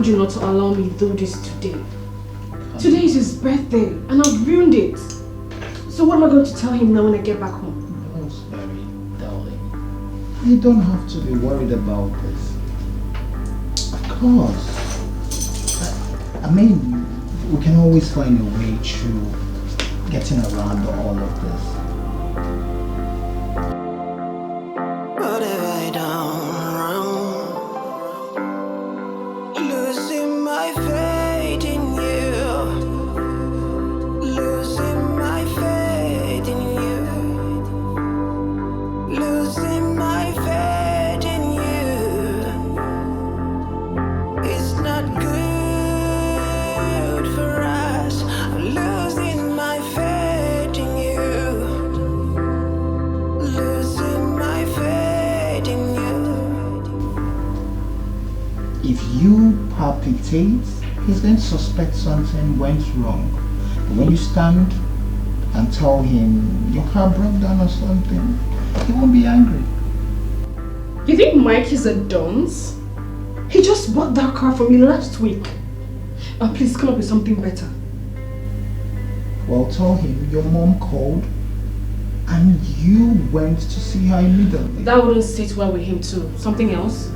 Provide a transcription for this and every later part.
told you not to allow me do this today. Today is his birthday and I've ruined it. So what am I going to tell him now when I get back home? Rosemary, darling, you don't have to be worried about this. Of course. I mean, we can always find a way through getting around all of this. What have I done wrong? Losing my faith in you. Losing my faith in you. Losing my faith in you. It's not good for us. I'm losing my faith in you. Losing my faith in you. If you palpitate, he's going to suspect something went wrong. But when you stand and tell him your car broke down or something, he won't be angry. You think Mike is a dunce? He just bought that car for me last week. Please come up with something better. Well, tell him your mom called and you went to see her immediately. That wouldn't sit well with him too. Something else?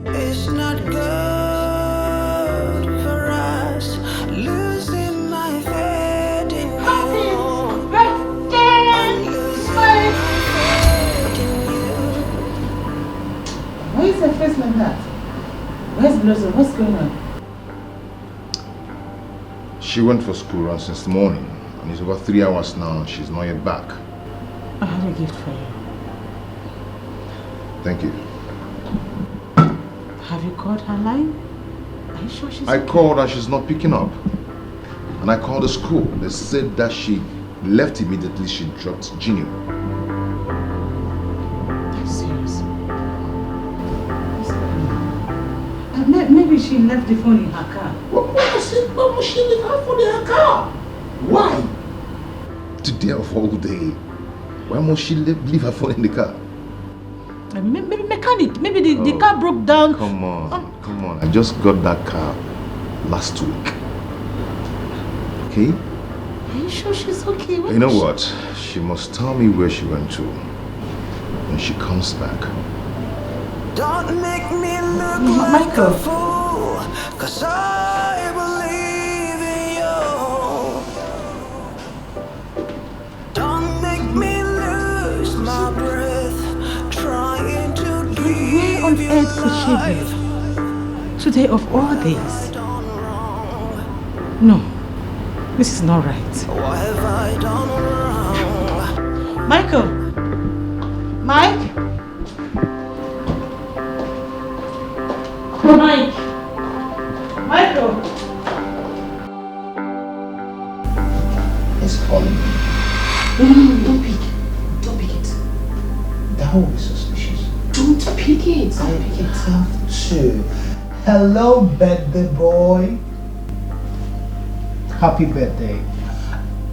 It's not good for us. Losing my faith in you. I'm losing my faith in you. Why is her face like that? Where's Blossom? What's going on? She went for school run since the morning, and it's over 3 hours now and she's not yet back. I have a gift for you. Thank you. Have you called her line? Are you sure she's I okay? called and she's not picking up. And I called the school. They said that she left immediately she dropped Ginny. Are you serious? Maybe she left the phone in her car. Why must she leave her phone in her car? Why? Today of all day. Why must she leave her phone in the car? Maybe mechanic. Maybe the car broke down. Come on, come on. I just got that car last week. Okay? Are you sure she's okay? You know what? She must tell me where she went to when she comes back. Don't make me look like Michael. a fool, 'cause I believe in you. Don't make me lose my breath, trying to Where on give you earth could she life. be? Today of all days. I've done wrong. No, this is not right. What have I done wrong? Michael! Mike! Mike! Michael! He's calling me. No, don't pick it. Don't pick it. That will be suspicious. Don't pick it. I Don't pick it. have to. Hello, birthday boy. Happy birthday.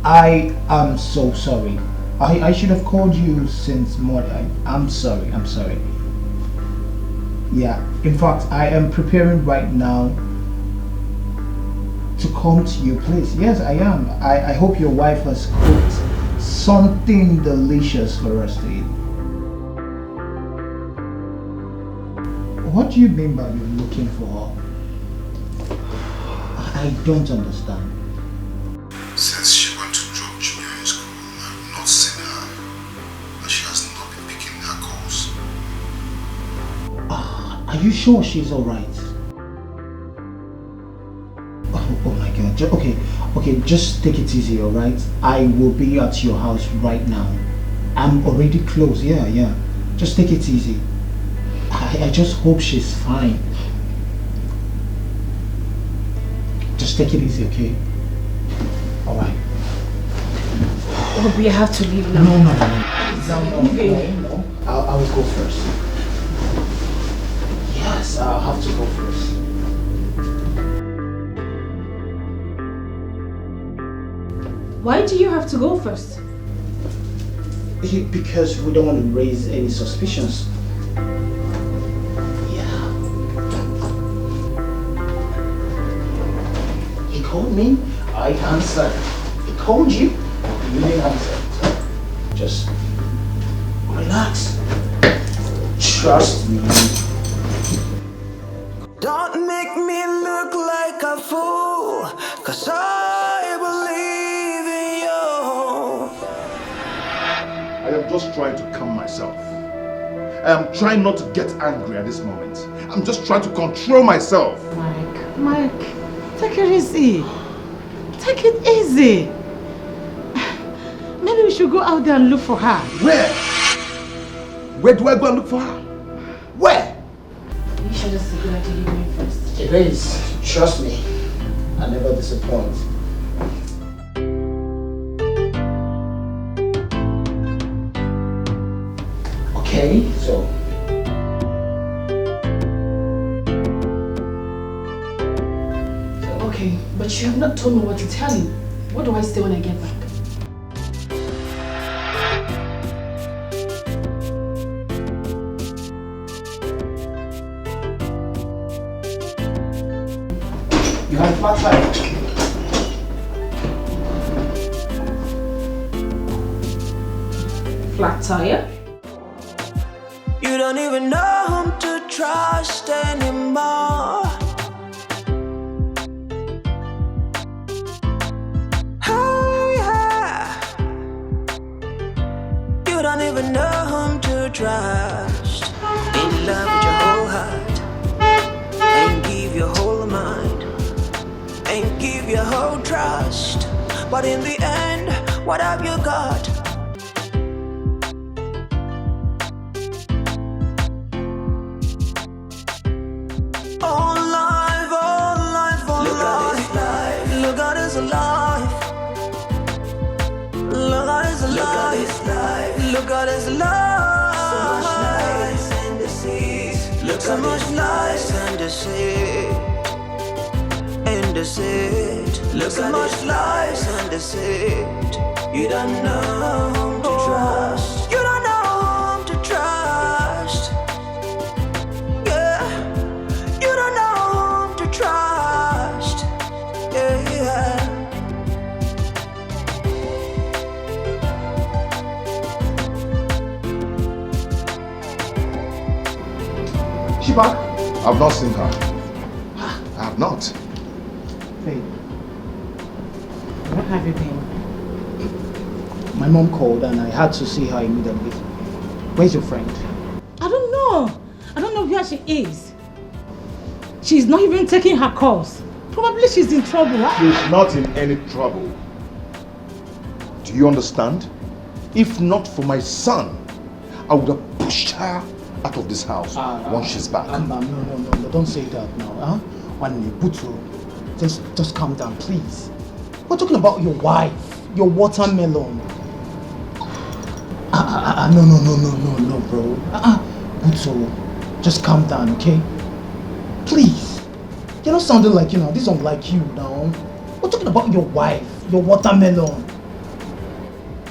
I am so sorry. I should have called you since morning. I'm sorry. Yeah, in fact, I am preparing right now to come to you, please. Yes, I am. I hope your wife has cooked something delicious for us to eat. What do you mean by you're looking for her? I don't understand. Since she went to drop Junior in school, I've not seen her. And she has not been picking her calls. Are you sure she's alright? Oh my god. Okay, just take it easy, alright? I will be at your house right now. I'm already close, yeah. Just take it easy. I just hope she's fine. Just take it easy, okay? Alright. Oh, we have to leave now. No. I will go first. Yes, I'll have to go first. Why do you have to go first? Because we don't want to raise any suspicions. Yeah. me. I answered. I called you. You didn't answer. So just relax. Trust me. Don't make me look like a fool, 'cause I believe in you. I am just trying to calm myself. I am trying not to get angry at this moment. I'm just trying to control myself. Mike, take it easy. Take it easy. Maybe we should go out there and look for her. Where? Where do I go and look for her? Where? You should just go to you first. It is. Trust me. I never disappoint. Okay, so. Okay, but you have not told me what to tell you. What do I say when I get back? You have flat tire. Flat tire? You don't even know whom to trust anymore. Oh yeah. You don't even know whom to trust. In love with your whole heart, and give your whole mind, and give your whole trust. But in the end, what have you got? Look at his life. So much lies and deceit. Look so much lies and deceit. And deceit. Look so much lies and deceit. You don't know whom to trust. You don't know whom to trust. Yeah. You don't know whom to trust. Yeah, yeah. Back? I've not seen her. I have not. Hey, Where have you been? my mom called and I had to see her immediately. Where's your friend? I don't know. I don't know where she is. She's not even taking her calls. Probably she's in trouble. She's not in any trouble. Do you understand? If not for my son, I would have pushed her out of this house once she's back. No, don't say that now, huh? Butu, just calm down, please. We're talking about your wife, your watermelon. No, bro. Butu, just calm down, okay? Please. You're not sounding like, this don't like you now. We're talking about your wife, your watermelon.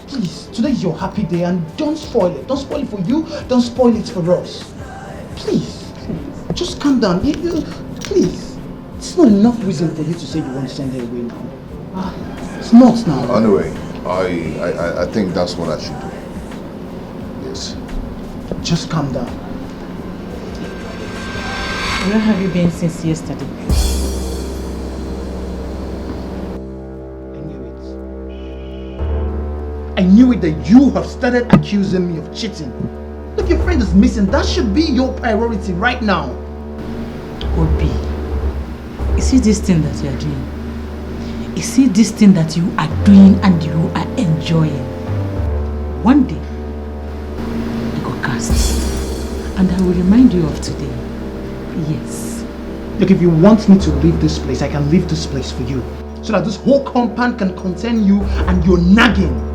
Please, today is your happy day and don't spoil it. Don't spoil it for you, don't spoil it for us. Please, just calm down. Please. It's not enough reason for you to say you want to send her away now. It's not now. Anyway, I think that's what I should do. Yes. Just calm down. Where have you been since yesterday? I knew it that you have started accusing me of cheating. If your friend is missing, that should be your priority right now. Obi, is it this thing that you are doing? Is it this thing that you are doing and you are enjoying? One day, you go cast. And I will remind you of today. Yes. Look, if you want me to leave this place, I can leave this place for you. So that this whole compound can contain you and your nagging.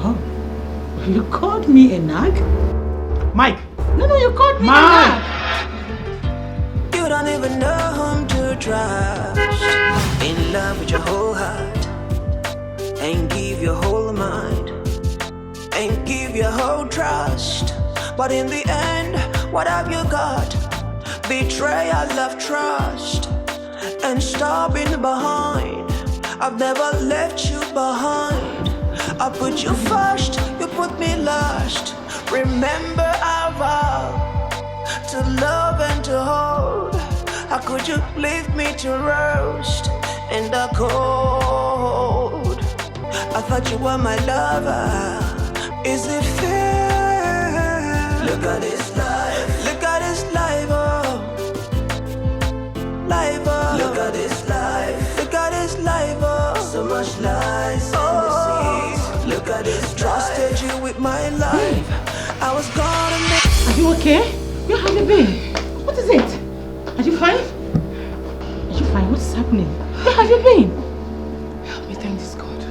Oh, you called me a nag? Mike! No, you called me a nag! You don't even know whom to trust. In love with your whole heart, and give your whole mind, and give your whole trust. But in the end, what have you got? Betrayal of trust, and stopping behind. I've never left you behind. I put you first, you put me last. Remember our vow to love and to hold. How could you leave me to roast in the cold? I thought you were my lover. Is it fair? Look at this life. Look at this life, oh. Life, oh. Look at this life. Look at this life, oh. So much lies, oh. Look at this. Trusted you with my life. I was gonna make. Are you okay? Where have you been? What is it? Are you fine? Are you fine? What is happening? Where have you been? Help me thank this God.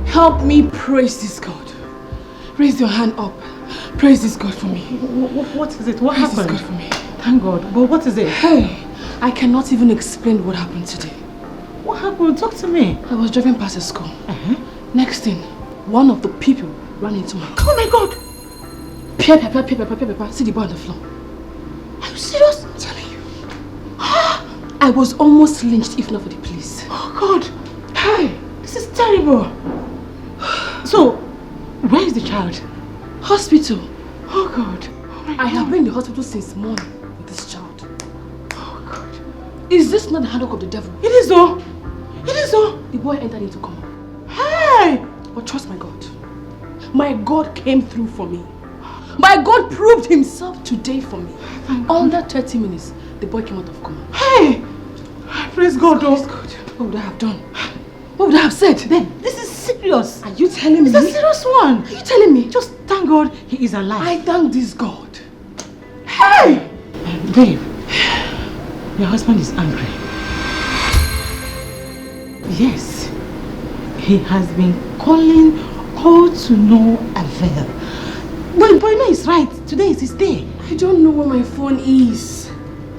Help me praise this God. Raise your hand up. Praise this God for me. What is it? What praise happened? This God for me. Thank God. But what is it? Hey, I cannot even explain what happened today. What happened? Talk to me. I was driving past a school. Next thing, one of the people ran into my car. Oh my God! Pepper, see the boy on the floor. Are you serious? I'm telling you. I was almost lynched if not for the police. Oh God! Hey, this is terrible. So, where is the child? Hospital. Oh God. Oh my God. I have been in the hospital since morning with this child. Oh God. Is this not the handwork of the devil? It is so. It is so. The boy entered into coma. Hey! But trust my God. My God came through for me. My God proved himself today for me. Under 30 minutes, the boy came out of coma. Hey! Praise God, oh. Praise God. What would I have done? What would I have said? Then, this is serious. Are you telling me? It's a serious one. Are you telling me? Just thank God he is alive. I thank this God. Hey! Babe, your husband is angry. Yes. He has been calling all to no avail. But you know he's right. Today is his day. I don't know where my phone is.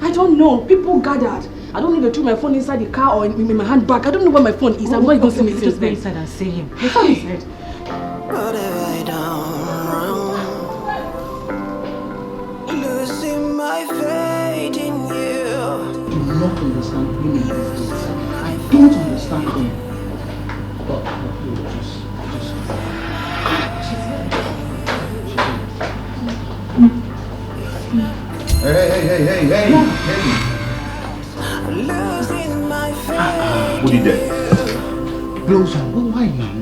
I don't know. People gathered. I don't need to throw my phone inside the car or in my handbag. I don't know where my phone is. I'm not even seeing it. Just go inside and see him. Let's go inside. What have I done? Losing my faith in you. I do not understand women these days. I don't understand them. But just. Hey. Losing my faith. What did that? Blossom, why now?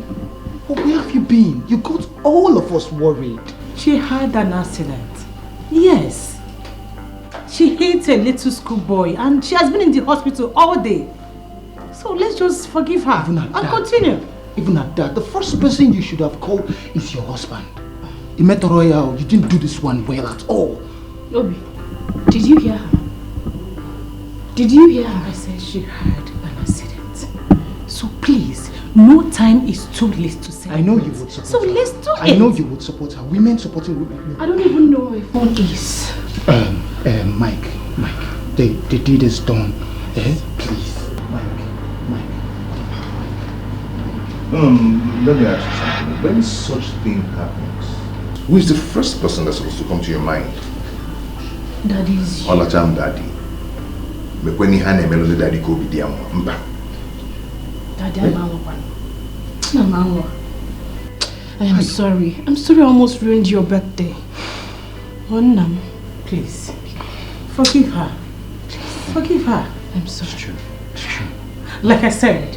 Where have you been? You got all of us worried. She had an accident. Yes. She hit a little schoolboy and she has been in the hospital all day. So let's just forgive her and continue. Even at that, the first person you should have called is your husband. In Metro Royale, you didn't do this one well at all. Obi, did you hear her? Did you hear her? I said she had an accident. So please, no time is too late to say. I know you would support her. So let's do it. I know you would support her. Women supporting women. I don't even know where my phone is. Mike, the deed is done. Please, Mike. Let me ask you something. When such thing happens, who is the first person that's supposed to come to your mind? Daddy's you. All the time, Daddy. But when he had a melody, Daddy go be there. Daddy, I am sorry. I'm sorry I almost ruined your birthday. Onam. Please, forgive her. Please, forgive her. I'm sorry. It's true. Like I said,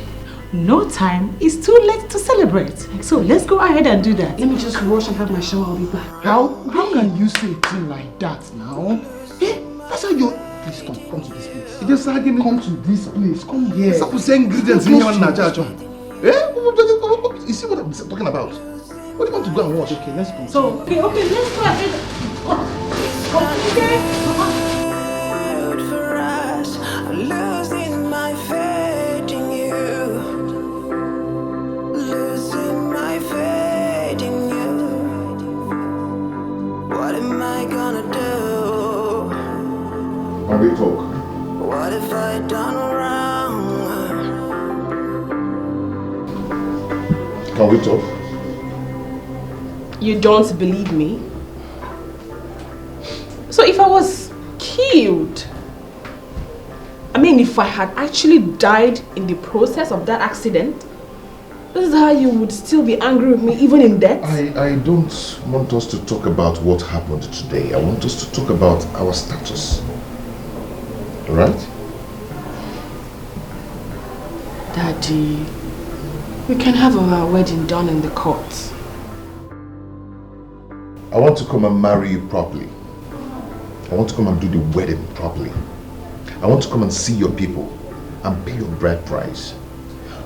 no time is too late to celebrate. So let's go ahead and do that. Let me just rush and have my shower. I'll be back. How can you say a thing like that now? That's how you... Please come to this place. Come to this place. Come here. Stop saying ingredients in your nature. You see what I'm talking about? What do you want to go and watch? Okay, let's go. So, okay, let's go ahead. For us, losing my faith in you. Losing my faith in you. What am I gonna do? Can we talk? What if I done wrong? Can we talk? You don't believe me? So if I was killed, I mean, if I had actually died in the process of that accident, this is how you would still be angry with me even in death? I don't want us to talk about what happened today. I want us to talk about our status. Alright? Daddy, we can have our wedding done in the courts. I want to come and marry you properly. I want to come and do the wedding properly. I want to come and see your people and pay your bride price.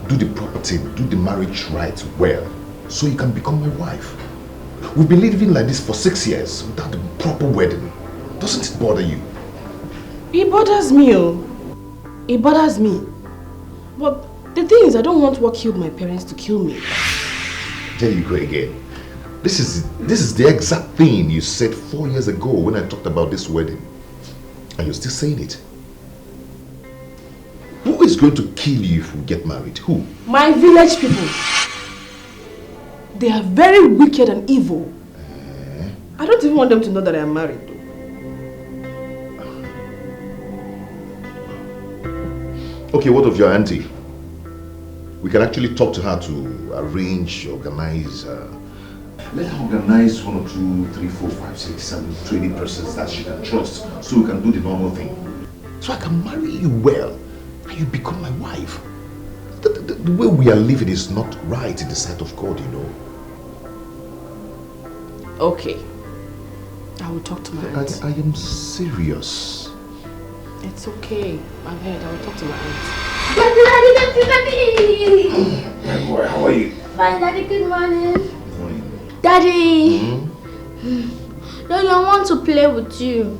Do the property, do the marriage rights well, so you can become my wife. We've been living like this for 6 years without a proper wedding. Doesn't it bother you? It bothers me, oh. It bothers me. But the thing is, I don't want what killed my parents to kill me. There you go again. This is the exact thing you said 4 years ago when I talked about this wedding. And you're still saying it. Who is going to kill you if we get married? Who? My village people. They are very wicked and evil. I don't even want them to know that I am married. Okay, what of your auntie? We can actually talk to her to arrange, organize. Let her organize 1 or 2, 3, 4, 5, 6, 7 training persons that she can trust so we can do the normal thing. So I can marry you well and you become my wife. The way we are living is not right in the sight of God, you know. Okay. I will talk to my aunt. I am serious. It's okay. I've heard. I will talk to my aunt. Daddy! My boy, how are you? Fine, Daddy. Good morning. Good morning. Daddy! Daddy, I want to play with you.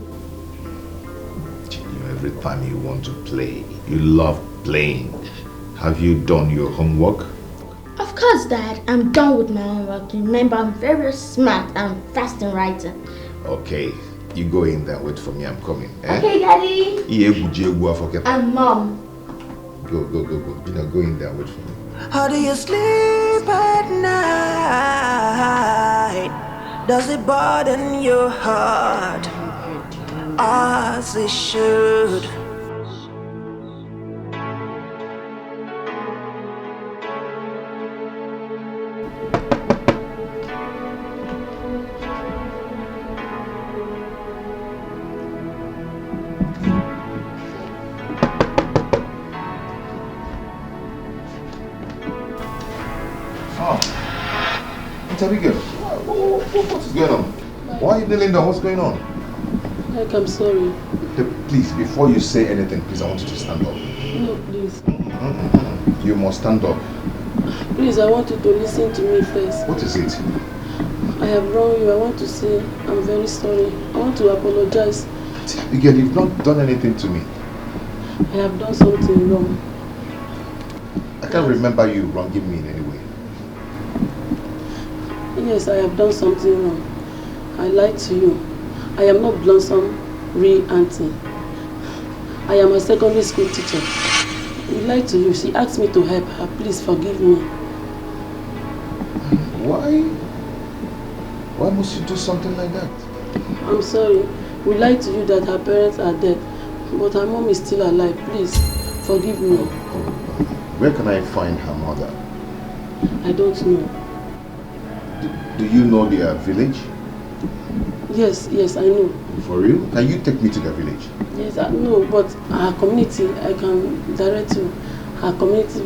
Every time you want to play, you love playing. Have you done your homework? Of course, Dad. I'm done with my homework. Remember, I'm very smart and fast in writing. Okay, you go in there. Wait for me. I'm coming. Eh? Okay, Daddy. And Mom. Go. You know, go in there. Wait for me. How do you sleep at night? Does it burden your heart as it should? Abigail, what's going on? Why are you kneeling down? What's going on? Like, I'm sorry. Please, before you say anything, please, I want you to stand up. No, please. You must stand up. Please, I want you to listen to me first. What is it? I have wronged you. I want to say I'm very sorry. I want to apologize. Abigail, you've not done anything to me. I have done something wrong. I can't remember you wronging me in any way. Yes, I have done something wrong. I lied to you. I am not Blossom, real auntie. I am a secondary school teacher. I lied to you. She asked me to help her. Please forgive me. Why? Why must you do something like that? I'm sorry. We lied to you that her parents are dead, but her mom is still alive. Please forgive me. Where can I find her mother? I don't know. Do you know their village? Yes, I know. For real? Can you take me to their village? Yes, I know, but her community, I can direct you. Her community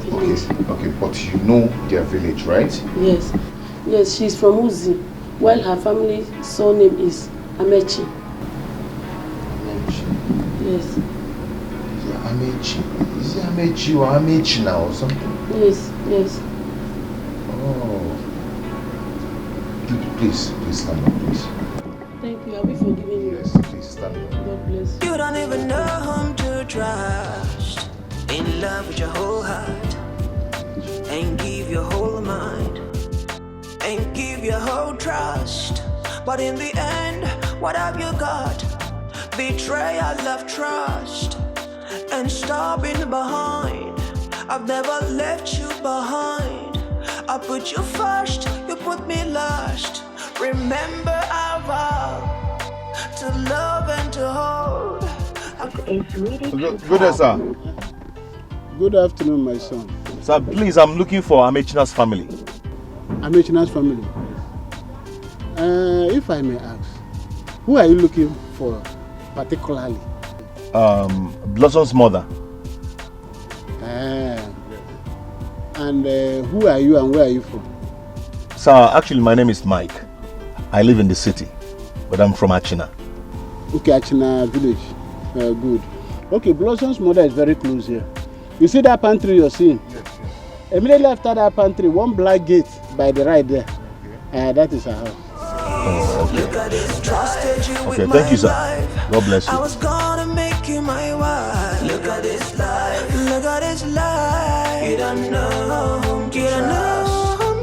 village. Okay, but you know their village, right? Yes, she's from Uzi, while her family surname is Amechi. Amechi? Yes. Yeah, Amechi. Is it Amechi or Amechi now or something? Yes. Oh. Please stand up, please. Thank you. Are we forgiving you? Yes, please stand up. God bless you. You don't even know whom to trust. In love with your whole heart. And give your whole mind. And give your whole trust. But in the end, what have you got? Betrayal of trust. And stopping behind. I've never left you behind. I put you first, you put me last. Remember our vow to love and to hold. Good day, sir. Good afternoon, my son. Sir, please, I'm looking for Amechina's family. Amechina's family. If I may ask, who are you looking for particularly? Blossom's mother. And who are you and where are you from? Sir, actually my name is Mike. I live in the city, but I'm from Achina. Okay, Achina village. Good. Okay, Blossom's mother is very close here. You see that pantry you're seeing? Yes. Immediately after that pantry, one black gate by the right there. That is her house. Oh, okay, thank you, sir. God bless you. I was gonna make you my wife. Look at this life. Look at this life. You don't know whom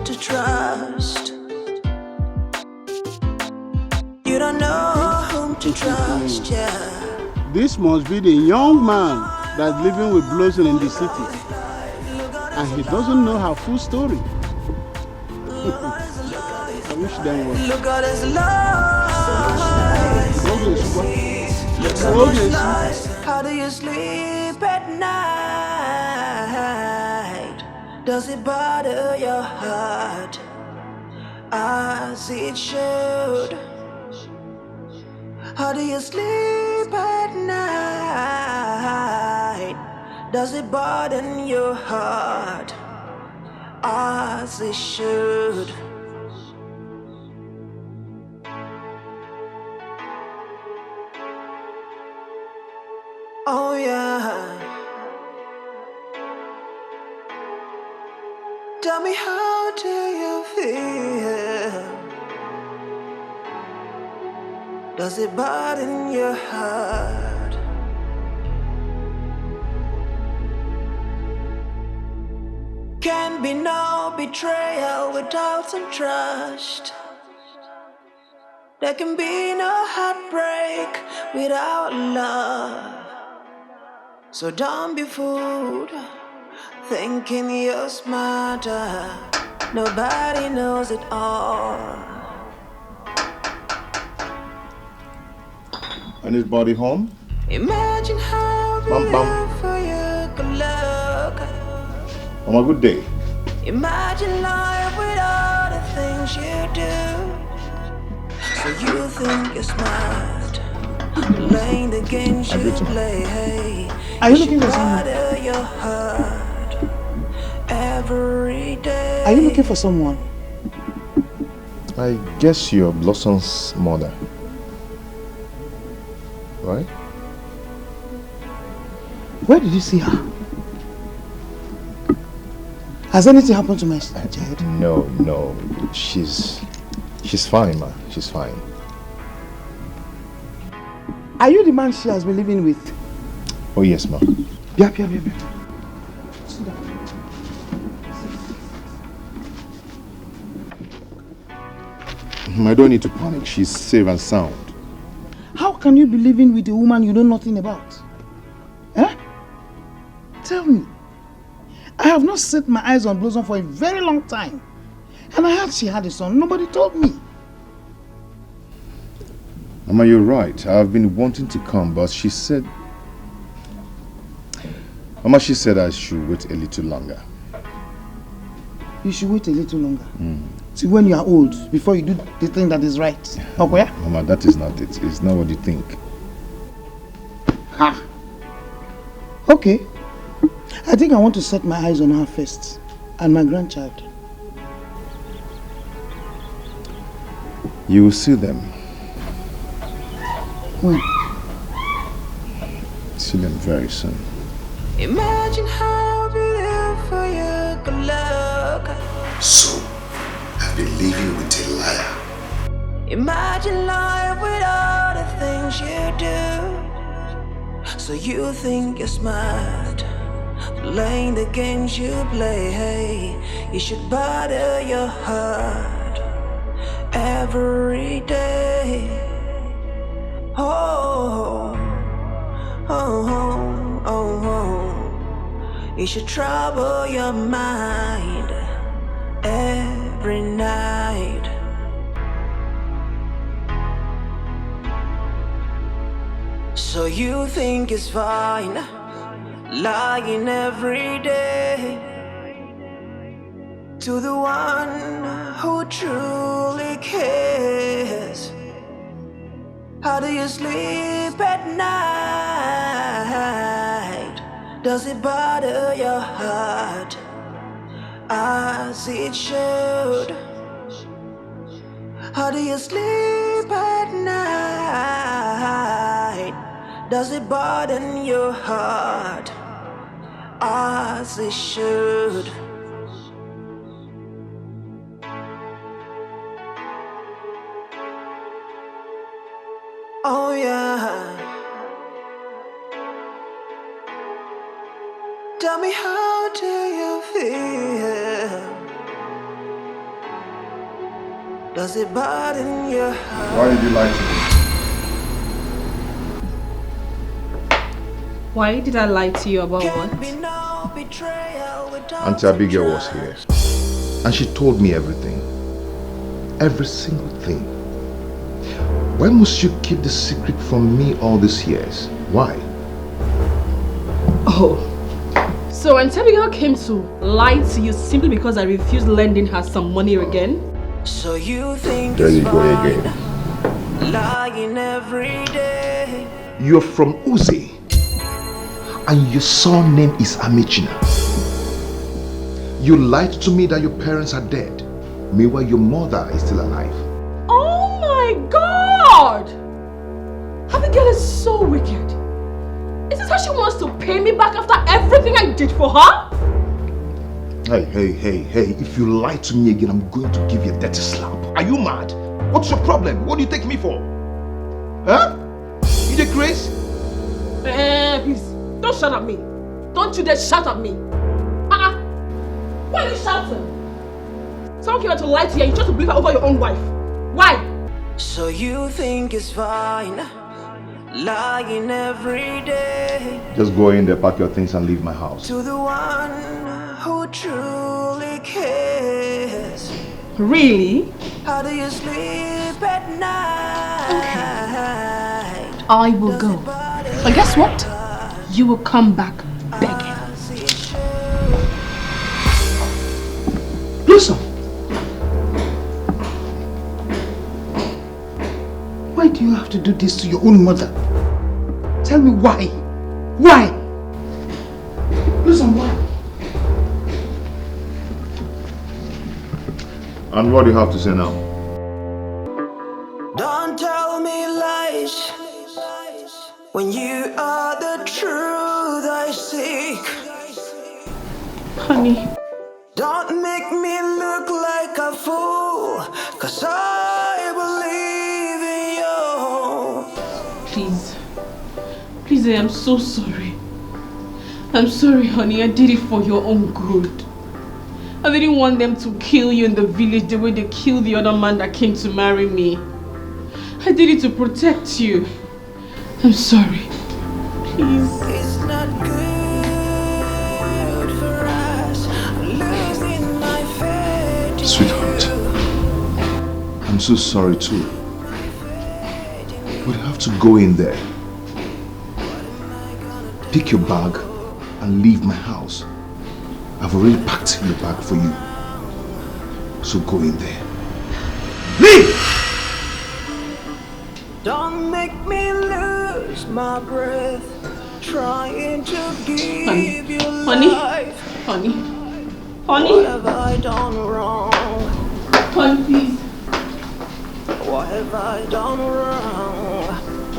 to trust. You don't know whom to trust, yeah. This must be the young man that's living with Blossom in the city. And he doesn't know her full story. I wish them well. Look at his life. How do you sleep at night? Does it bother your heart as it should? How do you sleep at night? Does it burden your heart as it should? Oh yeah. Tell me, how do you feel? Does it burden your heart? Can be no betrayal without some trust. There can be no heartbreak without love. So don't be fooled, thinking you're smarter. Nobody knows it all. And his body home? Imagine how beautiful you could look. On a good day. Imagine life with all the things you do. So you think you're smart, playing the games you play. Hey, are you looking for someone? Your heart every day. Are you looking for someone? I guess you're Blossom's mother. Right? Where did you see her? Has anything happened to my child? No. She's fine, ma. She's fine. Are you the man she has been living with? Oh, yes, ma. Yeah. Sit down. I don't need to panic. She's safe and sound. How can you be living with a woman you know nothing about? Eh? Tell me. I have not set my eyes on Blossom for a very long time. And I heard she had a son. Nobody told me. Mama, you're right. I've been wanting to come, but she said... Mama, she said I should wait a little longer. You should wait a little longer. See, when you are old, before you do the thing that is right. Okay? Mama, that is not it. It's not what you think. Ha! Okay. I think I want to set my eyes on her first. And my grandchild. You will see them. When? See them very soon. Imagine how beautiful you could look. So, I've been living with a liar. Imagine life with all the things you do. So you think you're smart, playing the games you play. Hey, you should bother your heart every day. Oh. You should trouble your mind every night. So you think it's fine, lying every day to the one who truly cares. How do you sleep at night? Does it bother your heart as it should? How do you sleep at night? Does it burden your heart as it should? Oh yeah. Tell me, how do you feel? Does it burden your heart? Why did you lie to me? Why did I lie to you about what? Auntie Abigail was here. And she told me everything. Every single thing. Why must you keep the secret from me all these years? Why? Oh. So Auntie Abigail came to lie to you simply because I refused lending her some money again? So you think there you go again. Lying every day. You're from Uzi. And your son name is Amichina. You lied to me that your parents are dead. Meanwhile, your mother is still alive. Oh my God! Abigail is so wicked. Is this how she wants to pay me back after everything I did for her? Hey. If you lie to me again, I'm going to give you a dirty slap. Are you mad? What's your problem? What do you take me for? Huh? You the crazy? Please, don't shout at me. Don't you dare shout at me. Why are you shouting? Someone came out to lie to you and you try to believe her over your own wife. Why? So you think it's fine, lying every day. Just go in there, pack your things and leave my house. To the one who truly cares. Really? How do you sleep at night? Okay. I will go. But guess what? You will come back begging. Blossom! Why do you have to do this to your own mother? Tell me why? Why? Blossom, why? And what do you have to say now? Don't tell me lies when you are the truth I seek. Honey. Don't make me look like a fool, 'cause I believe in you. Please, I am so sorry. I'm sorry, honey. I did it for your own good. I didn't want them to kill you in the village the way they killed the other man that came to marry me. I did it to protect you. I'm sorry. Please. It's not good for us, losing my faith. Sweetheart, I'm so sorry too. But you have to go in there. Pick your bag and leave my house. I've already packed your bag for you. So go in there. Leave! Don't make me lose my breath, trying to give you life. Honey. What have I done wrong? Honey, please. What have I done wrong?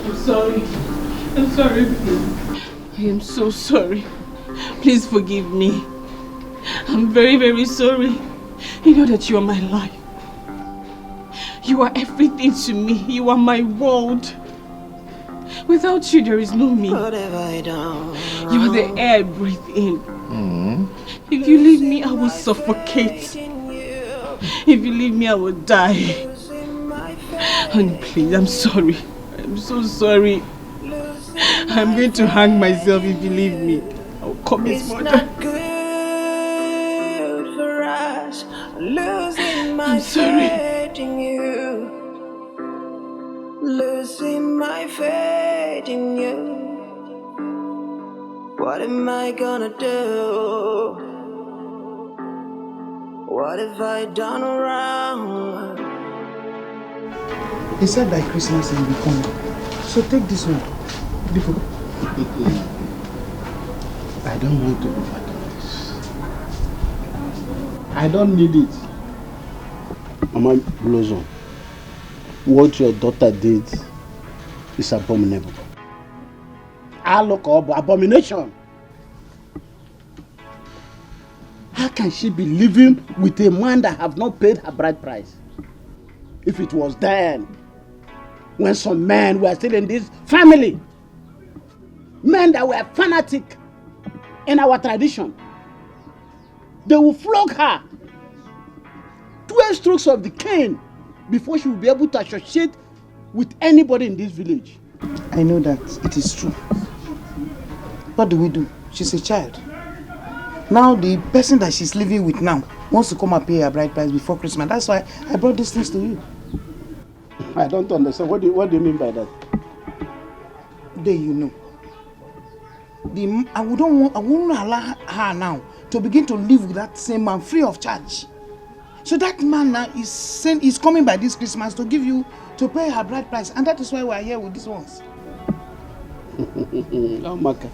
I'm sorry, please. I am so sorry. Please forgive me. I'm very, very sorry. You know that you are my life. You are everything to me. You are my world. Without you, there is no me. What have I done? You are the air I breathe in. If you leave me, I will suffocate. If you leave me, I will die. Honey, please, I'm sorry. I'm so sorry. I'm going to hang myself if you leave me. I'll commit murder. It's not good for us, losing my faith in you. Losing my faith forgetting you. What am I gonna do? What have I done wrong? He said by Christmas he will be coming. So take this one. Biko. I don't want to be part of this. I don't need it. Mama Blossom, what your daughter did is abominable. I look up abomination. How can she be living with a man that have not paid her bride price? If it was then, when some men were still in this family, men that were fanatic in our tradition, they will flog her 12 strokes of the cane before she will be able to associate with anybody in this village. I know that it is true. What do we do? She's a child. Now the person that she's living with now wants to come and pay her bride price before Christmas. That's why I brought these things to you. I don't understand. What do you mean by that? There you know. I won't allow her now to begin to live with that same man free of charge. So that man now is coming by this Christmas to pay her bride price, and that is why we are here with these ones. Oh, Maka.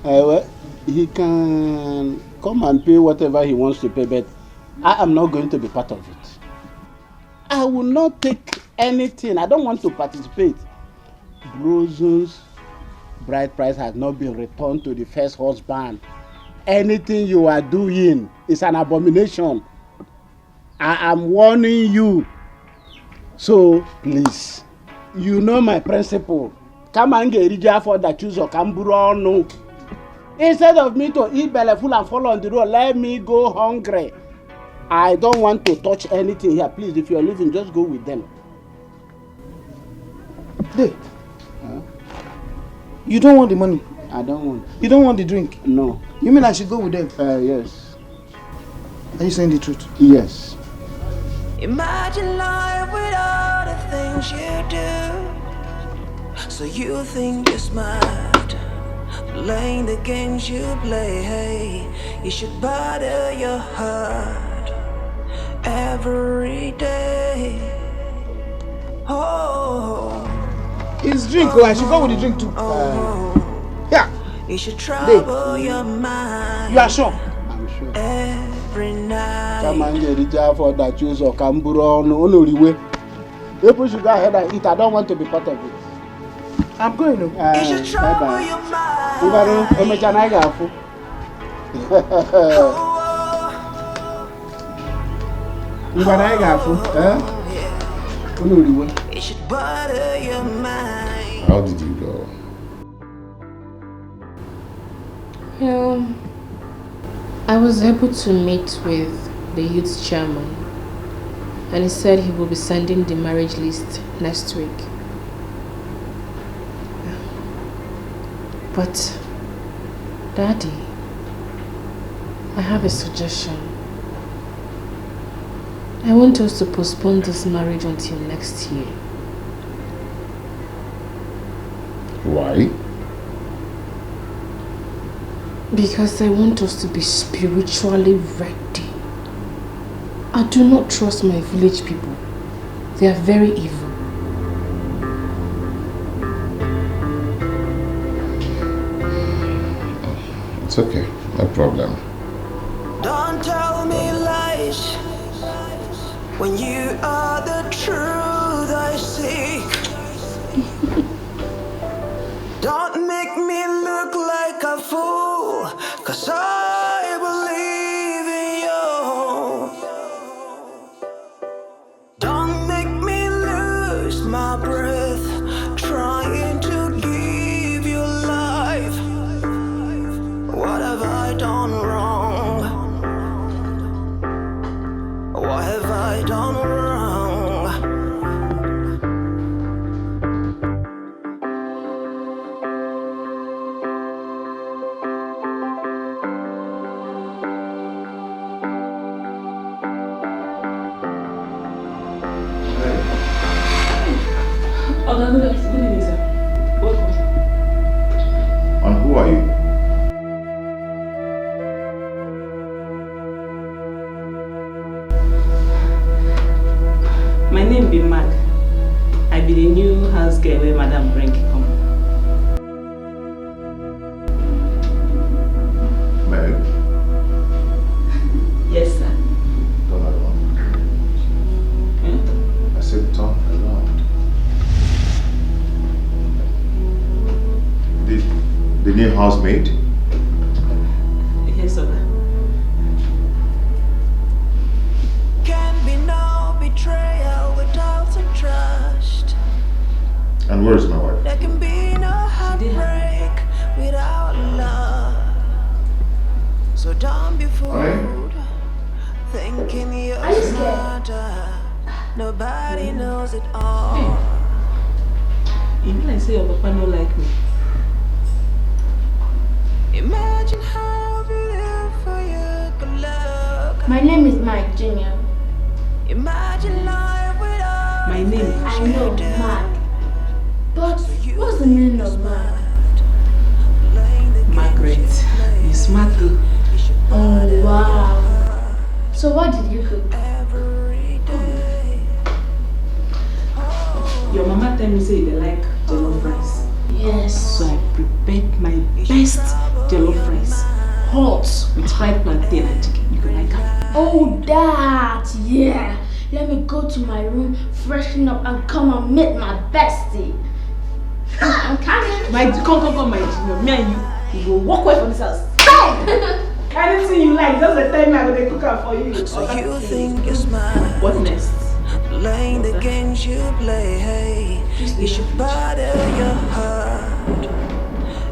Well, he can come and pay whatever he wants to pay, but I am not going to be part of it. I will not take anything. I don't want to participate. Blossom's bride price has not been returned to the first husband. Anything you are doing is an abomination. I am warning you. So, please, you know my principle. Come and get Rija for the choose or Kamburo no. Instead of me to eat belly full and fall on the road, let me go hungry. I don't want to touch anything here. Please, if you are leaving, just go with them. Hey, you don't want the money? I don't want. You don't want the drink? No. You mean I should go with them? Yes. Are you saying the truth? Yes. Imagine life without the things you do. So you think you're smart, playing the games you play. Hey, you should bother your heart every day. Oh, it's drink. I should go with the drink too. Yeah. You should trouble your mind. You are sure? I'm sure. Every night. Come and get the jar for that choose or Kamburo no way. People should go ahead and eat. I don't want to be part of it. I'm going to. You should trouble your mind. It should bother your mind. How did you go? I was able to meet with the youth chairman, and he said he will be sending the marriage list next week. But, Daddy, I have a suggestion. I want us to postpone this marriage until next year. Why? Because I want us to be spiritually ready. I do not trust my village people. They are very evil. It's okay, no problem. Don't tell me lies when you are the truth I seek. Don't make me look like a fool, 'cause I believe in you. Don't make me lose my breath trying to give you life. What have I done wrong? What have I done wrong? Good evening, sir. Welcome. girl where Madam bring come. Maid? Yes, sir. Turn around. I said turn around. The new housemaid? Yes, sir. Can be no betrayal without some trust. And where is my wife? There can be no heartbreak without love. So don't be fooled, thinking you're smarter. Nobody knows it all. Hey. You mean I say your papa no like me? Imagine how beautiful you could look. My name is Mike Jr. Imagine life without. My name is I know, Mark. But what's the meaning of Mark? Margaret. You smart too. Oh, wow. So what did you cook? Your mama tell me say they like jollof rice. Yes. So I prepared my best jollof rice. Hot with fried plantain and chicken. You can like it. Oh, that, yeah. Let me go to my room, freshen up, and come and meet my bestie. I'm coming. Come, my junior. Me and you will walk away from this house. Anything you like, just tell me I'm going to cook out for you. So you think you're smart. What next? Playing the games you play, hey. You should bother your heart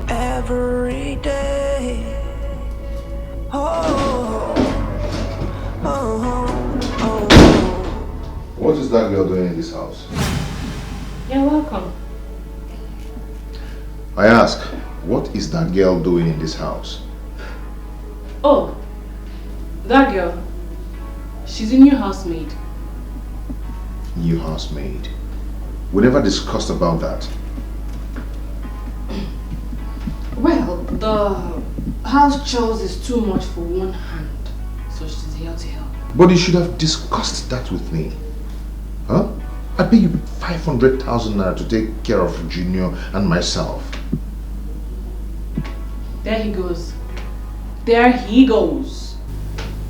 every day. What is that girl doing in this house? You're welcome. I ask, what is that girl doing in this house? Oh, that girl. She's a new housemaid. New housemaid. We never discussed about that. Well, the house chores is too much for one hand, so she's here to help. But you should have discussed that with me. Huh? I pay you 500,000 naira to take care of Junior and myself. There he goes. There he goes.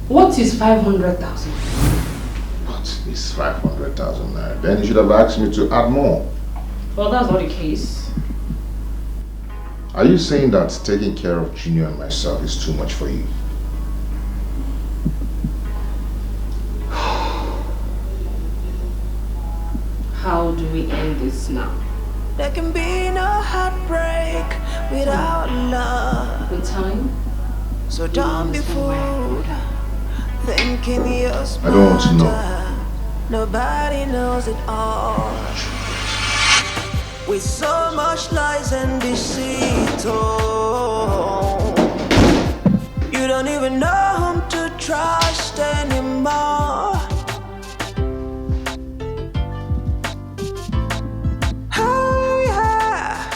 What is 500,000? What is 500,000 naira? Then you should have asked me to add more. Well, that's not the case. Are you saying that taking care of Junior and myself is too much for you? How do we end this now? There can be no heartbreak without love. With time? So don't be fooled, thinking you're smarter. I don't want to know. Nobody knows it all. With so much lies and deceit, oh, you don't even know whom to trust anymore. Oh yeah,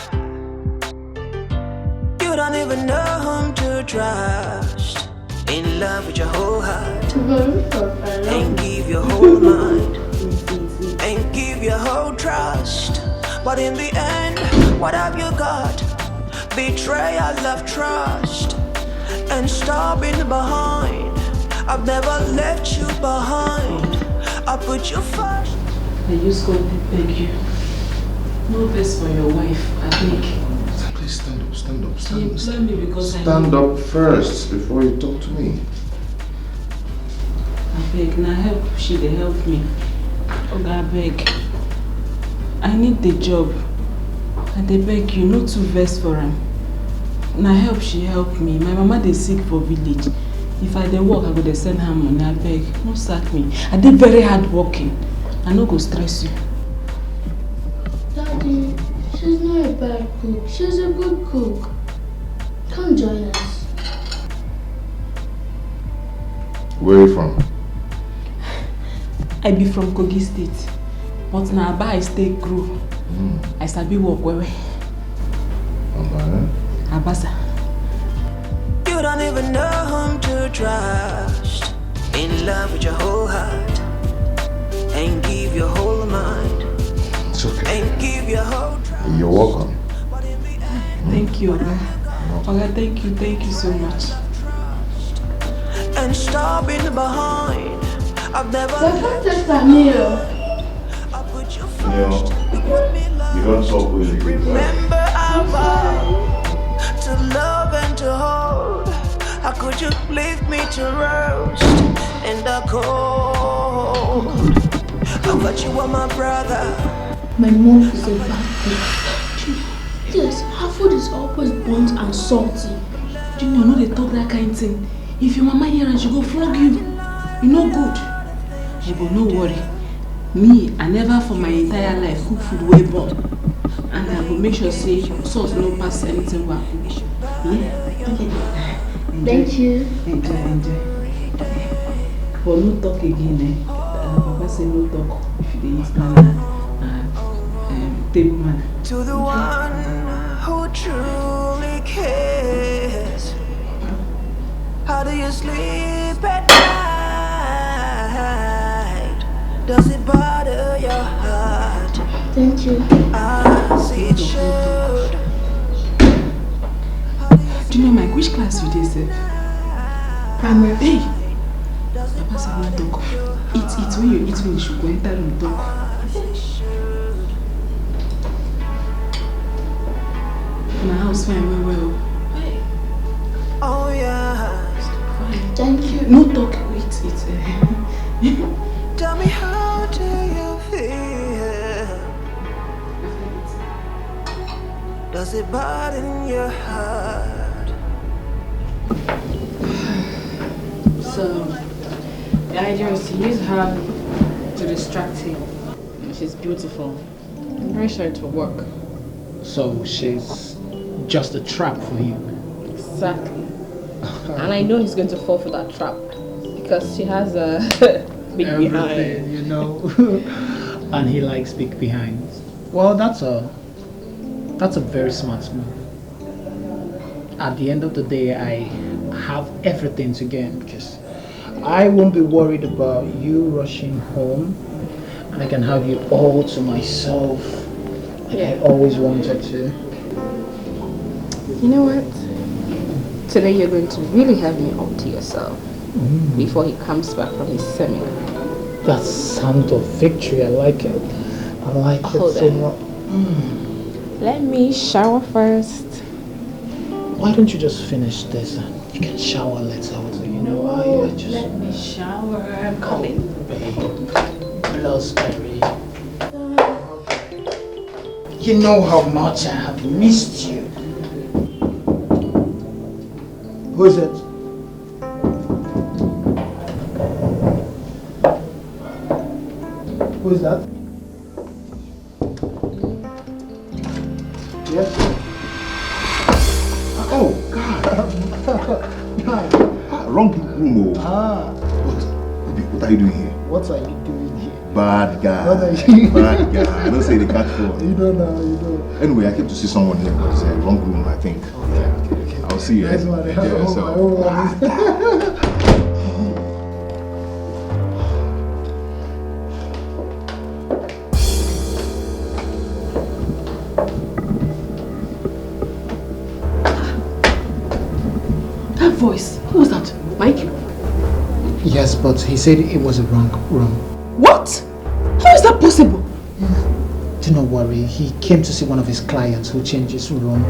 you don't even know whom to trust. In love with your whole heart, and give your whole mind, and give your whole trust. But in the end, what have you got? Betrayal, love, trust, and stopping behind. I've never left you behind. I put you first. I just go and beg you. No best for your wife, I beg. Please stand up, stand up, You stand up. blame me because Stand up first before you talk to me. I beg, now help, she they help me. Oh, I beg. I need the job. And they beg you, not to vex for him. Now help, she help me. My mama they sick for village. If I dey work, I go dey send her money. I beg, no sack me. I did very hard working. I no go stress you. Daddy, she's not a bad cook. She's a good cook. Come join us. Where are you from? I be from Kogi State. But now I stay grow. I sabi work well. Abasa. You don't even know whom to trust. In love with your whole heart, and give your whole mind. So okay. And give your whole You're welcome. Thank you, Oga. Oga, thank you so much. And stopping behind. I've never Don't taste a meal. I put you You know, first. You put me last. you don't talk with me. Remember I vowed to love and to hold. How could you leave me to roast in the cold? I thought you were my brother. My mom is a bad bitch. Yes, her food is always burnt and salty. Junior, no they talk that kind of thing. If your mama here and she go flog you, you no good. Hey, but no worry. Me, I never for my entire life cook food way burn. And I will make sure say sauce no pass anything we cook. Yeah. Thank you. Enjoy. But no talk again, eh? Papa say no talk if you dey eat manna and table manna. To the one who truly cares. How do you sleep at night? Does it bother your heart? Thank you. I see it should. Do you know Mike, which class you dey sef? Primary. Hey! Papa say no talk. Eat when you eat finish, you go enter and talk. My house fine well. Hey. Oh yes. Fine. Thank you. No talk, wait. Tell me, how do you feel? Does it burden your heart? So, the idea is to use her to distract him. She's beautiful. I'm very sure it will work. So she's just a trap for him. Exactly. And I know he's going to fall for that trap because she has a big behind. You know. And he likes big behinds. Well, that's a very smart move. At the end of the day, I have everything to gain because I won't be worried about you rushing home, and I can have you all to myself like I always wanted to. You know what? Today you're going to really have me all to yourself before he comes back from his seminar. That sound of victory, I like it. I like it so much. Let me shower first. Why don't you just finish this and you can shower later also, you know? I just... Let me shower. I'm coming. Blueberry. You know how much I have missed you. Who is it? Who is that? Yes. Oh, God. Wrong room. What are you doing here? What are you doing here? Bad guy. What are you? Bad guy. I don't say the cat for. You don't know, you know. Anyway, I came to see someone here, but it's a wrong room, I think. Okay. I'll see you. That's what I have. So. That voice, who was that? Mike? Yes, but he said it was a wrong room. What? How is that possible? Do not worry. He came to see one of his clients who changed his room,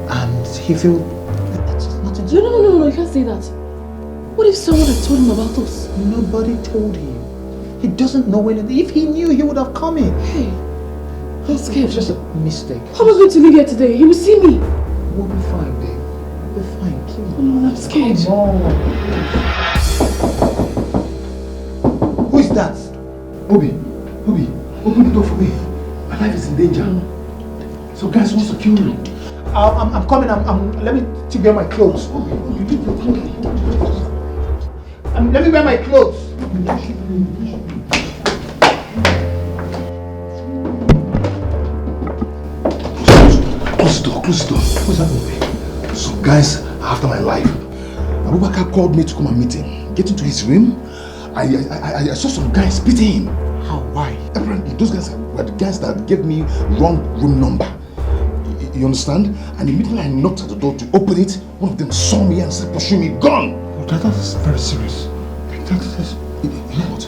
and he felt that's nothing. No, you can't say that. What if someone had told him about us? Nobody told him. He doesn't know anything. If he knew, he would have come in. Hey, I'm scared. It's just a mistake. How am I going to leave here today? He will see me. We'll be fine, babe. We'll be fine. I'm scared. Come on. Who is that? Obi, open the door for me. My life is in danger. So guys want to kill me. I'm coming. Let me wear my clothes. Obi, leave your clothes. Let me wear my clothes. Close the door. Who's that, Obi? Some guys are after my life. Abubakar called me to come and meet him. Get into his room. I saw some guys beating him. How? Why? Apparently, those guys are were the guys that gave me wrong room number. You understand? And immediately I knocked at the door to open it, one of them saw me and started pursuing me, gone! Oh, that is very serious. That is... You know what?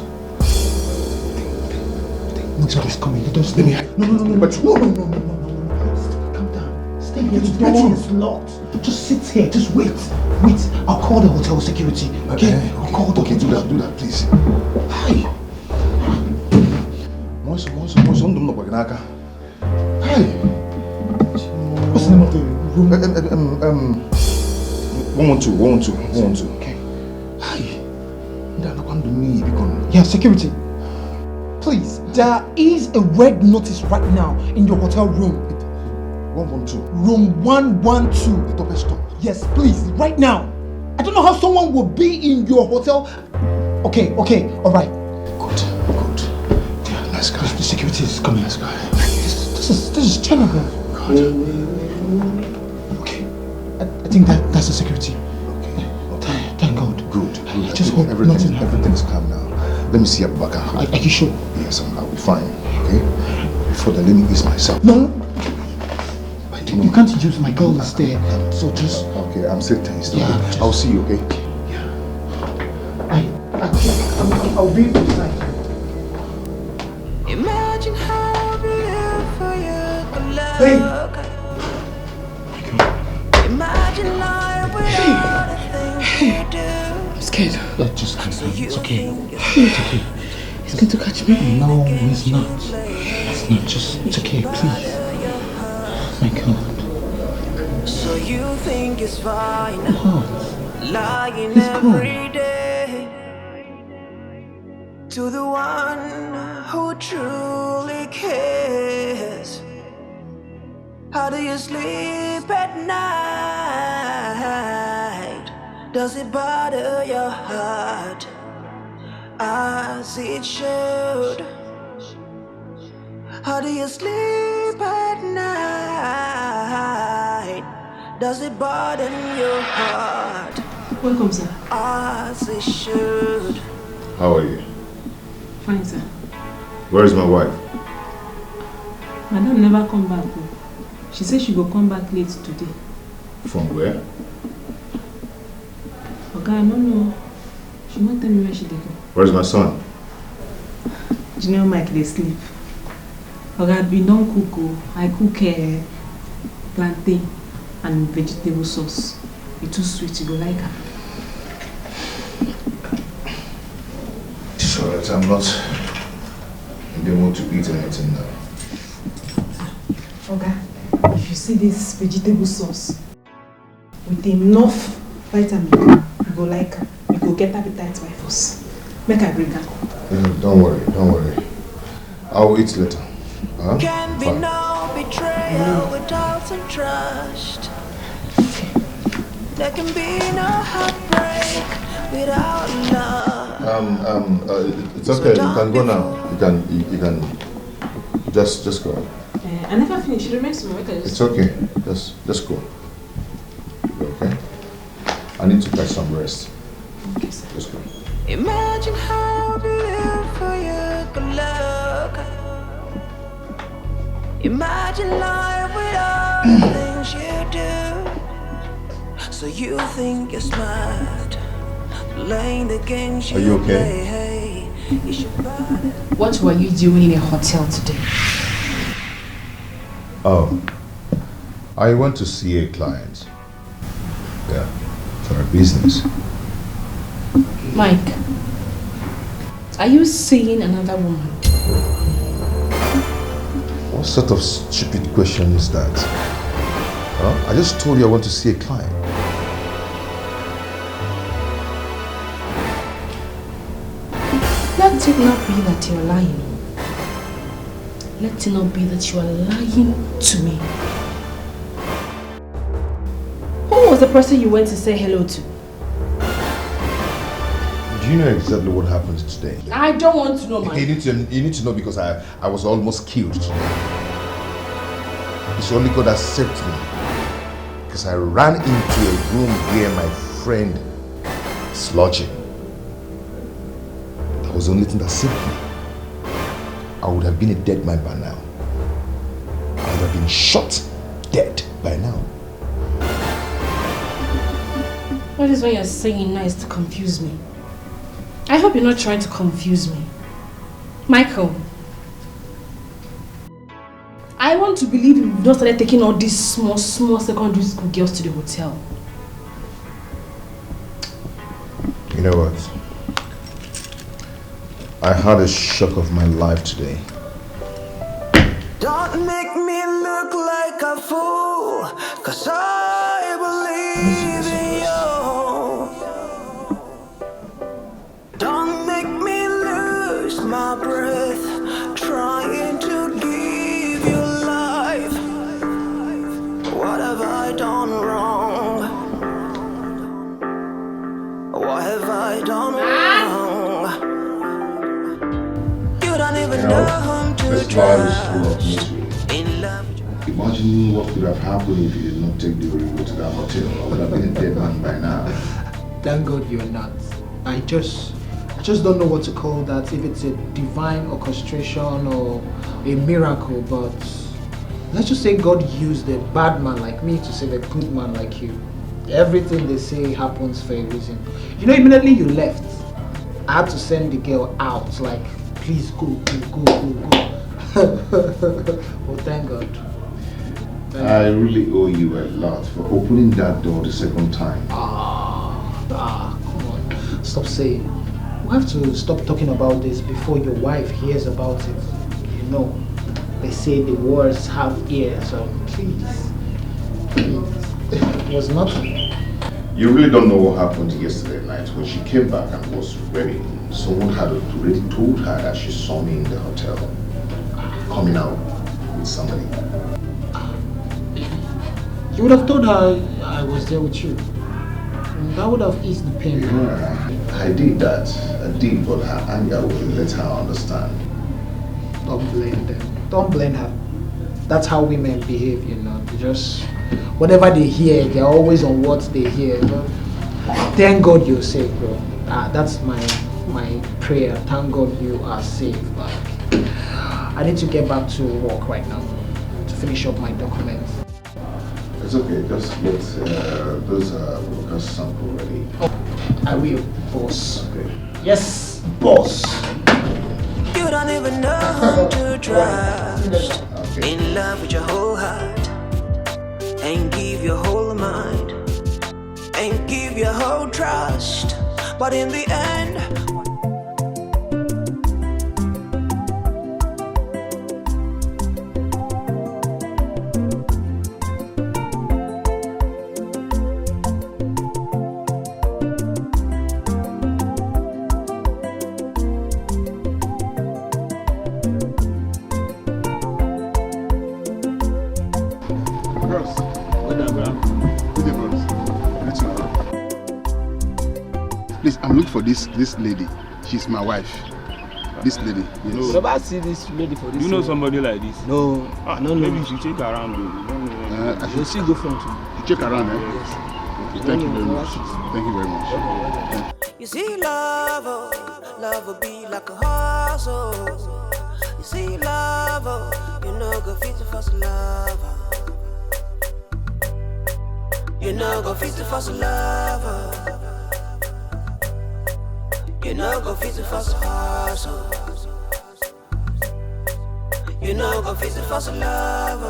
Nobody's coming. Let us... No. Calm down. Stay here. The door is locked. Just sit here. Just wait. Wait. I'll call the hotel security. Okay? I'll call the hotel. Do that, please. Hi. Hi. What's the name of the room? 112. Okay. Hi. Yeah, security. Please, there is a red notice right now in your hotel room. 112. Room 112. The top stop. Yes, please, right now. I don't know how someone will be in your hotel. Okay, all right. Good. Yeah, nice guy. The security is coming. Nice guy. This is terrible. God. Okay, I think that's the security. Okay. Thank God. Good. I just hope nothing happens. Everything's calm now. Let me see Abubakar. Are you sure? Yes, I'll be fine. Okay? Before then, let me ease myself. No. You can't use my girl is there. So just... Okay, I'm still tensed. Yeah, Okay? I'll see you, okay? Yeah. I'll be inside. Imagine how beautiful you could look. Hey. Imagine life without the things you do. I'm scared. Just calm down. It's okay. He's going to catch me. No, he's not. It's not. It's okay, please. My God. So you think it's fine, lying He's every day to the one who truly cares. How do you sleep at night? Does it bother your heart as it should? How do you sleep at night? Does it burden your heart? Welcome, sir. As it should. How are you? Fine, sir. Where is my wife? Madam never come back. She said she will come back late today. From where? Okay, I don't know. She won't tell me where she did go. Where is my son? Junior Mike, they sleep. Okay, we don't cook. I cook plantain and vegetable sauce. It's too sweet, you go like her. It's alright, I'm not in the mood to eat anything now. Okay, if you see this vegetable sauce with enough vitamin, you go like her. You go get appetite by force. Make her bring her. Don't worry. I'll eat later. Huh? Can be Fine. no betrayal without some trust. There can be no heartbreak without love. It's okay. You can go now. You can just go. I never finished. It remains to me. It's okay. Just go. Okay. I need to get some rest. Okay, sir. Just go. Imagine how beautiful you could look. Imagine life without the things you do. So you think you're smart, playing the games you Are you okay? play. You should buy it. What were you doing in a hotel today? Oh, I went to see a client. Yeah, for a business. Mike, are you seeing another woman? What sort of stupid question is that? Huh? I just told you I want to see a client. Let it not be that you're lying. Let it not be that you are lying to me. Who was the person you went to say hello to? Do you know exactly what happened today? I don't want to know, Mike. You need to know because I was almost killed today. It's only God that saved me. Because I ran into a room where my friend is lodging. That was the only thing that saved me. I I would have been a dead man by now. I would have been shot dead by now. What is what you're saying now is to confuse me. I hope you're not trying to confuse me. Michael, I want to believe you've not started taking all these small secondary school girls to the hotel. You know what? I had a shock of my life today. Don't make me look like a fool, 'cause I believe in you. Don't make me lose my breath, trying to give you life. What have I done wrong? What have I done wrong? You don't even know whom to trust. In love. Imagine what could have happened if you did not take the Ringo to that hotel. I would have been a dead man by now. Thank God you're not. I just don't know what to call that, if it's a divine orchestration or a miracle, but let's just say God used a bad man like me to save a good man like you. Everything they say happens for a reason. You know, immediately you left, I had to send the girl out, like, please go. Well, thank God. I really owe you a lot for opening that door the second time. Come on. Stop saying. We have to stop talking about this before your wife hears about it. You know, they say the words have ears, so please. It was nothing. You really don't know what happened yesterday night. When she came back and was ready, someone had already told her that she saw me in the hotel, coming out with somebody. You would have told her I was there with you. That would have eased the pain. Yeah, I did that. I did, but her anger wouldn't let her understand. Don't blame them. Don't blame her. That's how women behave, you know. They just, whatever they hear, they're always on what they hear. But thank God you're safe, bro. That's my prayer. Thank God you are safe. Like, I need to get back to work right now to finish up my documents. It's okay, just get those workers sample ready. Oh, I will, boss. Okay. Yes, boss. You don't even know whom to trust. Okay. In love with your whole heart, and give your whole mind, and give your whole trust. But in the end, please, I'm looking for this lady. She's my wife. This lady. Yes. No. Never see this lady for this. You know somebody like this? No. No. Maybe you should check around. I should see go front. You check around, eh? Yes. Okay, thank you very much. Thank you very much. you see love will be like a hustle. You see love, you know go fit for some love. You know go fit for some love. You know go fit for some hustle. You know go fit for some love.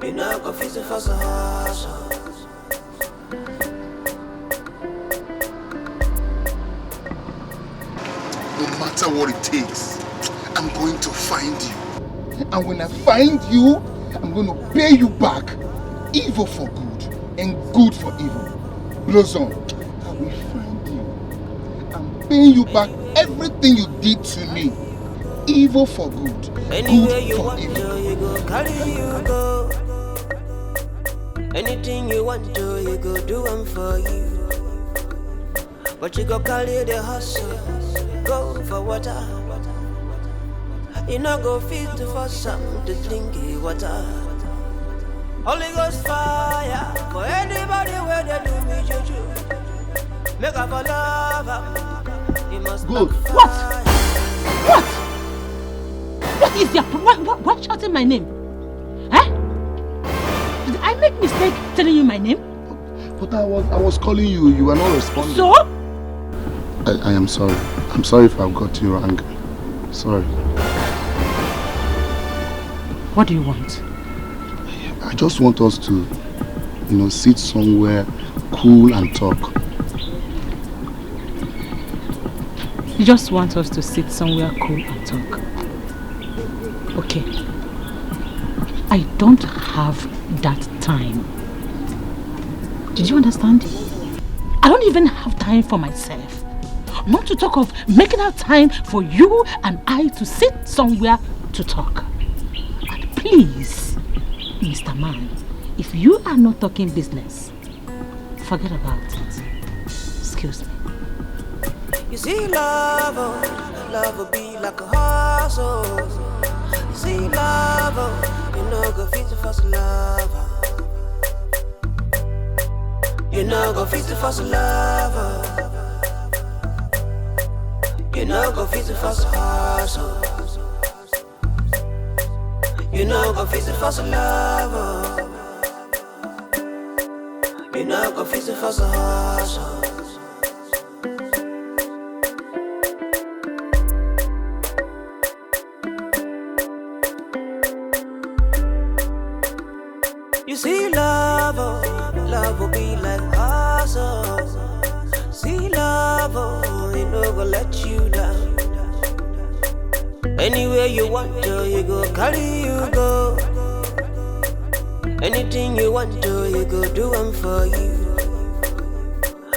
You know go fit for some hustle. No matter what it takes, I'm going to find you. And when I find you, I'm going to pay you back. Evil for good and good for evil. Blossom, I will find you. I'm paying you back everything you did to me. Evil for good, Anywhere good you for want evil. to, you go, carry you go. Anything you want to, you go do them for you. But you go carry the hustle, go for water. You not go fit for some to drink water. Holy Ghost fire for anybody where they do me juju. Make up a lover, you must Good. What? is your problem? Why shouting my name? Eh? Did I make mistake telling you my name? But I was calling you. You were not responding. So? I am sorry. I'm sorry if I've got you wrong. Sorry. What do you want? I just want us to, sit somewhere cool and talk. You just want us to sit somewhere cool and talk. Okay. I don't have that time. Did you understand? I don't even have time for myself. Not to talk of making out time for you and I to sit somewhere to talk. And please, Mr. Man, if you are not talking business, forget about it. Excuse me. You see love will be like a horse, oh. You see love, you know go fit to first love. You know go fit to first love. You know go fit to first horse, oh. You know go fit to first love. You know go fit to first horse, oh. You see love will be like us, oh. See love, it no go let you down. Anywhere you want to, you go carry you go. Anything you want to, you go do them for you.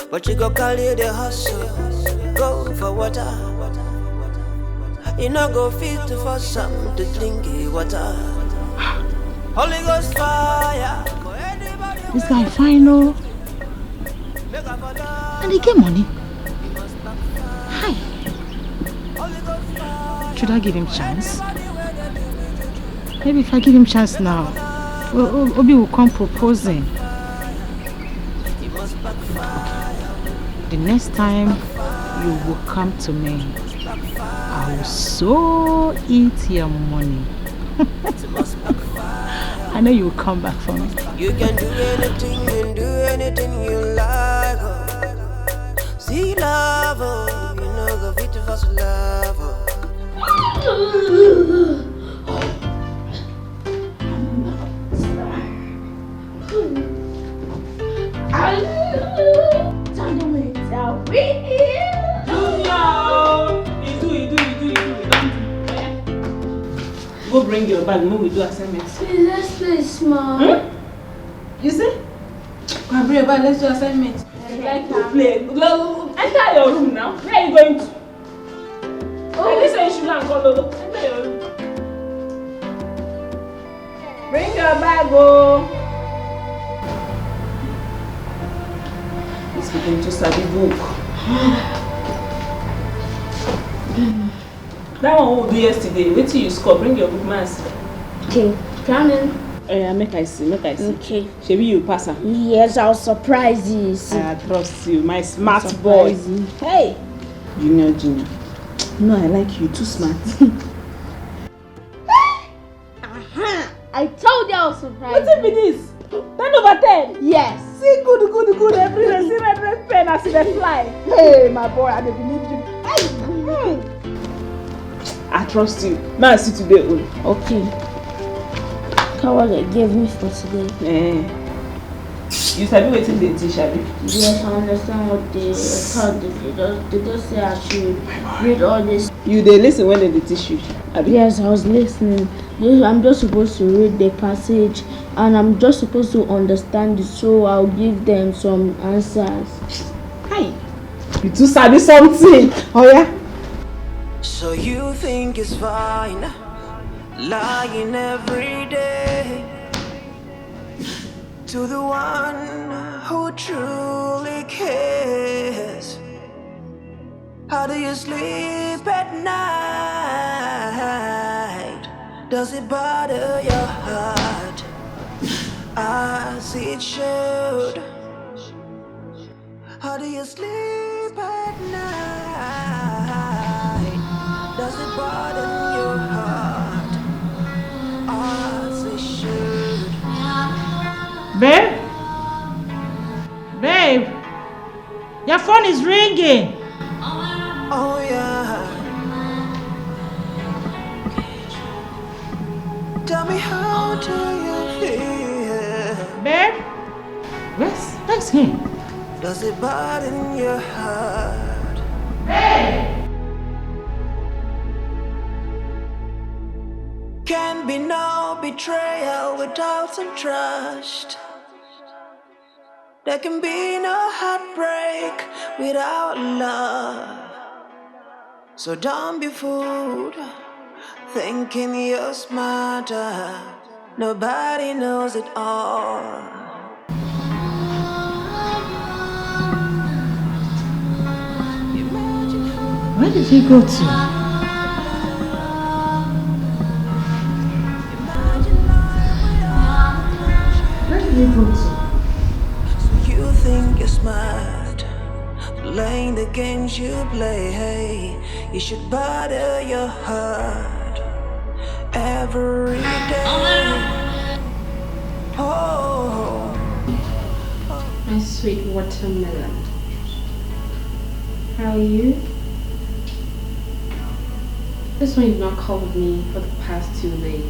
But you go carry the hustle, go for water. You no go fit to for something to drink water. Holy Ghost fire. This guy final. And he get money. Hi. Should I give him chance? Maybe if I give him chance now, Obi will come proposing. The next time you will come to me, I will so eat your money. I know you will come back for me. You can do anything and do anything you like. Oh. See love, oh. You know go fit to first love. Go bring your bag, move, we do assignments. Please, let's play small. You see? Go and bring your bag, let's do assignments. I like to play. Enter your room now. Where are you going to? I didn't say you should not go, Lolo. Enter your room. Bring your bag, oh. He's beginning to study book. That one we'll do yesterday. Wait till you score. Bring your book, mass. Okay, coming. Oh yeah, make I see. Okay. Maybe you pass her. Yes, I'll surprise you. I trust you, my smart boy. You. Hey! Junior. No, I like you. Too smart. I told you I'll surprise you. What's it this? 10/10? Yes. See, good. Every day, see red pen, I see them fly. Hey, my boy, I don't believe you. Hey. I trust you. Now I see today. Okay. What they gave me for today. You sabi waiting the teach, Abi? Yes, I understand what they taught. They just say I should read all this. You they listen when they teach you, Abi? Yes, I was listening. I'm just supposed to read the passage and I'm just supposed to understand it, so I'll give them some answers. Hi. You too sabi something. Oh yeah? So you think it's fine, lying every day to the one who truly cares. How do you sleep at night? Does it bother your heart as it should? How do you sleep at night? Does it bother your heart? Babe? Babe? Your phone is ringing. Oh yeah. Tell me, how do you feel? Babe? Where's him? Does it burden your heart? Babe! Can be no betrayal without some trust. There can be no heartbreak without love. So don't be fooled, thinking you're smarter. Nobody knows it all. Where did he go to? Where did he go to? So you think you're smart, playing the games you play. Hey, you should bother your heart every day. Oh, My sweet watermelon. How are you? This one you've not called me for the past 2 days.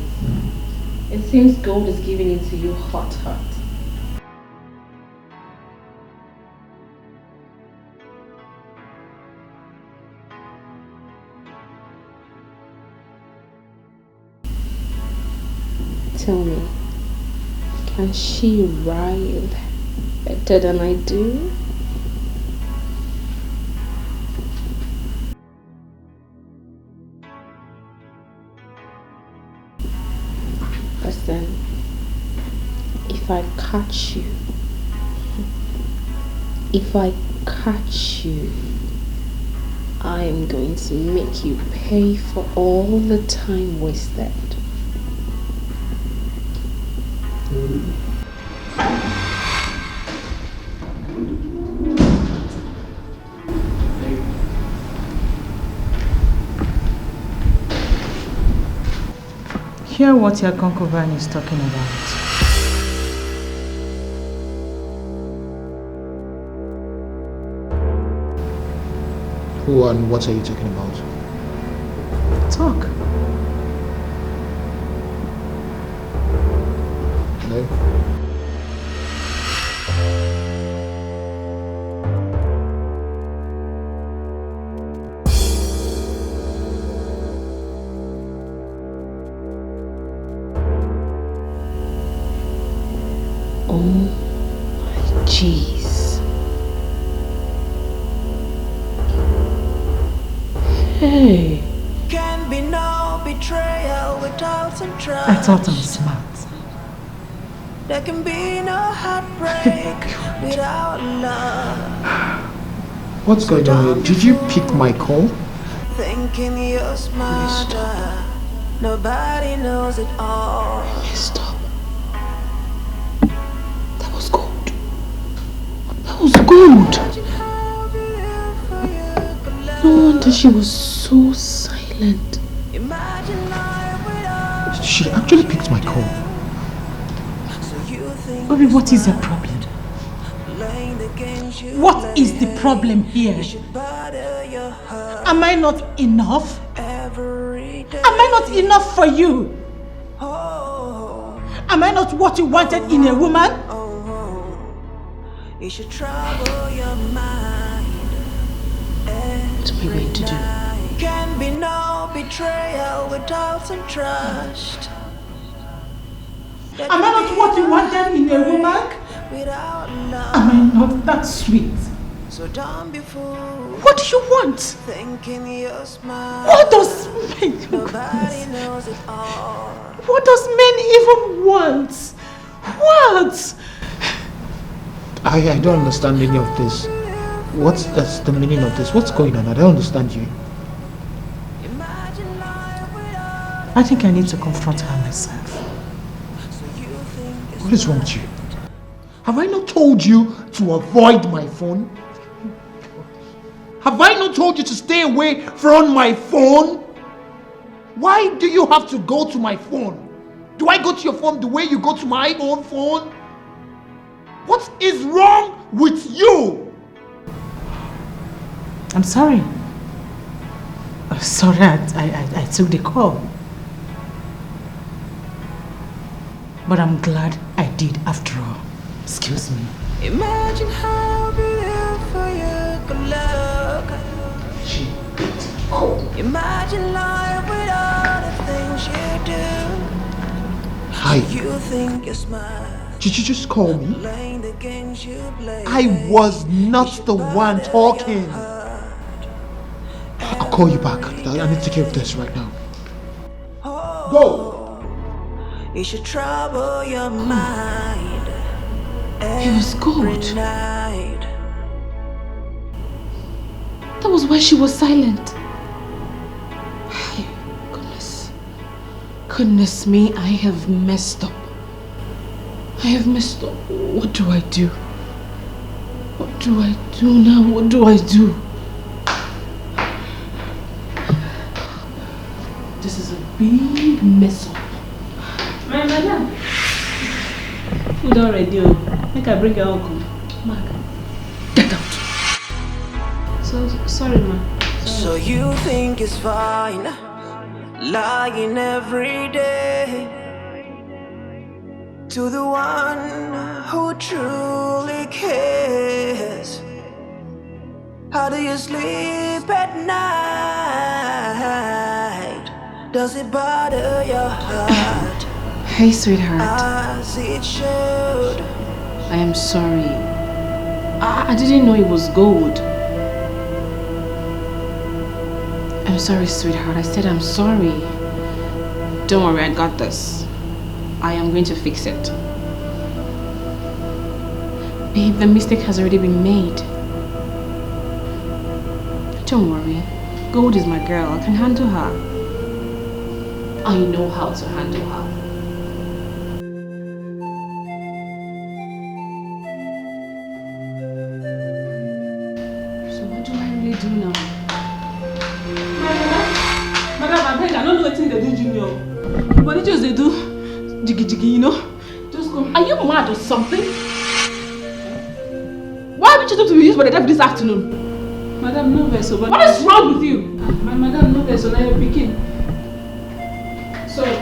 It seems gold is giving into you hot. Tell me, can she ride better than I do? But then, if I catch you, I am going to make you pay for all the time wasted. Hear what your concubine is talking about. Who and what are you talking about? Talk. No? Oh my jeez. Hey. can be no betrayal without some trust. I thought I was smart. There can be no heartbreak without love. What's going on here? Did you pick my call? Thinking you're smarter. Nobody knows it all. Stop. That was gold. That was gold. No wonder she was so silent. She actually picked my call. Baby, what is the problem? What is the problem here? Am I not enough? Am I not enough for you? Am I not what you wanted in a woman? It should trouble your mind. What am I going to do? Can be no betrayal without some trust. Am I not what you wanted in a woman? Without love. Am I not that sweet? So don't be fooled. What do you want? Thinking you're smart. What does men Nobody knows it all. What does men even want? What? I don't understand any of this. What's the meaning of this? What's going on? I don't understand you. I think I need to confront her myself. What is wrong with you? Have I not told you to avoid my phone? Have I not told you to stay away from my phone? Why do you have to go to my phone? Do I go to your phone the way you go to my own phone? What is wrong with you? I'm sorry. Sorry, I took the call. But I'm glad I did after all. Excuse me. Imagine how beautiful you could look. Imagine life with all the things you do. Hi. You think you're smart. Did you just call me? Playing the games you play. I was not the one talking. I'll call you back. I need to take care of this right now. Go! It should trouble your mind. He was good. Night. That was why she was silent. Goodness me, I have messed up. I have messed up. What do I do? What do I do now? What do I do? This is a big mess up. My madam. Food already. Make I bring your uncle. Mark, get out. Sorry, ma. So you think it's fine, lying every day to the one who truly cares. How do you sleep at night? Does it bother your heart? Hey, sweetheart. As it should. I am sorry. I didn't know it was gold. I'm sorry, sweetheart. I said I'm sorry. Don't worry, I got this. I am going to fix it. Babe, the mistake has already been made. Don't worry. Gold is my girl. I can handle her. I know how to handle her. So what do I really do now? Madam, I beg, I don't know what thing they do, Junior. But it just they do jiggy jiggy, you know. Just come. Are you mad or something? Why have you chosen to be used by the devil this afternoon? Madam, no vessel. What is wrong with you? My madam, no vessel. Now you're picking. Sorry.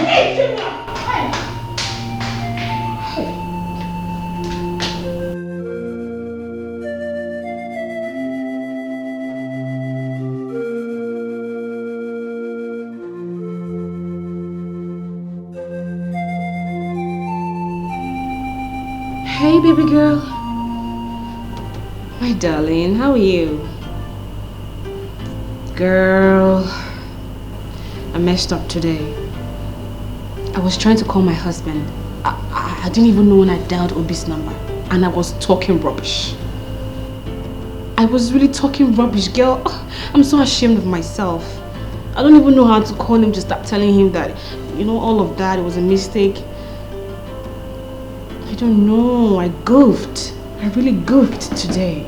Hey, Junior! Hey! Hey, baby girl. My darling, how are you? Girl, I messed up today. I was trying to call my husband. I didn't even know when I dialed Obi's number. And I was talking rubbish. I was really talking rubbish, girl. I'm so ashamed of myself. I don't even know how to call him to start telling him that, you know, all of that, it was a mistake. I don't know, I goofed. I really goofed today.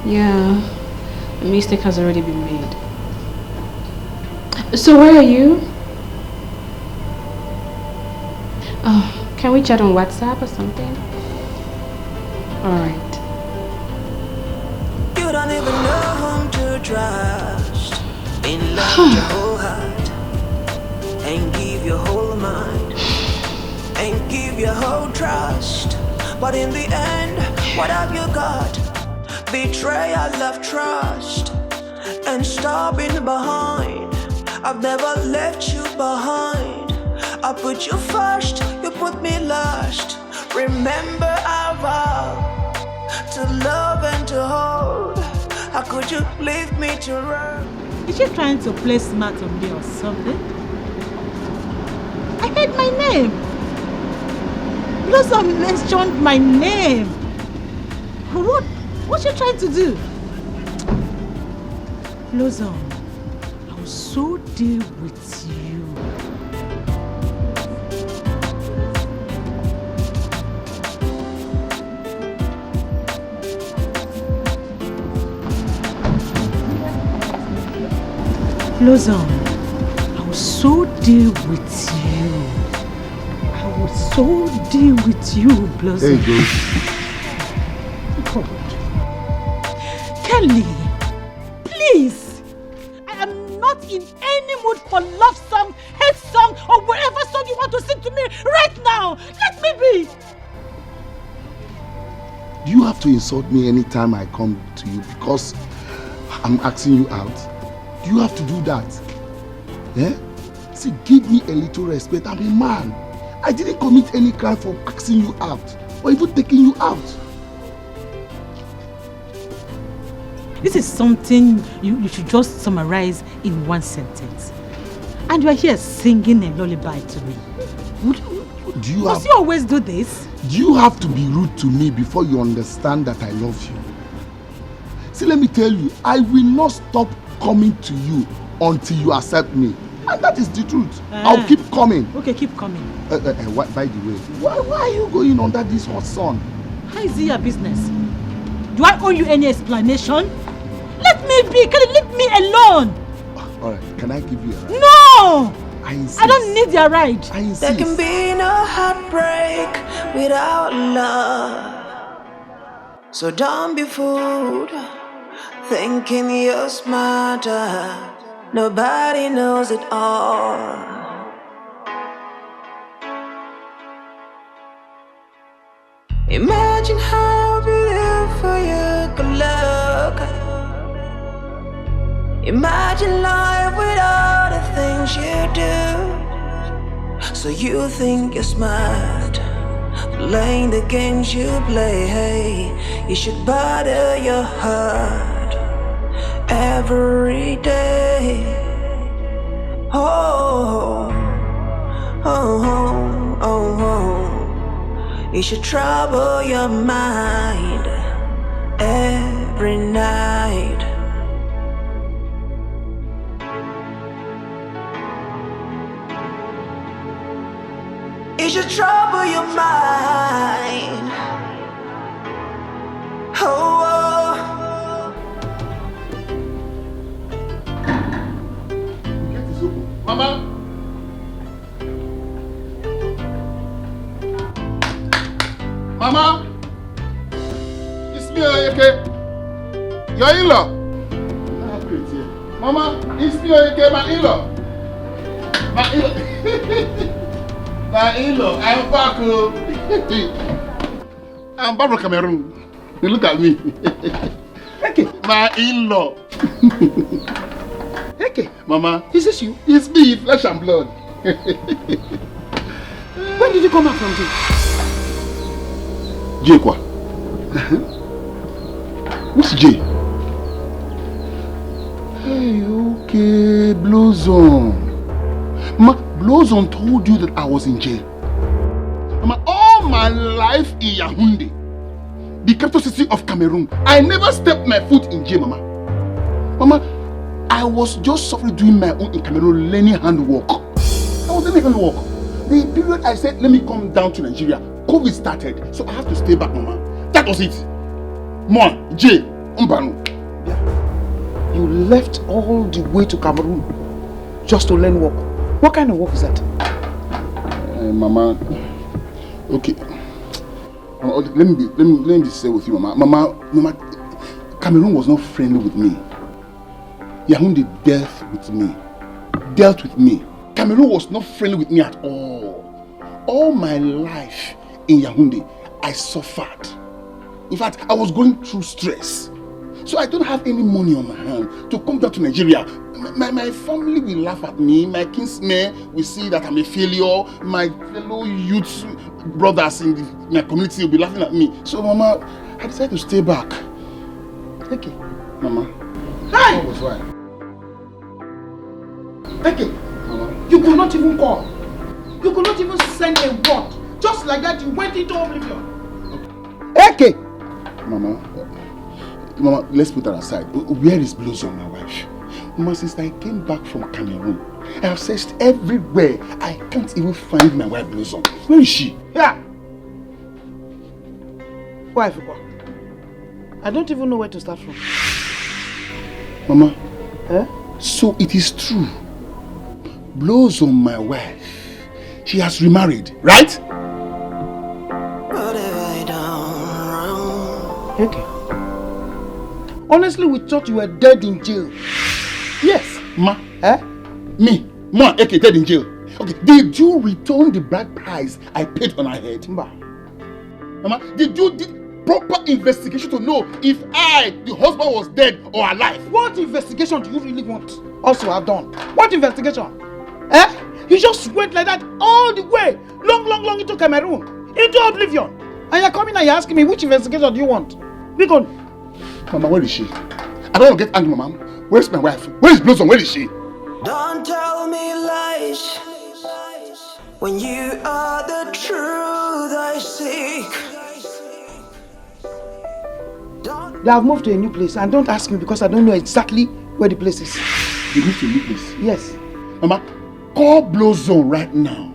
Yeah, a mistake has already been made. So where are you? Oh, can we chat on WhatsApp or something? Alright. You don't even know whom to trust. In love your whole heart and give your whole mind and give your whole trust. But in the end, what have you got? Betrayal of trust and stopping behind. I've never left you behind. I put you first, you put me last. Remember our vow to love and to hold. How could you leave me to run? Is she trying to play smart on me or something? I heard my name. Blossom mentioned my name. What's she trying to do? Blossom, I will so deal with you. Blossom, I will so deal with you. would so deal with you, Blossom. There you go. God. Kelly, please. I am not in any mood for love song, hate song, or whatever song you want to sing to me right now. Let me be. Do you have to insult me anytime I come to you because I'm asking you out? Do you have to do that? Yeah? See, give me a little respect. I'm a man. I didn't commit any crime for asking you out or even taking you out. This is something you should just summarize in one sentence. And you are here singing a lullaby to me. Must you always do this? Do you have to be rude to me before you understand that I love you? See, let me tell you, I will not stop coming to you until you accept me. And that is the truth. I'll keep coming. Okay, keep coming. By the way, why are you going under this hot sun? How is it your business? Do I owe you any explanation? Let me be. Can you leave me alone? Alright, can I give you a ride? No! I insist. I don't need your ride. I insist. There can be no heartbreak without love. So don't be fooled, thinking you're smarter. Nobody knows it all. Imagine how beautiful you could look. Imagine life with all the things you do. So you think you're smart, playing the games you play. Hey, you should bother your heart every day. Oh, oh, oh, oh, oh. You should trouble your mind every night. You should trouble your mind. Oh, oh. Mama! Mama! It's me, okay? Your in-law? Mama, it's me, okay? My in-law? My in-law? My in-law, I'm back. I'm back from Cameroon. You look at me. Okay. My in-law. Okay, Mama. Is this you? It's me, flesh and blood. When did you come back from Jay? Jay quoi? What's Jay? Hey, okay, Blossom. Mama, Blossom told you that I was in jail. Mama, all my life in Yaoundé, the capital city of Cameroon, I never stepped my foot in jail, Mama. Mama, I was just softly doing my own in Cameroon, learning handwork. I was learning handwork. The period I said, let me come down to Nigeria, COVID started, so I have to stay back, Mama. That was it. Moi, Jay, Umbano. Yeah. You left all the way to Cameroon just to learn work. What kind of work is that? Mama, okay. Let me say with you, Mama. Mama, Cameroon was not friendly with me. Yaoundé dealt with me. Cameroon was not friendly with me at all. All my life in Yaoundé, I suffered. In fact, I was going through stress. So I don't have any money on my hand to come down to Nigeria. My family will laugh at me. My kinsmen will see that I'm a failure. My fellow youth brothers in my community will be laughing at me. So, Mama, I decided to stay back. Okay, Mama. Hi! What was right? Okay. Mama. You could not even call. You could not even send a word. Just like that, you went into oblivion. Okay. Mama, let's put that aside. Where is Blossom, my wife? Mama, since I came back from Cameroon, I have searched everywhere. I can't even find my wife Blossom. Where is she? Yeah. Wife, I don't even know where to start from. Mama, so it is true. Blossom, my wife, she has remarried, right? Okay. Honestly, we thought you were dead in jail. Yes. Ma? Eh? Me? Ma, okay, dead in jail. Okay, did you return the bride price I paid on her head? Mama, did you proper investigation to know if the husband was dead or alive? What investigation do you really want us to have done? What investigation? Eh? You just went like that all the way, long into Cameroon, into oblivion. And you're coming and you're asking me which investigation do you want? Be gone. Mama, where is she? I don't want to get angry, Mama. Where's my wife? Where is Blossom? Where is she? Don't tell me lies when you are the truth I seek. They have moved to a new place, and don't ask me because I don't know exactly where the place is. They moved to a new place? Yes. Mama, call Blossom right now.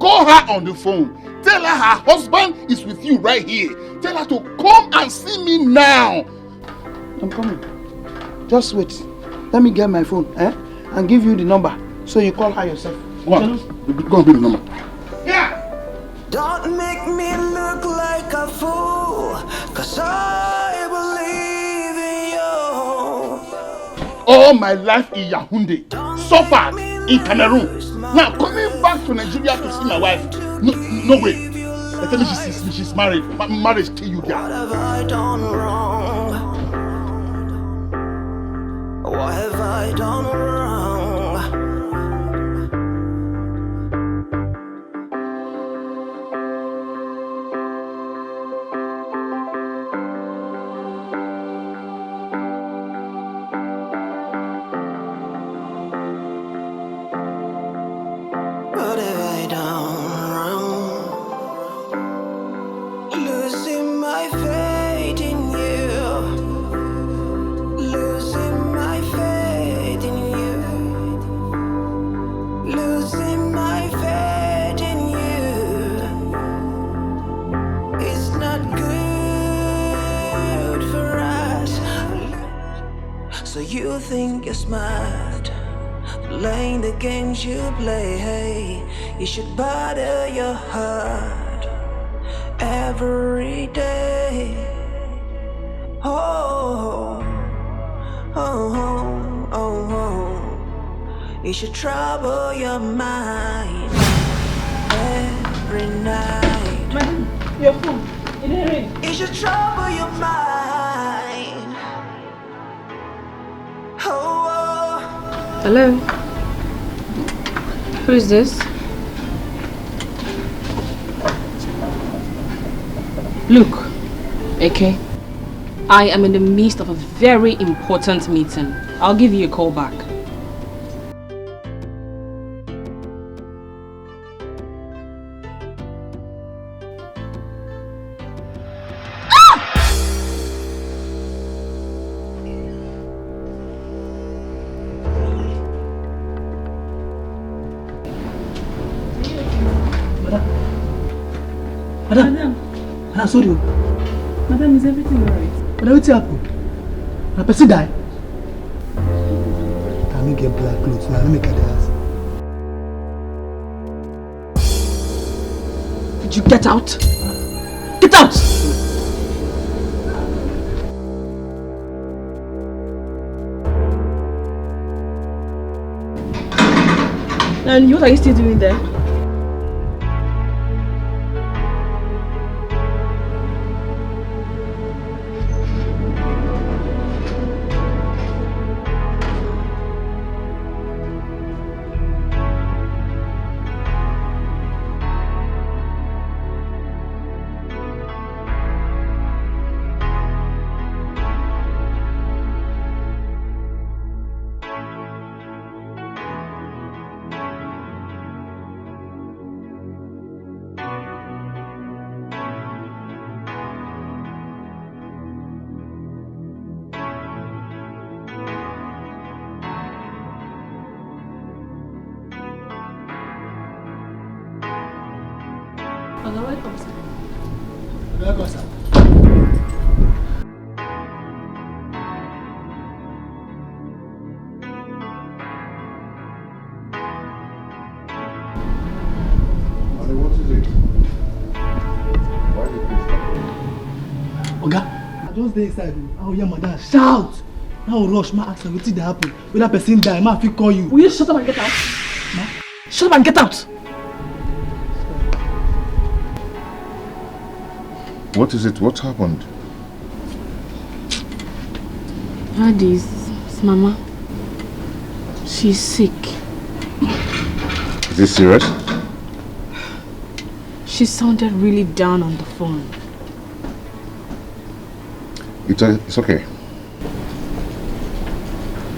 Call her on the phone. Tell her her husband is with you right here. Tell her to come and see me now. I'm coming. Just wait. Let me get my phone, and give you the number so you call her yourself. Go on. Go and bring the number. Yeah. Don't make me look like a fool, 'cause I believe in you. All my life in Yaoundé, suffered in Cameroon. Now coming back to Nigeria to see my wife. No way. They tell me she's married. Marriage kill you there. What have I done wrong? What have I done wrong? What have I done wrong? Losing my faith in you. Losing my faith in you. Losing my faith in you. It's not good for us. So you think you're smart, playing the games you play. Hey, you should bother your heart every day. Oh, oh, oh, oh, oh. You should trouble your mind every night. Madam, your phone. It didn't ring. You should trouble your mind. Oh, oh. Hello? Who is this? Look, okay? I am in the midst of a very important meeting. I'll give you a call back. Madam, sorry. Madam, is everything alright? Madam, what's happened? My person die. Can me get black clothes now? Let me get the Did you get out? Get out! And what are you still doing there? just stay inside. I will hear my dad shout. I will rush, ma ask everything that happen. When that person die, ma fit call you. Will you shut up and get out? Ma? Shut up and get out! What is it? What happened? Daddy, it's Mama. She's sick. Is this serious? She sounded really down on the phone. It's okay.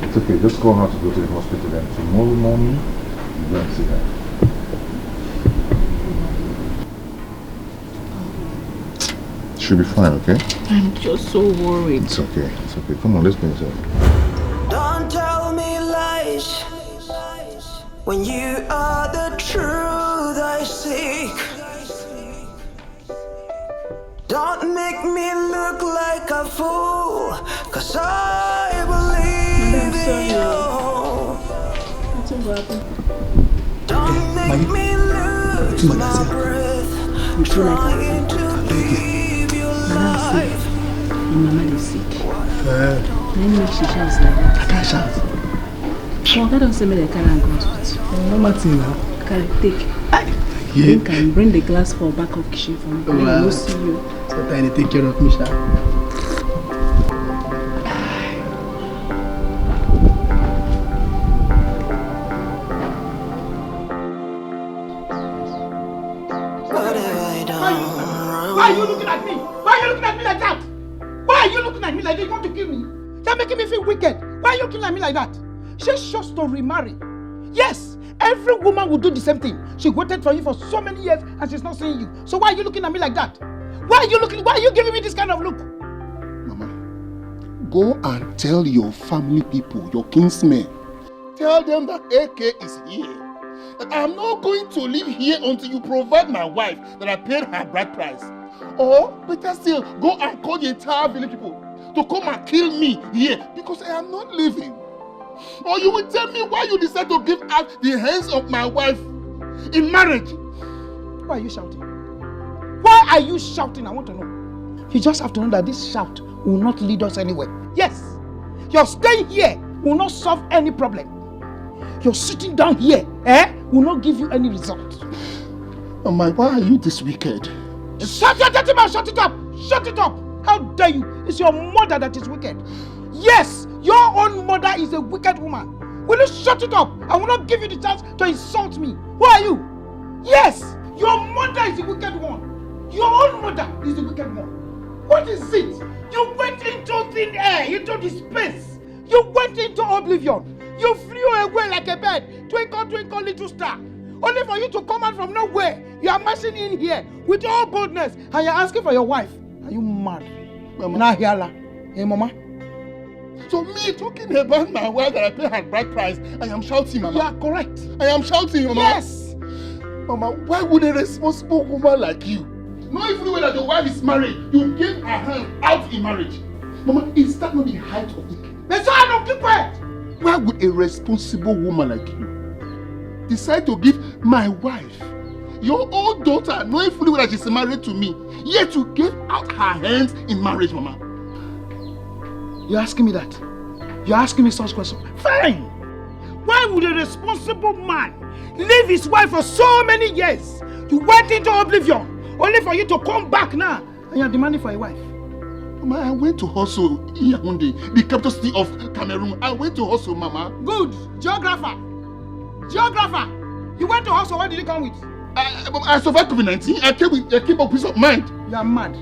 It's okay. Just call her to go to the hospital and tomorrow morning you go and see her. She'll be fine, okay? I'm just so worried. It's okay. It's okay. Come on, let's go inside. Don't tell me lies when you are the truth I seek. Don't make me look like a fool, 'cause I believe in you. Don't make me lose my breath trying to live your life. Your mama is sick. Then she shouts like that. I can't shout. Well, God don't send me the car and go to it. No matter now. Can take. Yeah. You can bring the glass for back of kitchen for me. Wow. I will see you. Sometimes they take care of me, sha. Why are you looking at me? Why are you looking at me like that? Why are you looking at me like that? You want to kill me? You're making me feel wicked. Why are you looking at me like that? She's just to remarry. Yes, every woman will do the same thing. She waited for you for so many years and she's not seeing you. So why are you looking at me like that? Why are you giving me this kind of look? Mama, go and tell your family people, your kinsmen. Tell them that AK is here. That I'm not going to live here until you provide my wife that I paid her bride price. Or better still, go and call the entire village people to come and kill me here because I am not living. Or you will tell me why you decide to give out the hands of my wife in marriage. Why are you shouting? Why are you shouting? I want to know. You just have to know that this shout will not lead us anywhere. Yes, your staying here will not solve any problem. Your sitting down here, will not give you any result. Mama, why are you this wicked? Shut your dirty mouth! Shut it up! Shut it up! How dare you? It's your mother that is wicked. Yes, your own mother is a wicked woman. Will you shut it up? I will not give you the chance to insult me. Who are you? Yes, your mother is the wicked one. Your own mother is the wicked one. What is it? You went into thin air, into the space. You went into oblivion. You flew away like a bird. Twinkle, twinkle, little star. Only for you to come out from nowhere. You are marching in here with all boldness and you're asking for your wife. Are you mad? Mama. Hey, Mama. So me talking about my wife that I paid her bride price, I am shouting, Mama. You are correct. I am shouting, Mama. Yes. Mama, why would a responsible woman like you, knowing fully well that your wife is married, you give her hand out in marriage? Mama, is that not the height of wickedness? Keep quiet. Why would a responsible woman like you decide to give my wife, your own daughter, knowing fully well that she's married to me, yet to give out her hands in marriage, Mama? You're asking me that? You're asking me such questions? Fine! Why would a responsible man leave his wife for so many years? You went into oblivion, only for you to come back now and you're demanding for a wife. Mama, I went to hustle in Yaoundé, the capital city of Cameroon. I went to hustle, Mama. Good. Geographer. You went to hustle, what did you come with? I survived COVID-19. I came up with peace of mind. You are mad.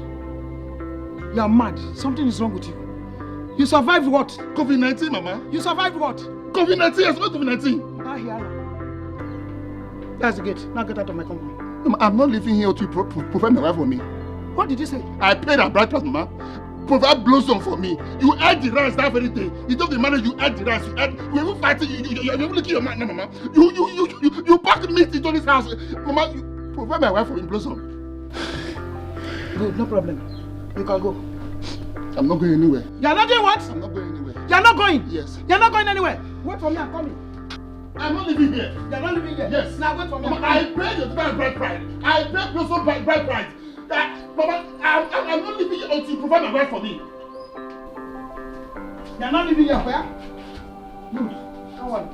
You are mad. Something is wrong with you. You survived what? COVID-19, Mama. You survived what? COVID-19. I survived COVID-19. That's the gate. Now get out of my company. Mama, I'm not living here to provide my wife for me. What did you say? I paid her bride price, Mama. Provide blossom for me. You ate the rice that very day. You don't the marriage, you ate the rice. You even fighting. You're even looking your man, no, Mama. You packed meat into this house, Mama. You provide my wife for me blossom. Good, no problem. You can go. I'm not going anywhere. You're not doing what? I'm not going anywhere. You're not going? Yes. You're not going anywhere. Wait for me, I'm coming. I'm not living here. You're not living here? Yes. Now wait for me. Mama, I paid your bride price. I paid blossom bride price. Mama, I'm not living here until you provide my wife for me. You're not living here, where? Good. Don't worry.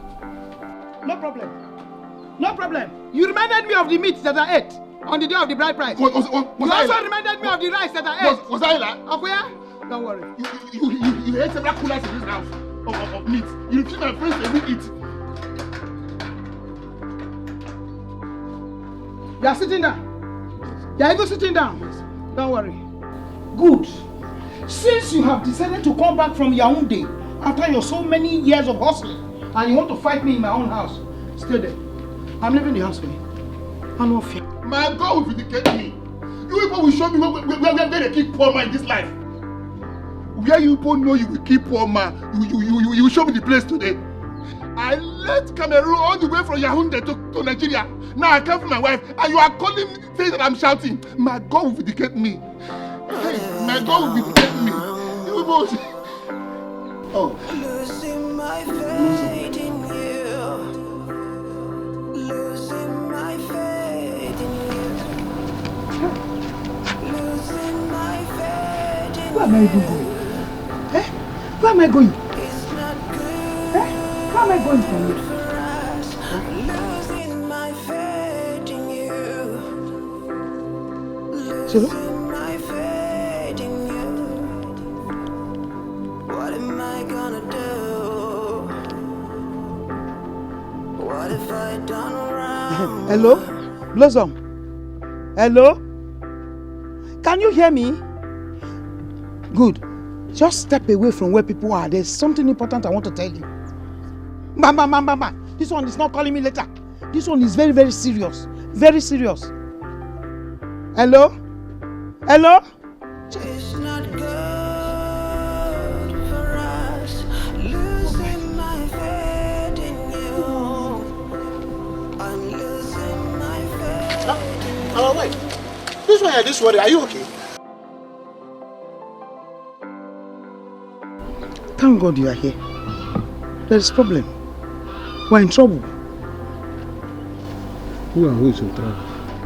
No problem. No problem. You reminded me of the meat that I ate on the day of the bride price. Was you I also like? reminded me of the rice that I ate. Was I like? Of where? Don't worry. You ate several coolers in this house of meat. You refuse my friends to even eat. You are sitting down. You are even sitting down. Don't worry. Good. Since you have decided to come back from Yaoundé after your so many years of hustling and you want to fight me in my own house, stay there. I'm leaving the house for you. I no fear. My God will vindicate me. You people will show me where they keep poor man in this life. Where you people know you will keep poor man, you will show me the place today. I left Cameroon all the way from Yaoundé to Nigeria. Now I come from my wife and you are calling me things that I'm shouting. My God will vindicate me. Hey, my God will vindicate me. You people... Oh. Losing my faith in you. Losing my faith in you. Losing my faith in you. Where am I going? Eh? Where am I going? It's not good. Eh? Where am I going from here? Losing my faith in you. Chilo? Losing my faith in you. What am I gonna do? What if I done wrong? Hello? Blossom? Hello? Can you hear me? Good. Just step away from where people are. There's something important I want to tell you. Mama. This one is not calling me later. This one is very, very serious. Very serious. Hello? Hello? It's not good for us. Losing my faith in you. I'm losing my faith in you. Oh, wait. This one and this one, are you okay? Thank God you are here. There is problem. We're in trouble. Who is in trouble?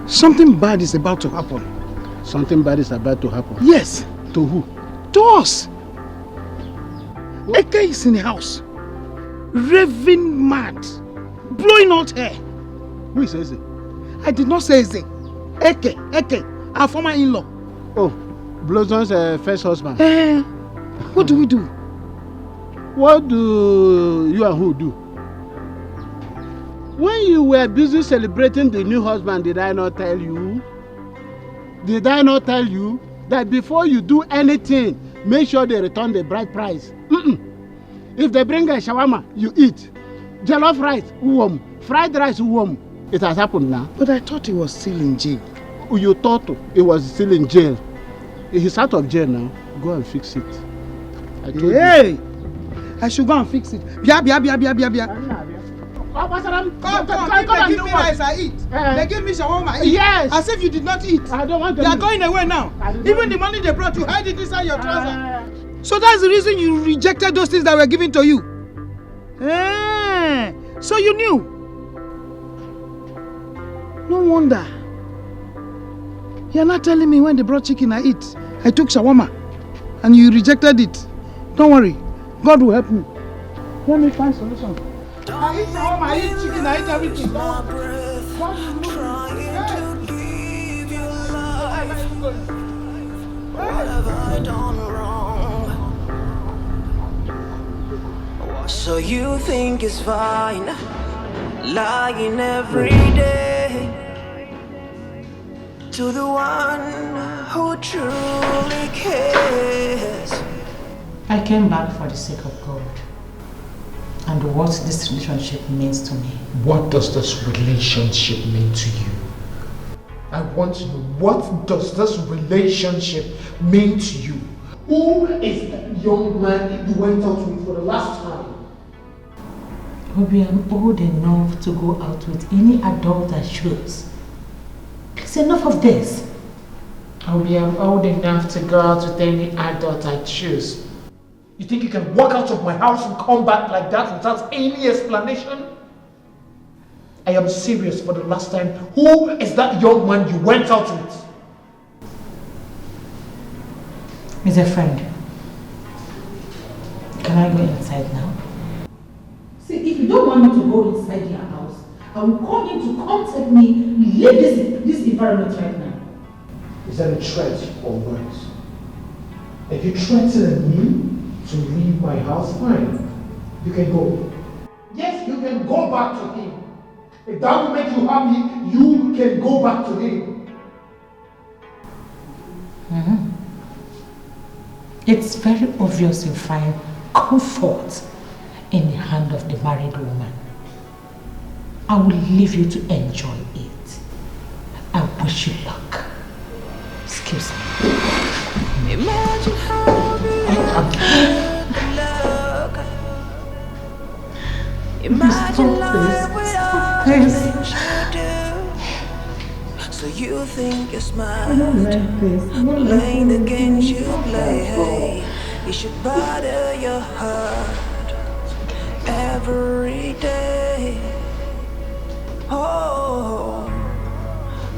Something bad is about to happen. Something bad is about to happen? Yes. To who? To us. Eke is in the house. Raving mad. Blowing out hair. Who is Eze? I did not say Eze. Eke, our former in-law. Oh, Blossom's first husband. What do we do? What do you and who do? When you were busy celebrating the new husband, did I not tell you? Did I not tell you that before you do anything, make sure they return the bride price? If they bring a shawarma, you eat. Jollof rice, warm. Fried rice, warm. It has happened now. But I thought he was still in jail. You thought he was still in jail. He's out of jail now. Go and fix it. Hey! I should go and fix it. Bia. Come, give me rice, I eat. They give me shawarma, I eat. Yes. As if you did not eat. I don't want to. They are going away now. Even the money they brought, you hide it inside your trouser. So that's the reason you rejected those things that were given to you. So you knew. No wonder. You're not telling me when they brought chicken, I eat. I took shawarma. And you rejected it. Don't worry. God will help me. Let me find solution. I eat shawarma, I eat chicken, I eat everything. My breath, trying to give you life. What have I done wrong? So you think it's fine, lying every day to the one who truly cares. I came back for the sake of God and what this relationship means to me. What does this relationship mean to you? I want to know, what does this relationship mean to you? Who is that young man you went out with for the last time? Obi, I'm old enough to go out with any adult I choose. It's enough of this. Obi, I'm old enough to go out with any adult I choose. You think you can walk out of my house and come back like that without any explanation? I am serious for the last time. Who is that young man you went out with? He's a friend. Can I go inside now? See, if you don't want me to go inside your house, I will call you to contact me. Leave this environment right now. Is that a threat or what? If you threaten me to leave my house, fine. You can go. Yes, you can go back to him. If that will make you happy, you can go back to him. Mm-hmm. It's very obvious you find comfort in the hand of the married woman. I will leave you to enjoy it. I wish you luck. Excuse me. Imagine how we look. Imagine life without things you do. So you think you're smart, playing the games you play. It should bother your heart every day. Oh,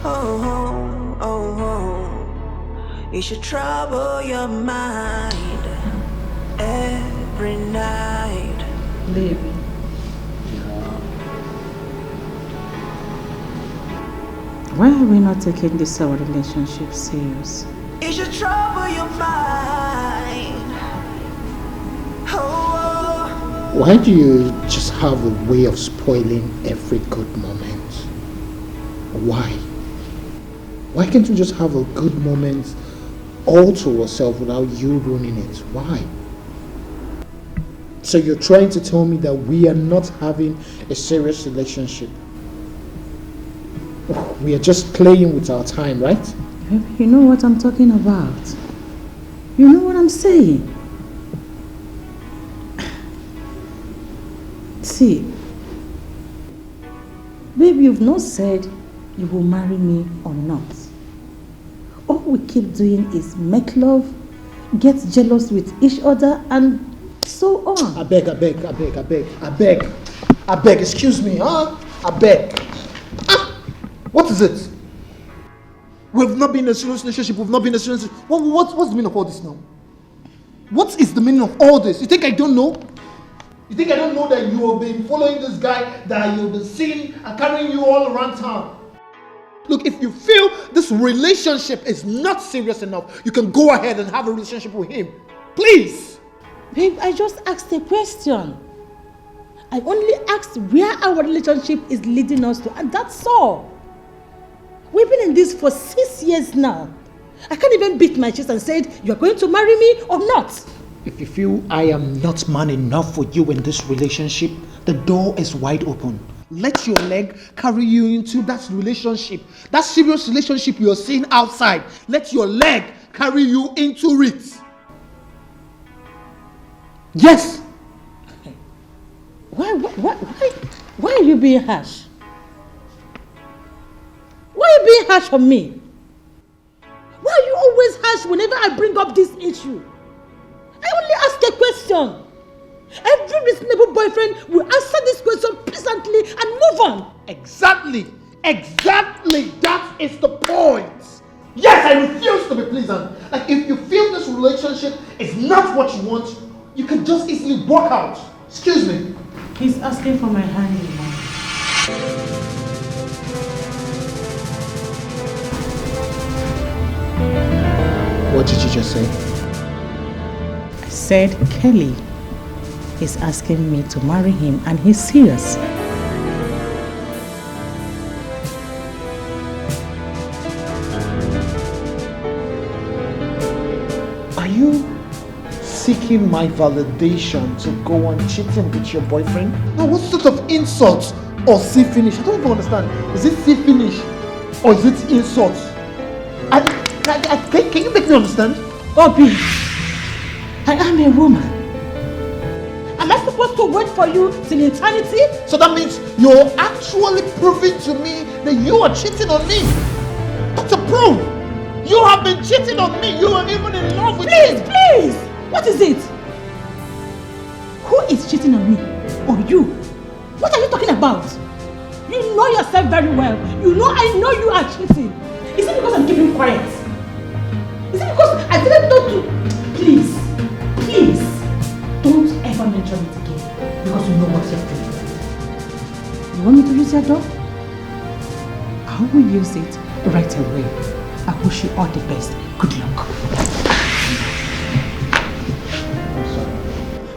oh, oh, oh, oh. It should trouble your mind every night. Baby. Why are we not taking this our relationship serious? It should trouble your mind. Oh. Why do you just have a way of spoiling every good moment? Why? Why can't you just have a good moment all to yourself without you ruining it? Why? So you're trying to tell me that we are not having a serious relationship? We are just playing with our time, right? You know what I'm talking about. You know what I'm saying. See, babe, you've not said you will marry me or not. All we keep doing is make love, get jealous with each other, and so on. I beg, excuse me, huh? I beg. What is it? We've not been in a serious relationship, what's the meaning of all this now? What is the meaning of all this? You think I don't know? You think I don't know that you have been following this guy, that you've been seeing and carrying you all around town? Look, if you feel this relationship is not serious enough, you can go ahead and have a relationship with him. Please! Babe, I just asked a question. I only asked where our relationship is leading us to, and that's all. We've been in this for 6 years now. I can't even beat my chest and say, you're going to marry me or not. If you feel I am not man enough for you in this relationship, the door is wide open. Let your leg carry you into that relationship. That serious relationship you're seeing outside. Let your leg carry you into it. Yes. Why are you being harsh? Why are you being harsh on me? Why are you always harsh whenever I bring up this issue? I only ask a question. Every reasonable boyfriend will answer this question pleasantly and move on. Exactly. That is the point. Yes, I refuse to be pleasant. Like, if you feel this relationship is not what you want, you can just easily walk out. Excuse me. He's asking for my hand in mine. What did you just say? I said Kelly is asking me to marry him, and he's serious. Are you seeking my validation to go on cheating with your boyfriend? Now, what sort of insult or see finish? I don't even understand. Is it see finish or is it insult? Can you make me understand? Obi, I am a woman. Am I supposed to wait for you till eternity? So that means you're actually proving to me that you are cheating on me. That's a proof. You have been cheating on me. You are even in love with me. Please! What is it? Who is cheating on me? Or you? What are you talking about? You know yourself very well. You know I know you are cheating. Is it because I'm keeping quiet? Is it because I didn't know to... Please, don't You want me to use your door? I will use it right away. I wish you all the best. Good luck.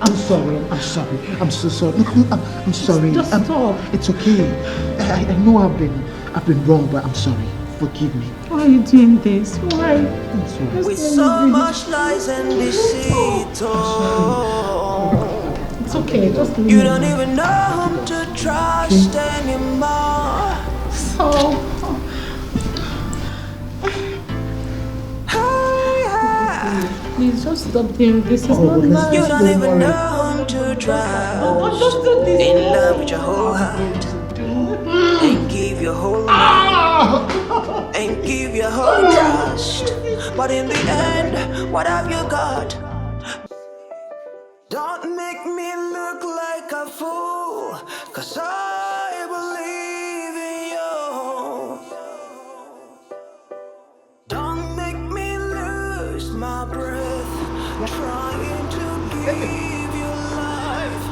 I'm sorry. I'm so sorry. I'm sorry. Just stop. It's okay. I know I've been wrong, but I'm sorry. Forgive me. Why are you doing this? Why? I'm sorry. With so much lies and deceit, It's okay. Just leave you me don't alone. even know whom to trust anymore. So. Please just stop doing this. It's not nice. You don't even know whom to trust. Just do this. In love with your whole heart. And give your whole mind. And give your whole trust. But in the end, what have you got? Don't make me look like a fool, 'cause I believe in you. Don't make me lose my breath, trying to give you life.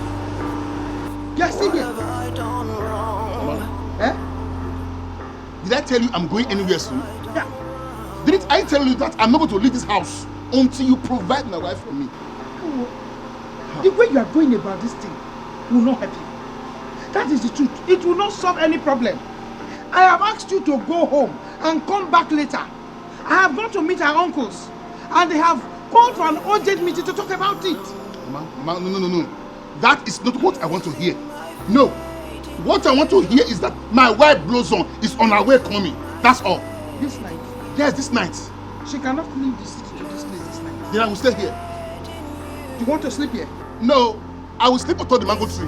Yes, What have I done wrong? Eh? Did I tell you I'm going anywhere soon? Yeah. Didn't I tell you that I'm not going to leave this house until you provide my wife for me? The way you are going about this thing will not help you. That is the truth. It will not solve any problem. I have asked you to go home and come back later. I have gone to meet her uncles and they have called for an urgent meeting to talk about it. Ma, no. That is not what I want to hear. No. What I want to hear is that my wife Blossom is on her way coming. That's all. This night? Yes, this night. She cannot leave the city to this place this night. Then I will stay here. You want to sleep here? No, I will sleep under the mango tree.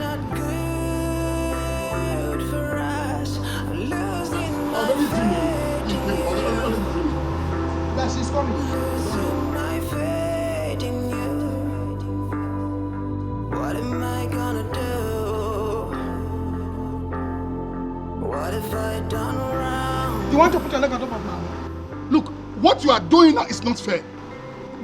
That she's coming. What am I gonna do? What have I done wrong? You want to put your leg on top of my... Look, what you are doing now is not fair.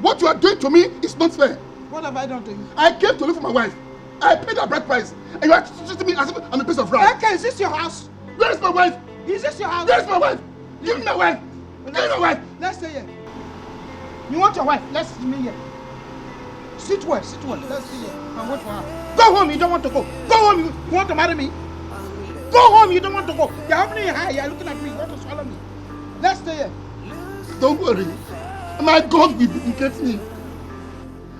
What you are doing to me is not fair. What have I done to you? I came to look for my wife. I paid her bride price. And you are treating me as if I'm a piece of rice. Okay, is this your house? Where is my wife? Is this your house? Where is my wife? Give me my wife. Give me my wife. Let's stay here. You want your wife? Let's meet here. Sit well. Let's stay here and wait for her. Go home, you don't want to go. Go home, you want to marry me? Go home, you don't want to go. You're opening your eye, you're looking at me, you want to swallow me. Let's stay here. Don't worry. My God will vindicate me.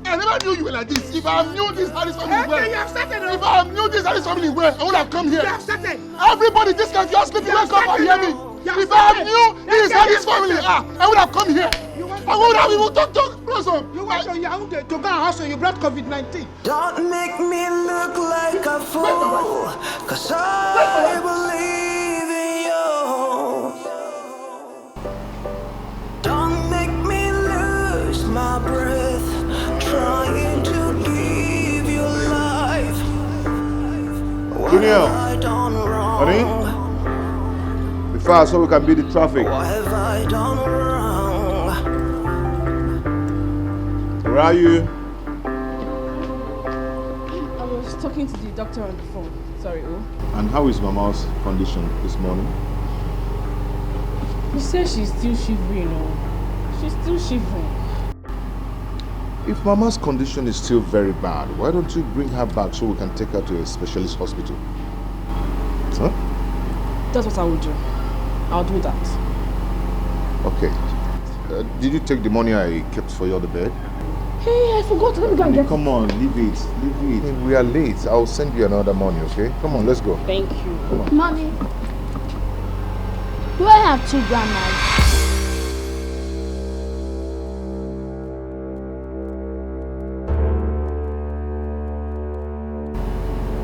I never knew you were like this. If I knew this Harris family well, you have started. If I knew this Harris family well, I would have come here. You have started. Everybody, this guy, just sleep, wake up and hear me. If I knew this Harris family, I would have come here. I would have even talked Blossom. You went to Yaoundé to go and hustle, you brought COVID-19. Don't make me look like a fool, 'cause I believe in you. Don't make me lose my breath, trying to give you life. What Junior, have I done wrong? honey, be fast so we can beat the traffic. What have I done wrong? Where are you? I was talking to the doctor on the phone. Sorry, And how is Mama's condition this morning? He says she's still shivering, She's still shivering. If Mama's condition is still very bad, why don't you bring her back so we can take her to a specialist hospital? Huh? That's what I will do. I'll do that. Okay. Did you take the money I kept for you on the bed? Hey, I forgot. Let me go and get it. Come on, leave it. We are late. I'll send you another money, okay? Come on, let's go. Thank you. Come on. Mommy, do I have two grandmas?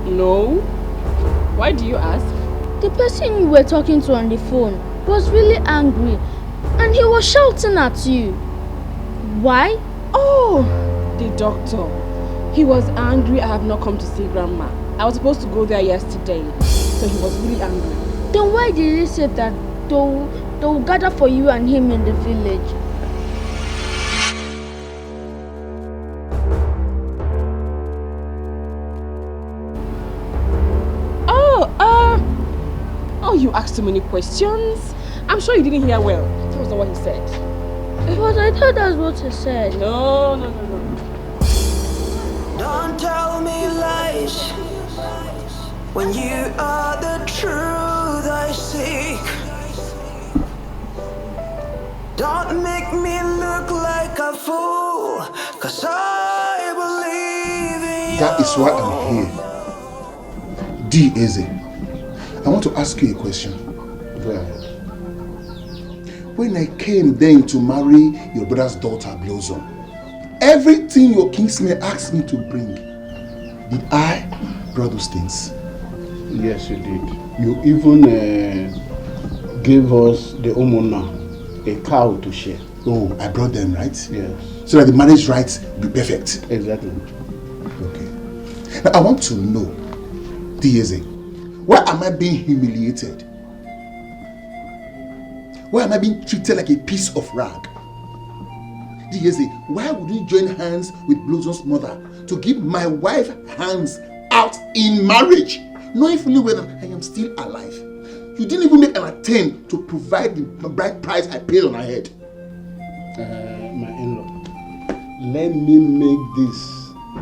No. Why do you ask? The person you were talking to on the phone was really angry and he was shouting at you. Why? Oh, the doctor. He was angry I have not come to see Grandma. I was supposed to go there yesterday, so he was really angry. Then why did he say that they will gather for you and him in the village? you ask too many questions. I'm sure you didn't hear well. That was not what he said. But I thought that's what he said. No. Don't tell me lies when you are the truth I seek. Don't make me look like a fool, 'cause I believe in you. That is why I'm here. D-Eze, I want to ask you a question. Go ahead. When I came then to marry your brother's daughter, Blossom, everything your kinsman asked me to bring, did I bring those things? Yes, you did. You even gave us the Omona, a cow to share. Oh, I brought them, right? Yes. So that the marriage rights be perfect. Exactly. Okay. Now I want to know, D-Eze, why am I being humiliated? Why am I being treated like a piece of rag? D-Eze, why would you join hands with Blossom's mother to give my wife hands out in marriage, knowing fully well that I am still alive? You didn't even make an attempt to provide the bride price I paid on her head. My in-law, let me make this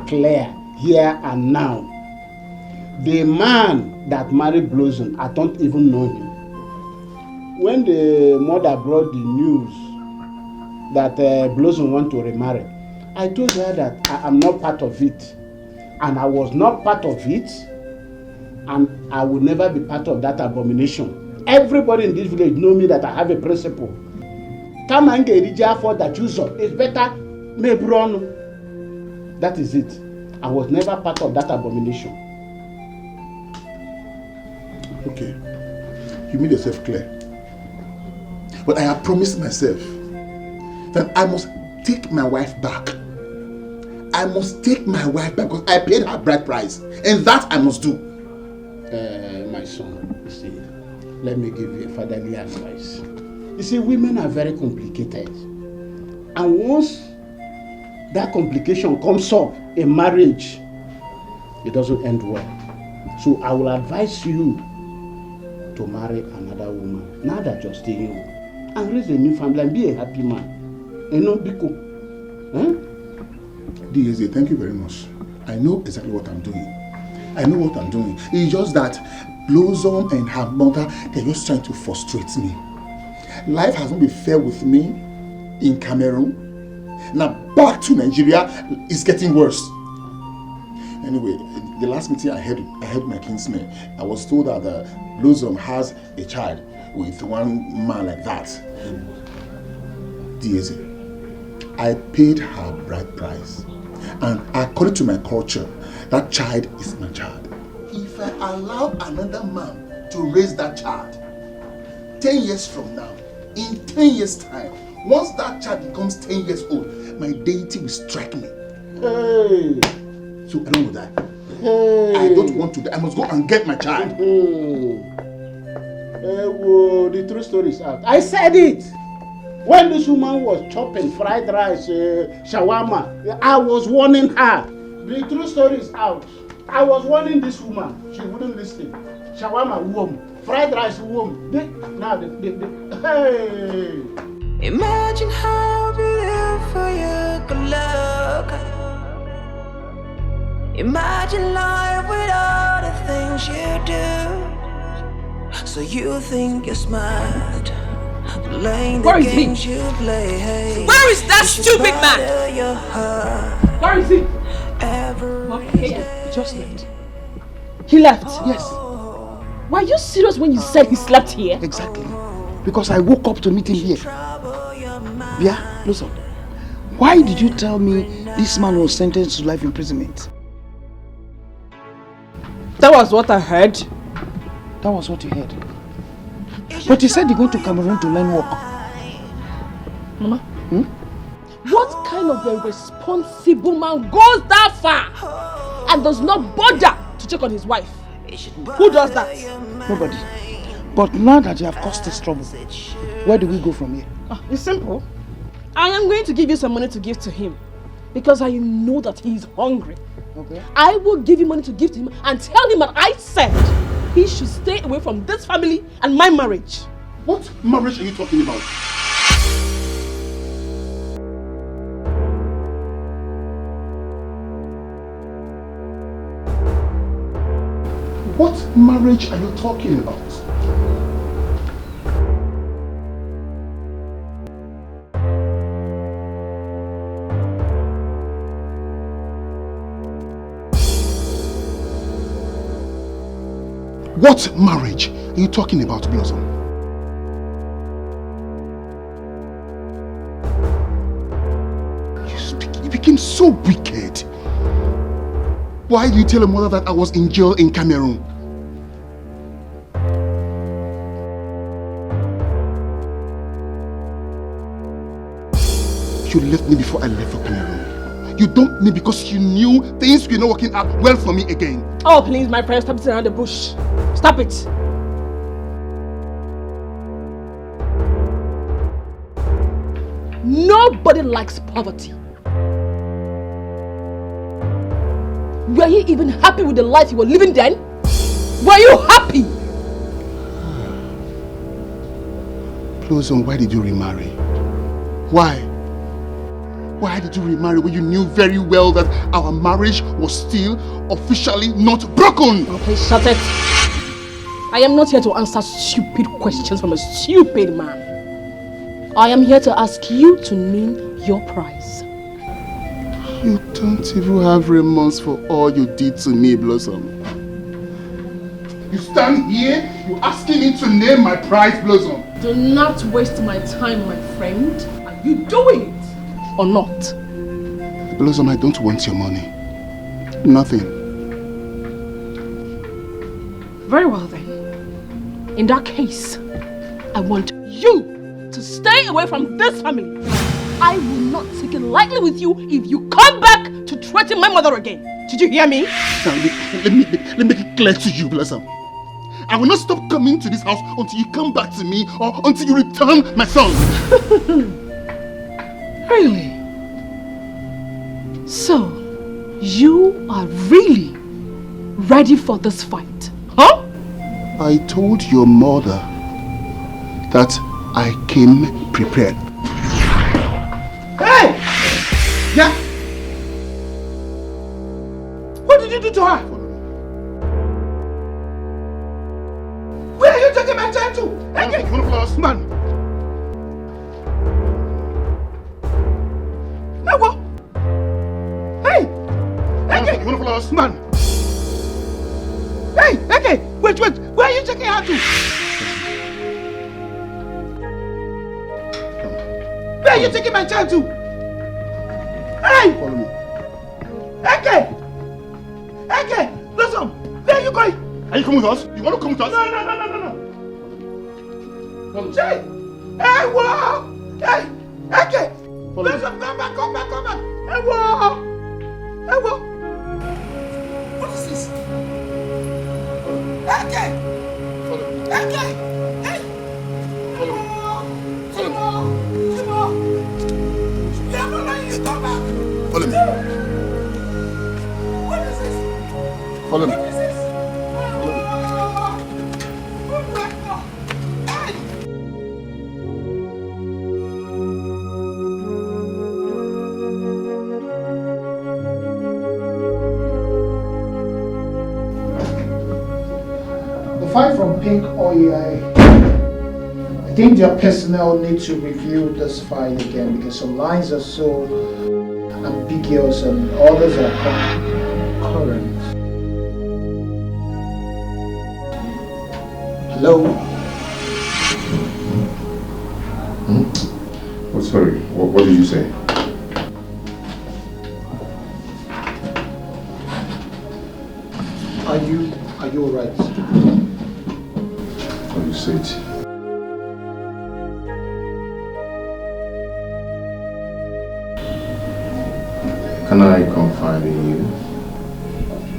clear here and now. The man that married Blossom, I don't even know him. When the mother brought the news that Blossom want to remarry, I told her that I am not part of it, and I was not part of it, and I will never be part of that abomination. Everybody in this village know me that I have a principle. Come and get the for that you saw. It's better me brown. That is it. I was never part of that abomination. Okay, you made yourself clear. But I have promised myself that I must take my wife back. I must take my wife back because I paid her bride price, and that I must do. My son, you see, let me give you a fatherly advice. You see, women are very complicated, and once that complication comes up in marriage, it doesn't end well. So I will advise you to marry another woman now that you're still young, and raise a new family and be a happy man. You know, Biko. D-Eze, thank you very much. I know exactly what I'm doing. I know what I'm doing. It's just that Blossom and her mother, they're just trying to frustrate me. Life has not been fair with me in Cameroon. Now back to Nigeria, it's getting worse. Anyway, the last meeting I had with my kinsman, I was told that Blossom has a child with one man like that. D-Eze, I paid her bride price, and according to my culture, that child is my child. If I allow another man to raise that child, 10 years from now, in 10 years' time, once that child becomes 10 years old, my deity will strike me. Hey. So I don't want to die. Hey. I don't want to die. I must go and get my child. Well, the true story is out. I said it. When this woman was chopping fried rice, shawarma, I was warning her. The true story is out. I was warning this woman. She wouldn't listen. Shawarma, warm. Fried rice, warm. Now, hey. Imagine how beautiful you could look. Imagine life with all the things you do. So you think you're smart, playing the games you play. Hey, where is that stupid man? Where is he? Okay, just left. He left? Yes. Were you serious when you said he slept here? Exactly. Because I woke up to meet him here. Yeah, listen. Why did you tell me this man was sentenced to life imprisonment? That was what I heard. That was what you heard. But you said you're going to Cameroon to learn work. Mama, what kind of a responsible man goes that far and does not bother to check on his wife? Who does that? Nobody. But now that you have caused this trouble, where do we go from here? It's simple. I am going to give you some money to give to him because I know that he is hungry. Okay. I will give you money to give to him and tell him what I said. he should stay away from this family and my marriage. What marriage are you talking about? What marriage are you talking about? What marriage are you talking about, Blossom? You became so wicked. Why did you tell your mother that I was in jail in Cameroon? You left me before I left for Cameroon. You dumped me because you knew things were not working out well for me again. Oh, please, my friend, stop sitting around the bush. Stop it. Nobody likes poverty. Were you even happy with the life you were living then? Were you happy? Blossom, why did you remarry? Why? Why did you remarry when you knew very well that our marriage was still officially not broken? Okay, shut it. I am not here to answer stupid questions from a stupid man. I am here to ask you to name your price. You don't even have remorse for all you did to me, Blossom. You stand here, you're asking me to name my price, Blossom. Do not waste my time, my friend. Are you doing it or not? Blossom, I don't want your money. Nothing. Very well then. In that case, I want you to stay away from this family. I will not take it lightly with you if you come back to threaten my mother again. Did you hear me? Now, let me make it clear to you, Blossom. I will not stop coming to this house until you come back to me or until you return my son. Really? So, you are really ready for this fight, huh? I told your mother that I came prepared. Hey! Yeah? What did you do to her? Where are you taking my child to? Okay. One of us, man. Now what? Hey! Okay. One of us, man. Hey! Okay! Wait! Where are you taking her to? Where are you taking my child to? Hey! Follow me. Eke! Blossom! Where are you going? Are you coming with us? You want to come with us? No. Hey! Hey, whoa! Hey! Eke! Blossom, come back! Hey, whoa! What is this? Eke! Follow me. Eke! Hey! Follow me. Follow me. We are not letting you come back! Follow me. What is this? Follow me. What is this? Aside from Pink OEI, I think their personnel need to review this file again because some lines are so ambiguous and others are concurrent. Hello? Oh, sorry. What did you say? Are you alright? What you said? Can I confide in you?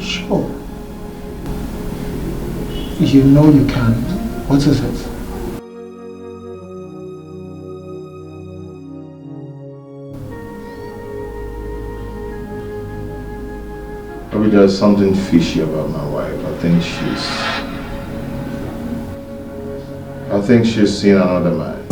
Sure. You know you can. What is it? Maybe there's something fishy about my wife. I think she's I think she's seen another man.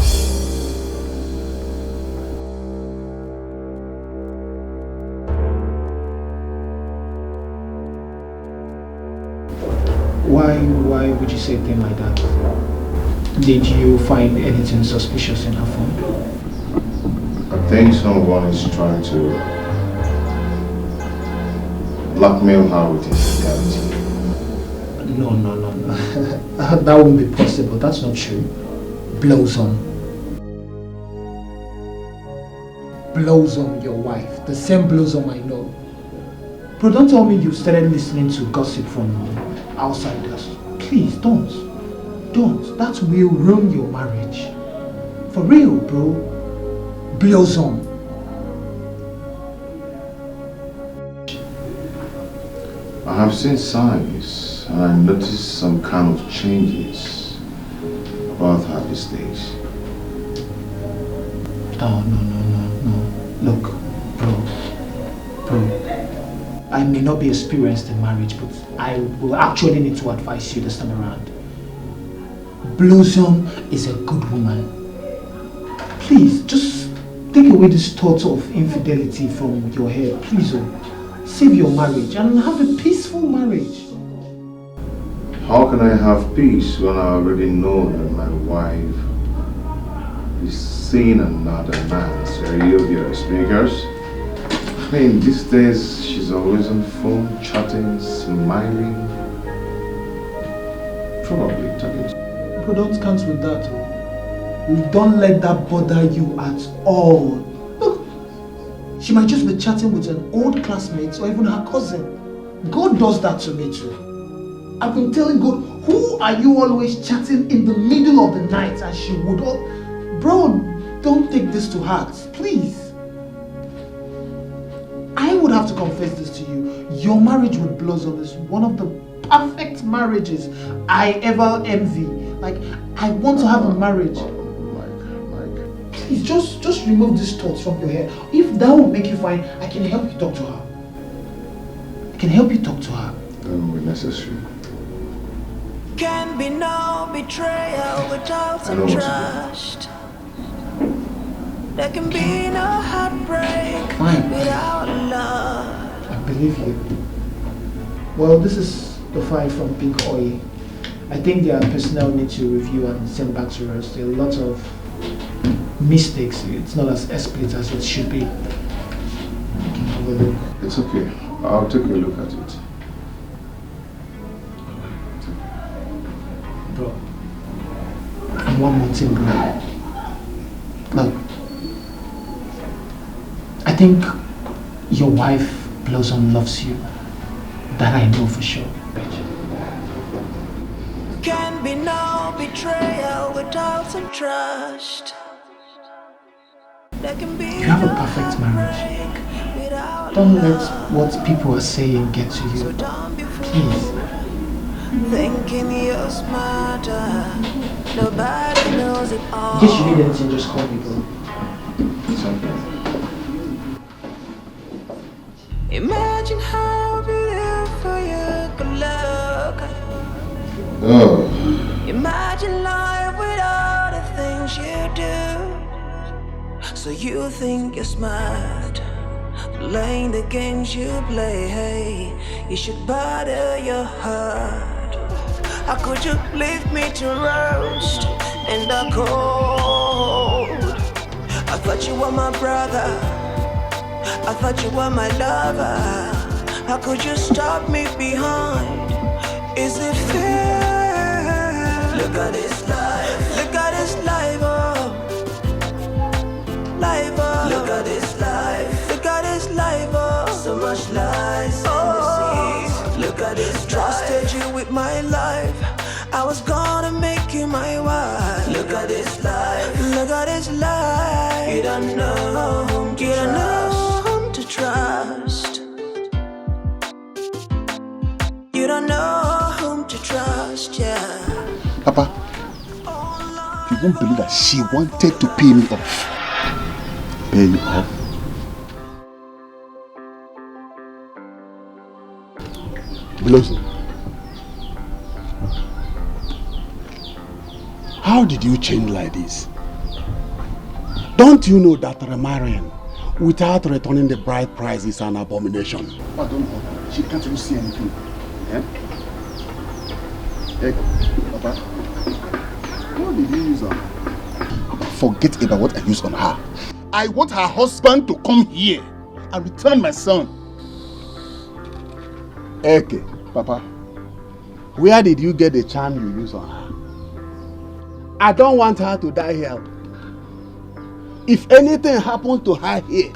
Why would you say a thing like that? Did you find anything suspicious in her phone? I think someone is trying to blackmail her with infidelity. No. That won't be possible. That's not true. Blossom, your wife. The same Blossom I know. Bro, don't tell me you started listening to gossip from outsiders. Please, don't. That will ruin your marriage. For real, bro. Blossom. I have seen signs and I noticed some kind of changes about her these days. No. Look, bro. I may not be experienced in marriage, but I will actually need to advise you this time around. Blossom is a good woman. Please, just take away this thought of infidelity from your head. Please, save your marriage and have a peaceful marriage. How can I have peace when I already know that my wife is seeing another man? So you hear speakers? I mean, these days she's always on the phone, chatting, smiling, probably talking to. Bro, don't count with that. Don't let that bother you at all. Look, she might just be chatting with an old classmate or even her cousin. God does that to me too. I've been telling God, who are you always chatting in the middle of the night? And she would, bro, don't take this to heart, please. I would have to confess this to you. Your marriage with Blossom is one of the perfect marriages I ever envy. Like, I want to have a marriage. Mike. Please, just remove these thoughts from your head. If that will make you fine, I can help you talk to her. That will be necessary. Can be no betrayal without some trust. There can be no heartbreak without love. I believe you. Well, this is the file from Pink Oil. I think their personnel need to review and send back to us. There are a lot of mistakes. It's not as explicit as it should be. You can have a look. It's okay. I'll take a look at it. Bro. And one more thing, bro. Look. I think your wife, Blossom, loves you. That I know for sure. Can be no betrayal without some trust. There can be you have a perfect marriage. Don't let what people are saying get to you. Please. Thinking you're smarter. Nobody knows it all. In case you need anything, just call me, bro. It's okay. Imagine how beautiful you could look. Oh. Imagine life with all the things you do. So you think you're smart, playing the games you play. Hey, you should bother your heart. How could you leave me to roast in the cold? I thought you were my brother. I thought you were my lover. How could you stop me behind? Is it fair? Look at this life. Look at this life, oh. Life, oh. Look at this life. Look at this life, oh. So much lies in the seas. Look at this. Trusted you with my life. I was gonna make you my wife. Look at this life. Look at this life. You don't know whom to trust. You don't know whom to trust, yeah. Papa, you won't believe that she wanted to pay me off. Pay you off? Blossom. How did you change like this? Don't you know that remarrying without returning the bride price is an abomination? But don't bother. She can't even see anything. Eh? Hey, Papa, what did you use on her? Forget about what I used on her. I want her husband to come here and return my son. Okay, Papa. Where did you get the charm you use on her? I don't want her to die here. If anything happened to her here,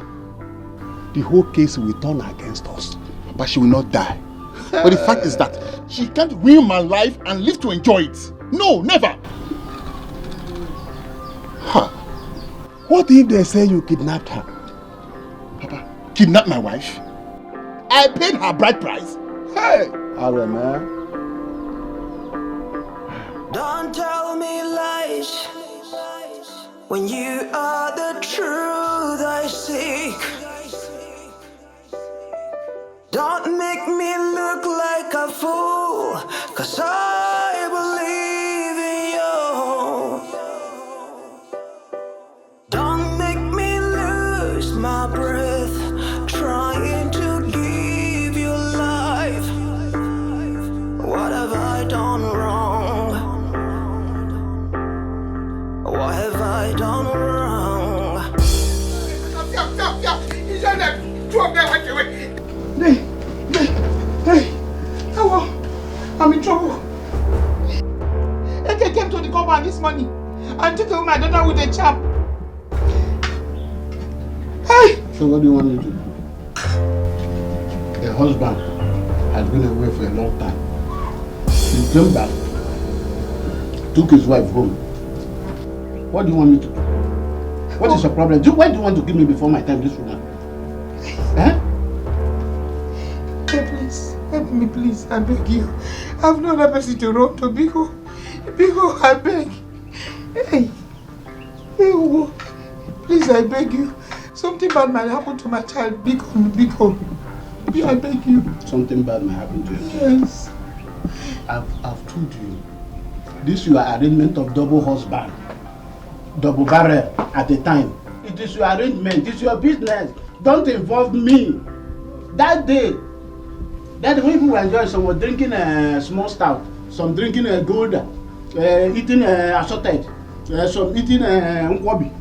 the whole case will turn against us. But she will not die. But the fact is that she can't ruin my life and live to enjoy it. No, never. Huh. What if they say you kidnapped her? Papa, kidnap my wife? I paid her bride price. Hey! man. Don't tell me lies when you are the truth I seek. Don't make me look like a fool, 'cause I believe in you. Don't make me lose my breath trying to give you life. What have I done wrong? What have I done wrong? Hey, hello. I'm in trouble. Eke came to the compound this morning and took away my daughter with a chap. Hey! So what do you want me to do? The husband has been away for a long time. He came back, took his wife home. What do you want me to do? What is your problem? Why do you want to kill me before my time, this woman? Eh? Hey, please, help me, please, I beg you. I have no other person to run to. Biko, I beg. Hey, please, I beg you. Something bad might happen to my child. Biko, I beg you. Something bad might happen to your child? Yes. I've told you. This your arrangement of double husband, double barrel at a time. It is your arrangement, it is your business. Don't involve me. That day when people were enjoying, some were drinking a small stout, some drinking a Gouda, eating assorted, some eating nkwobi.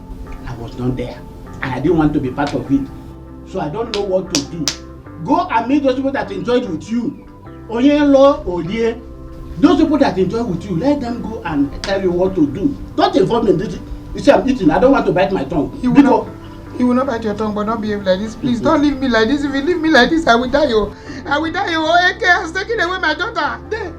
I was not there, and I didn't want to be part of it. So I don't know what to do. Go and meet those people that enjoyed with you. Oyelo, Olie. Those people that enjoy with you, let them go and tell you what to do. Don't involve me in this. You see, I'm eating. I don't want to bite my tongue. You will not bite your tongue, but not behave like this. Please, don't leave me like this. If you leave me like this, I will die. I will die. Eke has taken away my daughter. There,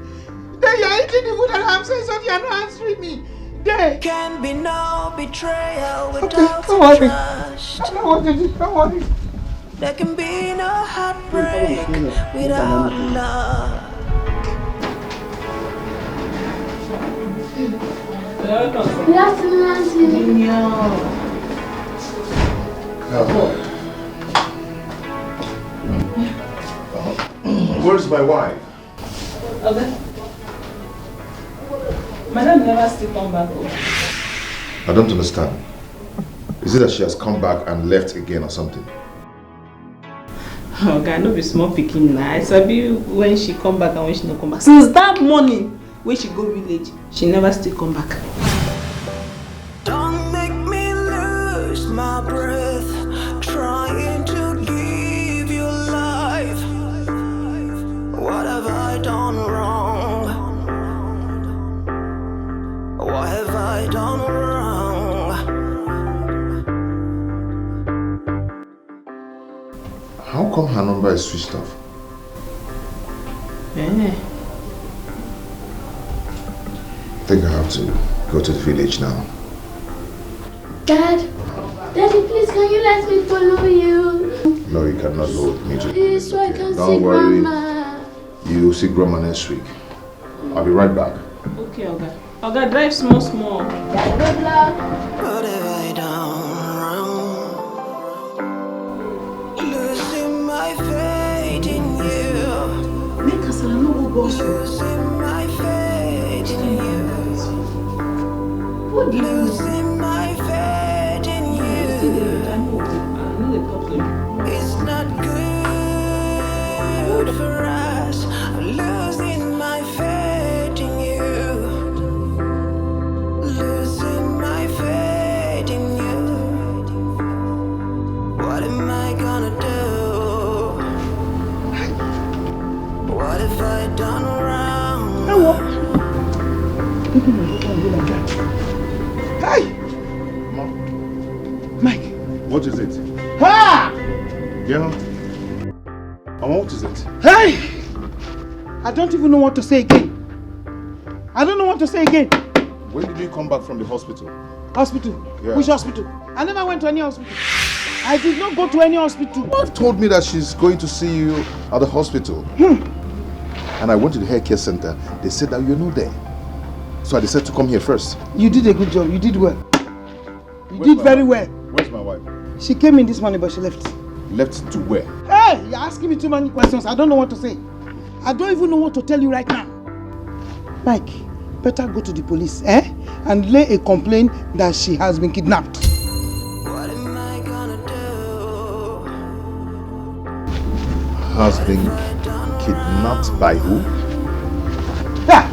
you are eating the food and I'm saying something. You are not answering me. There can be no betrayal without trust. Don't worry. There can be no heartbreak without love. Good afternoon, Auntie. Where's my wife? Okay. Madam never still come back home. I don't understand. Is it that she has come back and left again or something? Okay, no be small picking now. I sabi when she come back and when she no come back. Since that morning when she go village, she never still come back. Don't make me lose my breath trying to give you life. What have I done wrong? What have I done wrong? How come her number is switched off? Yeah. I think I have to go to the village now. Daddy, please, can you let me follow you? No, you cannot go with me to the Please, village. so I can Don't see worry. Grandma. You will see Grandma next week. I'll be right back. Okay, Oga. Oga, drive small. Good luck. What have I done wrong? Losing my faith in you. Losing my faith in you. Losing my faith in you. It's not good for us. Losing my faith in you. Losing my faith in you. What am I gonna do? What if I done wrong? Hey! Mike! What is it? Ha! Yeah? And what is it? Hey! I don't even know what to say again. I don't know what to say again. When did you come back from the hospital? Hospital? Yeah. Which hospital? I never went to any hospital. I did not go to any hospital. Wife told me that she's going to see you at the hospital. And I went to the hair care center. They said that you're not there. So I decided to come here first. You did a good job. You did well. You did very well. Where's my wife? She came in this morning, but she left. Left to where? Hey, you're asking me too many questions. I don't know what to say. I don't even know what to tell you right now. Mike, better go to the police, and lay a complaint that she has been kidnapped. What am I gonna do? Has been kidnapped by who? Yeah.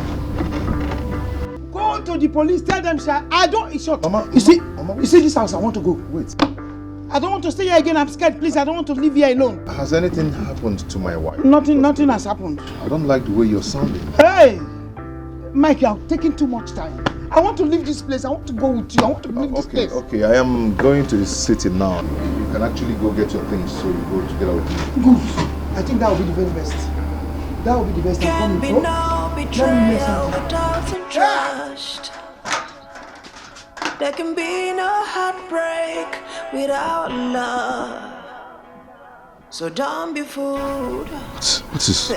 Go to the police, tell them, I don't, it's short. You see this house, I want to go. Wait. I don't want to stay here again, I'm scared, please, I don't want to live here alone. Has anything happened to my wife? Nothing has happened. I don't like the way you're sounding. Hey! Mike, you're taking too much time. I want to leave this place, I want to go with you, I want to leave this place. Okay, I am going to the city now. You can actually go get your things so you go together with me. Good. I think that will be the very best. That will be the best. Can't be no betrayal without some trust. There can be no heartbreak without love. So don't be fooled. What is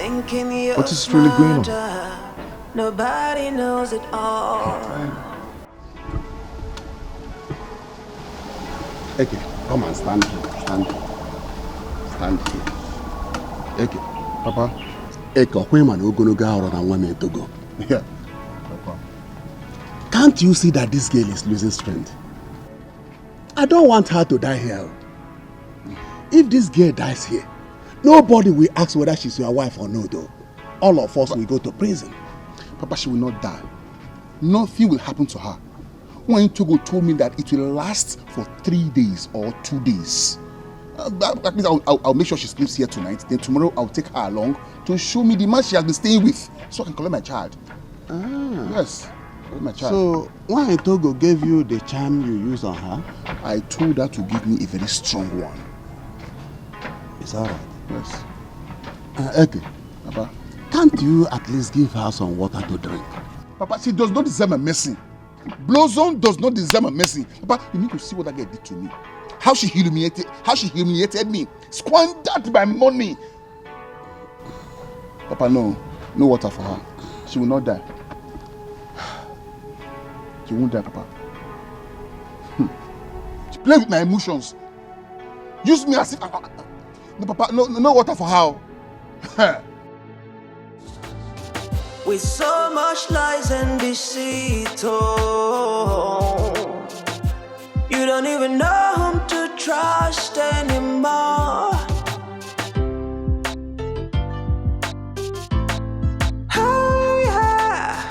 really going on? Nobody knows it all. Okay, come and stand here. Stand here. Okay, Papa. Yeah, Papa. Can't you see that this girl is losing strength? I don't want her to die here. If this girl dies here, nobody will ask whether she's your wife or no, though. All of us will go to prison. Papa, she will not die. Nothing will happen to her. When Togo told me that it will last for 3 days or 2 days. That means I'll make sure she sleeps here tonight. Then tomorrow I'll take her along to show me the man she has been staying with, so I can collect my child. Yes, collect my child. So when Togo gave you the charm you use on her, I told her to give me a very strong one. Is that right? Yes. Okay, Papa. Can't you at least give her some water to drink? Papa, she does not deserve a mercy. Blossom does not deserve a mercy. Papa, you need to see what that girl did to me. How she humiliated me. Squandered my money. Papa, no water for her. She will not die. She won't die, Papa. She played with my emotions. Use me as if no, Papa, no water for her. With so much lies and deceit, oh, you don't even know whom to trust anymore. Oh yeah,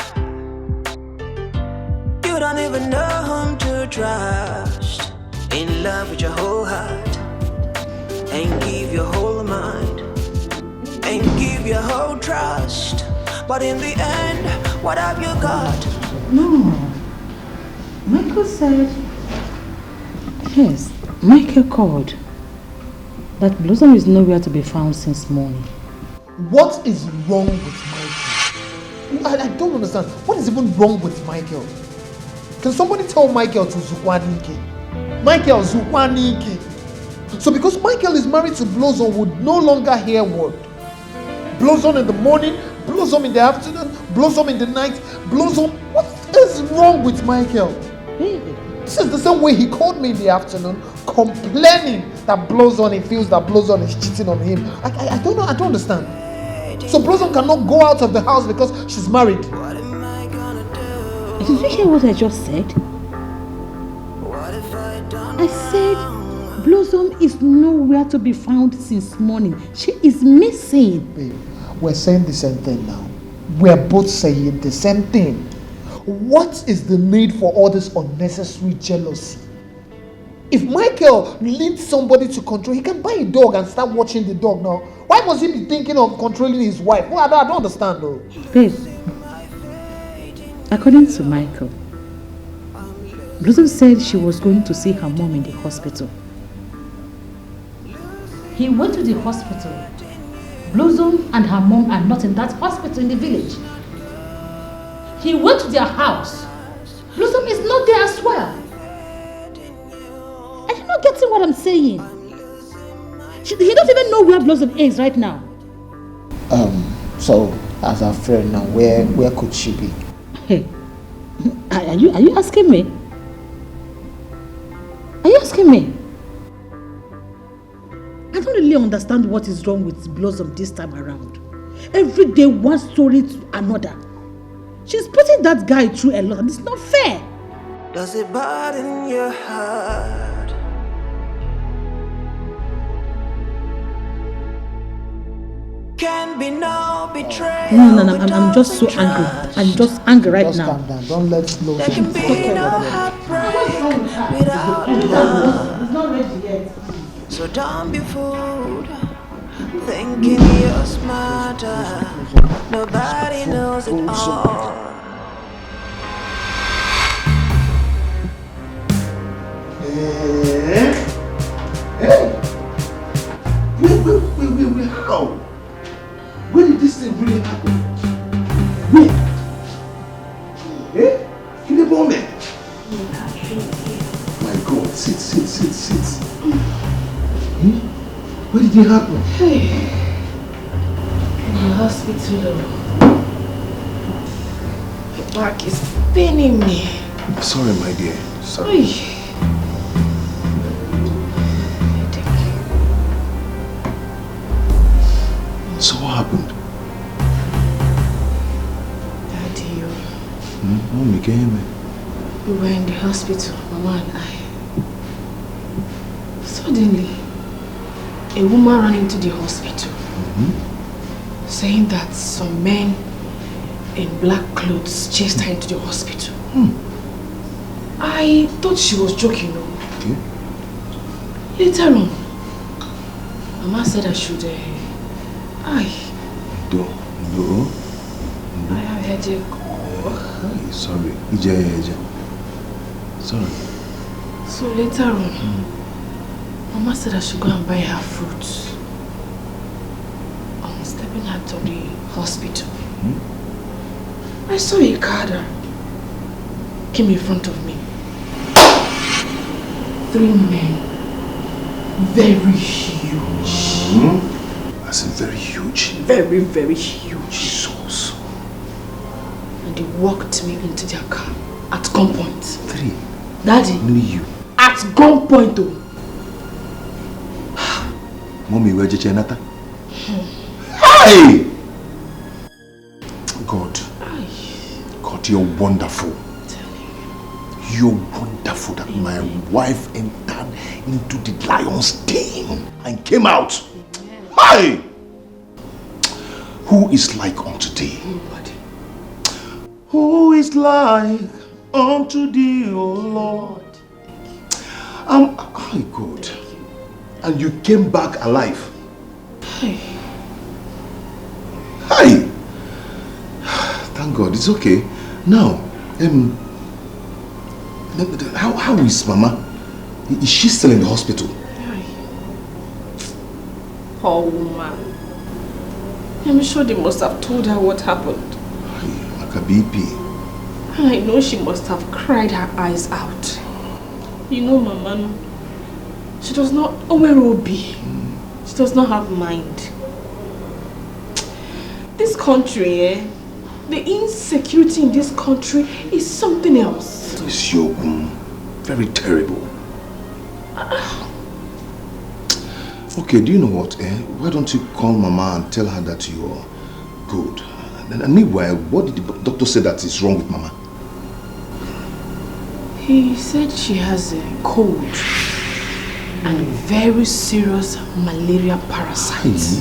you don't even know whom to trust. In love with your whole heart, and give your whole mind, and give your whole trust. But in the end, what have you got? No. Michael said... Yes, Michael called. That Blossom is nowhere to be found since morning. What is wrong with Michael? I don't understand. What is even wrong with Michael? Can somebody tell Michael to Zukwanike? Michael Zukwanike. So because Michael is married to Blossom, would no longer hear word. Blossom in the morning, Blossom in the afternoon, Blossom in the night, Blossom. What is wrong with Michael? This is the same way he called me in the afternoon, complaining that Blossom, he feels that Blossom is cheating on him. I don't know, I don't understand. So Blossom cannot go out of the house because she's married. Did you hear what I just said? I said Blossom is nowhere to be found since morning. She is missing. Babe, we're saying the same thing now. We're both saying the same thing. What is the need for all this unnecessary jealousy? If Michael needs somebody to control, he can buy a dog and start watching the dog now. Why must he be thinking of controlling his wife? Well, I don't understand though. Babe, according to Michael, Blossom said she was going to see her mom in the hospital. He went to the hospital. Blossom and her mom are not in that hospital in the village. He went to their house. Blossom is not there as well. Are you not getting what I'm saying? He doesn't even know where Blossom is right now. So, as a friend now, where could she be? Hey, are you asking me? Are you asking me? I don't really understand what is wrong with Blossom this time around. Every day one story to another. She's putting that guy through a lot and it's not fair. Does it burden your heart? Can be no betrayal. No, I'm just so angry. I'm just angry right now. Calm down. Don't let Blossom. There can be no heartbreak without love. It's not ready yet. So don't be fooled, thinking you're smarter. Nobody knows it all. Hey! Wait, how? Where did this thing really happen? Where? Eh? In the moment? My God, sit. Hmm? Where did it happen? Hey. In the hospital. My back is paining me. Sorry, my dear. Sorry. Oy. So what happened? Daddy, Mommy, can you hear me? we were in the hospital, Mama and I. Suddenly, a woman ran into the hospital, saying that some men in black clothes chased her into the hospital. I thought she was joking. Okay. Later on, Mama said I should... No. I have headache. Sorry. Ija. Sorry. So later on, Mama said I should go and buy her fruits. On stepping out of the hospital, I saw a car that came in front of me. 3 men, very huge. That's very huge. Very, very huge. Jesus. And they walked me into their car at gunpoint. 3. Daddy. Only you. At gunpoint though. Mommy, where'd you change that? Hey! God, you're wonderful. You're wonderful that my wife entered into the lion's den and came out. Hey! Who is like unto thee? Nobody. Who is like unto thee, O Lord? Oh God. And you came back alive. Hey. Hey! Thank God, it's okay. Now, how is Mama? Is she still in the hospital? Poor woman. I'm sure they must have told her what happened. Like a BP. And I know she must have cried her eyes out. You know, Mama, she does not... She does not have mind. This country, the insecurity in this country is something else. It's very terrible. Okay, do you know what? Why don't you call Mama and tell her that you are good? And meanwhile, what did the doctor say that is wrong with Mama? He said she has a cold and very serious malaria parasite.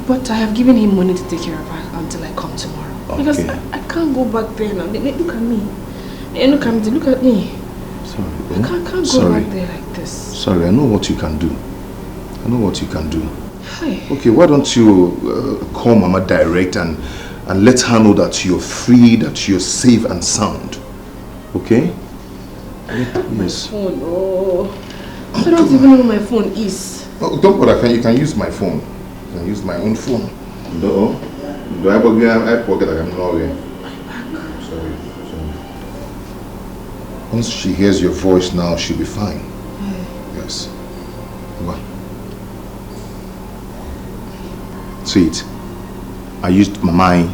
But I have given him money to take care of her until I come tomorrow. Okay. Because I can't go back there now. Look at me. Look at me. Sorry. I can't go back there like this. Sorry, I know what you can do. Hi. Okay, why don't you call Mama direct and let her know that you're free, that you're safe and sound. Okay? Yes. Oh no. I don't even know where my phone is. Oh, don't bother, you can use my phone. You can use my own phone. No. Do I forget I'm not away. Sorry. Once she hears your voice now, she'll be fine. Yes. What? Sweet. I used my mind.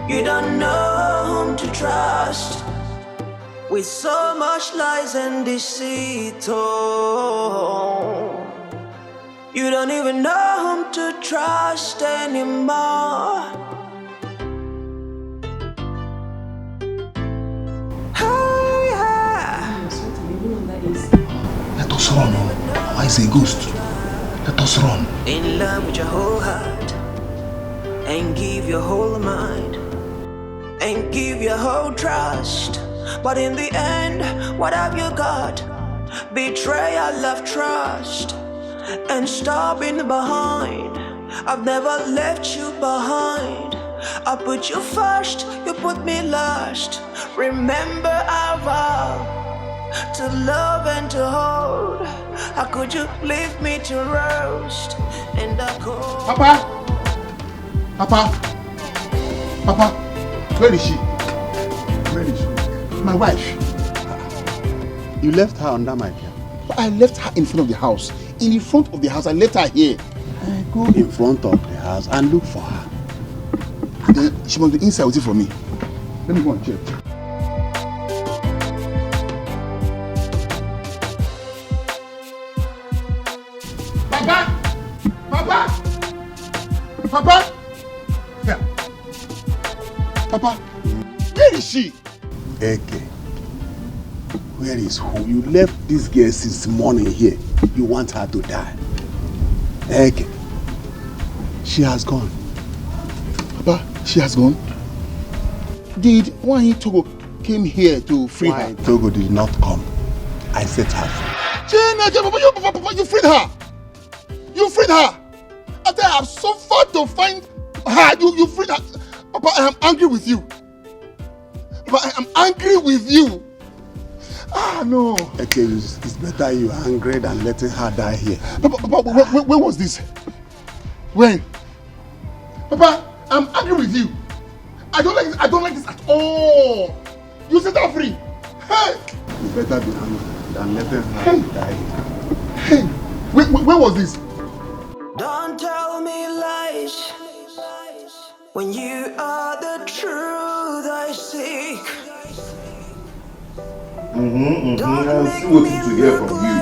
You don't know whom to trust, with so much lies and deceit. Oh, you don't even know whom to trust anymore. Oh, yeah. Let us run. Why is a ghost? Let us run. In love with your whole heart, and give your whole mind, and give your whole trust. But in the end, what have you got? Betrayal of trust and stopping behind. I've never left you behind. I put you first, you put me last. Remember our vow to love and to hold. How could you leave me to roast in the cold? Papa, where is she? My wife. You left her under my care. I left her in front of the house. In the front of the house, I left her here. Go in front of the house and look for her. She must be inside waiting for me. Let me go and check. Papa! Yeah. Papa, where is she? Eke, where is who? You left this girl since morning here. You want her to die. Eke, she has gone. Papa, she has gone? Did Wanyi Togo came here to free her? Togo did not come. I set her free. Papa, you freed her! You freed her! After I have suffered to find her, you freed her. Papa, I am angry with you. Papa, I am angry with you. Ah, no. Okay, it's better you are angry than letting her die here. Papa, when was this? When? Papa, I'm angry with you. I don't like this at all. You set her free. Hey! You better be angry than letting her die here. Hey! When was this? Don't tell me lies when you are the truth I seek. I'm still waiting to hear from you.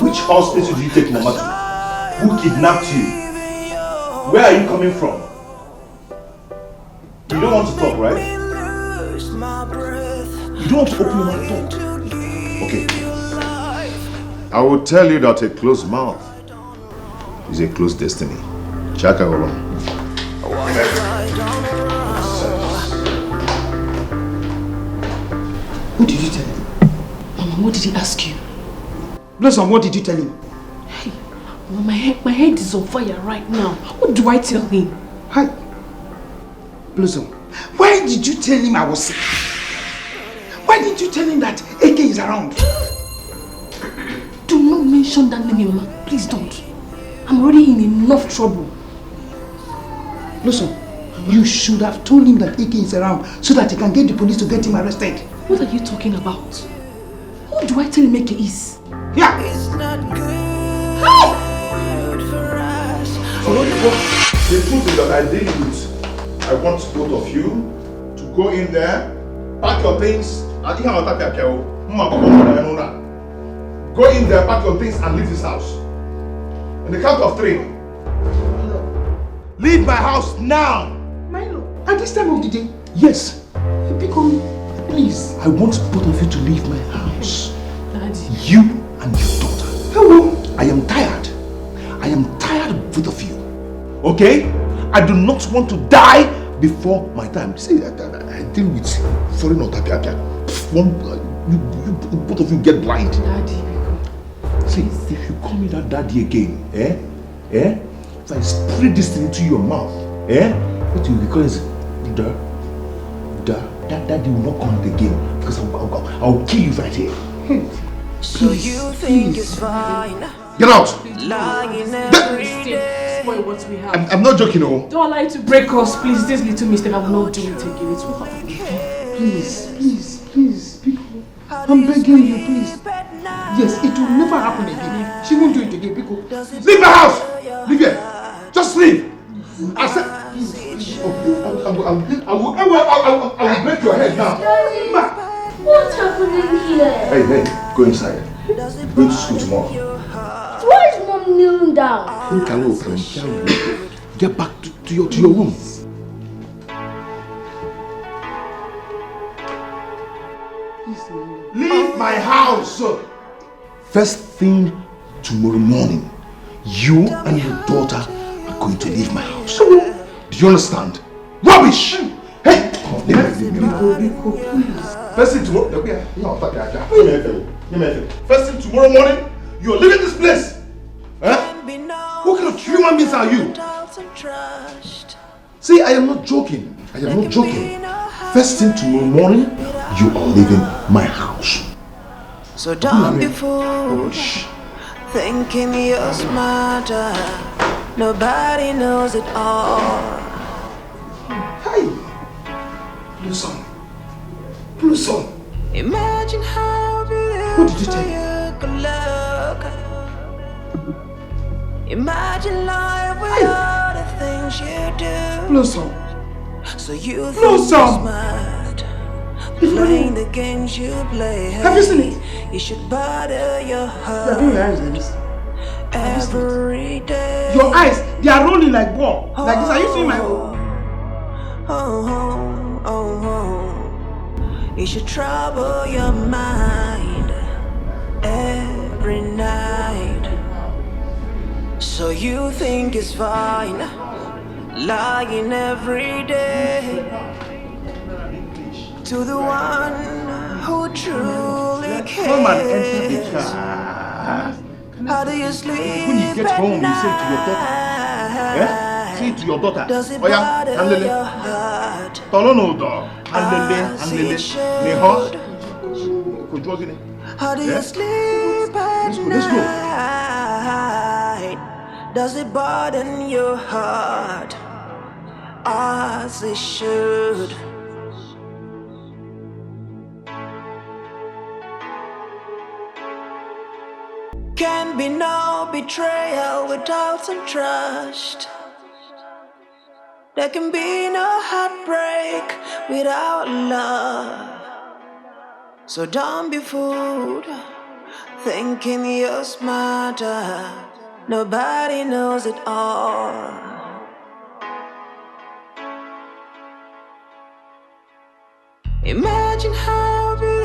Which hospital did you take Mama to? Who kidnapped you? Where are you coming from? You don't want to talk, right? Lose my breath You don't have to open your mouth and talk. Okay. I will tell you that a closed mouth is a closed destiny. Chaka Olom. What did you tell him? Mama, what did he ask you? Blossom, what did you tell him? Hey, Mama, my head is on fire right now. What do I tell him? Hi. Blossom, why did you tell him I was sick? Why did you tell him that AK is around? Do not mention that name, Mama. Please don't. I'm already in enough trouble. Blossom, you should have told him that AK is around so that he can get the police to get him arrested. What are you talking about? Who do I tell him AK is? Yeah. It's not good for us. So the truth is that I did it. I want both of you to go in there, pack your things. Go in there, pack your things and leave this house. In the count of 3. Leave my house now! Milo, at this time of the day? Yes. Because, please. I want both of you to leave my house. Daddy. You and your daughter. Hello. I am tired. I am tired of both of you. Okay? I do not want to die before my time. See, I deal with foreign otapia. Both of you get blind. Daddy. See, if you call me that daddy again, if I spray this thing into your mouth, what you will call is that daddy will not come again because I'll kill you right here. So you think it's fine? Get out! Lying every day. Spoil what we have. I'm not joking, oh. Don't allow it to break us, please. This little mistake, I will not do it again. It's what Please, people. I'm begging you, please. Yes, it will never happen again. She won't do it again, people. Leave my house! Leave here! Just leave! I said... I will break your head now. What's happening here? Hey, go inside. You're going to school tomorrow. Why is Mom kneeling down? Get back to your room. Leave my house! First thing tomorrow morning, you and your daughter are going to leave my house. Do you understand? Rubbish! Hey! First thing tomorrow... First thing tomorrow morning, you are leaving this place! What kind of human beings are you? See, I am not joking. First thing tomorrow morning, you are leaving my house. So don't be fooled, thinking you're smarter. Nobody knows it all. Hey! Blossom. Imagine how What did you tell beautiful you could look. Imagine life without the things you do. Blossom. So you think Blossom. you're smart, playing the games you play. Have you seen it? You should bother your heart every day. Your eyes, they are rolling like ball. Like this. Are you seeing my own? You should trouble your mind every night. So you think it's fine, lying every day to the one who truly cares. Come and enter the car. How do you sleep When you get home, you say to your daughter. Say to your daughter. Does it Oh yeah, bother handle your it. heart? Handle it. How do you sleep at Let's go. night? Does it burden your heart as it should? Can be no betrayal without some trust. There can be no heartbreak without love. So don't be fooled, thinking you're smarter. Nobody knows it all. Imagine how beautiful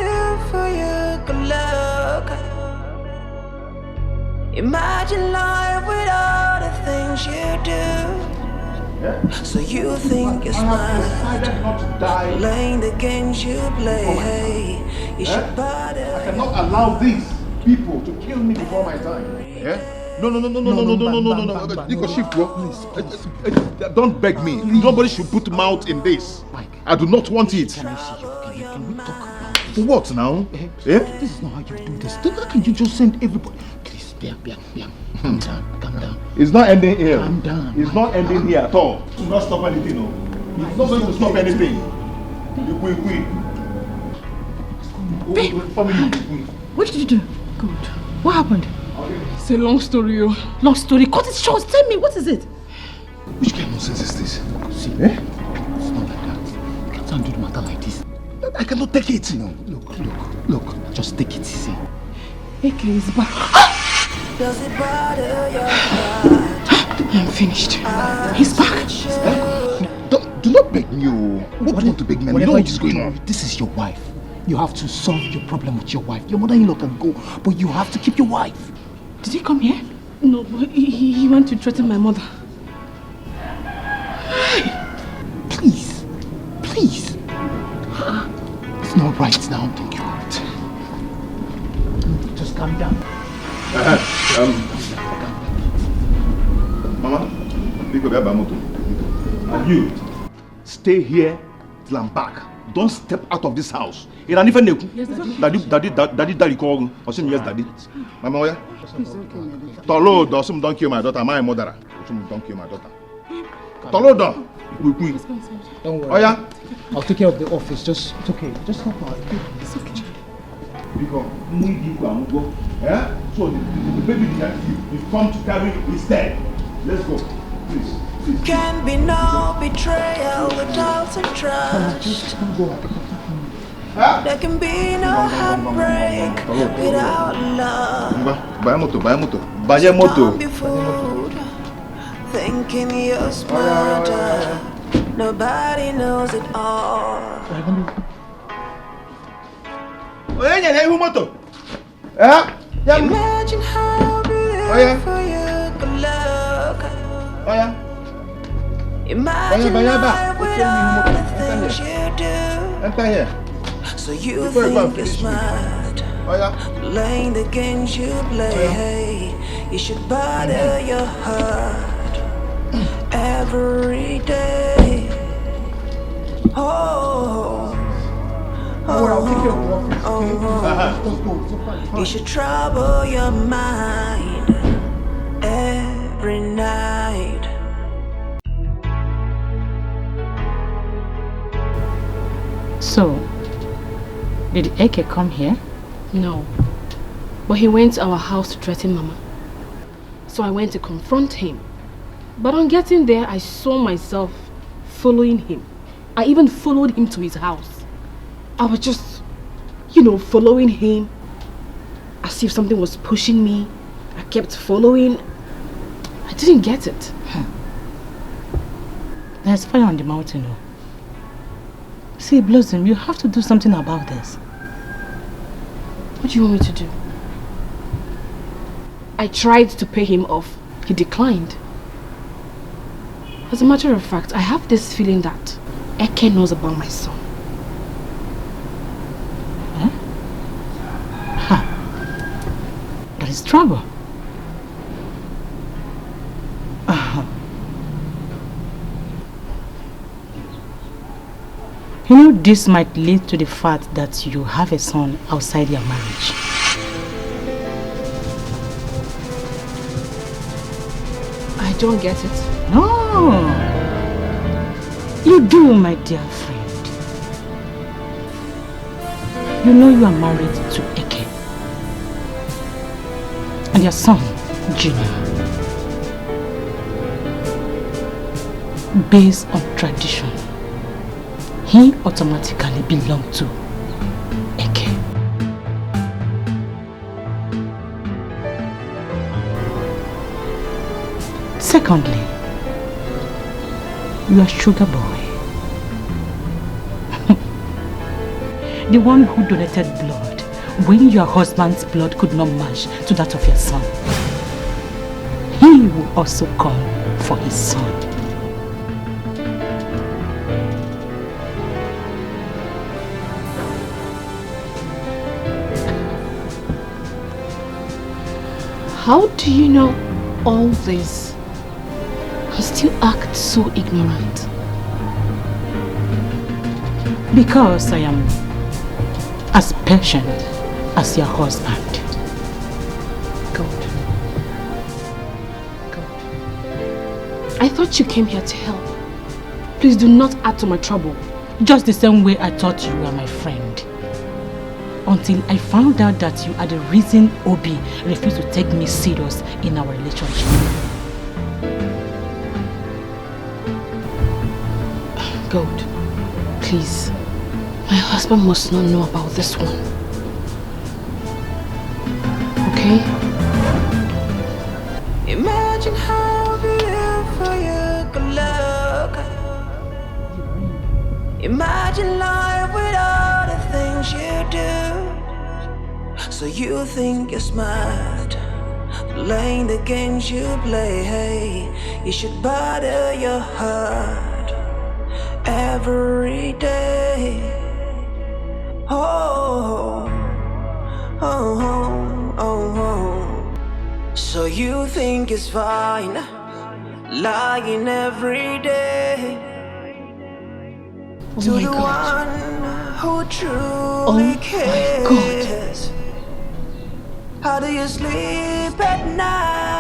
Imagine life with all the things you do. So you think it's smart, playing the games you play. You should bother. I cannot allow these people to kill me before my time. Yeah? No. Because shift, bro. Don't beg me. Nobody should put mouth in this. I do not want it. Can I see you? Can we talk about this? For what now? Yeah? This is not how you do this. How can you just send everybody? Please, calm down. It's not ending here. Calm down. It's not ending here at all. It will not stop anything, no. It's not going to stop anything. You quit. What did you do? Good. What happened? It's a long story, yo. Long story. Cut it short. Tell me, what is it? Which kind of nonsense is this? See, it's not like that. You can't handle the matter like this. I cannot take it. No, look. Just take it easy. AK is back. Does it bother your heart? I'm finished. He's back. Do not beg me. What do you want to beg me? You know what is going on. This is your wife. You have to solve your problem with your wife. Your mother-in-law can go, but you have to keep your wife. Did he come here? No, but he went to threaten my mother. Please. It's not right now, think you right. Just calm down. Mama, and you stay here till I'm back. Don't step out of this house. Yes, Daddy called. I said yes, Daddy. Mama, oya. Tolo, don't kill my daughter. My mother. Don't kill my daughter. Tolo, don't worry. Oya. I'll take care of the office. It's okay. Just help her. It's okay. Because yeah? So the baby that you come to carry is dead. Let's go. Please. Can be no betrayal without some trust. There can be no heartbreak without love. Buy moto. Don't be fooled, thinking you're smarter. Nobody knows it all. Imagine how beautiful you could look. Imagine life with all the things you do. So you think you're smart, playing the games you play. You should bother your heart every day. You should trouble your mind every night. So, did Eke come here? No. But he went to our house to threaten Mama. So I went to confront him. But on getting there, I saw myself following him. I even followed him to his house. I was just, following him as if something was pushing me. I kept following. I didn't get it. There's fire on the mountain, though. See, Blossom, you have to do something about this. What do you want me to do? I tried to pay him off. He declined. As a matter of fact, I have this feeling that Eke knows about my son. That is trouble. This might lead to the fact that you have a son outside your marriage. I don't get it. No! You do, my dear friend. You know you are married to Eke. And your son, Junior. Based on tradition, he automatically belonged to Eke. Secondly, you are Sugar Boy. The one who donated blood when your husband's blood could not match to that of your son. he will also come for his son. How do you know all this and still act so ignorant? Because I am as patient as your husband. God. I thought you came here to help. Please do not add to my trouble. Just the same way I thought you were my friend. Until I found out that you are the reason Obi refused to take me serious in our relationship. God, please. My husband must not know about this one. Okay? Imagine how beautiful you could look. Imagine life without the things you do. So you think you're smart, playing the games you play. Hey, you should bother your heart every day. Oh, oh, oh, oh, oh. So you think it's fine, lying every day to the one who truly cares. How do you sleep at night?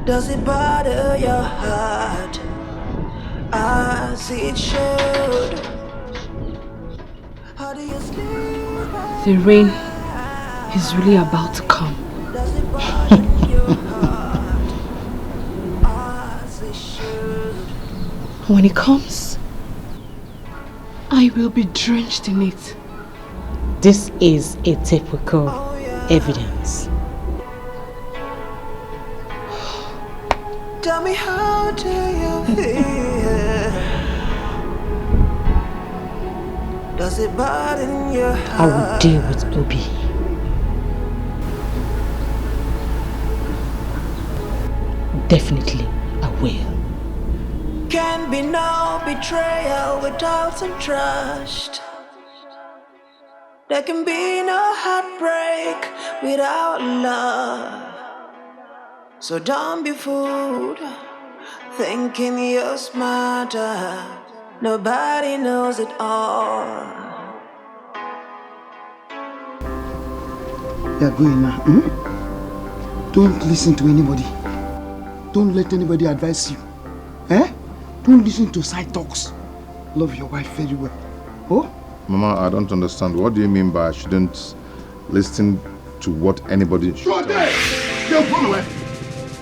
Does it bother your heart as it should? How do you sleep? The rain is really about to come. Does it bother your heart as it should? When it comes, I will be drenched in it. This is a typical evidence. Tell me, how do you feel? Does it burden your heart? I will deal with Obi. Definitely, I will. Can be no betrayal without some trust. There can be no heartbreak without love. So don't be fooled, thinking you're smarter. Nobody knows it all. You're going now. Don't listen to anybody. Don't let anybody advise you. Don't listen to side talks. Love your wife very well. Oh? Mama, I don't understand. What do you mean by I shouldn't listen to what anybody should tell me? They will throw my wife.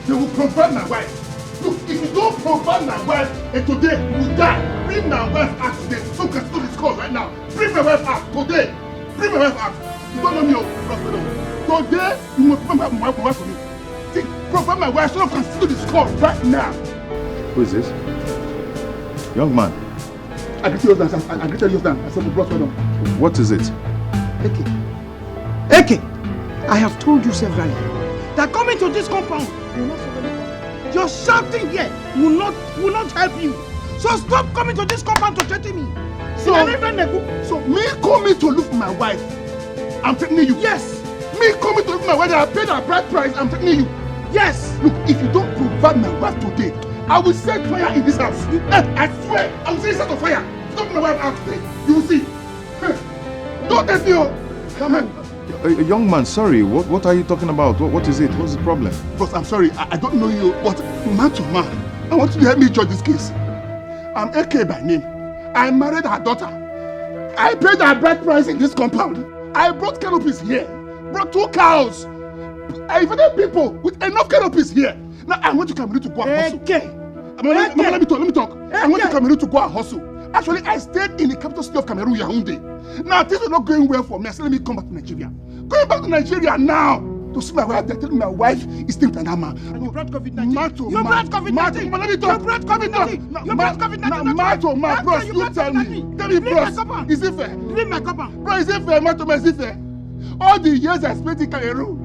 They will provide my wife. Look, if you don't provide my wife, and today you will die. Bring my wife out today. So we can stop this call right now. Bring my wife out today. Bring my wife out. You don't know me, today you must provide my wife for me. See, provide my wife so we can stop this call right now. Who is this? Young man. I greeted you I greeted you I said we brought one. What is it? Eke, I have told you severally that coming to this compound will not solve anything. Your shouting here will not help you. So stop coming to this compound to threaten me. So me coming to look for my wife, I'm threatening you. Yes. Me coming to look for my wife, I paid a bride price, I'm threatening you. Yes. Look, if you don't provide my wife today, I will set fire in this house. I swear, I will set a fire. Stop my wife out today. You will see. Don't let me. Come on. Young man, sorry. What are you talking about? What is it? What's the problem? Boss, I'm sorry. I don't know you, but man to man, I want you to help me judge this case. I'm AK by name. I married her daughter. I paid her bride price in this compound. I brought canopies here. Brought 2 cows. I invited people with enough canopies here. Now I want you to come to go and hustle. Let me talk. I want you to come to go and hustle. Actually, I stayed in the capital city of Cameroon, Yaoundé. Now things are not going well for me. So let me come back to Nigeria. Going back to Nigeria now to see my wife. They're telling me my wife is still an man. You brought COVID-19. You brought COVID-19. Let me talk. You brought COVID-19. You brought COVID-19. Mato, bros, you tell me. Tell me, bros. Is it fair? Leave my compound. Bro, is it fair? Mato, is it fair? All the years I spent in Cameroon,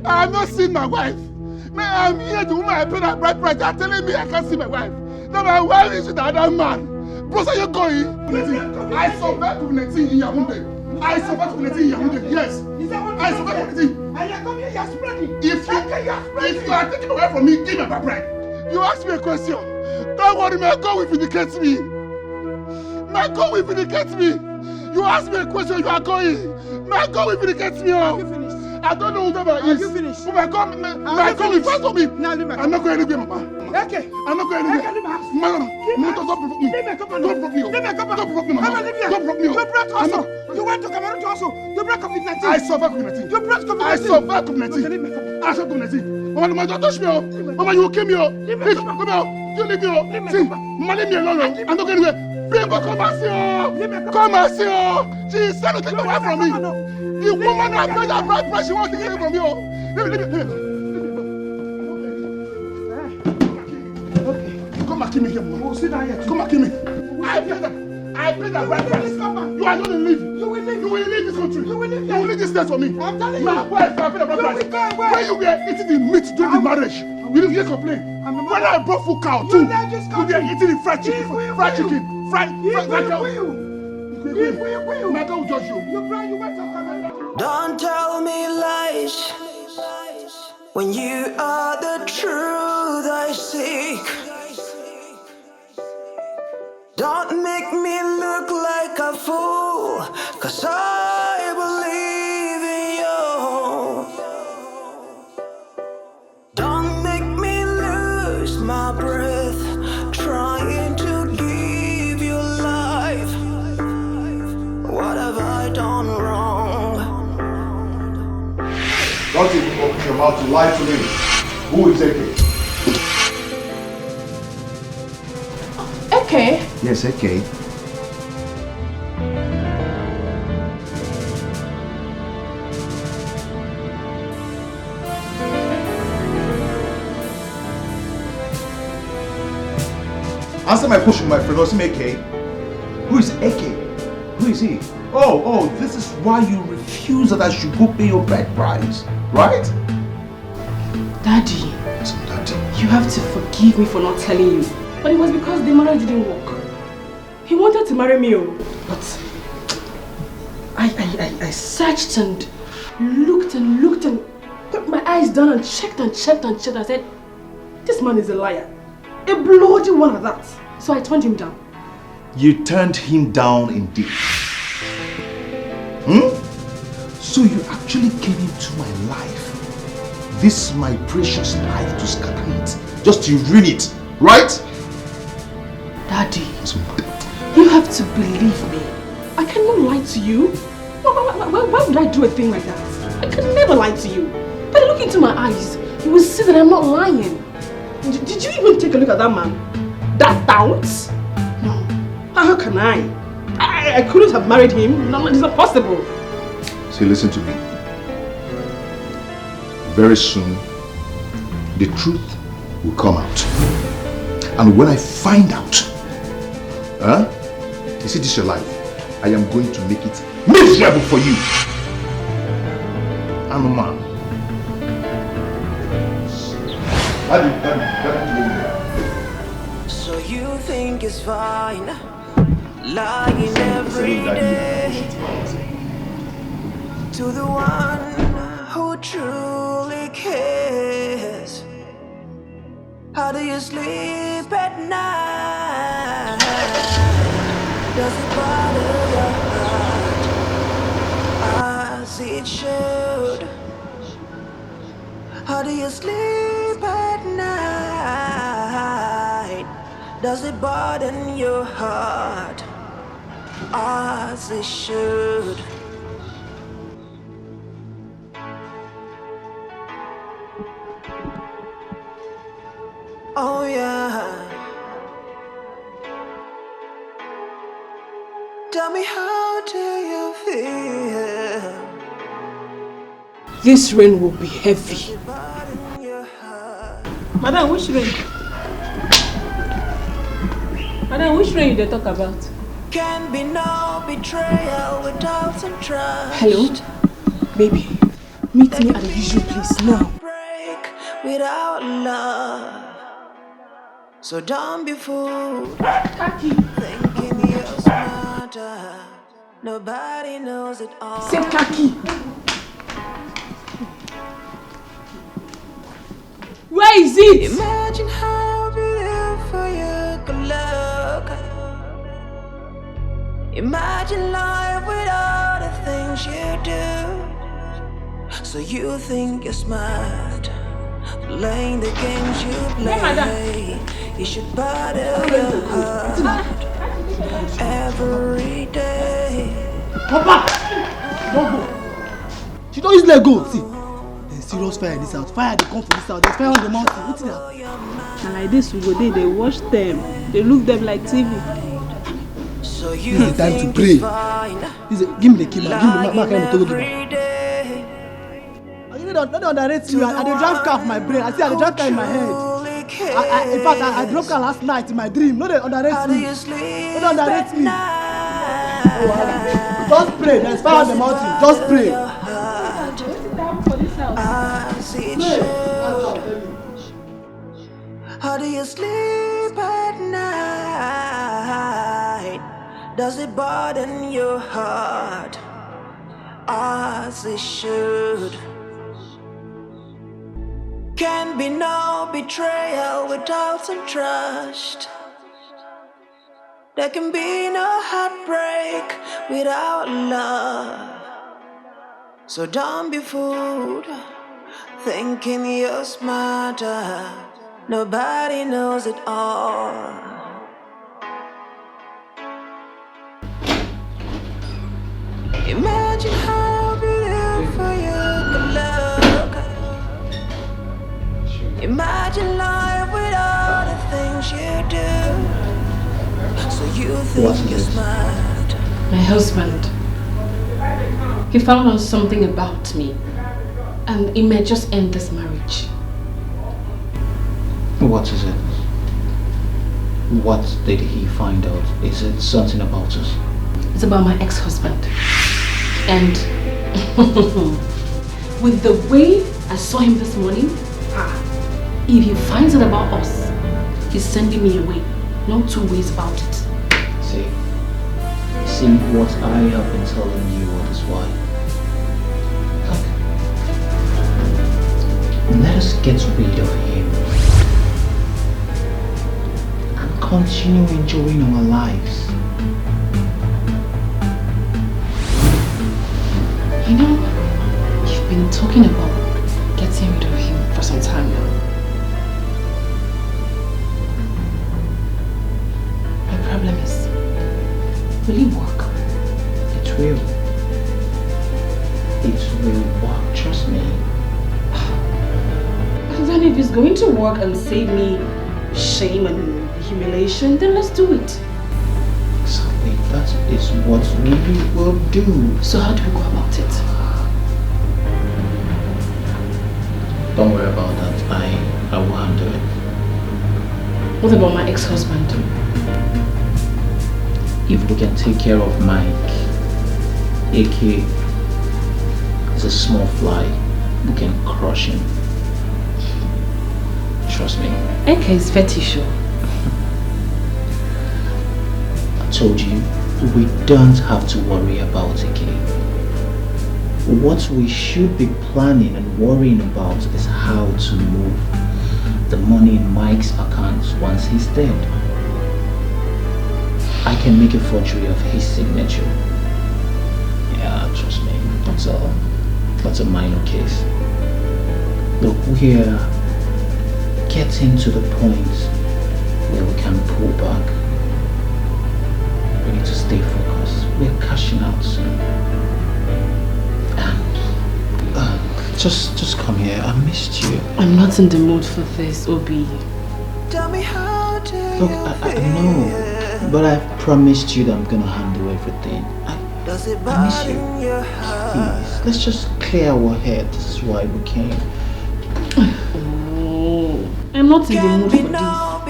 I have not seen my wife. Man, I'm here, the woman I paid her bride price. They are telling me I can't see my wife. Now my wife is with another man. Bro, are you going? I survived COVID-19 in Yaoundé. I survived COVID-19 in Yaoundé, yes. I survived COVID-19. And you come here, you are spreading. If you are taking away from me, give me my bride. You ask me a question. Don't worry, my God will vindicate me. My God will vindicate me. You ask me a question, you are going. My God will vindicate me. Are you finished? I don't know who that is. Are you finished? Oh my God, my God will fight for me. Now leave my I'm not going anywhere, Mama. Okay. I'm not going anywhere. Mama, don't provoke me. Don't provoke me. Don't provoke me, Mama. Don't provoke me. You brought also. You went to Cameroon to also. You brought COVID-19. I survived COVID-19. You brought COVID-19. I survived COVID-19. I survived COVID-19. Mama, don't touch me. Mama, you will kill me. Please, come out. You leave me. See, Mama, leave me alone. I'm not going anywhere. People, come and see her. Come and see her. She is trying to take away from me. The woman that paid that bride price, she wants to take away from me. Leave me. Okay. Come and kill me here, Mama. Sit down here. Come and kill me. I paid that bride price. You are not going to leave. You will leave. You will leave this country. You will leave. You will leave this place for me. I'm telling you. My wife, I paid that bride price. When you were eating the meat during the marriage, you didn't get complain. When I brought full cow too, you were eating the fried chicken. Fried chicken. Fried cow. My God will judge you. Don't tell me lies when you are the truth I seek. Don't make me look like a fool, 'cause I believe in you. Don't make me lose my breath trying to give you life. What have I done wrong? Don't even open your mouth to lie to me. Who is AK? Okay. Yes, AK. Answer my question, my friend. What's AK? Who is AK? Who is he? Oh, this is why you refuse that I should go pay your bride price, right? Daddy. Listen, Daddy. You have to forgive me for not telling you. But it was because the marriage didn't work. He wanted to marry me, but I searched and looked and put my eyes down and checked. I said, this man is a liar. A bloody one at that. So I turned him down. You turned him down indeed. So you actually came into my life, this my precious life, to scatter it, just to ruin it, right? Daddy, you have to believe me. I cannot lie to you. Why would I do a thing like that? I can never lie to you. But look into my eyes, you will see that I'm not lying. Did you even take a look at that man? That bounce? No. How can I couldn't have married him. No, it's not possible. See, listen to me. Very soon, the truth will come out. And when I find out, you see, this is your life. I am going to make it miserable for you. I'm a man. So you think it's fine, lying every day to the one who truly cares. How do you sleep at night? Does it bother your heart as it should? How do you sleep at night? Does it burden your heart as it should? Oh yeah. Tell me, how do you feel? This rain will be heavy. Madam, which rain? Madam, which rain you talk about? Can be no betrayal without some trust. Hello? Baby, Meet me at the visual place now. Without love, so don't be fooled. Kaki. Thinking you're smarter. Nobody knows it all. Say Kaki. Where is it? Imagine how beautiful you could look. Imagine life with all the things you do. So you think you're smart, playing the games you play. You should battle your heart every day. Papa! Don't go. She don't use let go. See, there's serious fire in this house. Fire they come from this house. There's fire on the mountain. What's that? And like this, we go there, they watch them. They look them like TV. So this is the time to pray. Give me the key, man. Give me the mark. I'm going to don't underrate me. I dey drive car for my brain. I see I dey drive car in my head. In fact, I drove car last night in my dream. No, they underrate me. Don't underrate me. Just pray. There's fire on the mountain. Just pray. Pray. How do you sleep at night? Does it burden your heart as it should? Can be no betrayal without some trust. There can be no heartbreak without love. So don't be fooled, thinking you're smarter. Nobody knows it all. Imagine how beautiful you could look. Imagine life with all the things you do. So you think you're smart. My husband, he found out something about me, and it may just end this marriage. What is it? What did he find out? Is it something about us? It's about my ex-husband. And with the way I saw him this morning, if he finds out about us, he's sending me away. No two ways about it. See what I have been telling you all this while. Look, let us get rid of him and continue enjoying our lives. You know, you've been talking about getting rid of him for some time now. My problem is, will it work? It will. It will work, trust me. Then if it's going to work and save me shame and humiliation, then let's do it. Exactly, that is what we will do. So how do we go about it? Don't worry about that. I will handle it. What about my ex-husband? If we can take care of Mike, AK is a small fly, we can crush him. Trust me. AK is fetish. I told you, we don't have to worry about AK. What we should be planning and worrying about is how to move the money in Mike's account once he's dead. I can make a forgery of his signature. Yeah, trust me, that's a minor case. Look, we're getting to the point where we can pull back. We need to stay focused. We're cashing out soon. And just come here. I missed you. I'm not in the mood for this, Obi. Tell me how do Look, I know, but I've promised you that I'm gonna handle everything. I miss you. Please, let's just clear our head. This is why we came. Oh, I'm not in the mood for this. No,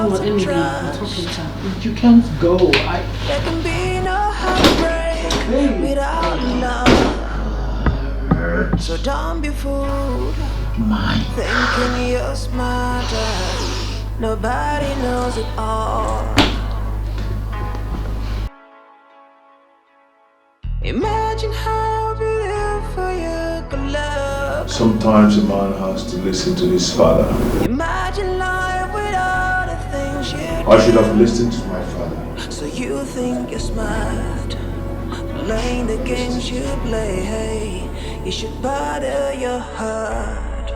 what, anyway, we'll talk later. You can't go. There can be no heartbreak without love. So don't be fooled, thinking you're smarter. Nobody knows it all. Imagine how beautiful you could love. Sometimes a man has to listen to his father. Imagine life without the things you I should have listened to my father. So you think you're smart, playing the games you play. Hey, you should bother your heart.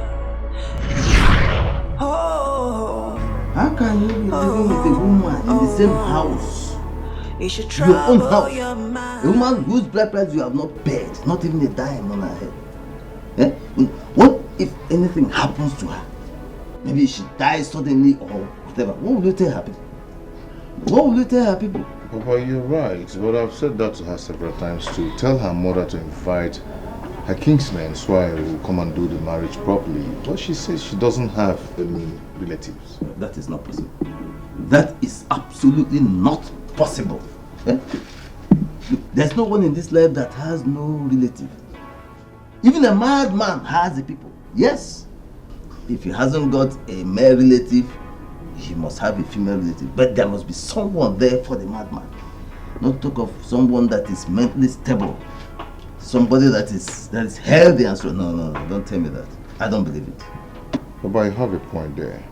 Oh, how can you be living with a woman in the same house? You should Your own trouble house. your mind. A woman whose blood price you have not paid, not even a dime on her head. Eh? What if anything happens to her? Maybe she dies suddenly or whatever. What will you tell her people? What will you tell her people? Papa, you're right, but I've said that to her several times too. Tell her mother to invite her kinsman so I will come and do the marriage properly. But she says she doesn't have any relatives. That is not possible. That is absolutely not possible. Eh? Look, there's no one in this life that has no relative. Even a madman has a people. Yes. If he hasn't got a male relative, he must have a female relative. But there must be someone there for the madman. Not talk of someone that is mentally stable. Somebody that is healthy and so. No, don't tell me that. I don't believe it. But I have a point there.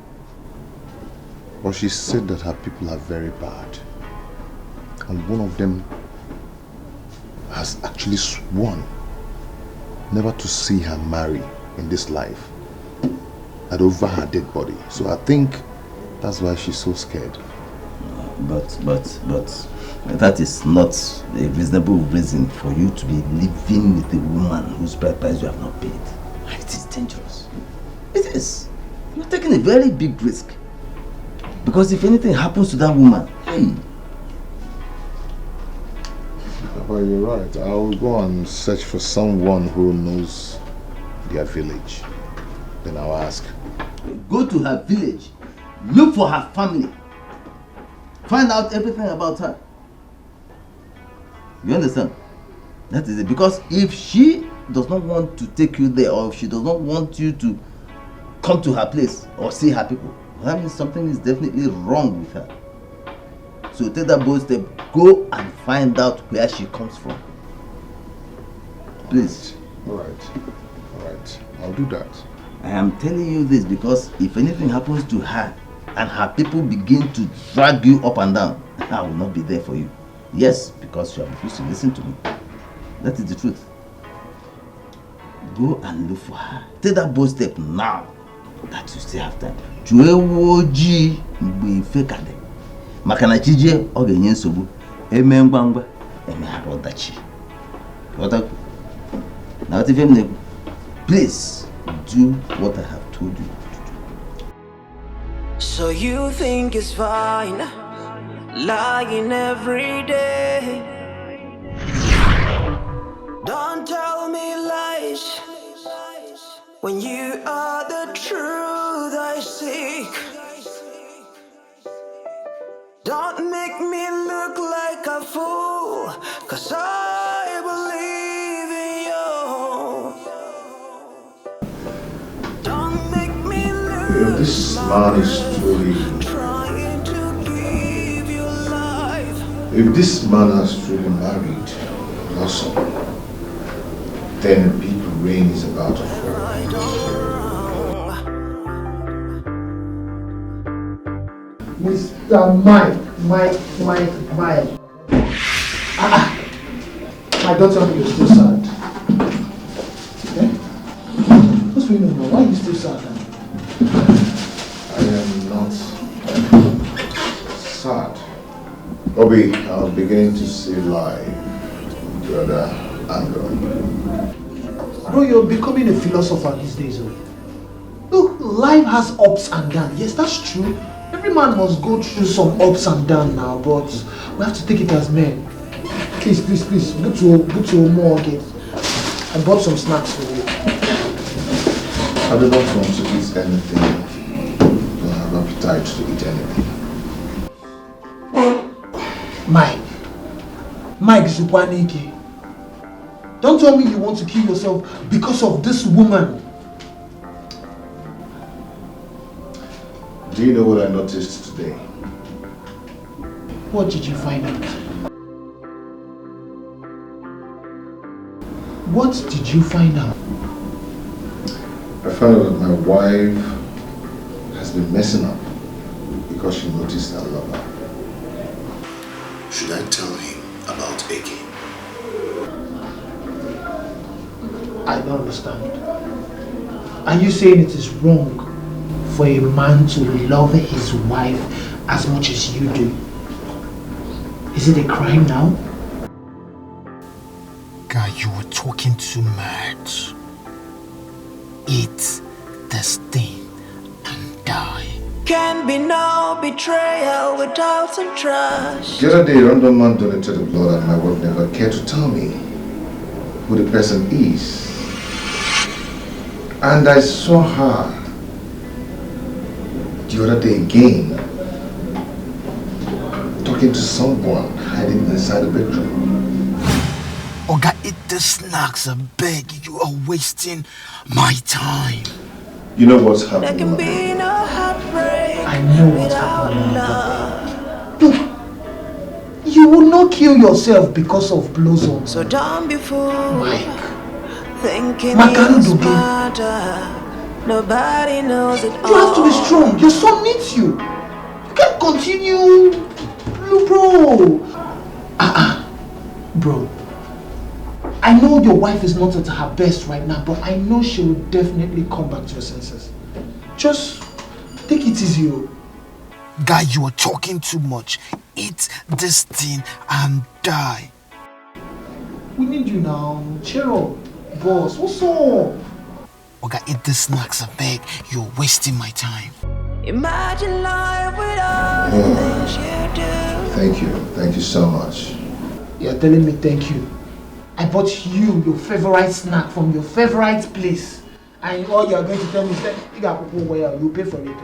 But she said that her people are very bad. And one of them has actually sworn never to see her marry in this life. And over her dead body. So I think that's why she's so scared. But that is not a reasonable reason for you to be living with a woman whose bride price you have not paid. It is dangerous. It is. You're taking a very big risk. Because if anything happens to that woman, hey. Papa, you're right. I'll go and search for someone who knows their village. Then I'll ask. Go to her village. Look for her family. Find out everything about her. You understand? That is it. Because if she does not want to take you there, or if she does not want you to come to her place or see her people, that means something is definitely wrong with her. So take that bold step. Go and find out where she comes from. Please. Alright. I'll do that. I am telling you this because if anything happens to her and her people begin to drag you up and down, I will not be there for you. Yes, because you have refused to listen to me. That is the truth. Go and look for her. Take that bold step now that you still have time. Chuewoji mgbe fekade. Makana chije oge nye nsogbu. Eme ngwangwa, eme harodachi. Now what if you please do what I have told you to do. So you think it's fine, lying every day. Don't tell me lies when you are the truth I seek. Don't make me look like a fool, 'cause I believe in you. Don't make me look. If this man is truly, if this man has truly married Blossom, then a big rain is about to fall. Mr. Mike. My daughter is still sad. Eh? What's going on now? Why are you still sad? I am not sad. Obi, I'm beginning to see life the other angle. Bro, you're becoming a philosopher these days. Look, life has ups and downs. Yes, that's true. Every man must go through some ups and downs now, but we have to take it as men. Please, go to Morgan. I bought some snacks for you. I do not want to eat anything. I don't have appetite to eat anything. Mike Zukwanike. Don't tell me you want to kill yourself because of this woman. Do you know what I noticed today? What did you find out? What did you find out? I found out that my wife has been messing up because she noticed I love her. Should I tell him about AK? I don't understand. Are you saying it is wrong for a man to love his wife as much as you do? Is it a crime now? Guy, you were talking too much. Eat this thing and die. Can be no betrayal without some trust. The other day, a random man donated the blood and my wife never cared to tell me who the person is. And I saw her the other day again, talking to someone hiding inside the bedroom. Oga, eat the snacks, I beg. You are wasting my time. You know what's happening? There can be no heartbreak. I know what's happening. Look, you will not kill yourself because of Blossom. So don't be fooled. Mike. Thinking Makaru it's Dudu. smarter. Nobody knows it all. You have to be strong. Your son needs you. You can't continue. Bro. Bro. I know your wife is not at her best right now, but I know she will definitely come back to her senses. Just take it easy. Guy, you are talking too much. Eat this thing and die. We need you now. Cheer up. Boss, what's up? Oga, eat the snacks, I beg. You're wasting my time. Imagine life with all the things you do. Thank you. Thank you so much. You're telling me thank you. I bought you your favorite snack from your favorite place. And all you're going to tell me is that you pay for it.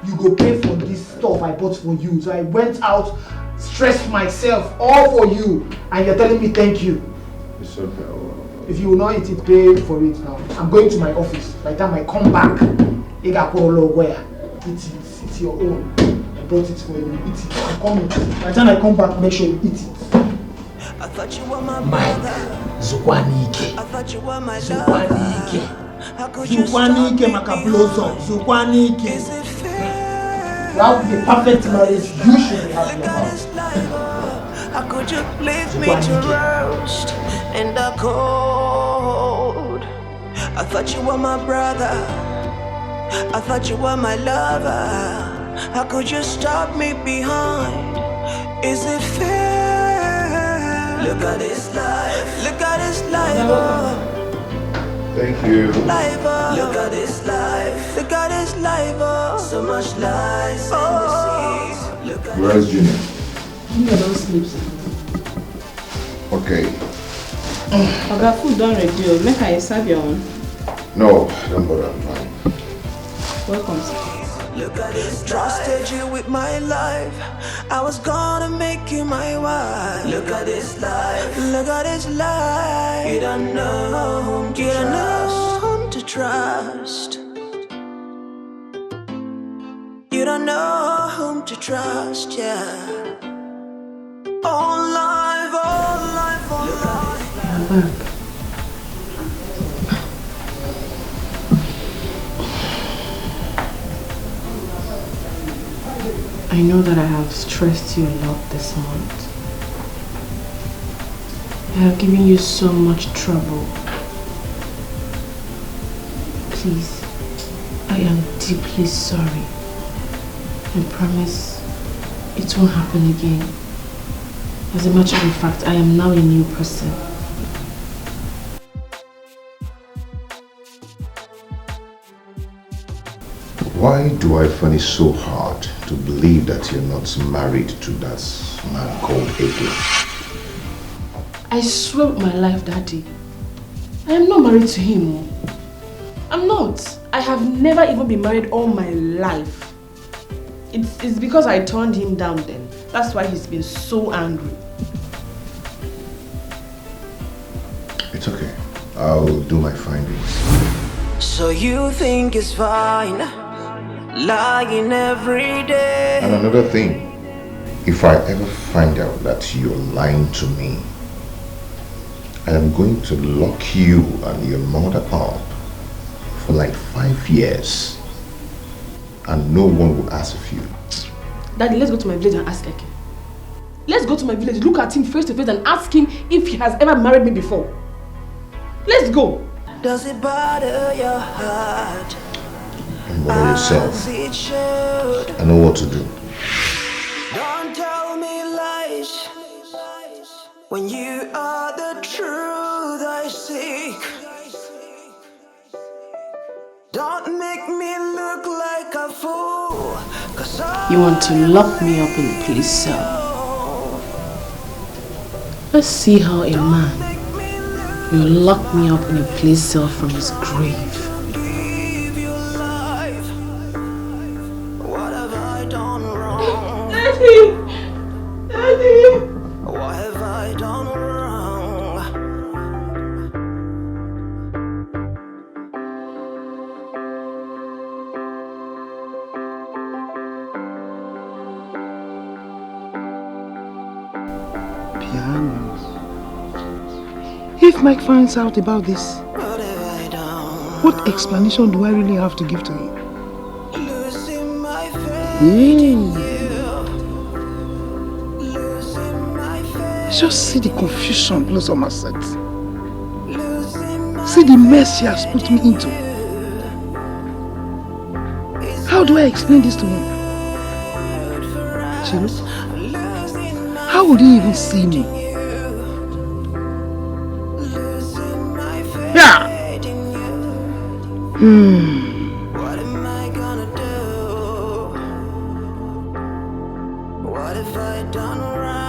You go pay for this stuff I bought for you. So I went out, stressed myself, all for you. And you're telling me thank you. It's okay. If you will not eat it, pay for it now. I'm going to my office. By the time I come back, eat it. It's your own. I brought it for you. Eat it. I'm coming. By the time I come back, make sure you eat it. I thought you were my Mike, Zukwanike. I thought you were my Zukwanike. How could you Zukwanike Makablossom. Zukwanike. Is it fair? You have the perfect marriage. You should be happy about. How could you leave me to roast in the cold? I thought you were my brother. I thought you were my lover. How could you stop me behind? Is it fair? Look at this life. Look at this life. Thank you. Life. Look at this life. Look at this life. So much lies and deceit. Where's Junior? Junior don't sleep. Okay. Oga, food done ready. Make I serve your own. No, don't bother. I'm fine. Welcome, sir. Look at this. Trusted you with my life. I was gonna make you my wife. Look at this life. Look at this life. You don't know whom to trust. Know whom to trust. You don't know whom to trust, yeah. All life, all life, all life. I'm back. I know that I have stressed you a lot this month. I have given you so much trouble. Please, I am deeply sorry. I promise it won't happen again. As a matter of fact, I am now a new person. Why do I find it so hard to believe that you're not married to that man called AK? I swear with my life, Daddy, I am not married to him. I'm not. I have never even been married all my life. It's because I turned him down then. That's why he's been so angry. It's okay. I'll do my findings. So you think it's fine, lying every day. And another thing, if I ever find out that you're lying to me, I am going to lock you and your mother up for like 5 years. And no one will ask of you. Daddy, let's go to my village and ask Eke. Let's go to my village, look at him face to face and ask him if he has ever married me before. Let's go. Does it bother your heart? And bother yourself. I know what to do. Don't tell me lies when you are the truth I seek. Don't make me look like a fool. You want to lock me up in a police cell? Let's see how a man will lock me up in a police cell from his grave. What have I done wrong? Daddy! Daddy! What have I done wrong? Pianos. If Mike finds out about this, what explanation do I really have to give to him? Just see the confusion Blossom has set. See the mess she has put me into. How do I explain this to him? Chiro, how would he even see me? Yeah. What am I gonna do? What have I done wrong?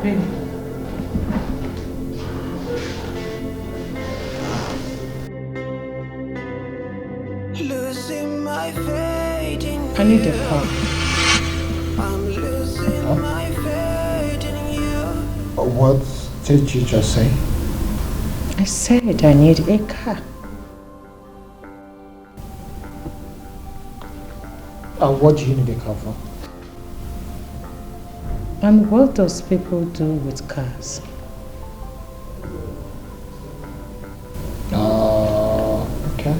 Baby. Losing my faith in I need a car. I'm losing my faith in you. What did you just say? I said I need a car. What do you need a car for? And what does people do with cars? Okay.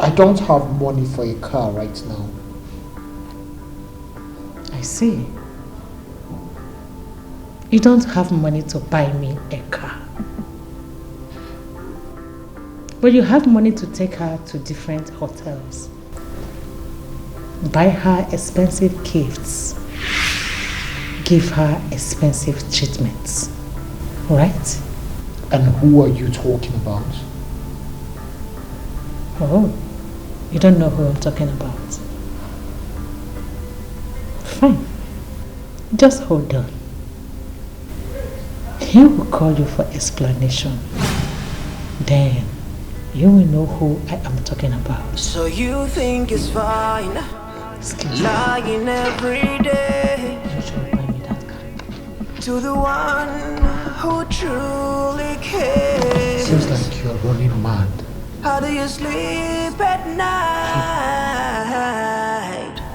I don't have money for a car right now. I see. You don't have money to buy me a car. But you have money to take her to different hotels. Buy her expensive gifts. Give her expensive treatments. Right? And who are you talking about? Oh, you don't know who I'm talking about. Fine. Just hold on. He will call you for explanation. Then you will know who I am talking about. So you think it's fine, lying every day to the one who truly cares. Seems like you're running mad. How do you sleep at night?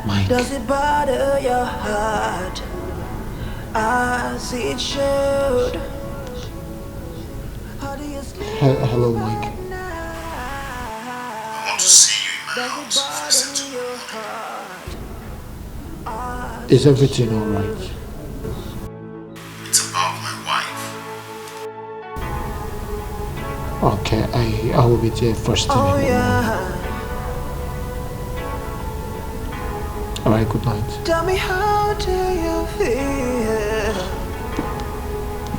Mike. Does it bother your heart as it should? How do you sleep? Hello, Mike. I want to see you in my house. Listen to me. Is everything alright? It's about my wife. Okay, I will be there first thing in the morning. Alright, good night. Tell me, how do you feel?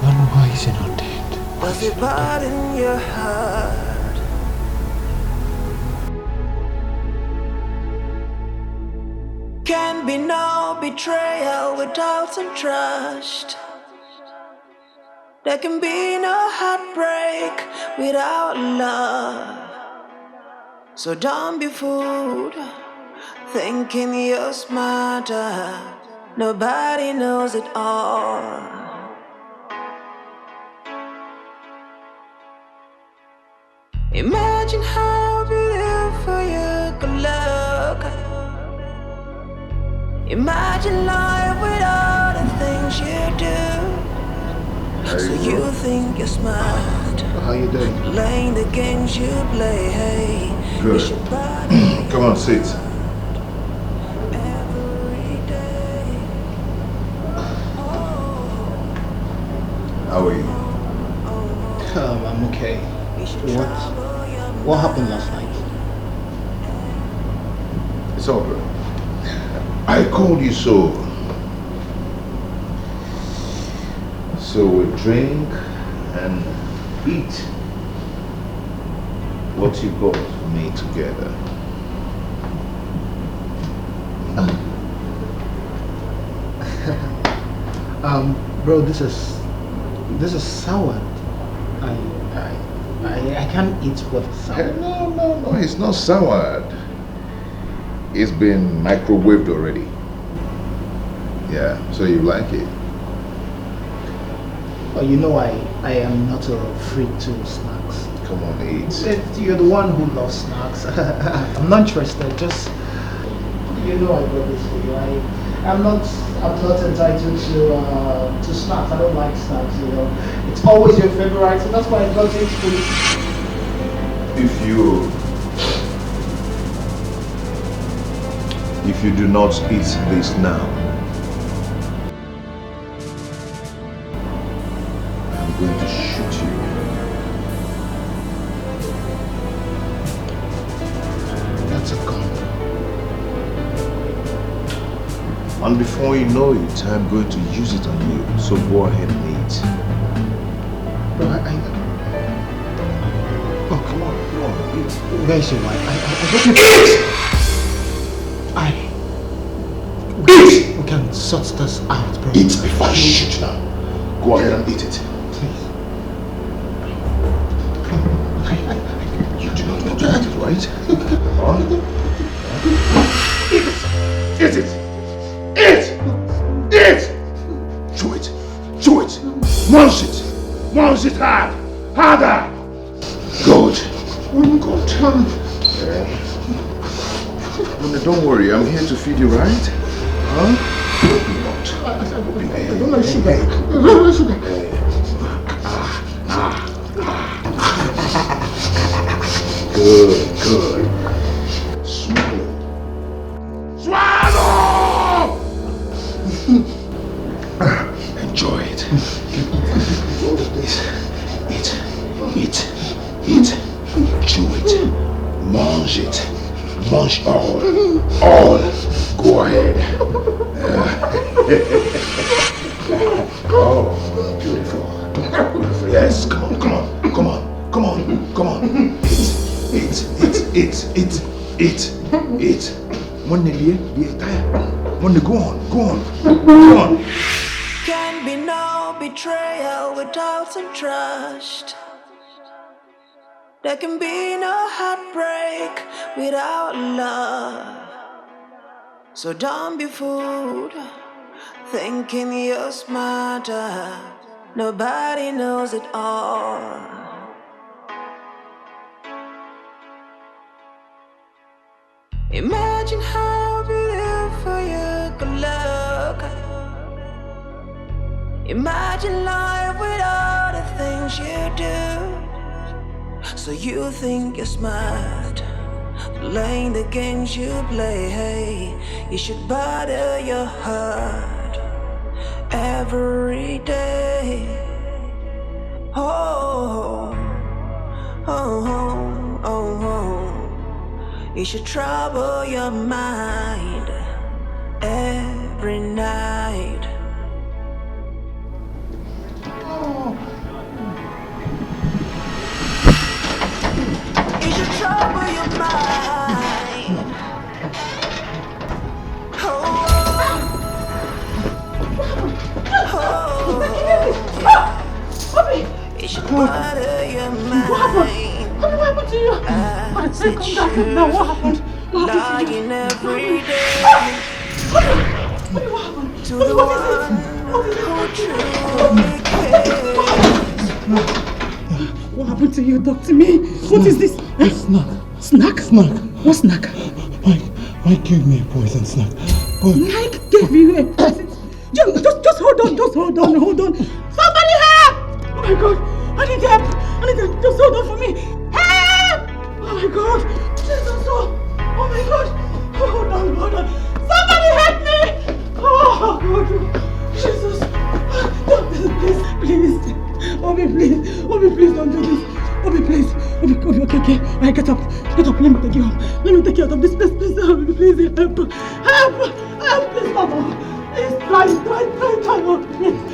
Then why is he not dead? Does it burden your heart? Can be no betrayal without some trust. There can be no heartbreak without love. So don't be fooled, thinking you're smarter. Nobody knows it all. Imagine how beautiful you could look. Imagine life with all the things you do. So you think you're smart. How you doing? Playing the games you play, hey. Good. Come on, sit. How are you? I'm okay. What happened last night? It's all good. I called you so we drink and eat what you got for me together. Bro, this is sour. I can't eat what is sour. No, it's not sour. It's been microwaved already. Yeah, so you like it? Well, you know I am not a freak to snacks. Come on, eat. You're the one who loves snacks. I'm not interested. Just, you know, I got this for you. I'm not entitled to snacks. I don't like snacks. You know, it's always your favorite, so that's why I got it for you. If you do not eat this now, I'm going to shoot you. That's a gun. And before you know it, I'm going to use it on you. So go ahead and eat. Bro, oh, come on, eat. Where's your wife? We can sort this out, bro. Eat before I shoot you now. Go ahead and eat it. Please. You do not want to eat it, right? Huh? Eat it! Eat! Eat! Chew it! Chew it! Munch it! Munch it hard! Harder! Good! Good! Don't worry, I'm here to feed you, right? Huh? I don't like sugar. I don't like sugar. Good. Swallow. Enjoy it. Eat. Chew it. Munch it. Munch all. Go ahead. Oh, beautiful. Yes, come on. Eat. One nearly be tired. One go on. Can be no betrayal without some trust. There can be no heartbreak without love. So don't be fooled, thinking you're smarter. Nobody knows it all. Imagine how beautiful you could look. Imagine life with all the things you do. So you think you're smart, playing the games you play, hey. You should bother your heart every day. Oh. You should trouble your mind every night. You should trouble your mind. butter your mind. What happened? What happened to you? What is it? Come back now. What happened? What happened to you? Lying every day. What happened? To the one who truly cares. What happened to you? Talk to me. What is this? Snack. Snack? Snack. What snack? Mike gave me a poison snack. But Mike gave you a poison. Just hold on. Somebody help! Oh my God. I need help. Just hold on for me. Help! Oh my God. Jesus. Oh my God. Hold on. Somebody help me! Oh God. Jesus. Please. Obi, please don't do this. Obi, please. Obi, okay. Alright, get up. Let me take you home. Let me take you out of this place. Please, Obi, please help. Please, Mama. Please, try.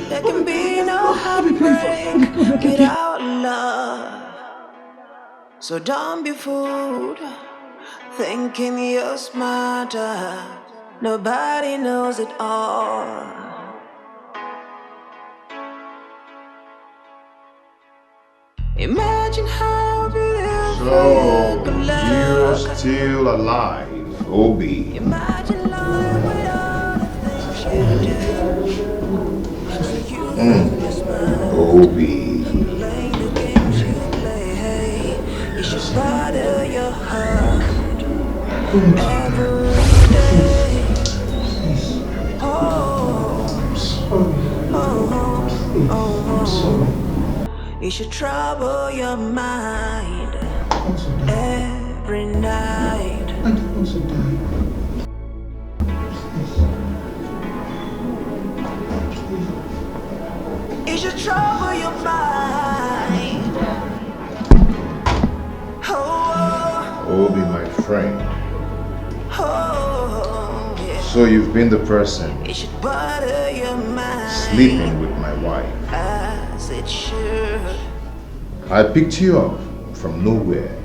There can be no heartbreak without love. So don't be fooled, thinking you're smarter. Nobody knows it all. Imagine how beautiful So, you could you're look. still alive, Obi. Imagine love with all the things you do. Obi. Playing the games you play, it should bother your heart every day. It should trouble your mind every night. I don't want to die. It should trouble your mind. Obi, my friend. Yeah. So you've been the person It should bother your mind sleeping with my wife. as it should. I picked you up from nowhere.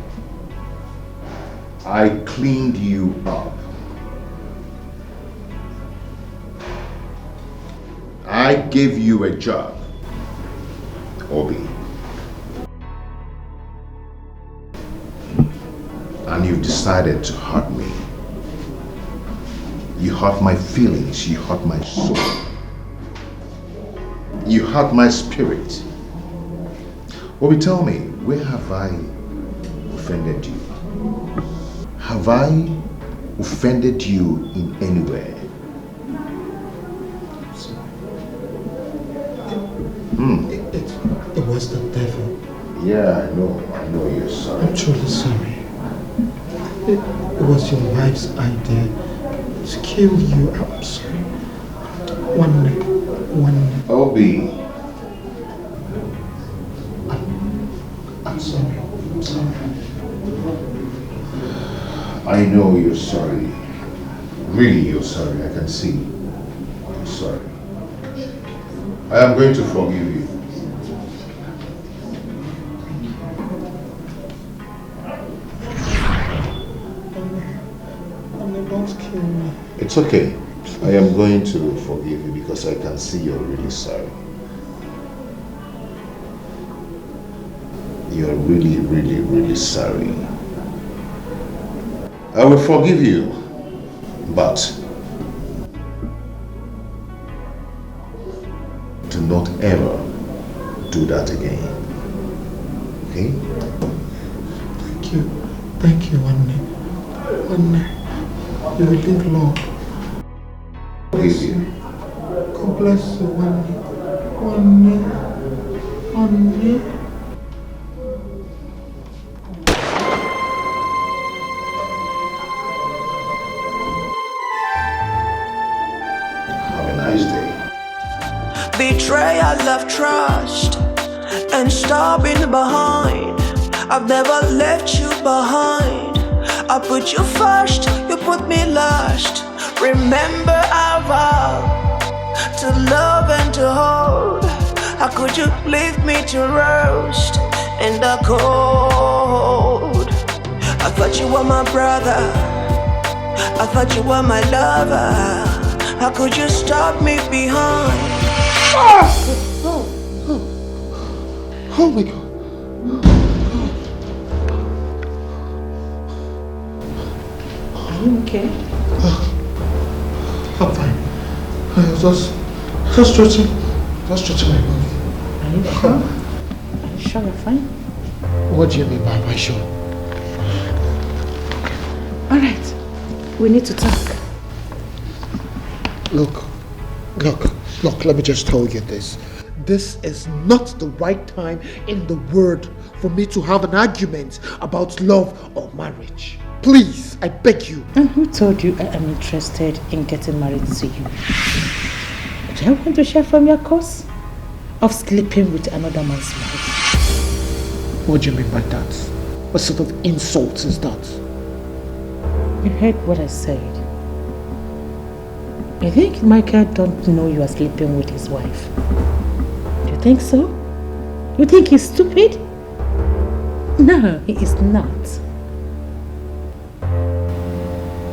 I cleaned you up. I gave you a job, Obi. And you've decided to hurt me. You hurt my feelings, you hurt my soul. You hurt my spirit. Obi, tell me, where have I offended you? Have I offended you in anywhere? It was the devil. Yeah, I know you're sorry. I'm truly sorry. It was your wife's idea to kill you. I'm sorry. One minute. Obi. I'm sorry. I know you're sorry. Really, you're sorry. I can see. You're sorry. I am going to forgive you. Don't kill me. It's okay. I am going to forgive you because I can see you're really sorry. You're really, really, really sorry. I will forgive you, but do not ever do that again. Okay? Thank you, one day. You will live long. Forgive you. God bless you, one day. Have a nice day. Betrayal of trust and stopping behind. I've never left you behind. I put you first, you put me last. Remember our vow to love and to hold. How could you leave me to roast in the cold? I thought you were my brother, I thought you were my lover. How could you stop me behind? Oh my God. Are you okay? I'm fine. I was just stretching my body. Are you sure? Are you sure you're fine? What do you mean by am I sure? Alright. We need to talk. Look, let me just tell you this. This is not the right time in the world for me to have an argument about love or marriage. Please, I beg you. And who told you I am interested in getting married to you? Do you want to share from your course of sleeping with another man's wife? What do you mean by that? What sort of insult is that? You heard what I said. You think Michael don't know you are sleeping with his wife? Do you think so? You think he's stupid? No, he is not.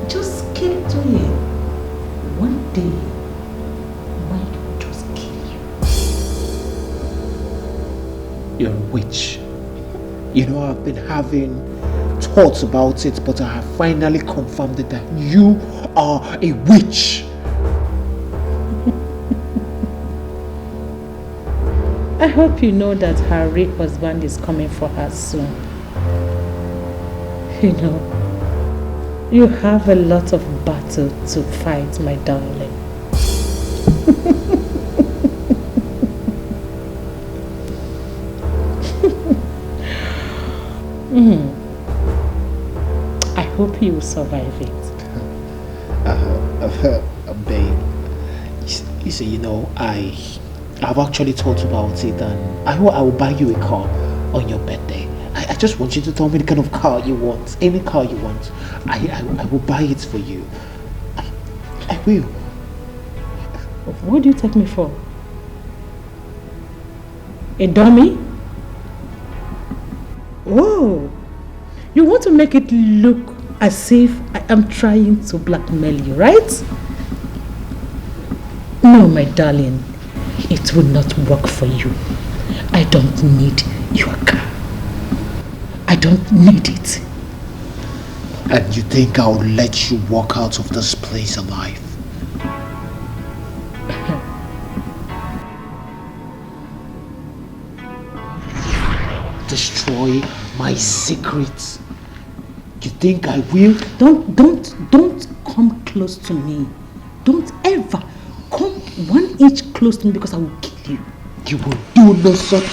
Just keep doing it. One day, Mike will just kill you. You're a witch. You know, I've been having thoughts about it, but I have finally confirmed it that you are a witch. I hope you know that her rape husband is coming for her soon. You know, you have a lot of battle to fight, my darling. I hope you will survive it. Babe, you see, you know, I've actually thought about it, and I will buy you a car on your birthday. I just want you to tell me the kind of car you want. Any car you want. I will buy it for you. I will. What do you take me for? A dummy? Oh, you want to make it look as if I am trying to blackmail you, right? No, my darling. It will not work for you. I don't need your car. I don't need it. And you think I'll let you walk out of this place alive? Destroy my secrets. You think I will? Don't come close to me. Don't ever come 1 inch close to me because I will kill you. You will do no such.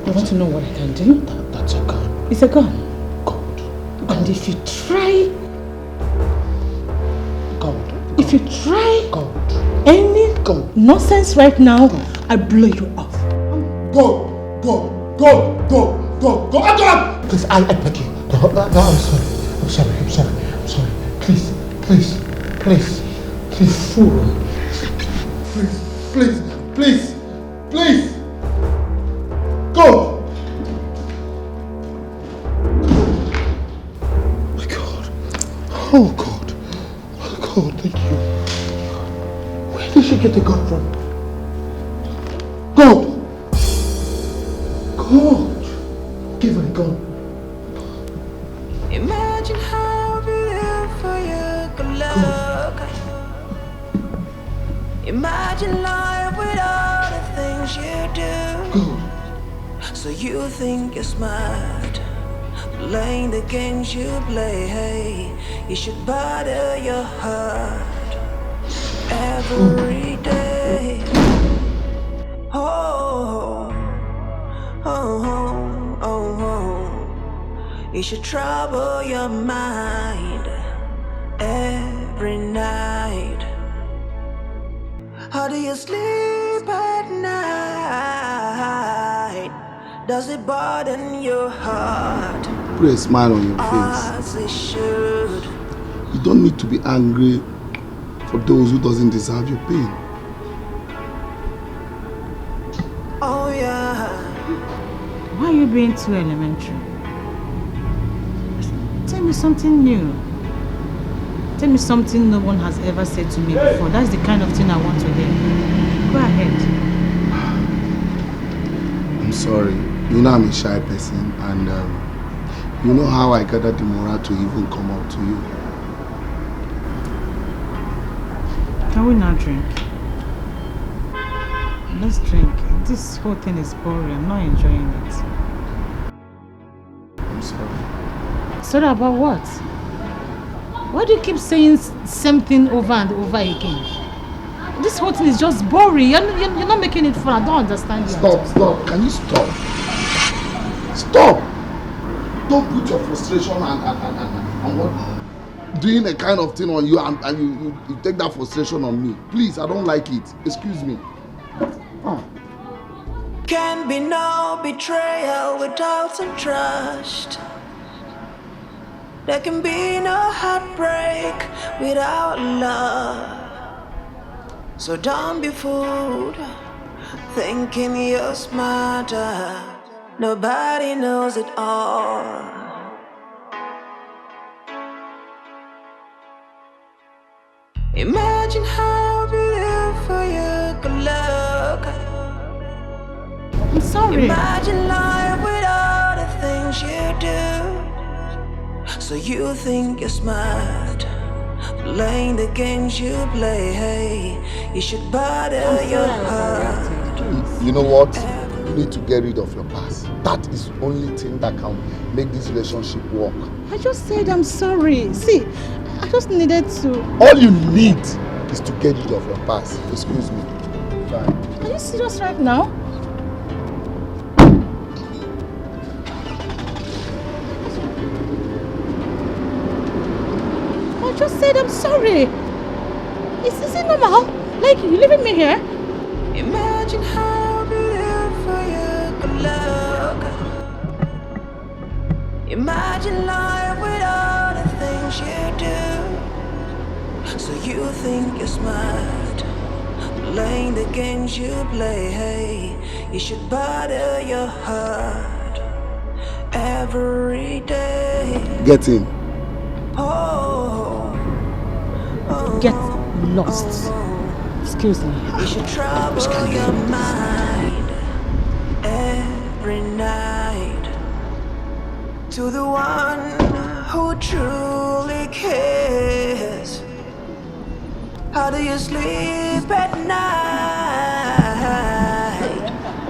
You want to know what I can do? That's a gun. It's a gun. God. And if you try... God. If you try... God. Any nonsense right now, I blow you off. Go. Please, I beg you. No, I'm sorry. Please. Fool. Please. Go. My God. Oh God, thank you. Where did she get the gun from? God. Give her a gun. Imagine how beautiful you could look. Imagine life without the things you do. So you think you're smart, playing the games you play. Hey, you should bother your heart every day. You should trouble your mind every night. How do you sleep at night? Does it burden your heart? Put a smile on your As face. it should. You don't need to be angry for those who doesn't deserve your pain. Oh yeah. Why are you being too elementary? Tell me something new. Tell me something no one has ever said to me before. That's the kind of thing I want to hear. Go ahead. sorry. You know I'm a shy person, and you know how I gathered the morale to even come out to you. Can we not drink? Let's drink. This whole thing is boring. I'm not enjoying it. I'm sorry. Sorry about what? Why do you keep saying same thing over and over again? This whole thing is just boring. You're not making it fun. I don't understand you. Stop. Can you stop? Stop! Don't put your frustration and what? Doing a kind of thing on you and you take that frustration on me. Please, I don't like it. Excuse me. Can be no betrayal without some trust. There can be no heartbreak without love. So don't be fooled, thinking you're smarter. Nobody knows it all. Imagine how beautiful you could look. I'm sorry. Imagine life with all the things you do. So you think you're smart, playing the games you play. Hey, you should bother your heart. You know what? You need to get rid of your past. That is the only thing that can make this relationship work. I just said I'm sorry. See, I just needed to. All you need is to get rid of your past. Excuse me. Fine. Are you serious right now? I just said I'm sorry. Is it normal? Like, you leaving me here? Imagine how beautiful you could look. Imagine life with all the things you do. So you think you're smart, playing the games you play. Hey, you should bother your heart every day. Get in. Get lost. Excuse me. You should trouble your mind every night to the one who truly cares. How do you sleep at night?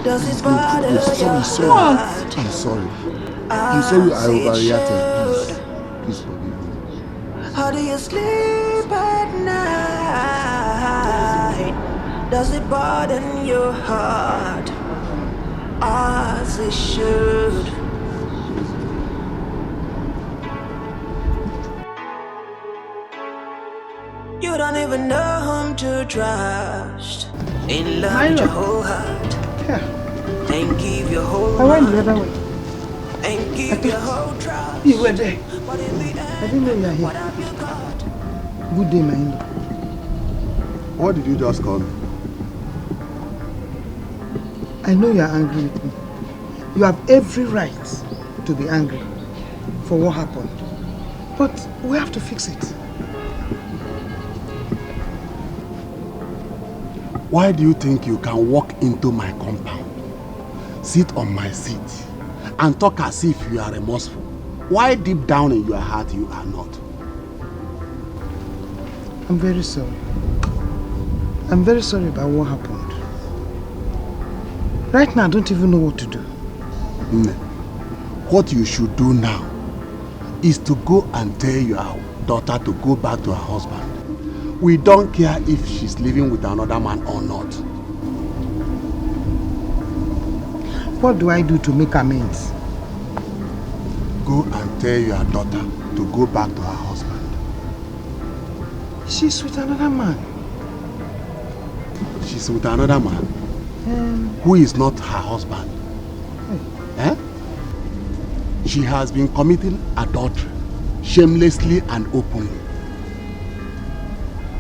Does it bother your heart? I'm sorry. I'm sorry I overreacted. Please forgive me. How do you sleep at night? Does it burden your heart as it should? You don't even know whom to trust. In love with your whole heart. And give your whole I went the other way. And give your whole trust. You were there. I didn't know you were here. Good day, my in-law. What did you just call me? I know you are angry with me. You have every right to be angry for what happened. But we have to fix it. Why do you think you can walk into my compound, sit on my seat, and talk as if you are remorseful? Why deep down in your heart you are not? I'm very sorry. I'm very sorry about what happened. Right now, I don't even know what to do. What you should do now is to go and tell your daughter to go back to her husband. We don't care if she's living with another man or not. What do I do to make amends? Go and tell your daughter to go back to her husband. She's with another man. She's with another man? Who is not her husband? Eh? She has been committing adultery shamelessly and openly.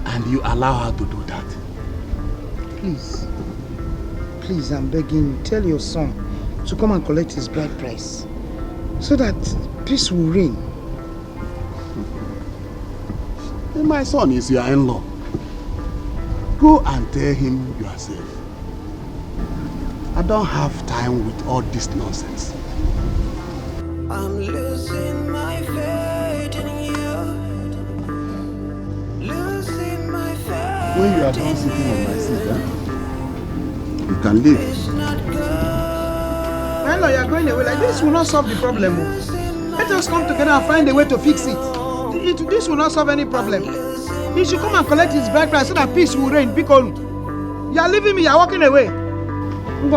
And you allow her to do that? Please. Please, I'm begging you. Tell your son to come and collect his bride price. So that peace will reign. My son is your in-law. Go and tell him yourself. I don't have time with all this nonsense. I'm losing my faith in you. Losing my faith. When you are done sitting on my seat, you can leave. Hello, you are going away like this will not solve the problem. Let us come together and find a way to fix it. This will not solve any problem. He should come and collect his bride price so that peace will reign. Because you are leaving me, you are walking away. I'm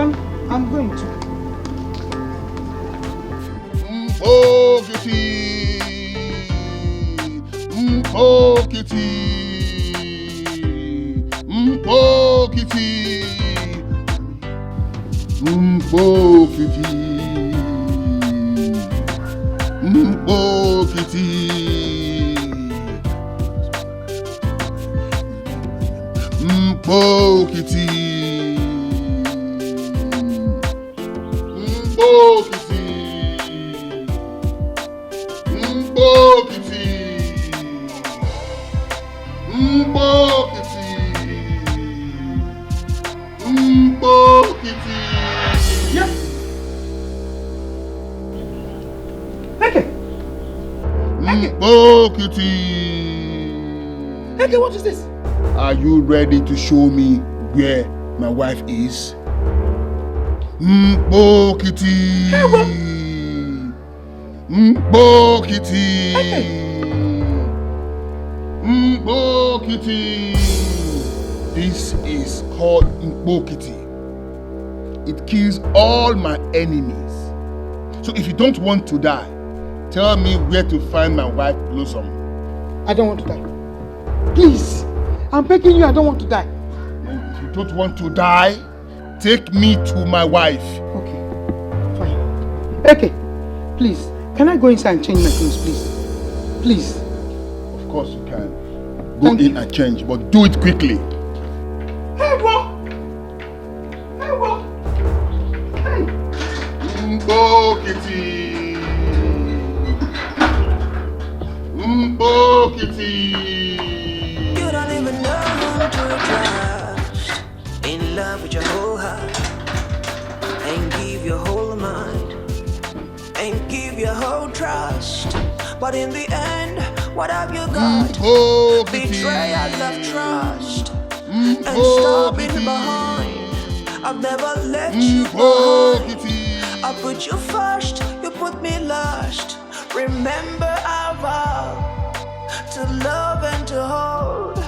going to. Okay, what is this? Are you ready to show me where my wife is? Kitty. Kitty. Kitty. This is called Kitty. It kills all my enemies. So if you don't want to die, tell me where to find my wife Blossom. I don't want to die. Please, I'm begging you, I don't want to die. If you don't want to die, take me to my wife. Okay, fine. Okay, please, can I go inside and change my clothes, please? Please. Of course you can. Go in and change, but do it quickly. Hey, what? Hey, what? Hey. Kitty. Kitty. You don't even know who to trust. In love with your whole heart, and give your whole mind, and give your whole trust. But in the end, what have you got? Betrayal of trust, and stopping behind. I've never left you behind. I put you first, you put me last. Remember our vow to love and to hold.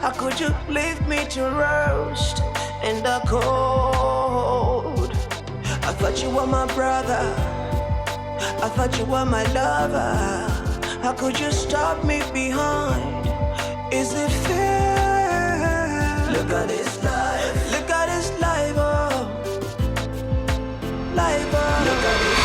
How could you leave me to roast in the cold? I thought you were my brother, I thought you were my lover. How could you stop me behind? Is it fair? Look at this life, look at this life, oh. Life, oh. Look at this.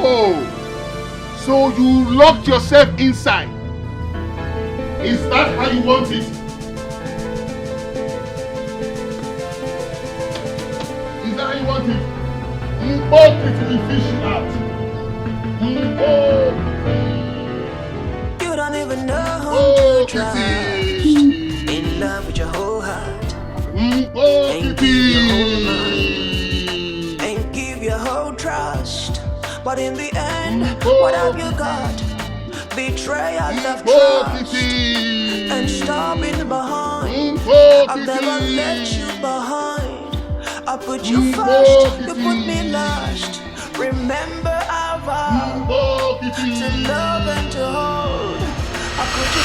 Oh, so you locked yourself inside. Is that how you want it? Is that how you want it? Kitty will fish you out. You don't even know who to trust. In love with your whole heart, and give your whole mind, and give your whole trust. But in the end, what have you got? Betrayal of trust, and stopping behind. I've never left you behind. I put you first, you put me last. Remember our vow to love and to hold. I put you.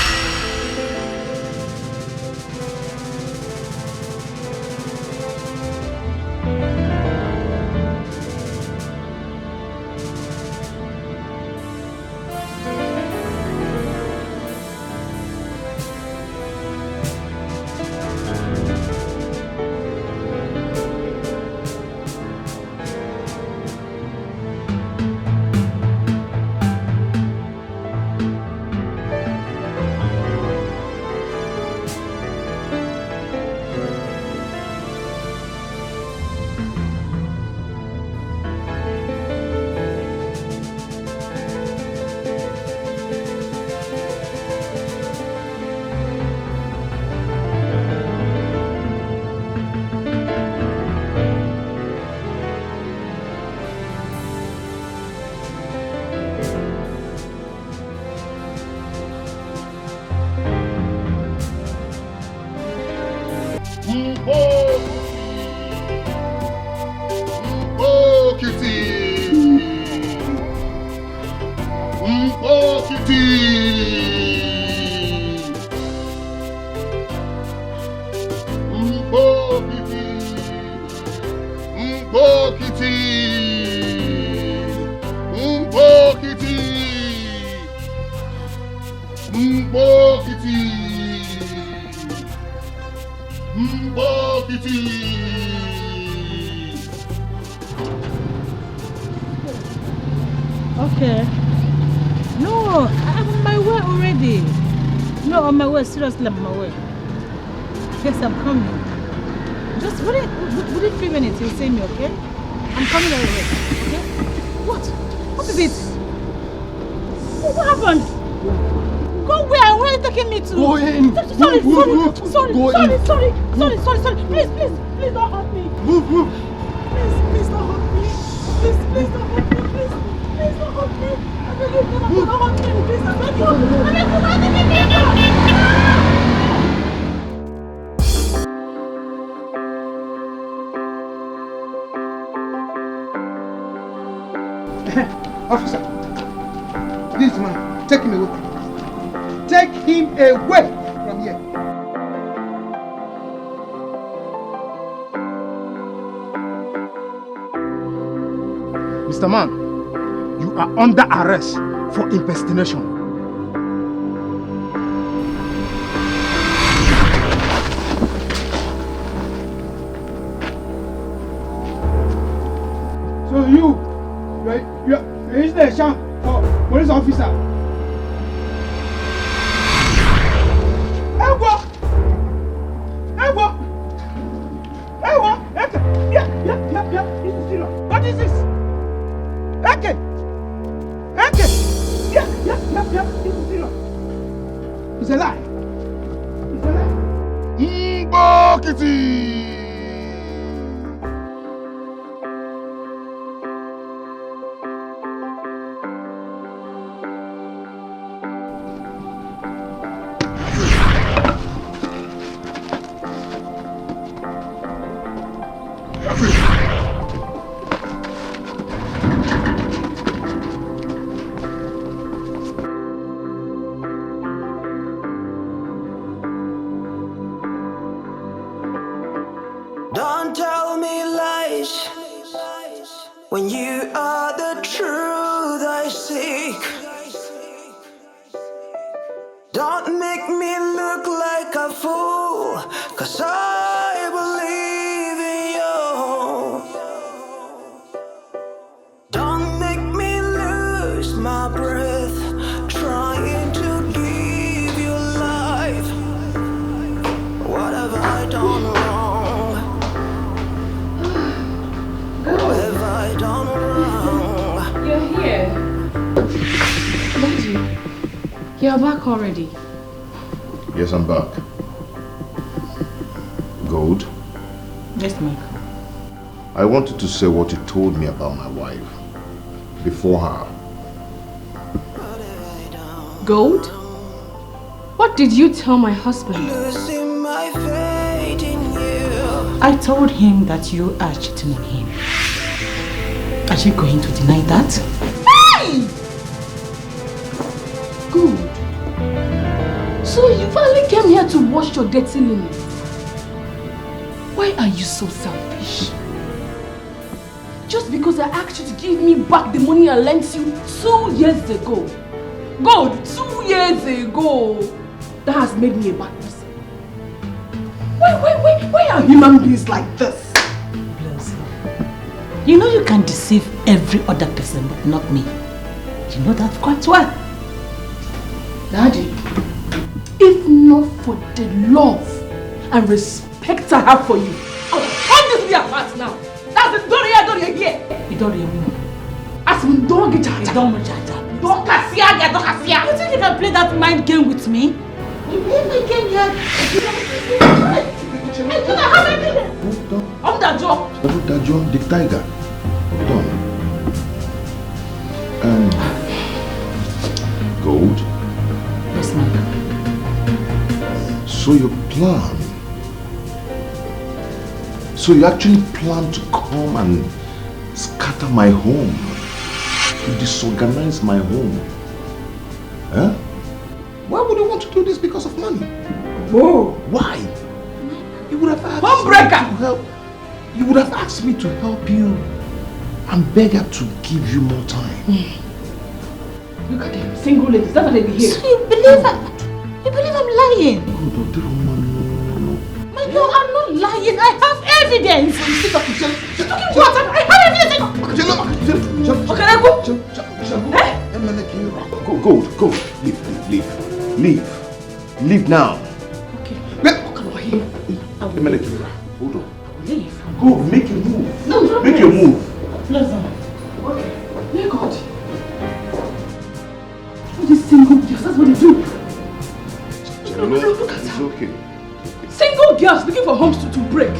Okay. No, I'm on my way already. No, on my way. Seriously, I'm on my way. Yes, I'm coming. Just within 3 minutes, you'll see me, okay? I'm coming right away, okay? What? What is it? What happened? Go where? Where are you taking me to? Go in. Sorry. Move. Sorry. Please don't hurt me. Move. Please don't hurt me. Please don't hurt me. Please don't hurt me. I beg you, don't hurt me. Please, I beg you. Officer, this man, take him away. Take him away from here. Mr. Man, you are under arrest for impersonation. So you is the sham for police officer. What is this? Okay. Yeah. It's a lie. Don't tell me lies when you are the truth I seek. Don't make me look like a fool, 'cause I believe in you. Don't make me lose my breath trying to give you life. What have I done wrong? What have I done wrong? You're here. Daddy, you're back already. Yes, I'm back. Gold? Yes, ma'am. I wanted to say what you told me about my wife before her. Gold? What did you tell my husband? Losing my faith in you. I told him that you are cheating on him. Are you going to deny that? Hey! Good. So you finally came here to wash your dirty linen. Why are you so selfish? Just because I asked you to give me back the money I lent you 2 years ago. God, 2 years ago. That has made me a bad person. Why are human beings like this? You know you can deceive every other person, but not me. You know that quite well. Daddy, if not for the love and respect I have for you, I would hand this be apart now. That's the story I don't hear. You don't hear me. As in, don't get jaja. Don't jaja. Don't cassia. You think you can play that mind game with me? You play my game here. I don't have anything. I'm the job. The John, the tiger. Hold on. Gold? Yes, ma'am. So you plan. So you actually plan to come and scatter my home. To disorganize my home. Huh? Why would you want to do this because of money? Whoa. Why? You would have asked Homebreaker. me to help. You would have asked me to help you and beg her to give you more time. Look at them, single ladies. That's what they be here. So you believe I'm lying? No. No, I'm it. I have evidence. She's talking what? I have evidence. Okay, I go. Go. Leave now. Okay. Hold on. Leave. Go, make your move. No, make your move. Listen. Okay. Dear God. What is single girls? That's what they do. Look at it's her. Okay. Single girls looking for homes to break.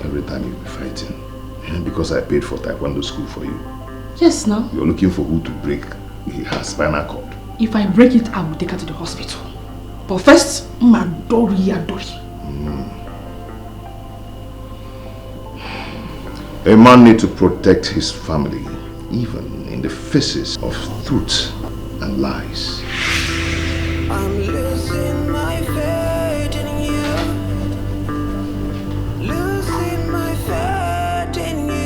Every time you'll be fighting. And because I paid for taekwondo school for you. Yes, now. You're looking for who to break her spinal cord. If I break it, I will take her to the hospital. But first, Adori. A man needs to protect his family, even in the faces of truth and lies. I'm losing my faith in you. Losing my faith in you.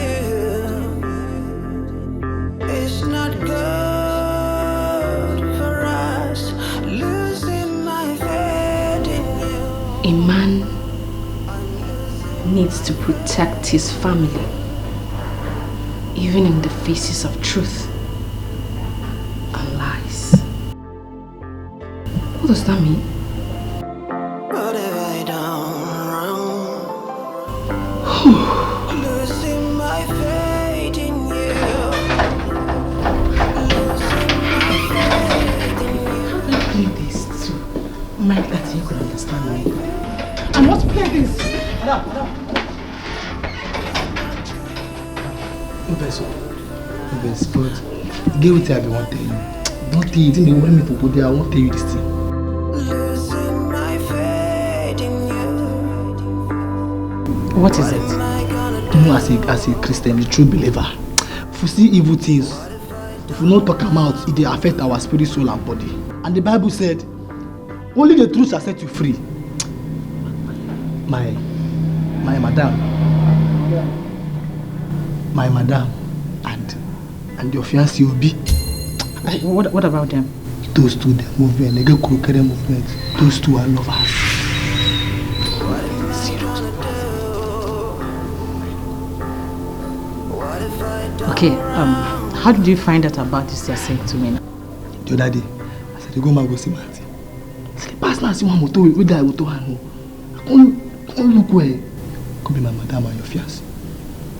It's not good for us. Losing my faith in you. A man needs to protect his family, even in the faces of truth and lies. What does that mean? What have I done wrong? Losing my faith in you. Losing my faith in you. Let's play this too. Mike, that you could understand me. And let's play this. Madam. But get with you, I won't tell you. Don't tell you, it didn't worry me for good day. I won't tell you this thing. Losing my faith in you. What is it? You know, as a Christian, a true believer, if we see evil things, if we not talk them out, it will affect our spirit, soul, and body. And the Bible said, only the truth shall set you free. My madam, and your fiancé will be. What about them? Those two, the movement, the Kurukere movement, those two are lovers. Okay, how did you find out about this you're saying to me now? The other day, I said, go man, go see my auntie. I said, pass now, see one motor, we die with hand. I can't look where. Could be my madam and your fiancé.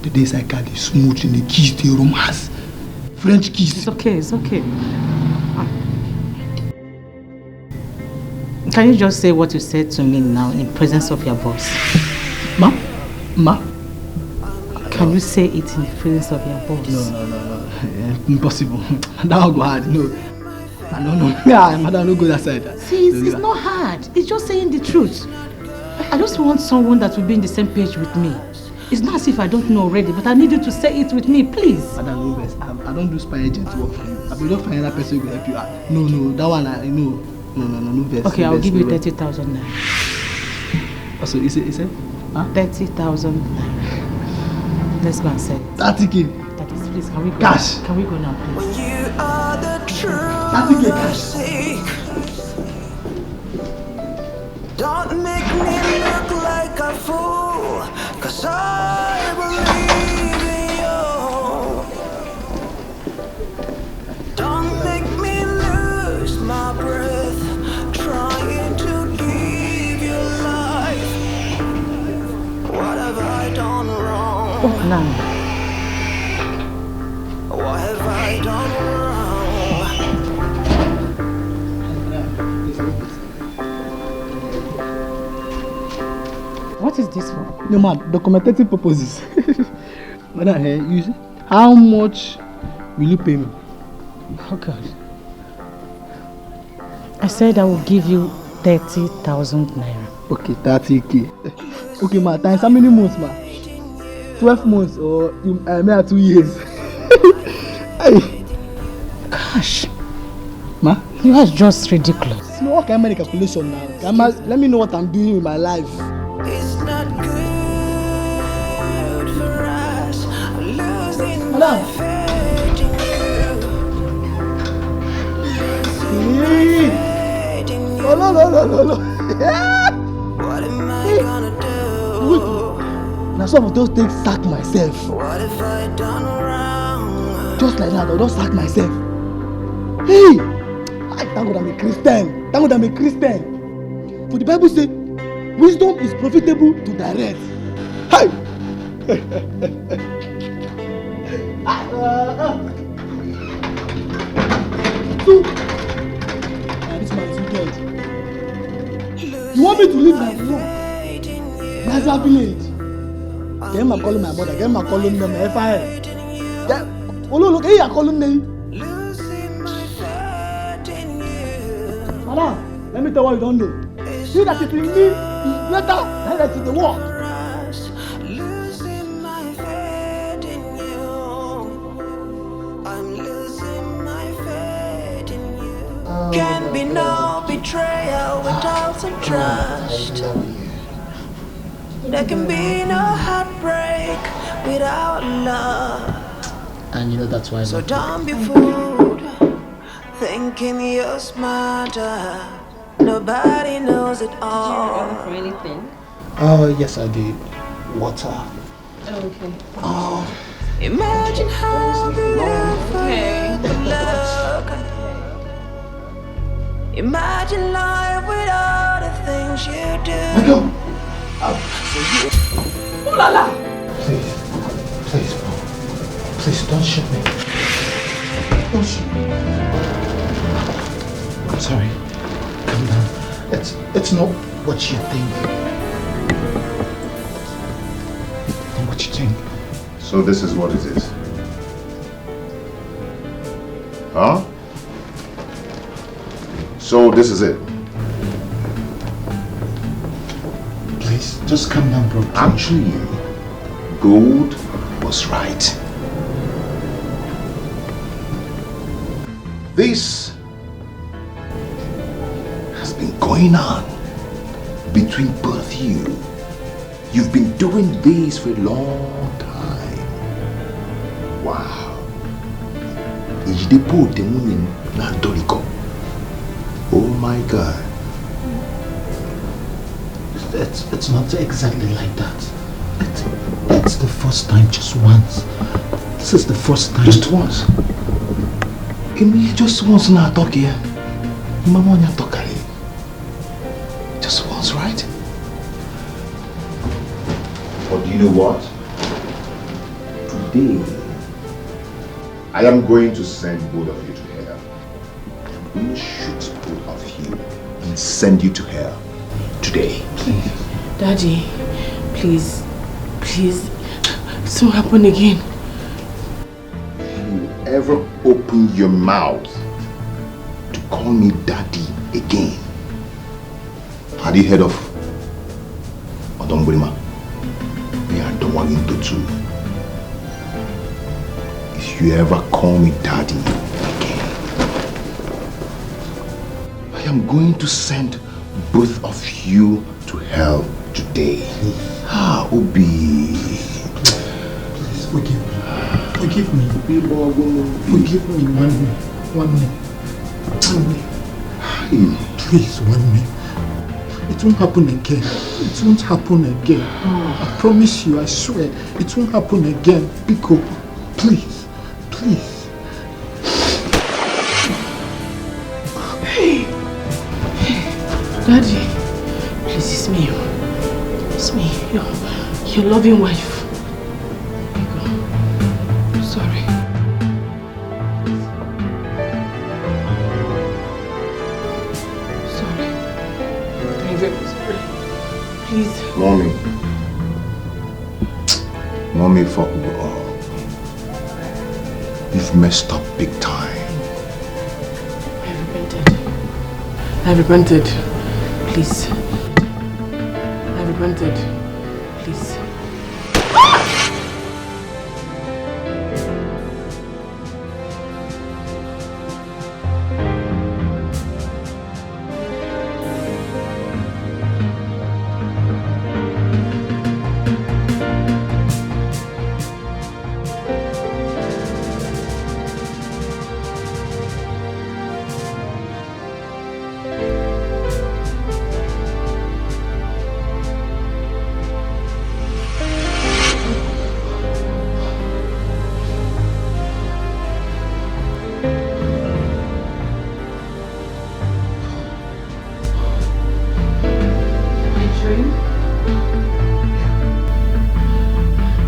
The days I got the smooch and the kiss, the romance. French kiss. It's okay. Can you just say what you said to me now in presence of your boss? Ma? Can you say it in the presence of your boss? No. Impossible. That will go hard. No. Yeah, madam, no go that side. See, it's not hard. It's just saying the truth. I just want someone that will be in the same page with me. It's not as if I don't know already, but I need you to say it with me, please. Madam, I don't do spy agent work for you. I will not find another person who will help you. No, that one I know. No, verse. Okay, I'll give you 30,000 naira. Also, is it? Huh? 30,000 naira. Let's go and sell it. 30K. That is, please, can we go? Cash. Can we go now, please? When you are the truth 30K I cash. seek. Don't make me look like a fool, 'cause I believe in you. Don't make me lose my breath, trying to give you life. What have I done wrong? Oh, no. What have I done wrong? What is this for? No, man, documentative purposes. Madam, you see, how much will you pay me? Oh, God. I said I will give you 30,000 naira. Okay, 30K. Okay, ma, times how many months, ma? 12 months or maybe 2 years? Hey. Gosh. Ma? You are just ridiculous. No, what can I make a calculation now? Let me know what I'm doing with my life. It's not good for us, losing Madam. my faith in you. No. What am Now some of those things sack myself. What if I done wrong? Just like that, I don't sack myself. Hey! I thank God I'm a Christian. Thank God I'm a Christian. For the Bible says, wisdom is profitable to direct. Hey! This man is wicked. You want me to leave my room? That's our village. Get him calling my mother. Get him calling them FIA. Oh look, hey, I'm calling me. Madam, let me tell you what you don't do. See that if you need is better than that in the world. Can be no betrayal without some trust. There can be no heartbreak without love. And you know that's why. So don't be fooled, thinking you're smarter. Nobody knows it all. Did you order for anything? Oh yes, I did. Water. Oh, okay. Oh. Imagine how beautiful you could look. Imagine life with all the things you do. Oh la la! Please, please don't shoot me. Don't shoot me. I'm sorry. Calm down. It's not what you think. Not what you think. So this is what it is. Huh? So this is it. Please, just calm down, bro. Actually, Gold was right. This has been going on between both of you. You've been doing this for a long time. Wow. Oh my God. It's not exactly like that. It's the first time, just once. This is the first time. Just once? Give me just once now, talk here. Mama, talk here. Just once, right? But you know what? Today, I am going to send both of you to hell. I am going to shoot both of you and send you to hell today. Please. Daddy, please, so happen again. If you ever open your mouth to call me daddy again, have you heard of Odongbrima? Me and Dongwagin too. If you ever call me daddy again, I am going to send both of you to hell today. Ah, Obi. Please forgive me. Forgive me. Forgive me. One minute. Please, 1 minute. It won't happen again. It won't happen again. I promise you, I swear, it won't happen again. Biko, please, please. Hey, Daddy, please, it's me. It's me, your loving wife. I'm sorry. Please. Mommy, fuck you up. You've messed up big time. I repented. Please. I repented. Please. dream?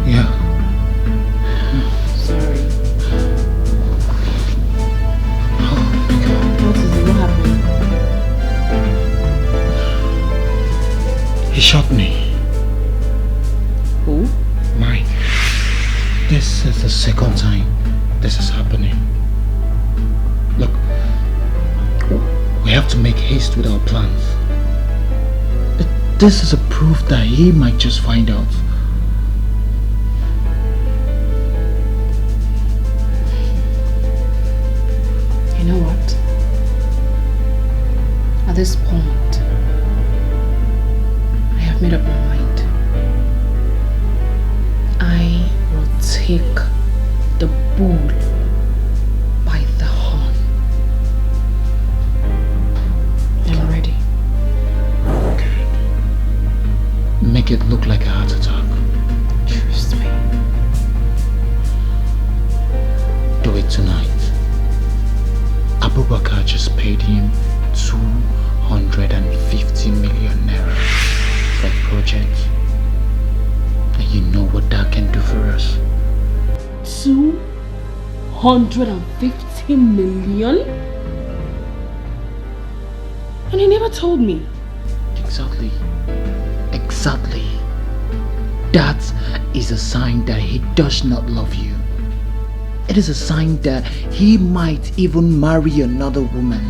Yeah. Sorry. What is it? What happened? He shot me. Who? Mike. This is the second time this is happening. Look, we have to make haste with our plans. This is a proof that he might just find out. You know what? At this point, I have made up my mind. I will take the bull by the horn. I'm ready. Make it look like a heart attack. Trust me. Do it tonight. Abubakar just paid him 250 million naira for the project. And you know what that can do for us. 250 million? And he never told me. Exactly. Exactly. That is a sign that he does not love you. It is a sign that he might even marry another woman.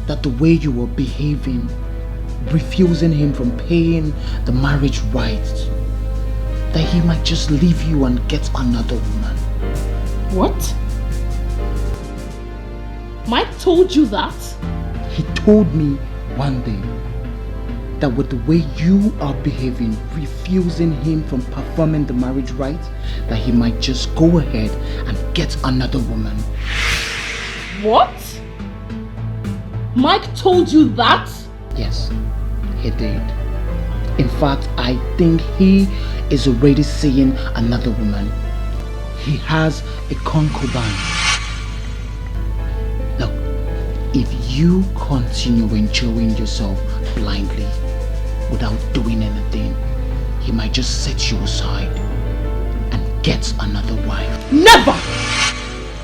That the way you were behaving, refusing him from paying the marriage rights, that he might just leave you and get another woman. What? Mike told you that? He told me one day that with the way you are behaving, refusing him from performing the marriage rites, that he might just go ahead and get another woman. What? Mike told you that? Yes, he did. In fact, I think he is already seeing another woman. He has a concubine. Look, if you continue enjoying yourself blindly without doing anything, he might just set you aside and get another wife. Never!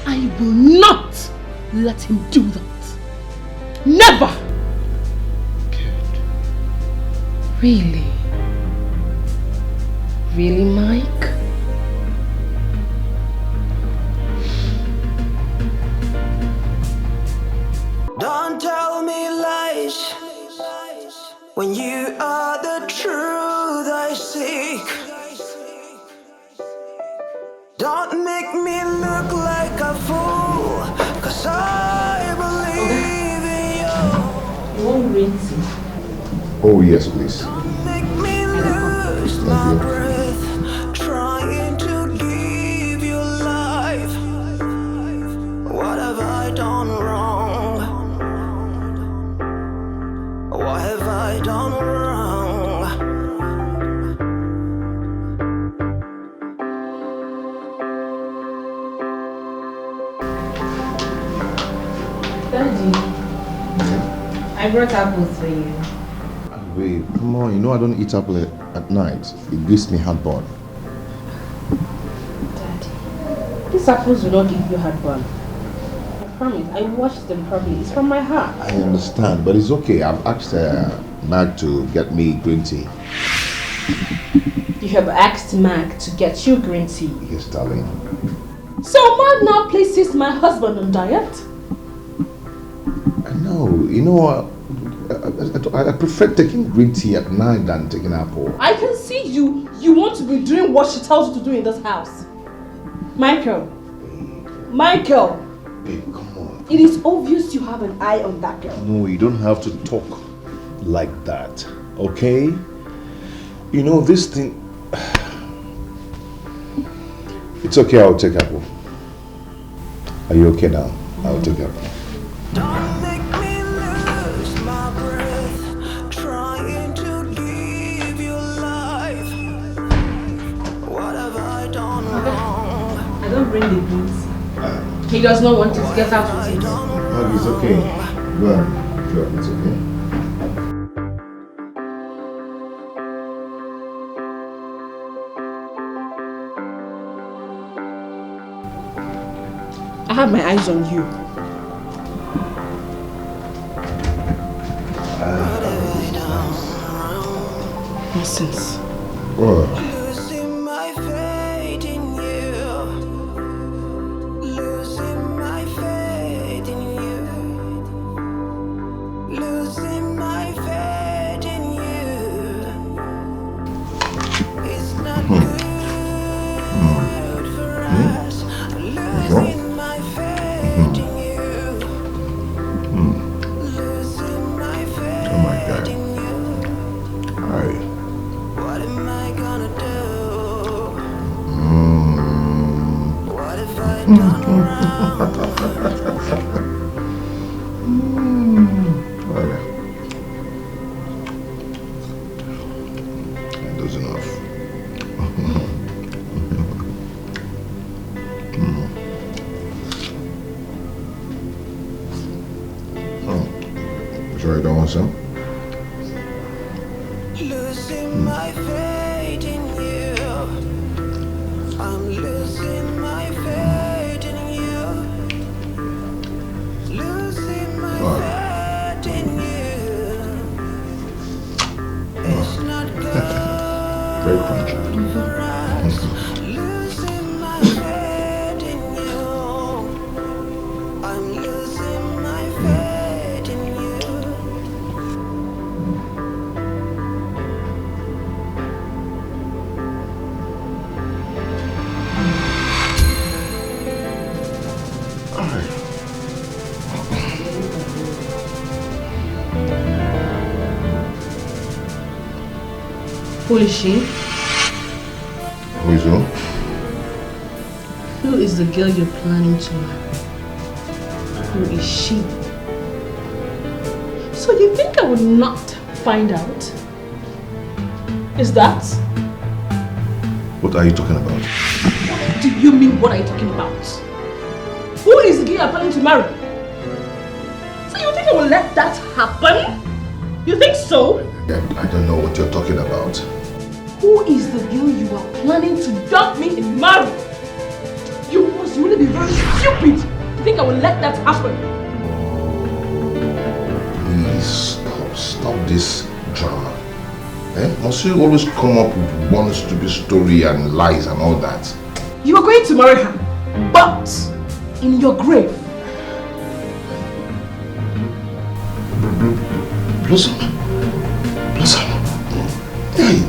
I will not let him do that. Never! Good. Really? Really, Mike? Don't tell me lies when you are the truth I seek. Don't make me look like a fool, 'cause I believe in you. You won't read it. Oh, yes, please. Make me lose my breath, trying to give you life. What have I done wrong? What have I done wrong? Daddy, I brought apples for you. Babe, come on, you know I don't eat apple at night. It gives me heartburn. Daddy, these apples will not give you heartburn. I promise, I washed them properly. It's from my heart. I understand, but it's okay. I've asked Mag to get me green tea. You have asked Mag to get you green tea. Yes, darling. So Mag now places my husband on diet? No, you know, I prefer taking green tea at night than taking apple. I can see you want to be doing what she tells you to do in this house. Michael. Michael. Babe, come on. It is obvious you have an eye on that girl. No, you don't have to talk like that, okay? You know, this thing... It's okay, I'll take apple. Are you okay now? I'll take apple. Don't make me lose my breath, trying to give you life. What have I done wrong? friendly, please. He does not want to get out with it. Oh, it's okay. Go on. Sure, it's okay. I have my eyes on you. Nonsense. What? Losing my faith in you. Losing my faith in you. Losing my faith in you. It's not good for us. Losing my faith in you. Losing my faith in you. What am I gonna do? What if I done wrong? That's enough. Sure you don't want some? Losing my faith in you. I'm losing my faith in you. Losing my faith in you. It's not Very crunchy. good for us. Losing my faith in you. I'm losing my faith in you. Who is she? Who is who? Who is the girl you're planning to marry? Who is she? So you think I would not find out? Is that? What are you talking about? What do you mean, what are you talking about? Who is the girl you're planning to marry? So you think I will let that happen? You think so? I don't know what you're talking about. Who is the girl you are planning to dump me and marry? You must really be very stupid to think I will let that happen. Please stop this drama. Must you always come up with one stupid story and lies and all that? You are going to marry her, but in your grave. Blossom. Hey.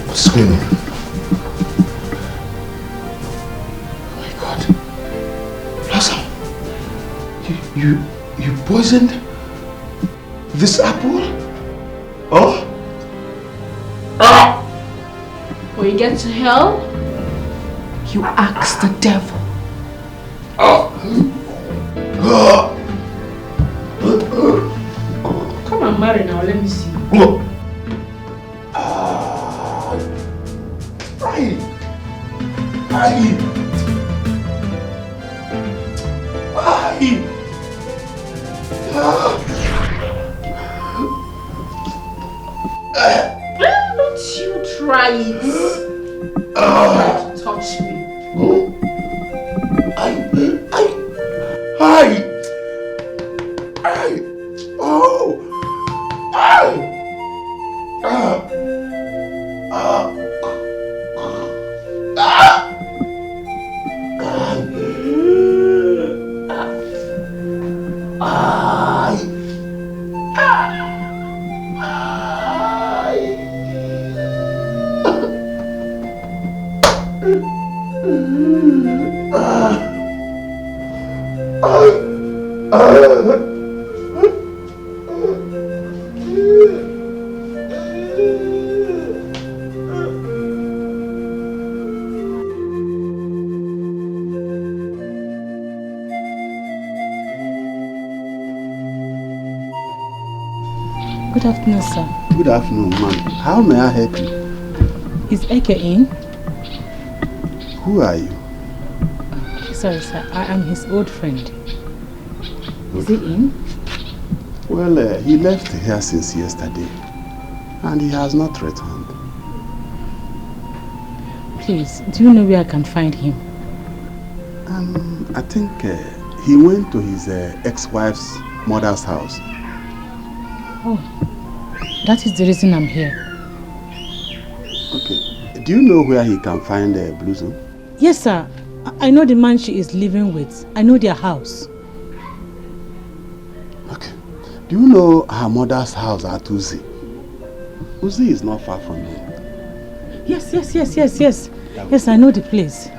What's going on? Oh my God. Blossom. You poisoned this apple? Oh? Ah! When you get to hell, you ask the devil. Come and marry now, let me see. Don't you try it. Try to touch me. Good afternoon, sir. Good afternoon, ma'am. How may I help you? Is Eke in? Who are you? Sorry, sir. I am his old friend. Is he in? Well, he left here since yesterday, and he has not returned. Please, do you know where I can find him? I think he went to his ex-wife's mother's house. Oh, that is the reason I'm here. Okay. Do you know where he can find Blossom? Yes, sir. I know the man she is living with. I know their house. Okay. Do you know her mother's house at Uzi? Uzi is not far from here. Yes. Yes, I know the place.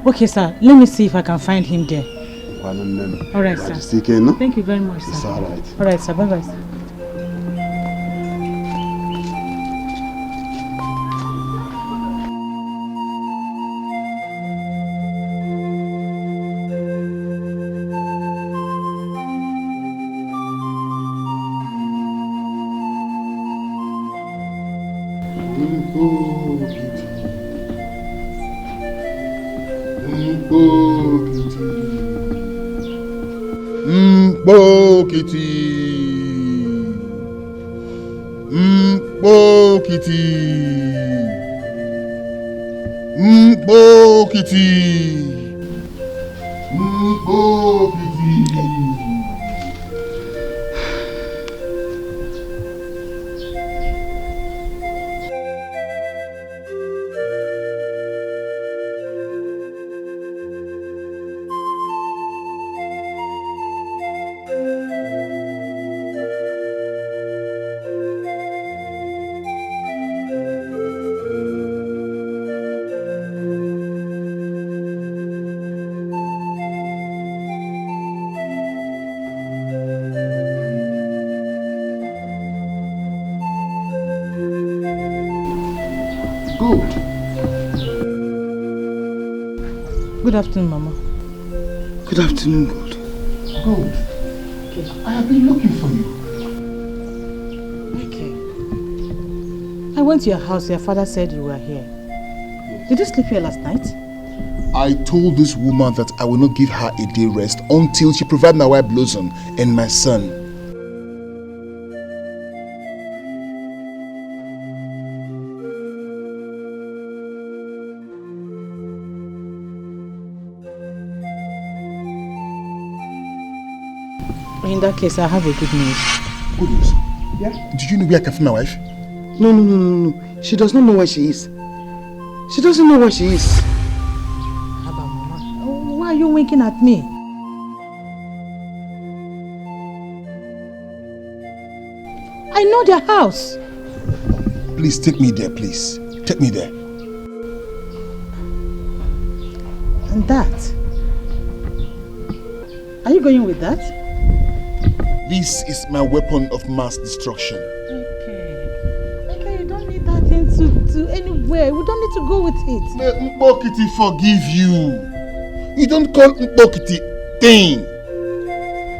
Okay, sir. Let me see if I can find him there. All right, sir. Thank you very much, sir. It's all right. All right, sir. Bye-bye, sir. Good afternoon, Mama. Good afternoon, Gold. Gold, I have been looking for you. Okay. I went to your house. Your father said you were here. Did you sleep here last night? I told this woman that I will not give her a day rest until she provides my wife Blossom and my son. In that case, I have a good news. Good news? Yeah? Do you know where I can find my wife? No. She does not know where she is. She doesn't know where she is. Abba, Mama. Why are you winking at me? I know their house. Please take me there, please. Take me there. And that? Are you going with that? This is my weapon of mass destruction. Okay, you don't need that thing to anywhere. We don't need to go with it. May Mbokiti forgive you. You don't call Mbokiti thing.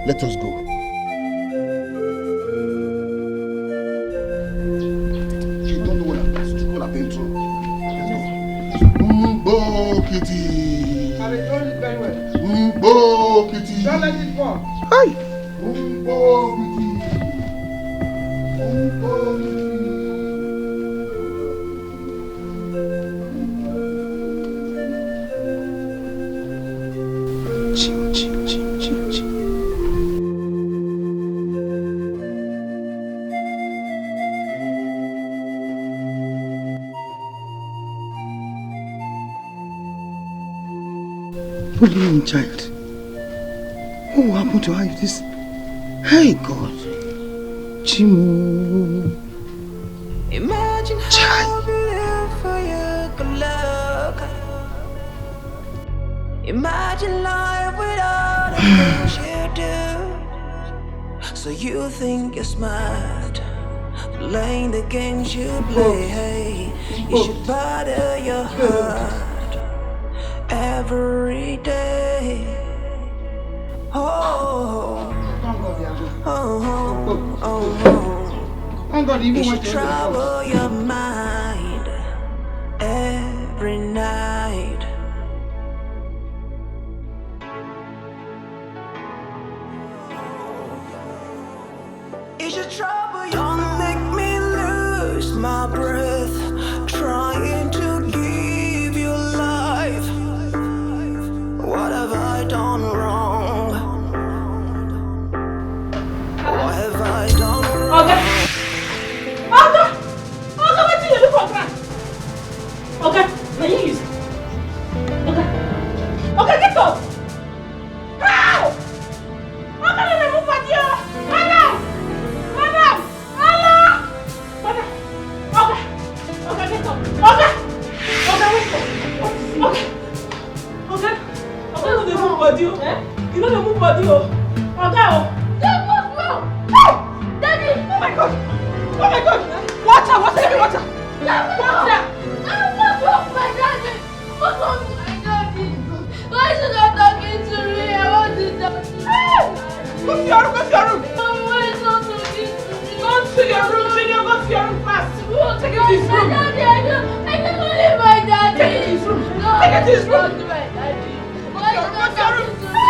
Let us go. You don't know what I've been through. Mbokiti. I told it very well. Mbokiti. Don't let it fall. Hi. Bullying child. What will happen to her if this... Hey God. Chimu. Imagine how beautiful you could look. Imagine life without the things you do. So you think you're smart, playing the games you play. Hey, you should bother your heart every day. You should trouble your mind every night. my breath, trying to give you life. What have I done wrong? What have I done wrong? Okay, what do you do for that? Okay, now you use it. Okay, get up. How? Okay, let me move at you. Madam. Okay, get up. Okay, wait up. Okay, no, they move body. You know they move body. Okay, Daddy, oh my God. Water. Give me water. Water. Why is she not talking to me? I want to talk to her. Go to your room. Why is she not talking to me? Go to your room, Junior. Go to your room fast. Take it to his room. Daddy, I don't leave my daddy. Take it to his room. No, Take it to his room. Go to my daddy. Why is she not Go to your talking room. to me?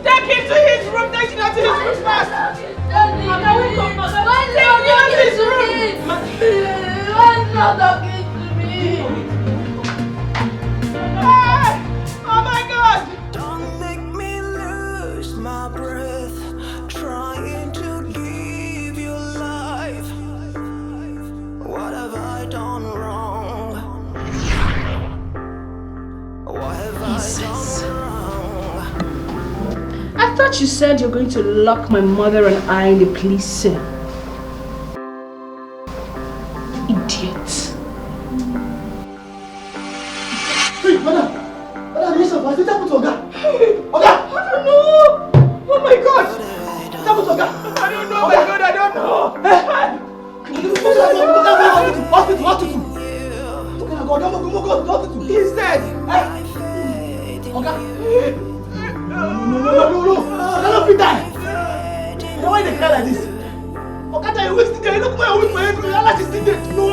Take him to his room. Take him to his room fast. Daddy, Wake up. why is she not talking to me? Why is she not talking to me? Oh my God! Don't make me lose my breath, trying to give you life. What have I done wrong? What have I done wrong? I thought you said you're going to lock my mother and I in the police cell. Idiot. Hey, madam, listen, what's happened to Oga? Oga! I don't know! Oh my God! What's happened to Oga? I don't know, my God, I don't know! Hospital! He's dead! Oga! No! Oga, don't be die! You know why they cry like this? Oga, you're wasting there. You look my weak, my head. You realize she's still dead. No!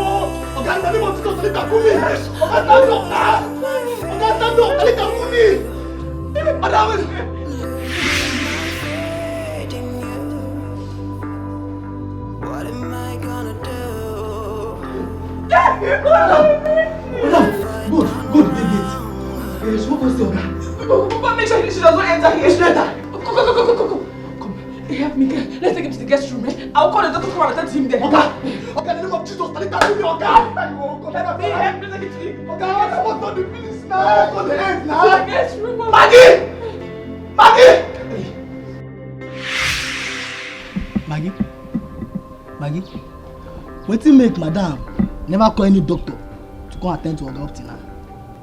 Oga, I'm not even to go to the Takumi. Oga, stand up! Oga, stand up! Take Takumi! Madam! What am I gonna do? Madam! Good, take it. There's no question, Oga. But make sure she doesn't enter here. Yes, later. Go. Come, help me. Let's take him to the guest room. I'll call the doctor to come and attend to him there. Oga, in the name of Jesus, take Takumi, Oga! Help me, take it to him. Oga, I want to the finish now. To the end now. To the guest room. Maggie! Wetin make madam never call any doctor to come attend to Oga up till now?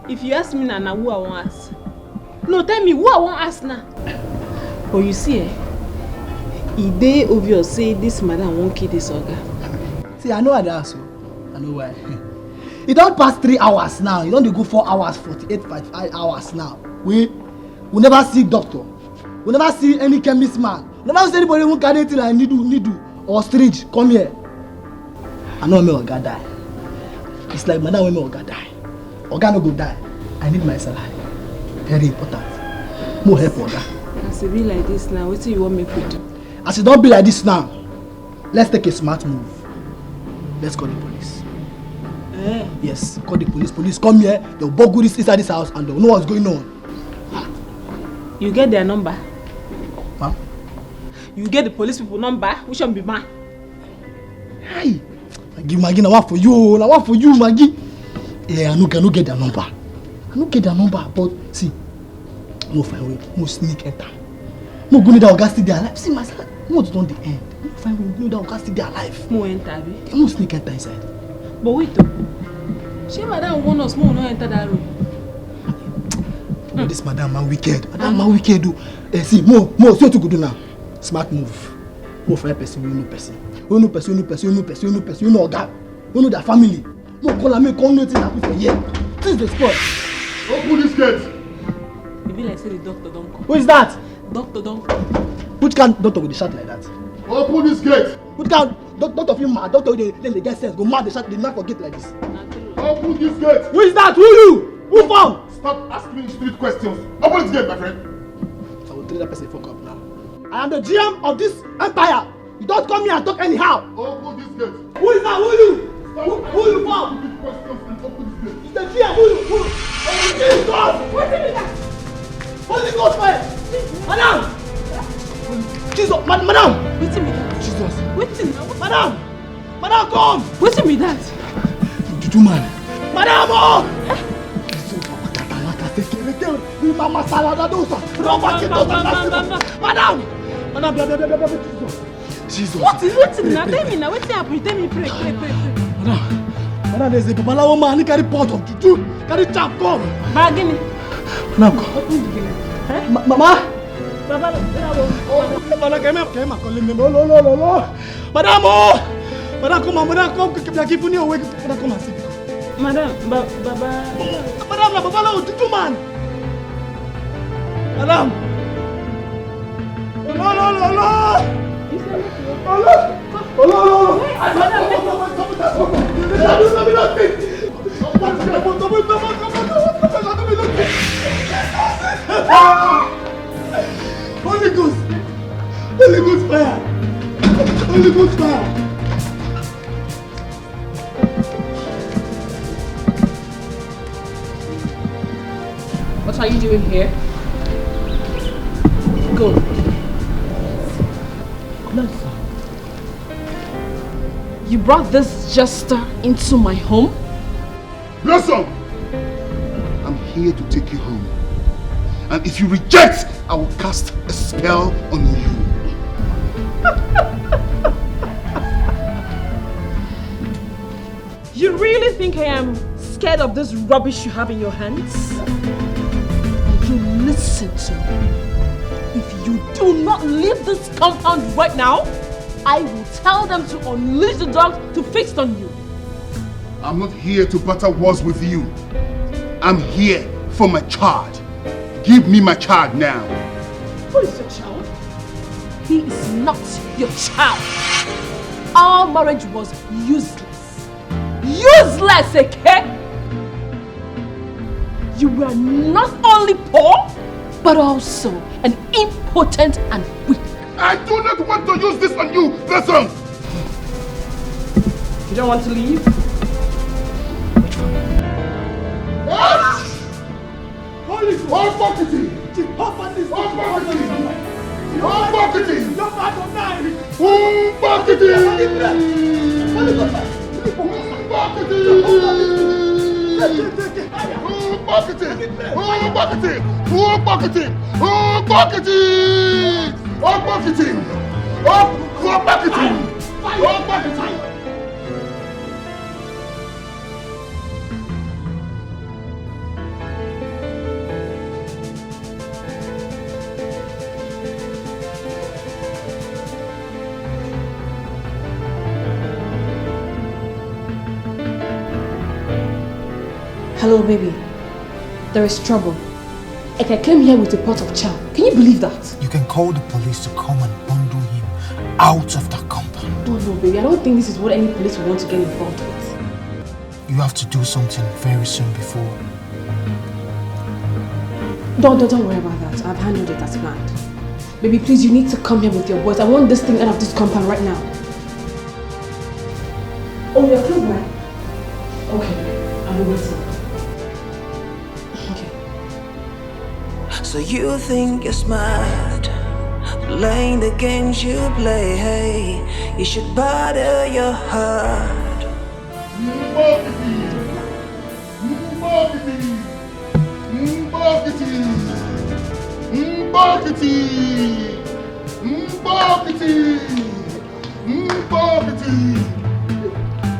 If you ask me now, who I won't ask? No, tell me who I won't ask now. But you see, it dey obvious say this madam won't kill this Oga. See, I know why they ask you. I know why. It don't pass 3 hours now. You don't go 4 hours, 5 hours now. We never see doctor. We never see any chemist man. We never see anybody who carry anything like needle or syringe. Come here. I know me Oga die. It's like madam when me Oga die. Oga no go die. I need my salary. Very important. More help Oga. As it be like this now, what do you want me to do? As it don't be like this now, let's take a smart move. Let's call the police. Yes, call the police. Police come here, they'll bug this inside this house and they'll know what's going on. You get their number? Huh? You get the police people number? Which one be mine? Hey, Maggie, now what for you? Now what for you, Maggie? Yeah, I no get their number. I no get their number, but see, no find way, no sneak enter. No go need that Oga still there alive. See myself, no don't the end. No find way, no that Oga still there alive. No enter, be? No sneak enter inside. But wait though. She madam warn us, no enter that room. This madam man wicked. Madam man wicked do. See, more, see what you go do now. Smart move. More for a person, we know person. We know person, we know Oga. We know their family. No call me, come nothing happen for here. This is the spot. Open this gate. It be like say the doctor don't come. Who is that? Doctor don't come. Which kind doctor will they shout like that? Open this gate. Which kind doctor feel mad? Doctor then they get sense. Go mad, they shout, they knock for gate like this. Open this gate. Who is that? Who you? Who from? Stop asking me stupid questions. Open this gate, my friend. I will treat that person fuck up now. I am the GM of this empire. You don't come here and talk anyhow. Open this gate. Who is that? Who are you? Who you from? It's the fear. Who you? Jesus! What is that? Holy Ghost fire! Madam! Jesus! Madam! Wait a minute. Jesus! Wait a minute. Madam! Madam, come! Wait a minute. Juju man! Madam! Oh! Madam! Madam! Jesus! What is it now? Tell me now. What's happening? Tell me, pray. Madam, there's a babalawo man. He carry pot of juju. Carry chap, come. Madam, Madam, come. open the gate. Mama! Baba, Madam, come here. Madam, oh! Madam, come on. Madam, come. Keep you awake. Madam, come and sit. Madam, Baba. Madam, la babalawo juju man. Madam. No. Holy Ghost fire! Holy Ghost fire! What are you doing here? Go. You brought this jester into my home? Blossom! I'm here to take you home. And if you reject, I will cast a spell on you. You really think I am scared of this rubbish you have in your hands? You listen to me. If you do not leave this compound right now, I will tell them to unleash the dogs to feast on you. I'm not here to battle wars with you. I'm here for my child. Give me my child now. Who is your child? He is not your child. Our marriage was useless. Useless, okay? You were not only poor, but also an impotent and weak. I do not want to use this on you, Blossom! You don't want to leave? Wait for me. Holy Ghost! All buckety! All buckety! All buckety! All buckety! Hello, baby. There is trouble. Like I came here with a pot of chow. Can you believe that? You can call the police to come and bundle him out of that compound. No, baby. I don't think this is what any police would want to get involved with. You have to do something very soon before. Don't worry about that. I've handled it as planned. Baby, please, you need to come here with your boys. I want this thing out of this compound right now. Oh, you're close by? Okay, I'll be waiting. So you think you're smart, playing the games you play. Hey, you should bother your heart.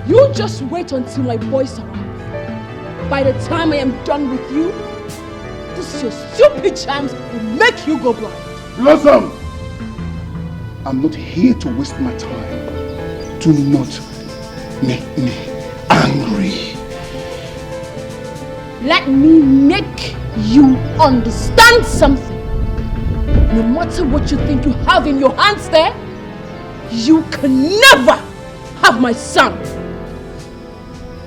You just wait until my boys arrive. By the time I am done with you, your stupid charms will make you go blind. Blossom! I'm not here to waste my time. Do not make me angry. Let me make you understand something. No matter what you think you have in your hands there, you can never have my son.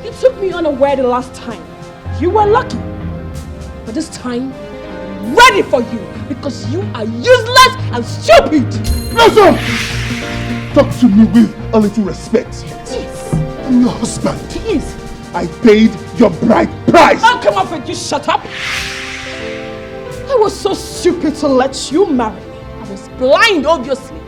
You took me unaware the last time. You were lucky. But this time, I'm ready for you because you are useless and stupid. Blossom! talk to me with a little respect. Yes. I'm your husband. Yes. I paid your bride price. Now come up and you shut up. I was so stupid to let you marry me. I was blind, obviously.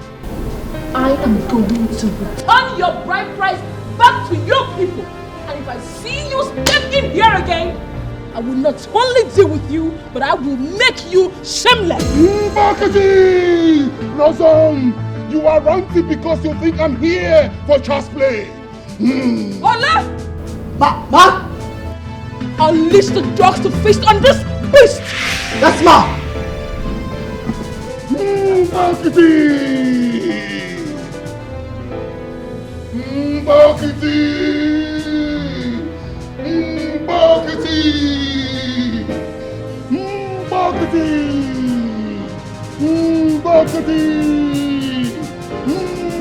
I am going to return your bride price back to your people. And if I see you step in here again, I will not only deal with you, but I will make you shameless. Marketing! Blossom, you are ranting because you think I'm here for child's play. Ola! Ma! Unleash the dogs to feast on this beast! That's Ma! Marketing! Marketing! Marketing! Marketing! Marketing!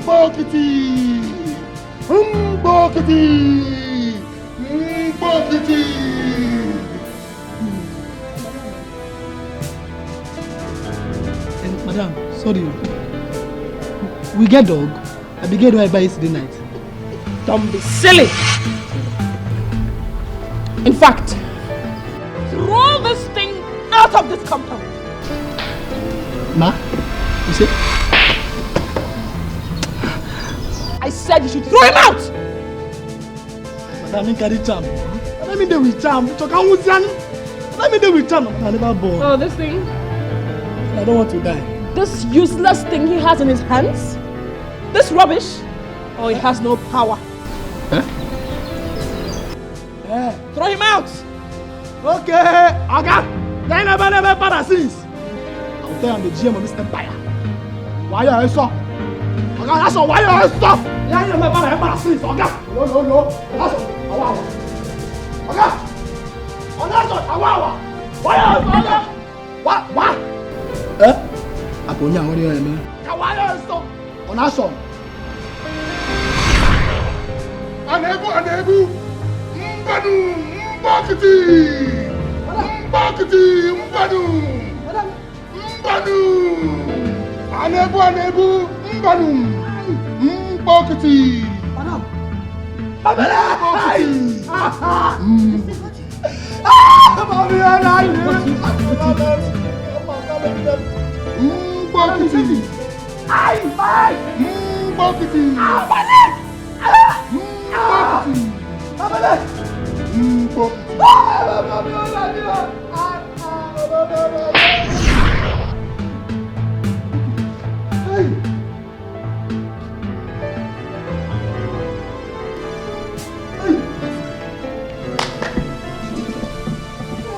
Marketing! Marketing! Marketing! Madam, sorry. We get dog. I began to buy yesterday night. Don't be silly! In fact, throw this thing out of this compound. Ma, you say? I said you should throw him out! Madam, I carry charm. Let me deal with charm. Let me deal with charm. I never born. Oh, this thing? I don't want to die. This useless thing he has in his hands? This rubbish? Oh, it has no power. Huh? Throw him out! Okay, Aga. They never parasites. I'll tell you I'm the GM of this empire. Why are you so? Aga, that's all. Why are you so? They never parasites. Aga. No. That's all. Aga. That's all. Why are you so? What? Aponya, what do you mean? Why are you so? That's all. Unable! Mbakiti! Mbadu! Unable! Mbadu! Mbakiti!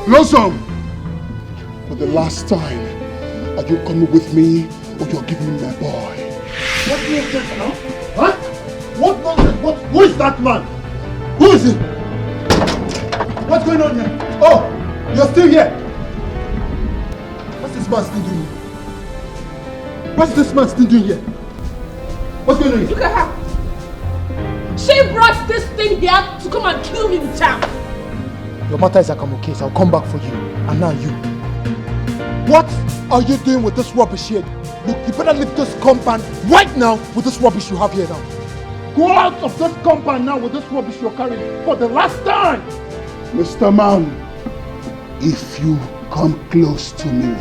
Blossom, for the last time, are you coming with me or you're giving me my boy? What nonsense now? Huh? What nonsense? Who is that man? Who is he? What's going on here? Oh, you're still here. What's this man still doing? What's this man still doing here? What's going on here? Look at her. She brought this thing here to come and kill me in town. Your matter is like I'm okay, so I'll come back for you. And now you. What are you doing with this rubbish here? Look, you better leave this compound right now with this rubbish you have here now. Go out of this compound now with this rubbish you're carrying for the last time. Mr. Man, if you come close to me,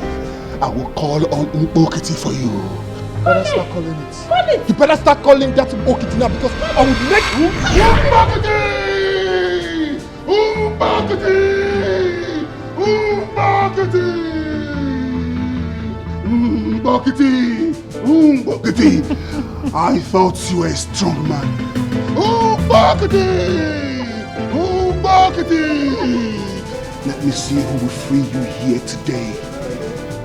I will call on Mbokiti for you. You better start calling it. You better start calling that Mbokiti now because I will make you. Mbokiti! I thought you were a strong man. Mbokiti! Let me see who will free you here today.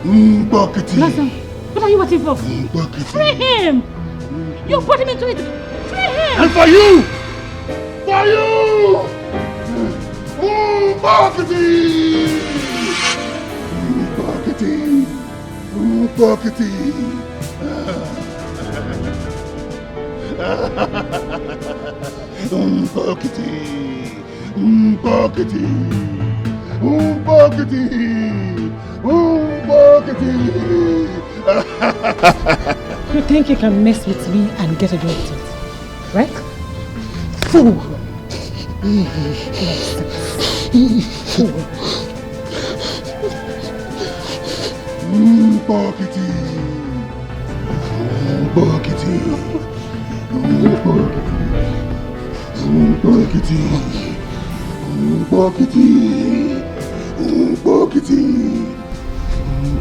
Mbokiti! Listen, what are you waiting for? Mbokiti! Free him! You put him into it! Free him! And for you! For you! Mbokiti! Mbokiti! Mbokiti! Mbokiti! Mbokiti! Mbokiti! Mbokiti! You think you can mess with me and get away with it, right? Fool! Buckety! Buckety! Buckety! Buckety! Buckety!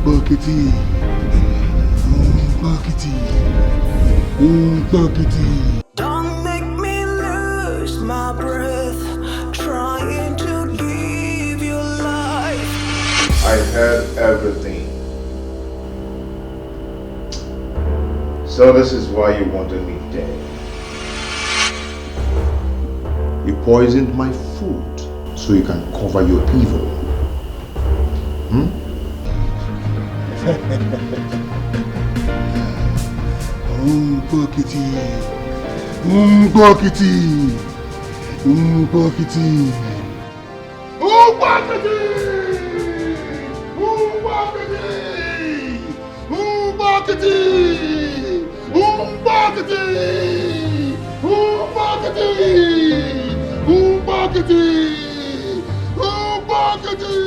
Buckety! Buckety! Buckety! Don't make me lose my breath, trying to give you life. I heard everything. So this is why you wanted me dead. You poisoned my food so you can cover your evil. Buckety! Buckety! Buckety! Oh, Buckety! Oh, Buckety! Oh, Buckety! Oh, Buckety! Oh, Buckety! Oh, Buckety! Oh, Buckety!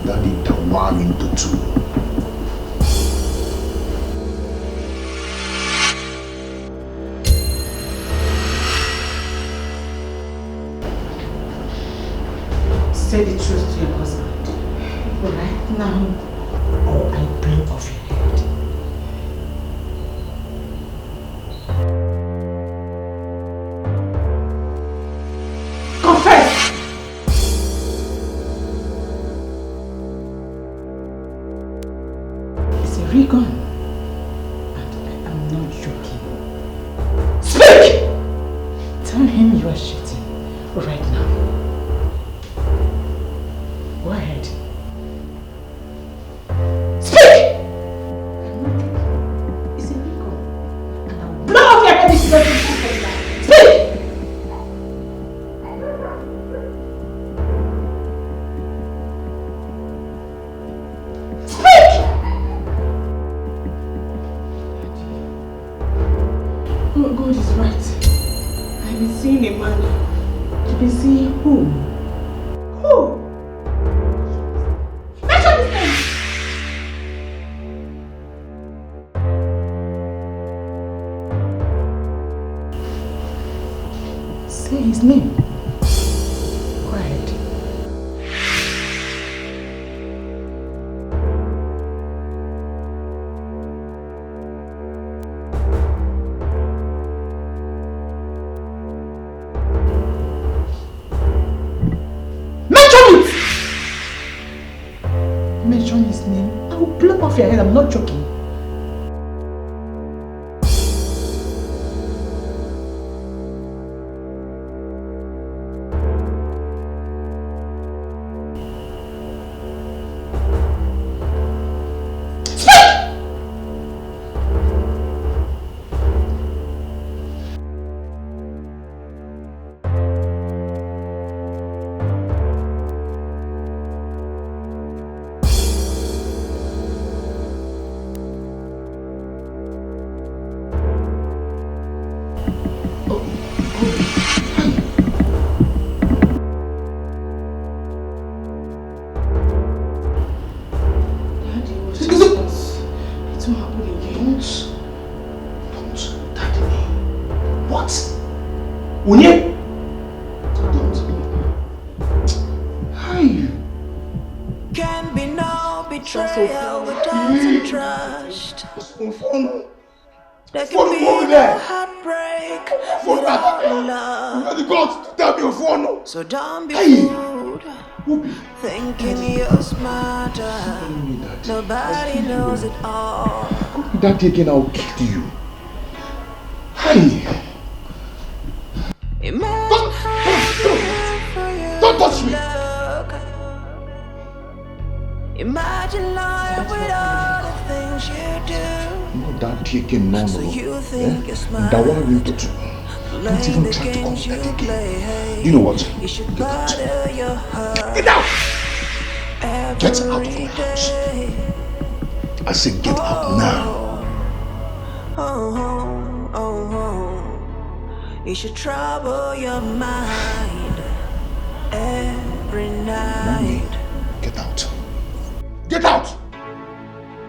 Daddy, the one into two. Say the truth to your husband right now, or I blow off your head. Confess! It's a real gun, and I am not joking. Speak! Tell him you are shooting right now. Go ahead. Speak! It's a real gun, and I'll blow off your head if you don't speak! Speak! God is right. I've been seeing a man. You've been seeing whom? Who? Mention his name! Say his name. Go ahead. Mention his name. I will blow off your head. I'm not joking. Unye? Can be no betrayal without trust. There can be no heartbreak without love. So don't be fooled, thinking you're smarter. Nobody knows it all. That again, I'll kill you. Hey! Don't touch me! Imagine life with all the things you do. No, that taking no. So you think you're smart. That one will do. Don't even try to come back again. You know what? Get out! Get out of my house. I said get out now. It should trouble your mind every night. Get out. Get out!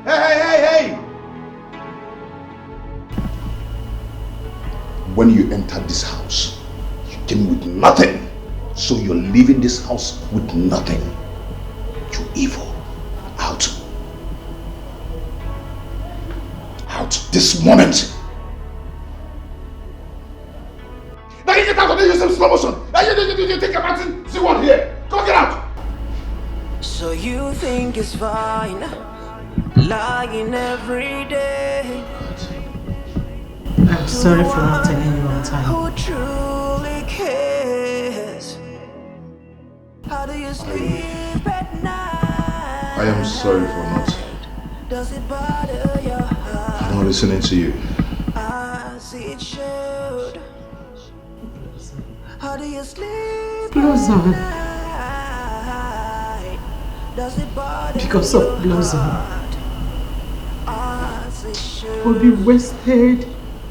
Hey! When you entered this house, you came with nothing. So you're leaving this house with nothing. You evil. Out. Out this moment. Now you get out and use some slow motion. Now you take a mountain. See what here. Go get out. So you think it's fine, lying every day. I'm sorry for not telling you on time. Who truly cares? How do you sleep at night? I am sorry for not. Does it bother your heart? I'm not listening to you. As it should. How do you sleep Close on. night? Does it bother Because of your Blossom. heart? As it should. Obi wasted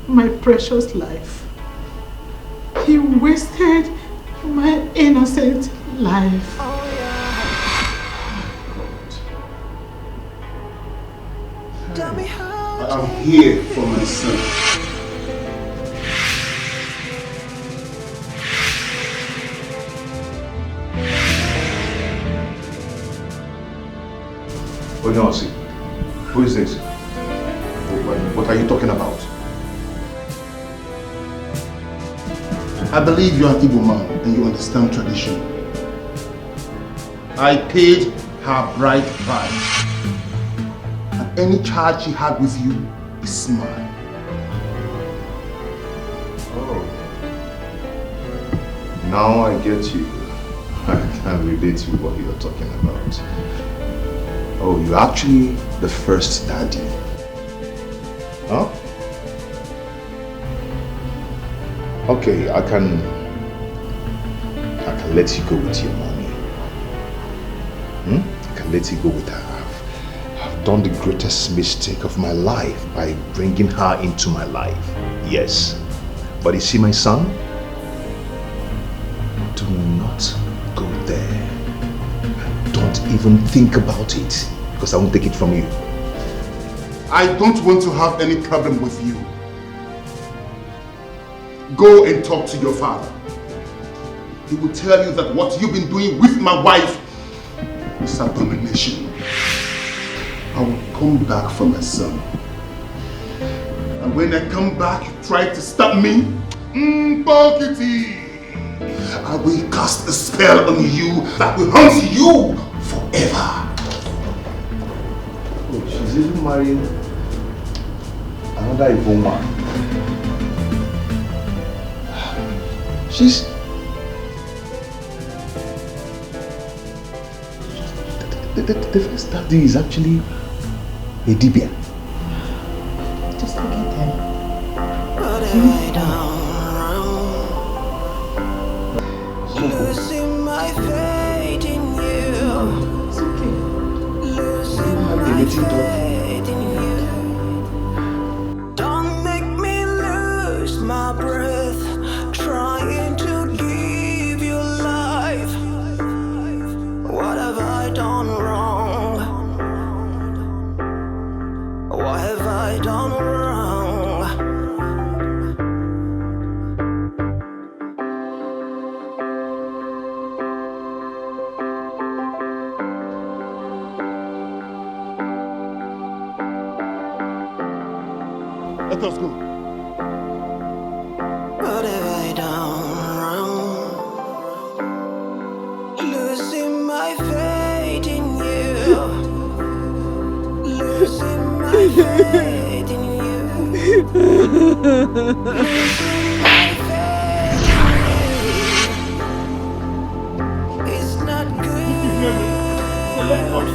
my precious life. He wasted my innocent life. Tell me how I'm here for my son. Oh no, see. Who is this? What are you talking about? I believe you're an Igbo man and you understand tradition. I paid her bride price. And any charge she had with you is mine. Oh. Now I get you. I can relate to what you're talking about. Oh, you're actually the first daddy. Huh? Okay, I can let you go with your mommy. I can let you go with her. I've done the greatest mistake of my life by bringing her into my life. Yes. But you see my son? Do not go there. Don't even think about it, because I won't take it from you. I don't want to have any problem with you. Go and talk to your father. He will tell you that what you've been doing with my wife is abomination. I will come back for my son. And when I come back, you try to stop me? Bokiti! I will cast a spell on you that will haunt you forever. Oh, she's even marrying another Igbo man. She's... The first daddy is actually a Dibia. Just look at them. Losing my faith in you. It's okay. Losing my faith in you. Don't make me lose my breath. Trying to give you life. What have I done wrong? What have I done wrong? Let us go. What have I done wrong? Losing my faith in you. Losing my faith in you. Losing my faith in you. It's not good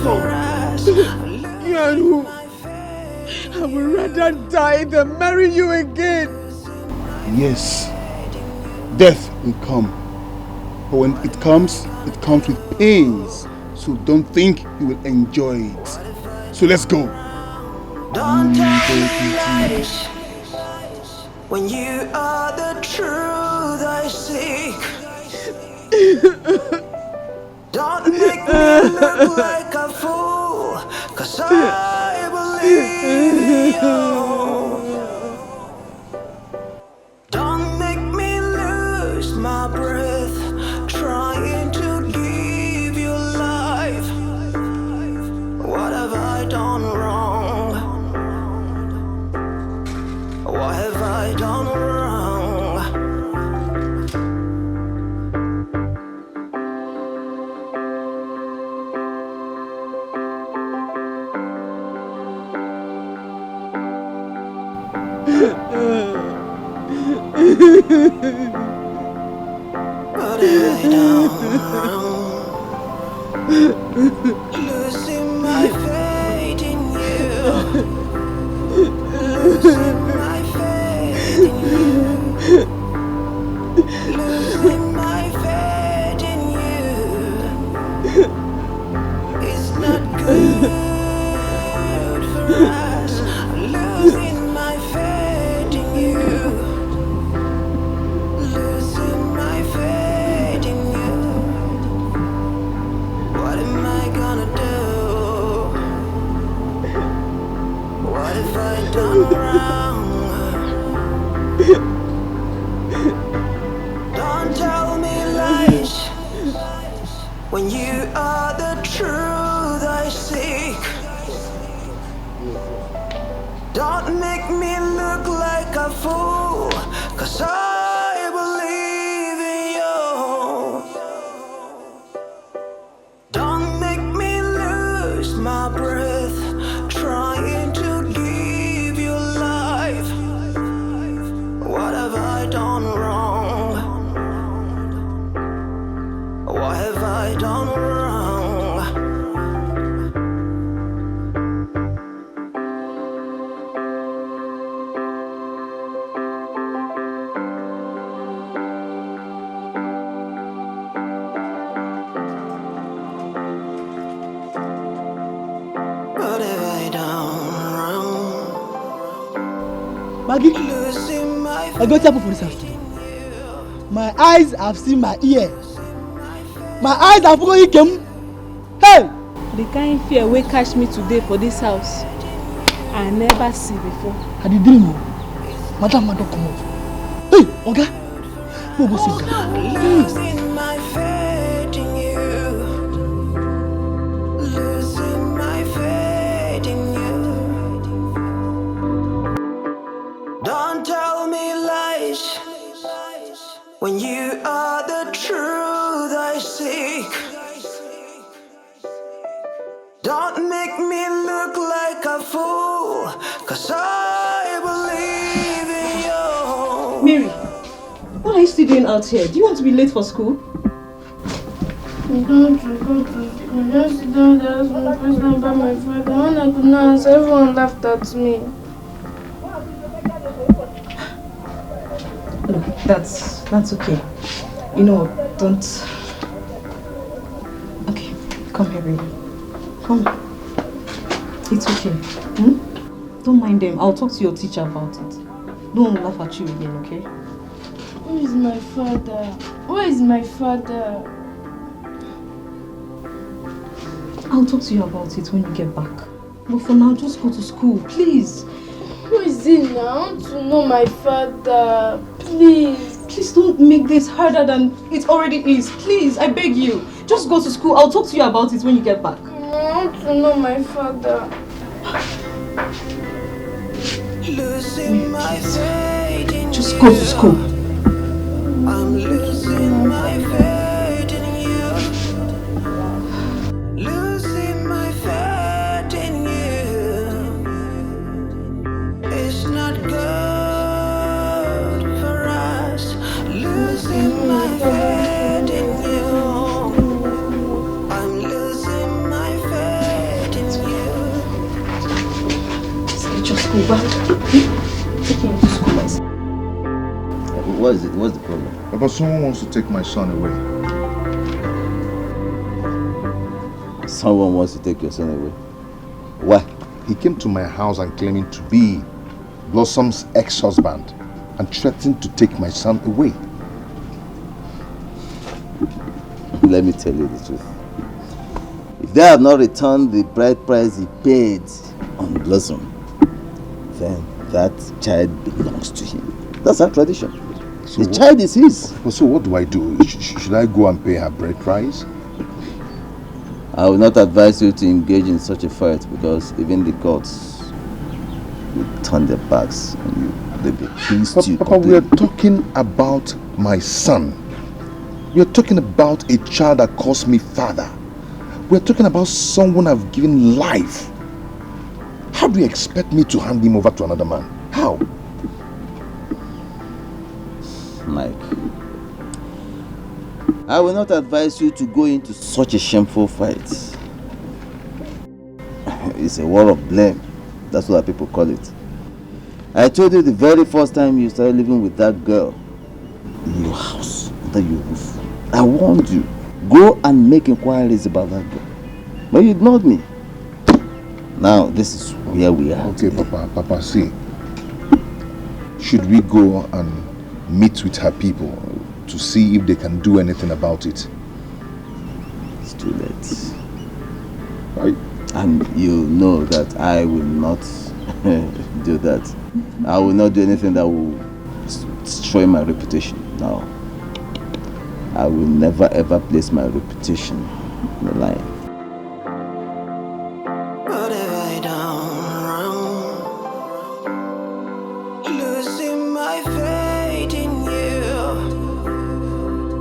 for us. Yanu, I would rather die than marry you again. Yes, death will come. But when it comes with pains. So don't think you will enjoy it. So let's go. Don't tell me lies when you are the truth I seek. Don't make me look like a fool, 'cause I believe you. Don't make me lose my breath trying to give you life. What have I done wrong? What have I done wrong? What have I done wrong? Losing my faith in you. Losing my faith in you. Losing my faith in you. It's not good for us. Losing my faith in you. Losing my faith in you. What am I gonna do? What have I done wrong? Don't tell me lies when you are the truth I seek. Don't make me look like a fool, 'cause I believe in you. Don't make me lose my breath trying to give you life. What have I done wrong? What have I done wrong? What have I done wrong? Maggie, Losing my I got up for this house today. My eyes have seen my ear. My eyes have going him. Hey! The kind fear wey catch me today for this house, I never see before. I did dream. Madam, don't come out. Hey, Oga! No go see her. Losing my faith in you. Losing my faith in you. Don't tell me lies when you are the truth I seek. Don't make me look like a fool, 'cause I believe in you. Mary, what are you still doing out here? Do you want to be late for school? I'm going to go to school. Yesterday, they asked me a question about my father. When I could not answer, everyone laughed at me. Look, that's okay. You know, don't... Okay, come here, baby. Come. It's okay. Don't mind them. I'll talk to your teacher about it. Don't laugh at you again, okay? Who is my father? Where is my father? I'll talk to you about it when you get back. But for now, just go to school, please. Who is he now? I want to know my father. Please. Please don't make this harder than it already is. Please, I beg you. Just go to school. I'll talk to you about it when you get back. I want to know my father. Losing my faith in Just go to school. I'm losing my faith in you. Losing my faith in you. It's not good for us. Losing my faith in you. I'm losing my faith in you. Just go back. Take him to school. What is it? What's the problem? Papa, someone wants to take my son away. Someone wants to take your son away? Why? He came to my house and claiming to be Blossom's ex-husband and threatened to take my son away. Let me tell you the truth. If they have not returned the bride price he paid on Blossom, then that child belongs to him. That's our tradition. So the child is his. So what do I do? Should I go and pay her bride price? I will not advise you to engage in such a fight because even the gods will turn their backs on you. They'll be pleased to Papa, we are talking about my son. We are talking about a child that calls me father. We are talking about someone I've given life. How do you expect me to hand him over to another man? How? Mike, I will not advise you to go into such a shameful fight. It's a war of blame. That's what people call it. I told you the very first time you started living with that girl in your house, under your roof. I warned you, go and make inquiries about that girl. But you ignored me. Now, this is where we are. Okay, Papa, see. Should we go and meet with her people to see if they can do anything about it? It's too late. Right. And you know that I will not do that. I will not do anything that will destroy my reputation. No. I will never ever place my reputation on the line. What have I done wrong? Losing my faith in you.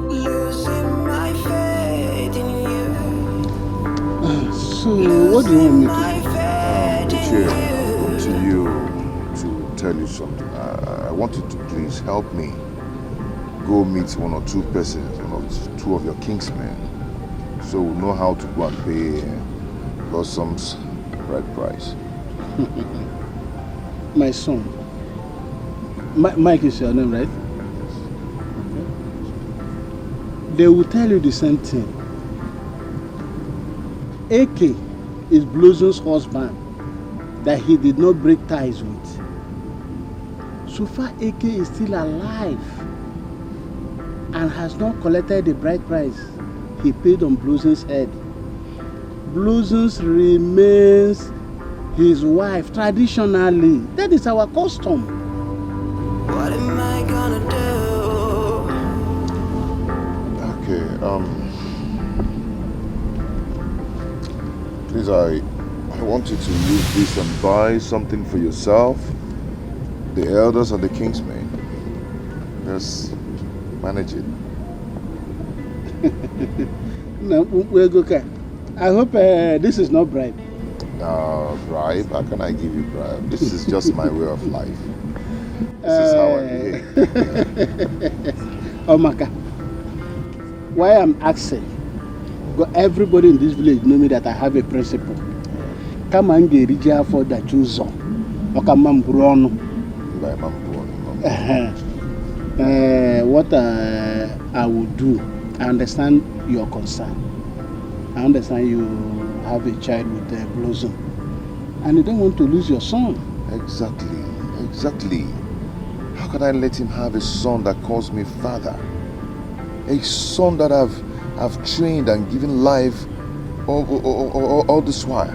Losing my faith in you. So, what do you want me to do? Chair, I've come to you to tell you something. I want you to please help me go meet one or two persons, two of your kingsmen, so we'll know how to go and pay Blossom's bride price. My son. Mike is your name, right? Okay. They will tell you the same thing. AK is Blossom's husband that he did not break ties with. So far, AK is still alive and has not collected the bride price he paid on Blossom's head. Blossom remains his wife traditionally. That is our custom. What am I gonna do? Okay, please, I want you to use this and buy something for yourself, the elders and the kingsmen. Just manage it. No, we'll go. I hope this is not bribe. Bribe? How can I give you bribe? This is just my way of life. This is how I behave. Oh, Maka. Why I'm asking? Because everybody in this village know me that I have a principle. Come and get rich for the choose on. What I will do, I understand your concern. I understand you have a child with Blossom and you don't want to lose your son. Exactly. How can I let him have a son that calls me father? A son that I've trained and given life all this while.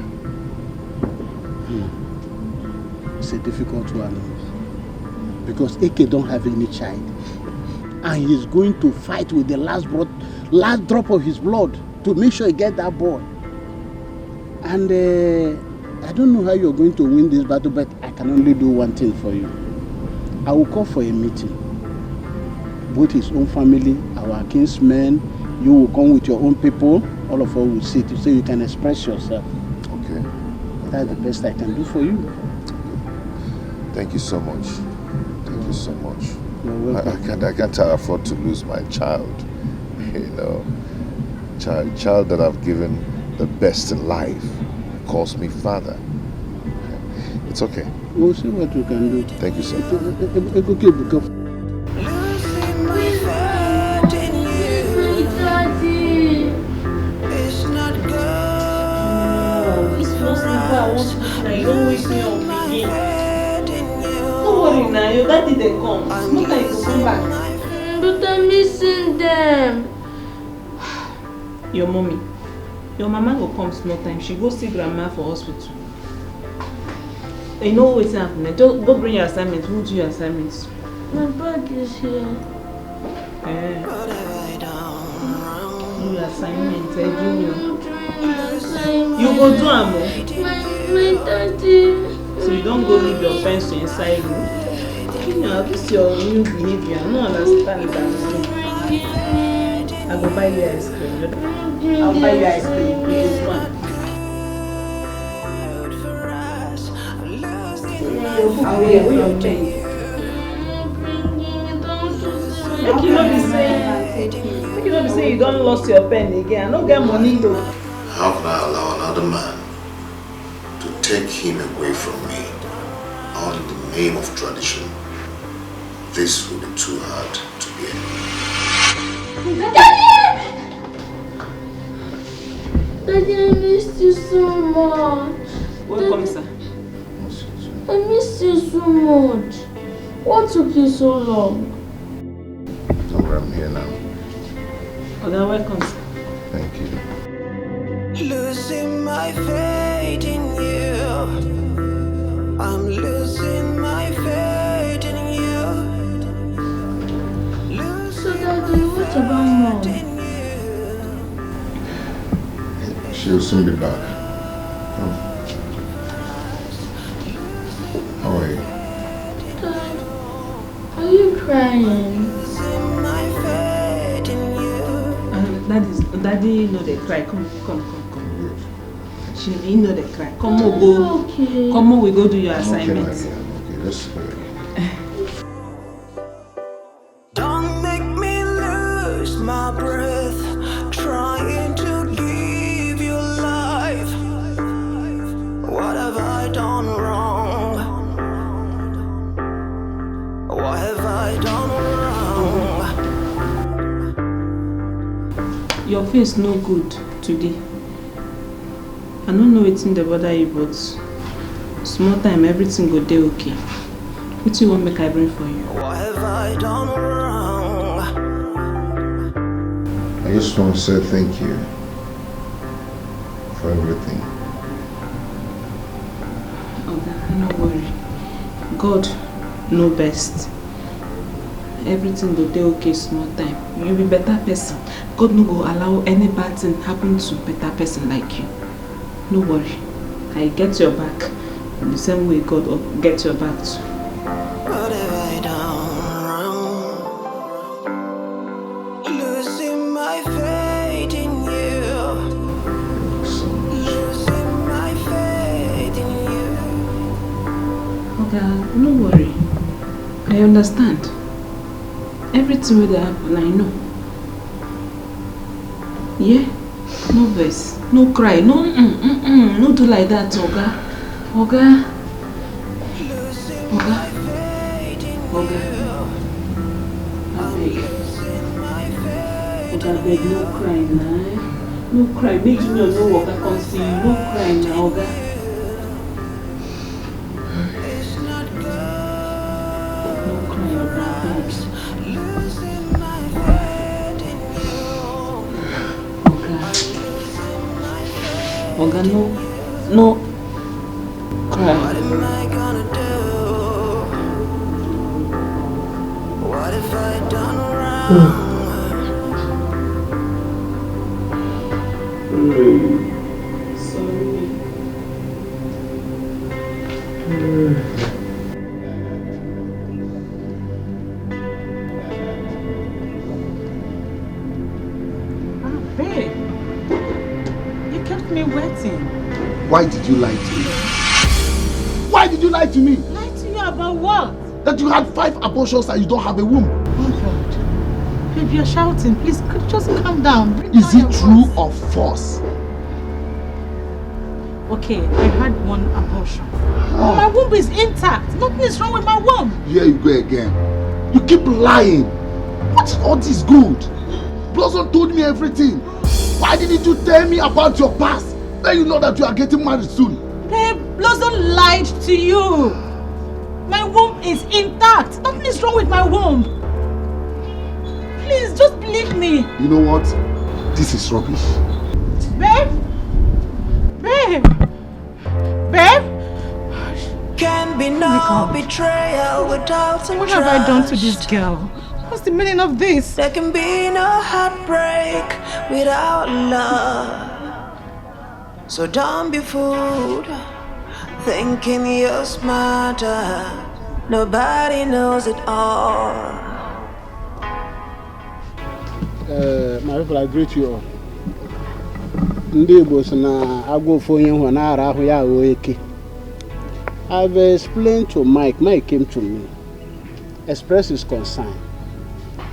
It's a difficult one because AK don't have any child and he's going to fight with the last drop of his blood to make sure he get that boy. And I don't know how you're going to win this battle, but I can only do one thing for you. I will call for a meeting. Both his own family, our kinsmen, you will come with your own people, all of us will sit so you can express yourself. Okay. That's the best I can do for you. Thank you so much. Thank you so much. You're welcome. I can't afford to lose my child. Child that I've given the best in life calls me father. It's okay. We'll see what we can do. Thank you, sir. It's okay because Now you don't wake me up again. Don't worry now, your daddy they come. Small time to come back. But I'm missing them. Your mommy. Your mama will come small time. She go see grandma for hospital. You know what's happening. Just go bring your assignments. Who do your assignments? My bag is here. Do your assignments, Junior. You go do them. My daddy. So you don't go leave your friends to inside you. Junior, this is your new behavior. I don't understand that. I go buy you ice cream. I'll buy you ice cream. It's fun. Where your change? Make you not be saying you don't lost your pen again. I don't get money though. How can I allow another man to take him away from me under the name of tradition? This will be too hard to bear. Daddy, I missed you so much. Welcome, sir. I missed you so much. What took you so long? I'm here now. Oh, then welcome, sir. Thank you. Losing my faith in you. I'm losing my faith in you. So Daddy, what about Mom? She'll soon be back. Come. How are you? Dad, are you crying? Daddy know they cry. Come. She know they cry. Come on, go. Okay. Come on, we go do your assignments. Okay, let's go. Don't make me lose my breath, trying to give you life. What have I done wrong? What have I done wrong? Your face no good today. I don't know what's in the bother you, but small time everything go dey okay. What you want make I bring for you? What have I done wrong? I just want to say thank you for everything. Okay, no worry. God know best. Everything go dey okay small time. You be better person. God no go allow any bad thing happen to better person like you. No worry. I get your back in the same way God will get your back too. What have I done wrong? Losing my faith in you. Losing my faith in you. Okay, no worry. I understand. Everything will happen, I know. Yeah? No verse. No cry. No no do like that, Oga. Oga. I beg, no cry now. No cry. Make Junior know what I can see you. No cry now, Oga. No cry, Oga. Oga, no cry. What am I gonna do? What have I done wrong? Sorry. Babe. Me waiting. Why did you lie to me? Why did you lie to me? Lie to you about what? That you had 5 abortions and you don't have a womb. Oh God. Babe, you're shouting. Please, could you just calm down? Is it true or false? Okay, I had 1 abortion. Oh, my womb is intact. Nothing is wrong with my womb. Here you go again. You keep lying. What is all this good? Blossom told me everything. Why didn't you tell me about your past? Then you know that you are getting married soon. Babe, Blossom lied to you. My womb is intact. Nothing is wrong with my womb. Please, just believe me. You know what? This is rubbish. Babe? Babe? Babe? Can be no betrayal without some What have I done to this girl? What's the meaning of this? There can be no heartbreak without love. So don't be fooled, thinking you're smarter. Nobody knows it all. My people, I greet you all. Ndi Igbo na agwo fonye ho na ara ho ya oeke. I've explained to Mike. Mike came to me, expressed his concern,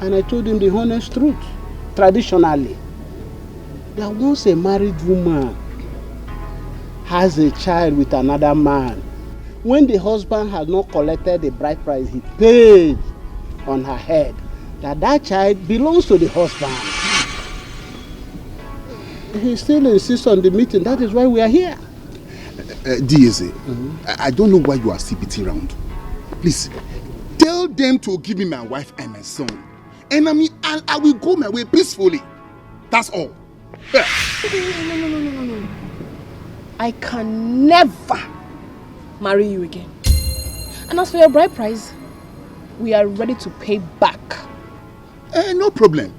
and I told him the honest truth. Traditionally, that once a married woman has a child with another man, when the husband has not collected the bride price he paid on her head, that child belongs to the husband. He still insists on the meeting. That is why we are here. DSA, I don't know why you are still beating around. Please, tell them to give me my wife and my son. And I will go my way peacefully. That's all. No. I can never marry you again. And as for your bride price, we are ready to pay back. No problem.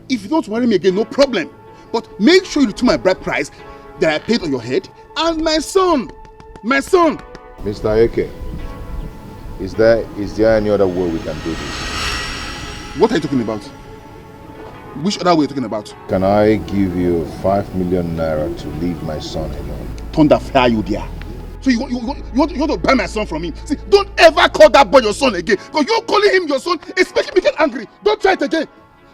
If you don't marry me again, no problem. But make sure you return my bride price that I paid on your head and my son. Mr. Eke, is there any other way we can do this? What are you talking about? Which other way are you talking about? Can I give you 5 million naira to leave my son alone? Thunder fire you there. So you want to buy my son from him? See, don't ever call that boy your son again. Because you're calling him your son, it's making me get angry. Don't try it again.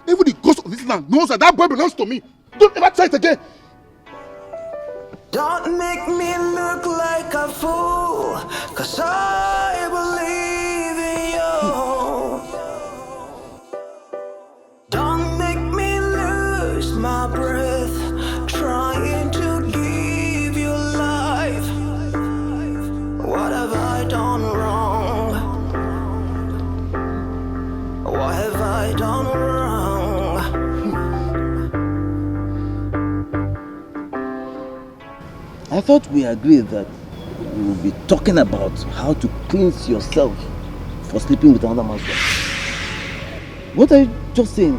Even the ghost of this land knows that boy belongs to me. Don't ever try it again. Don't make me look like a fool, 'cause I believe in you. Don't make me lose my breath, trying to give you life. What have I done wrong? What have I done wrong? I thought we agreed that we will be talking about how to cleanse yourself for sleeping with another man's wife. What are you just saying?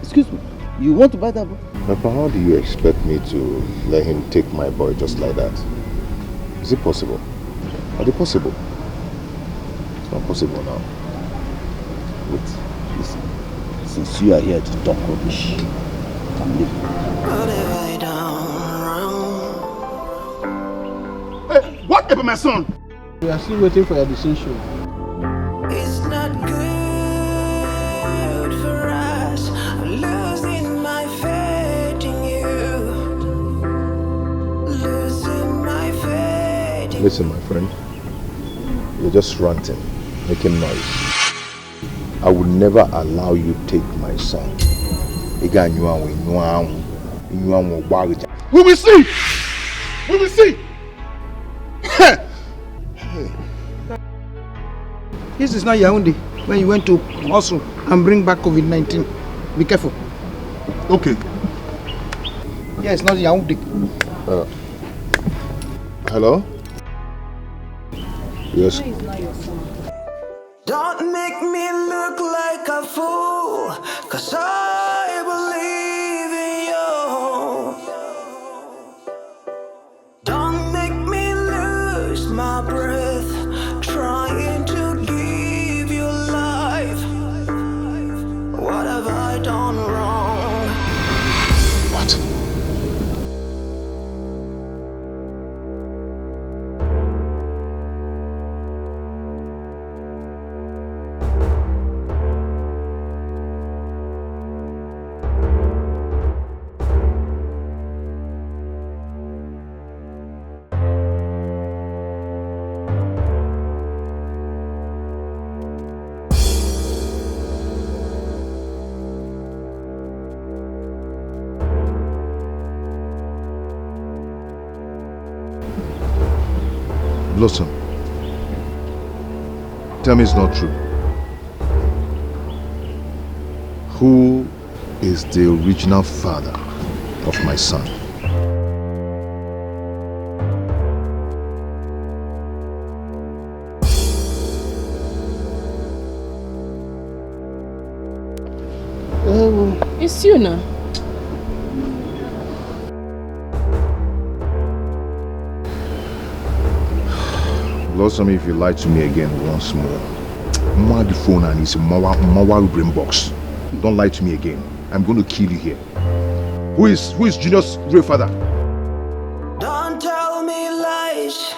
Excuse me, you want to buy that boy? Papa, how do you expect me to let him take my boy just like that? Is it possible? Is it possible? It's not possible now. Wait, listen. Since you are here to talk rubbish, come leave. What have I done? What about my son? We are still waiting for your decision. It's not good for us. I'm losing my faith in you. Losing my faith in you. Listen, my friend. You're just ranting, making noise. I will never allow you to take my son. We will see! We will see! This is not Yaoundé when you went to hustle and bring back COVID-19. Be careful. Okay. Yeah, it's not Yaoundé. Hello? Yes. Don't make me look like a fool, 'cause I believe in you. Don't make me lose my breath, trying to give you life. What have I done wrong? What? Blossom, tell me it's not true. Who is the original father of my son? It's you now. Blossom, if you lie to me again once more, ma the phone and it's Mawa brain box. Don't lie to me again. I'm going to kill you here. Who is Junior's real father? Don't tell me lies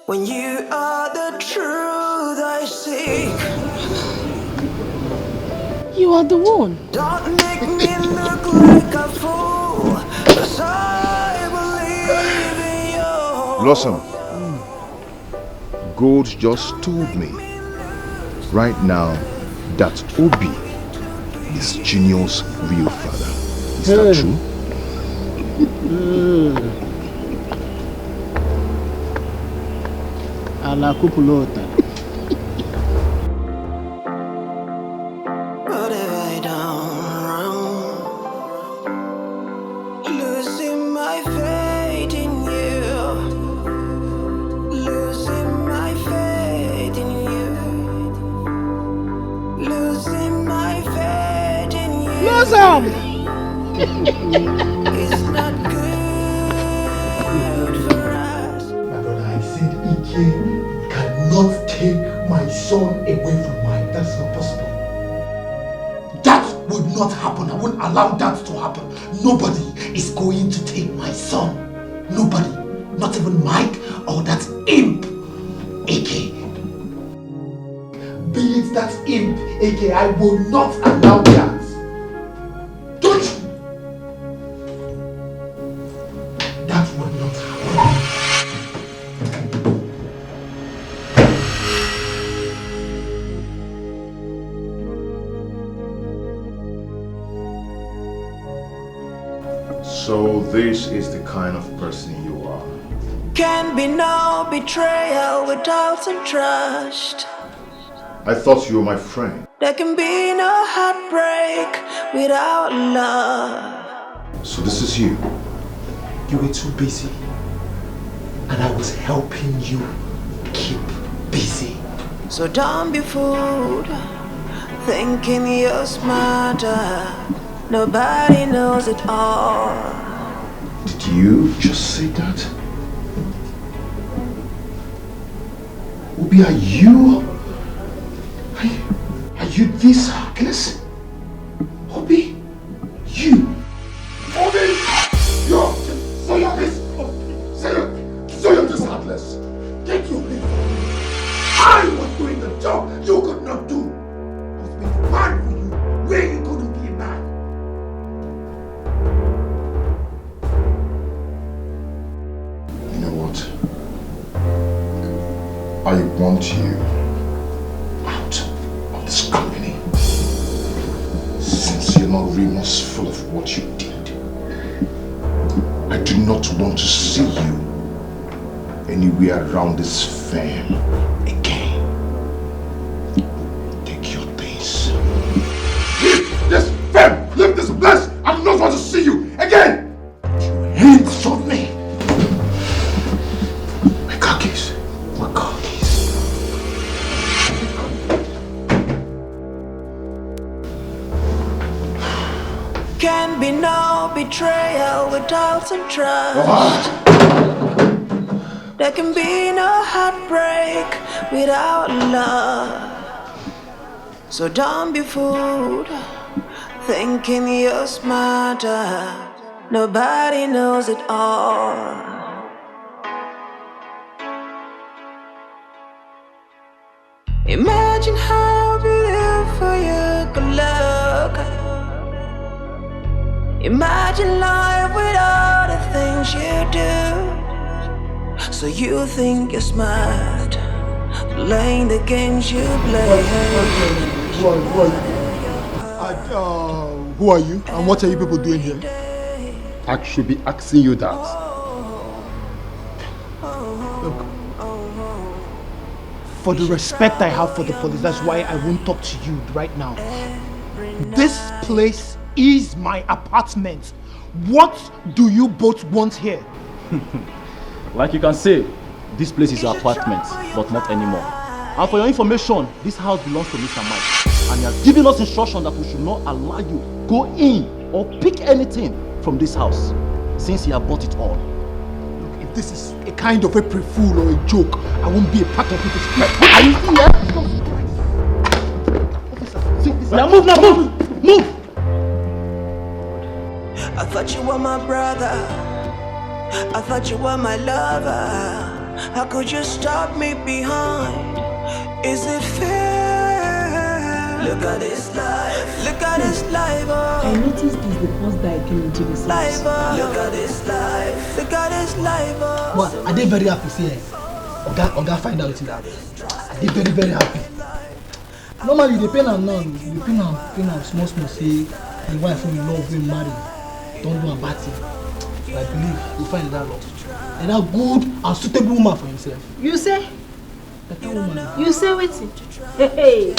when you are the truth I seek. You are the one. Don't make me look like a fool, 'cause I believe in you. Blossom, Gold just told me right now that Obi is Junior's real father. Is that true? Ala kupulota. What have I done wrong? Losing my faith in you. Losing my faith in you. Losing my faith in you. Blossom! It's not good for us. My brother, I said Ike cannot take my son away from mine. That's not possible. That would not happen. I won't allow that to happen. Nobody is going to take my son. Nobody. Not even Mike or that imp, Ike. Be it that imp, Ike, I will not allow that. Don't you? That will not happen. So this is the kind of person you are. Can be no betrayal without some trust. I thought you were my friend. There can be no heartbreak without love. So this is you. You were too busy. And I was helping you keep busy. So don't be fooled, thinking you're smarter. Nobody knows it all. Did you just say that? Obi, are you this heartless? Obi, you. Obi, you're so heartless. So you're this heartless. Get your head from me. I was doing the job you could not do. I was being a man for you where you couldn't be a man. You know what? I want you out of this company. Since you're not remorseful of what you did, I do not want to see you anywhere around this firm again. Take your things. Leave this firm! Leave this place! I do not want to see you again! You hands on me! My car keys. My car keys. Can be no betrayal without some trust. There can be no heartbreak without love. So don't be fooled, thinking you're smarter. Nobody knows it all. Imagine how beautiful you could look. Imagine life without the things you do. So you think you're smart, playing the games you play. Who are you and what are you people doing here? I should be asking you that. Look, For the respect I have for the police, that's why I won't talk to you right now. This place is my apartment. What do you both want here? Like you can say, this place is your apartment, but not anymore. And for your information, this house belongs to Mr. Mike. And he has given us instruction that we should not allow you go in or pick anything from this house, since he has bought it all. Look, if this is a kind of April Fool or a joke, I won't be a part of it. Are you here? Now move, now move! Move! I thought you were my brother. I thought you were my lover. How could you stop me behind? Is it fair? Look at this life. Look at this life. Oh. I noticed this the first day I came into this house. Look at this life. Look at this life. Oh. What? I did very happy see Oga find out that. I did very, very happy. Normally the pain and none, the pain and small say the wife who love will marry. Don't do a bad thing. I believe we'll find that out. And a good and suitable woman for himself. You say? Better woman. You say wetin? Hey,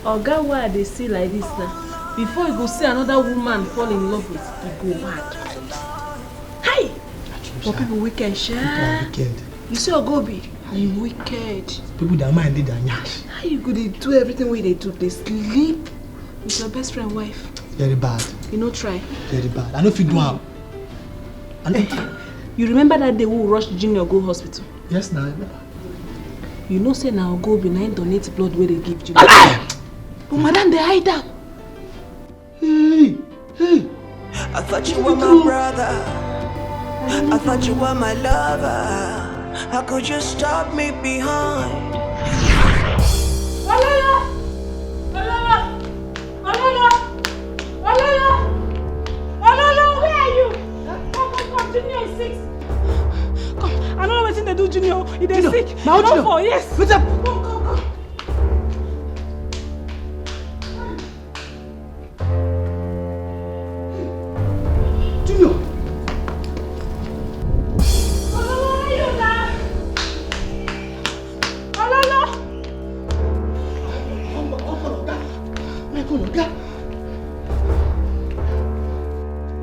Oga, why they see like this now? Before you go see another woman fall in love with, you go mad. Hi! For people wicked, sha. Wicked. You see Ogobi? You wicked. People that mind they nyash. How you go dey do everything wey they do? They sleep with your best friend wife. Very bad. You no try. Very bad. I know if you do am. You remember that day we rushed Junior go hospital? Yes, now I remember. You know say now go be nine donate blood where they give Junior. But madam they hide am. Hey. I thought you were my brother. I thought you were my lover. How could you stop me behind? Olala! Olala! Olala! Olala! Olala, where are you? Come, Junior is sick. Come, I don't know what they do, Junior. He is sick. Now, Junior. For yes. What's up? Come. Junior.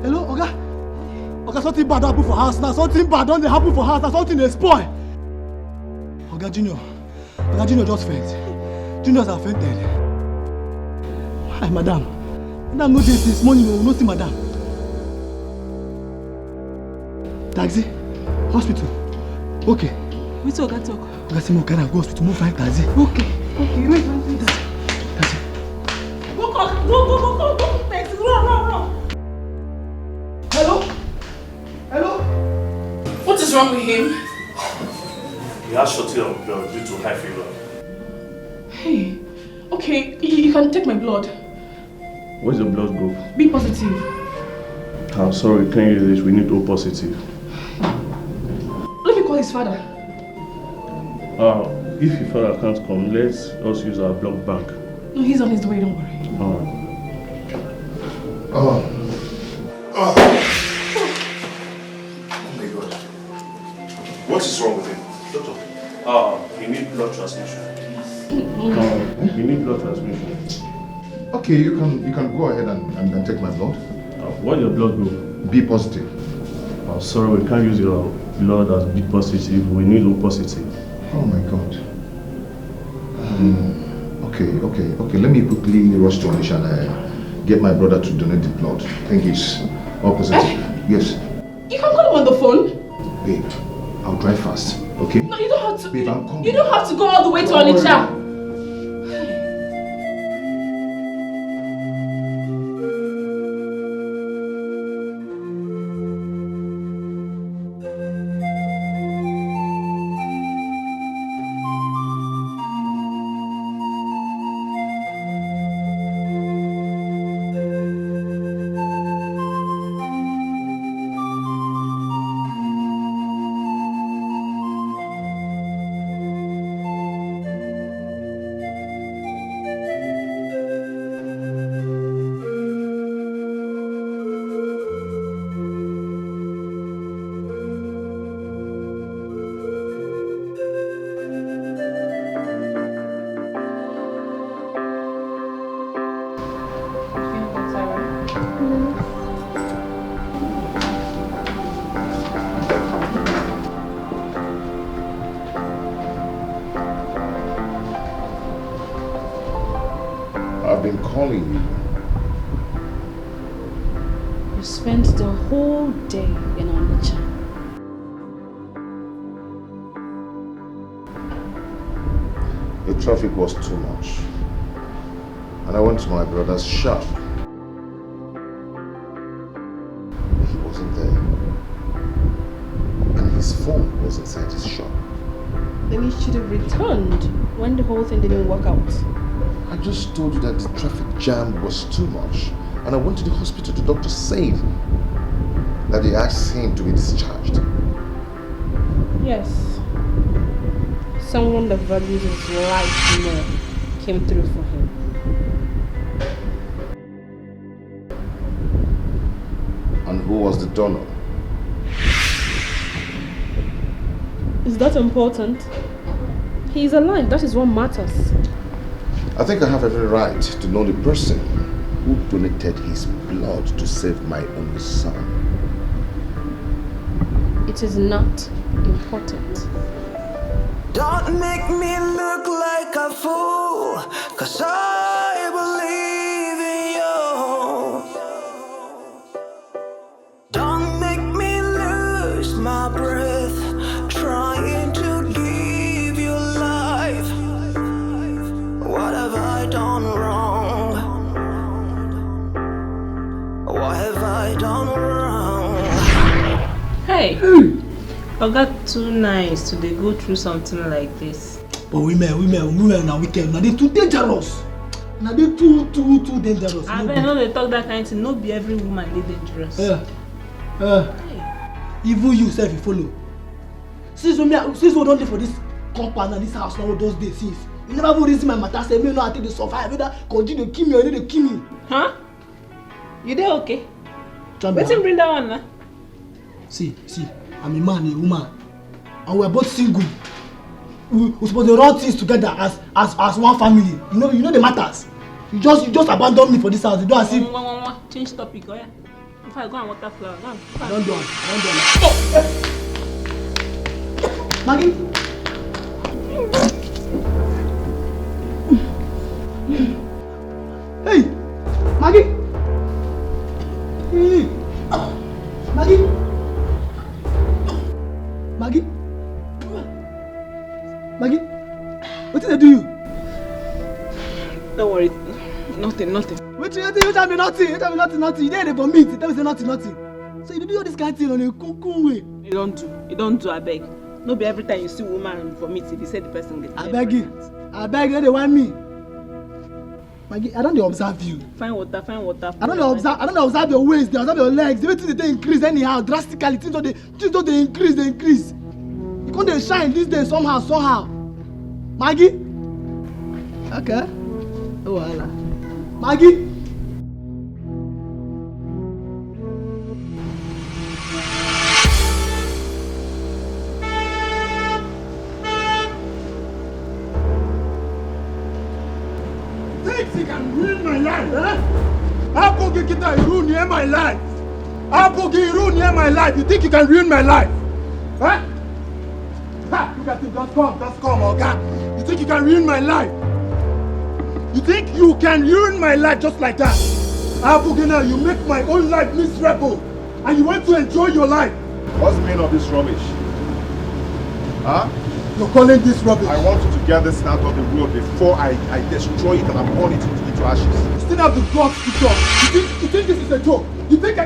Hello, Oga. Oga, something bad happen for house now. Something bad don't happen for house now. Something is spoil. Oga Junior just faint. Juniors have fainted. Hi, madam. Madam, no this morning. No see, madam. Taxi, hospital. Okay. Which Oga talk? Oga say, can I go hospital? Move find taxi. Okay, you wait. Taxi. Go, taxi, run. Hello? What is wrong with him? He has shortage of blood due to high fever. Hey, okay, you can take my blood. What's your blood group? B positive. I'm sorry, can't use this. We need O positive. Let me call his father. If your father can't come, let's us use our blood bank. No, he's on his way, don't worry. Oh my God. What is wrong with him? Doctor, he needs blood transfusion. He needs blood transfusion. Okay, you can go ahead and take my blood. What's your blood group? B positive. Sorry, we can't use your blood as B positive. We need O positive. Oh my God. Okay. Let me quickly rush to Onisha and get my brother to donate the blood. I think he's O positive. Yes. You can call him on the phone. Babe, I'll drive fast. Okay? No, you don't have to. Babe, I'm coming. You don't have to go all the way to Onitsha. I've been calling you. You spent the whole day in Onitsha. The traffic was too much. And I went to my brother's shop. He wasn't there. And his phone was inside his shop. Then you should have returned when the whole thing didn't work out. I just told you that the traffic jam was too much. And I went to the hospital. The doctor said that they asked him to be discharged. Yes. Someone that values his life more came through for him. And who was the donor? Is that important? He is alive, that is what matters. I think I have every right to know the person who donated his blood to save my only son. It is not important. Don't make me look like a fool, 'cause I believe in you. Don't make me lose my breath, trying to give you life. What have I done wrong? What have I done wrong? Hey! I got too nice to go through something like this. But women are wicked. Now they too dangerous. Now they too dangerous. I bet no they talk that kind of thing. No be every woman they dangerous. Even you self you follow. Since we don't live for this compound and this house now those days since. You never even reason my matter say me no I take the survive whether continue to kill me or need to kill me. Huh? You there okay? Wetin bring that one now? See, I'm a man, a woman, and we're both single. We're supposed to run things together as one family. You know the matters. You just abandon me for this house. You don't see. Change topic, oh yeah. If I go and water flower, go on. Don't do it. Maggie. Hey, Maggie. Hey, Maggie. Maggie, what did I do you? Don't worry, nothing. What you tell me nothing? You tell me nothing. You didn't vomit. You tell me nothing. So you do all this kind of thing on a cool way. You don't do, I beg. No be every time you see a woman vomit, if you say the person gets I beg you, they want me. Maggie, I don't observe you. Fine water. I don't observe your waist, they observe your legs. The way they increase anyhow, drastically. Things don't they increase. You can't shine this day somehow. Maggie? Okay. Oh, voilà. Maggie? Think you can ruin my life, eh? How could you ruin my life? How could you ruin my life? You think you can ruin my life? Huh? Ha! Look at him, just come, okay? You think you can ruin my life? You think you can ruin my life just like that? Abugina, you make my own life miserable, and you want to enjoy your life. What's the meaning of this rubbish? Huh? You're calling this rubbish? I want you to get this out of the road before I destroy it and I burn it into ashes. You still have the guts to talk. You think this is a joke? You think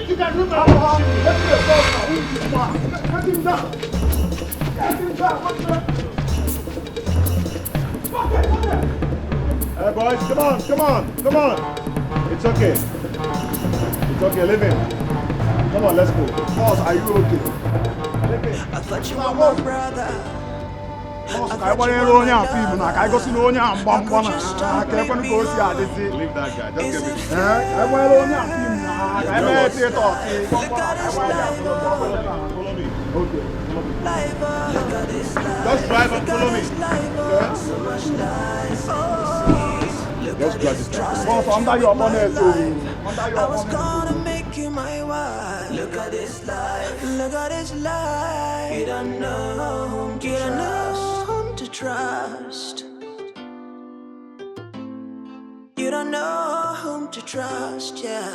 you can ruin my life? Let him down. Hey boys, come on. It's okay, leave him. Come on, let's go. Boss, are you okay? I thought you were my brother. Boss, I want to know your film. I go see no one. I can't go see how this is. Leave that guy, just give me. I want to know your film. I want to talk. Follow me. Okay. Look at this life. Just drive and follow me. So much life. Just drive this car. Boss, under your bonnet. I was gonna make you my wife. Look at this life. You don't know whom to trust. don't know whom to trust, yeah.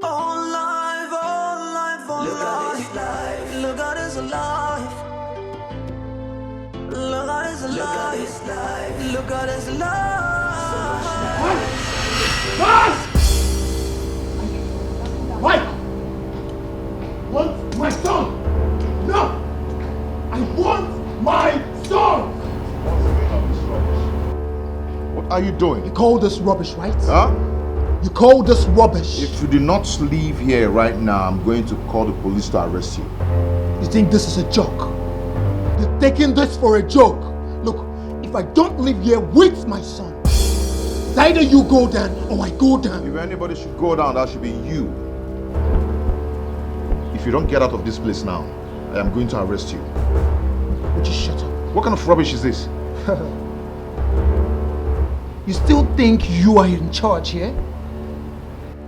All life, all life, all Look life. at this life. Look at this life. Look at this life. Look at this life. Look at this life. So much life. Mike! Want my son! No! I want my son! What are you doing? You call this rubbish, right? Huh? You call this rubbish? If you do not leave here right now, I'm going to call the police to arrest you. You think this is a joke? You're taking this for a joke. Look, if I don't live here with my son, it's either you go down or I go down. If anybody should go down, that should be you. If you don't get out of this place now, I am going to arrest you. Would you shut up? What kind of rubbish is this? You still think you are in charge here?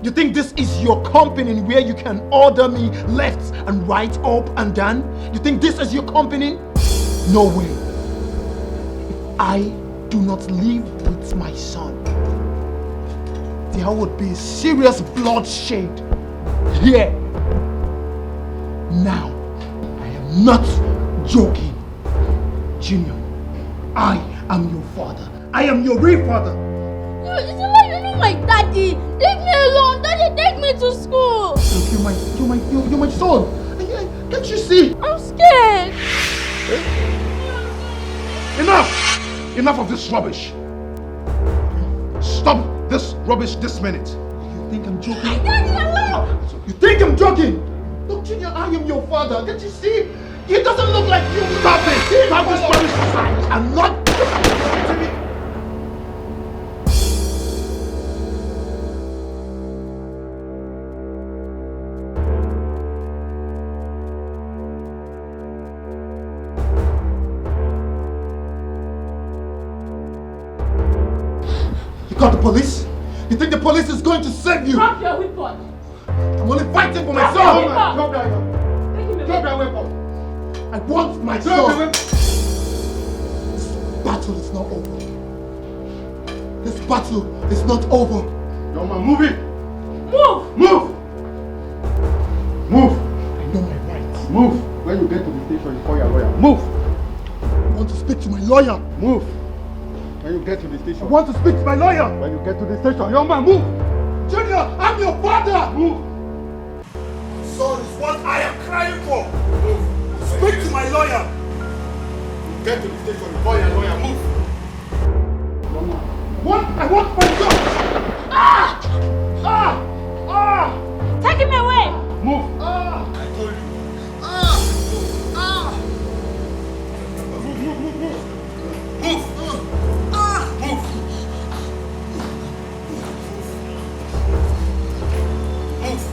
You think this is your company where you can order me left and right, up and down? You think this is your company? No way. If I do not live with my son, there would be serious bloodshed here. Now, I am not joking. Junior, I am your father. I am your real father. It's like you're not my daddy. Leave me alone. Daddy, take me to school. Look, you're my son. Can't you see? I'm scared. Enough! Enough of this rubbish. Stop this rubbish this minute. You think I'm joking? Daddy, alone. You think I'm joking? Look, Junior, I am your father. Can't you see? It doesn't look like you. Stop it! Stop this rubbish! I'm not. You got the police? You think the police is going to save you? Drop your weapon. I'm only fighting for my Drop son. your weapon. Drop that weapon. Drop that weapon. I want my son. This battle is not over. This battle is not over. Young man, move it. Move. Move. Move. I know my rights. Move. When you get to the station, you call your lawyer. Move. I want to speak to my lawyer. Move. When you get to the station. I want to speak to my lawyer. When you get to the station, young man, move. Junior, I'm your father. Move. Son is what I am crying for. Move. Speak to my lawyer. Get to the station, you call your lawyer. Move. I want my son. Ah! Ah! Ah! Take him away. Move. Ah! I told you. Ah! Ah! Move, move, move, move. Move. Ah! Move. Move.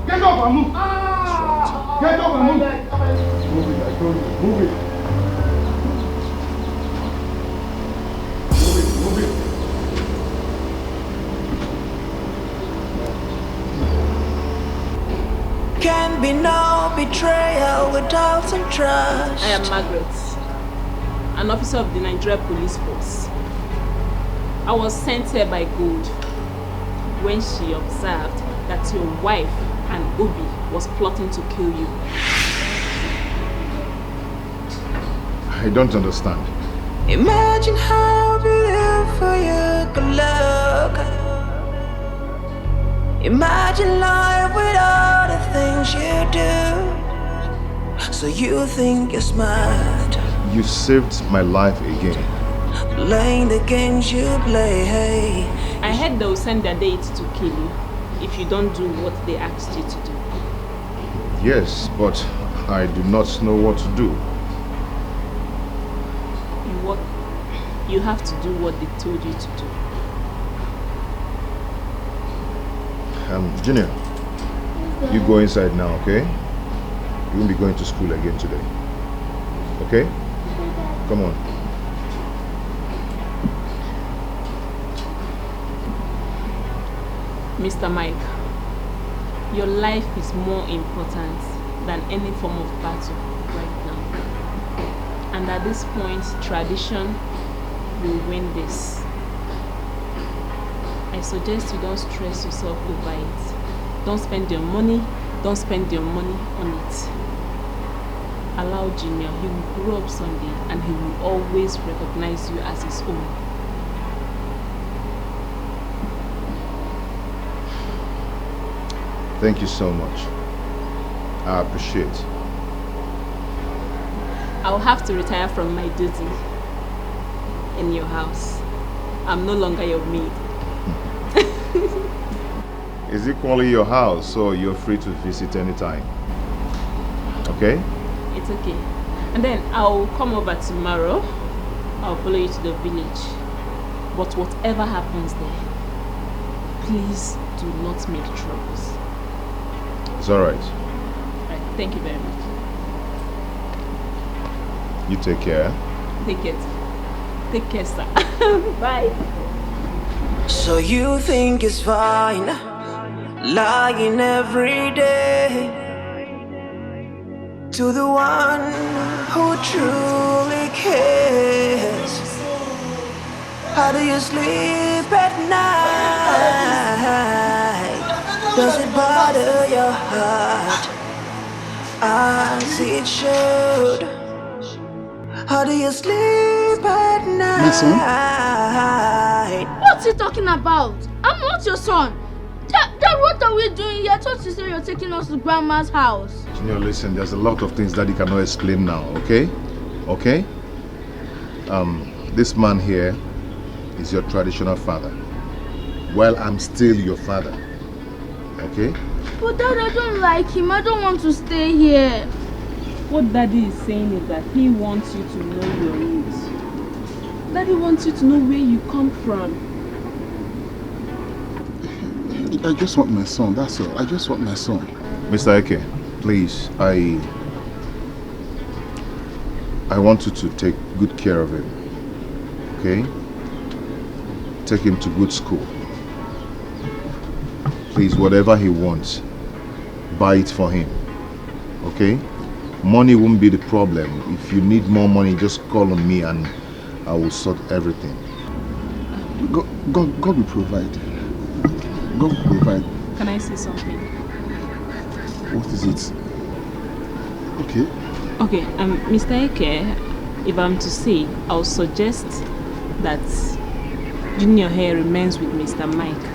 Get up and move. Ah! Get up and move. Move it, I told you. Move it. Move it, move it. Can be no betrayal without some trust. I am Margaret, an officer of the Nigerian police force. I was sent here by God when she observed that your wife and Obi was plotting to kill you. I don't understand. Imagine how beautiful you could look. Imagine life without the things you do. So you think you're smart, You saved my life again. playing the games you play. Hey, I heard they will send their date to kill you if you don't do what they asked you to do. Yes, but I do not know what to do. You have to do what they told you to do. Junior, you go inside now, okay? You won't be going to school again today. Okay? Come on. Mr. Mike, your life is more important than any form of battle right now. And at this point, tradition will win this. I suggest you don't stress yourself over it. Don't spend your money. Don't spend your money on it. Allow Junior. He will grow up someday and he will always recognize you as his own. Thank you so much. I appreciate it. I'll have to retire from my duty in your house. I'm no longer your maid. It's equally your house, so you're free to visit anytime. Okay? It's okay. And then I'll come over tomorrow. I'll follow you to the village. But whatever happens there, please do not make troubles. It's alright. Right, thank you very much. You take care. Take it. Take care, sir. Bye. So you think it's fine, lying every day to the one who truly cares. How do you sleep at night? Does it bother your heart as it should? How do you sleep at night? My son? What's he talking about? I'm not your son. Dad, what are we doing here? I thought you said you're taking us to Grandma's house. Junior, listen, there's a lot of things Daddy cannot explain now, okay? Okay? This man here is your traditional father. Well, I'm still your father. Okay? But Dad, I don't like him. I don't want to stay here. What Daddy is saying is that he wants you to know your roots. Daddy wants you to know where you come from. I just want my son, that's all. I just want my son. Mr. Eke, please, I want you to take good care of him. Okay? Take him to good school. Please, whatever he wants, buy it for him. Okay? Money won't be the problem. If you need more money, just call on me and I will sort everything. God will provide. God will provide. Can I say something? What is it? Okay. Okay, Mr. Eke, if I'm to say, I'll suggest that Junior here remains with Mr. Mike,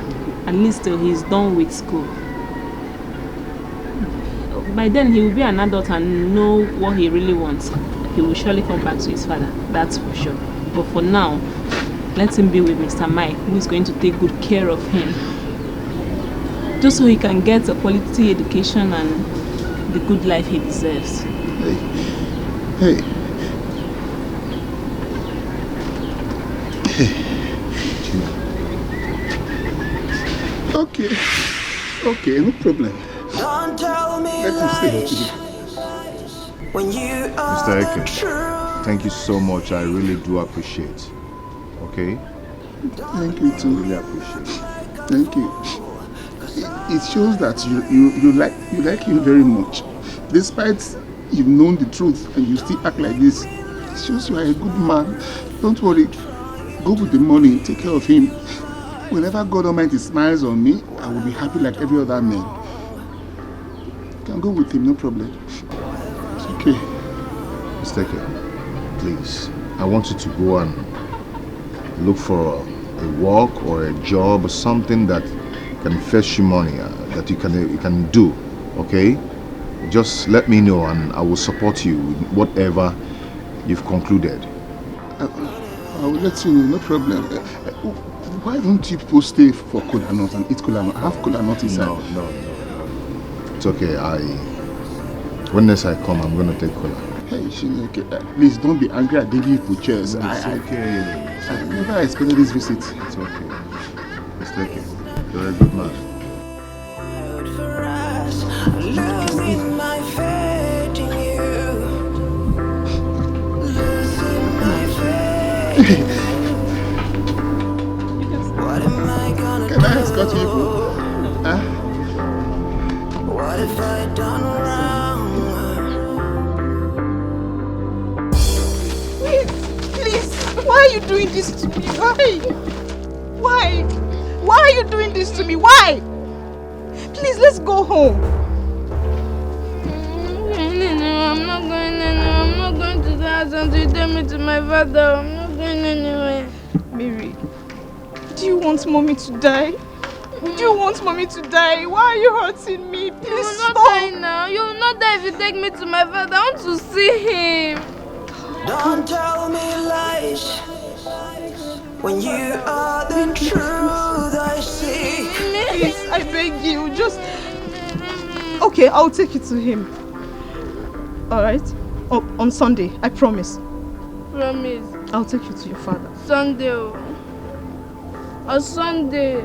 at least till he's done with school. By then he will be an adult and know what he really wants. He will surely come back to his father, that's for sure. But for now, let him be with Mr. Mike, who is going to take good care of him. Just so he can get a quality education and the good life he deserves. Hey. Okay, no problem. Don't tell me Let him stay lies when you are Mr. the Eke, truth. thank you so much. I really do appreciate. Okay? Thank you too. Really appreciate. Thank you. It shows that you like him very much. Despite you've known the truth and you still act like this, it shows you are a good man. Don't worry. Go with the money, take care of him. Whenever God Almighty smiles on me, I will be happy like every other man. You can go with him, no problem. It's okay. Mr. Eke, please, I want you to go and look for a work or a job or something that can fetch you money, that you can do, okay? Just let me know and I will support you with whatever you've concluded. I will let you know, no problem. Why don't you people stay for kola nut and eat kola nut? I have kola nut inside. No. It's okay. When next I come, I'm going to take kola. Hey, Shineke, please don't be angry at giving you chairs. No, it's okay. I never expected this visit. It's okay. It's okay. You're a good man. Losing my faith in you. Losing my faith in you. What am I gonna do? Can I escort you? Huh? What if I done wrong? are you doing this to me? Why? Why? Why are you doing this to me? Why? Please, let's go home. I'm not going anywhere. I'm not going to the house until you tell me to my father. I'm not going anywhere. Mary, do you want mommy to die? Do you want mommy to die? Why are you hurting me? Please You will stop. not die now. You will not die if you take me to my father. I want to see him. Don't tell me lies when you are the truth I see. Please, I beg you, just... Okay, I'll take you to him. Alright? Oh, on Sunday, I promise. Promise. I'll take you to your father. Sunday. On Sunday.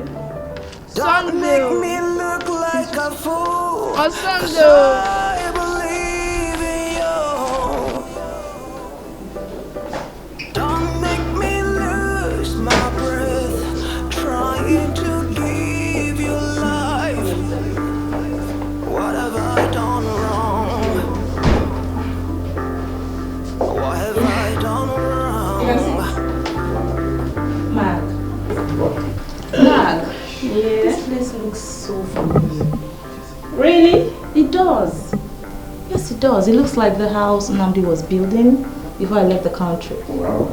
Don't make me look like a fool. On 'cause Sunday. I believe in you. Don't make me lose my breath trying to give you life. What have I done wrong? What have I done wrong? Mark. Mark. Yeah. This place looks so familiar. Really? It does. Yes, it does. It looks like the house Nnamdi was building before I left the country. Wow.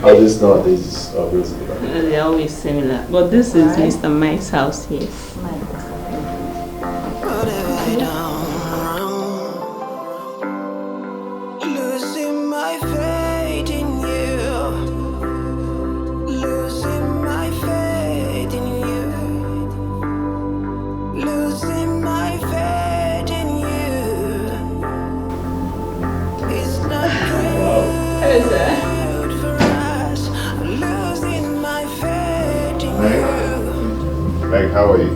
Houses nowadays is always similar. They're always similar. But this is Mr. Mike's house here. Losing my faith in you. Losing my faith in you. Losing my faith in you. It's not good for us. Losing my faith in you. Meg, how are you?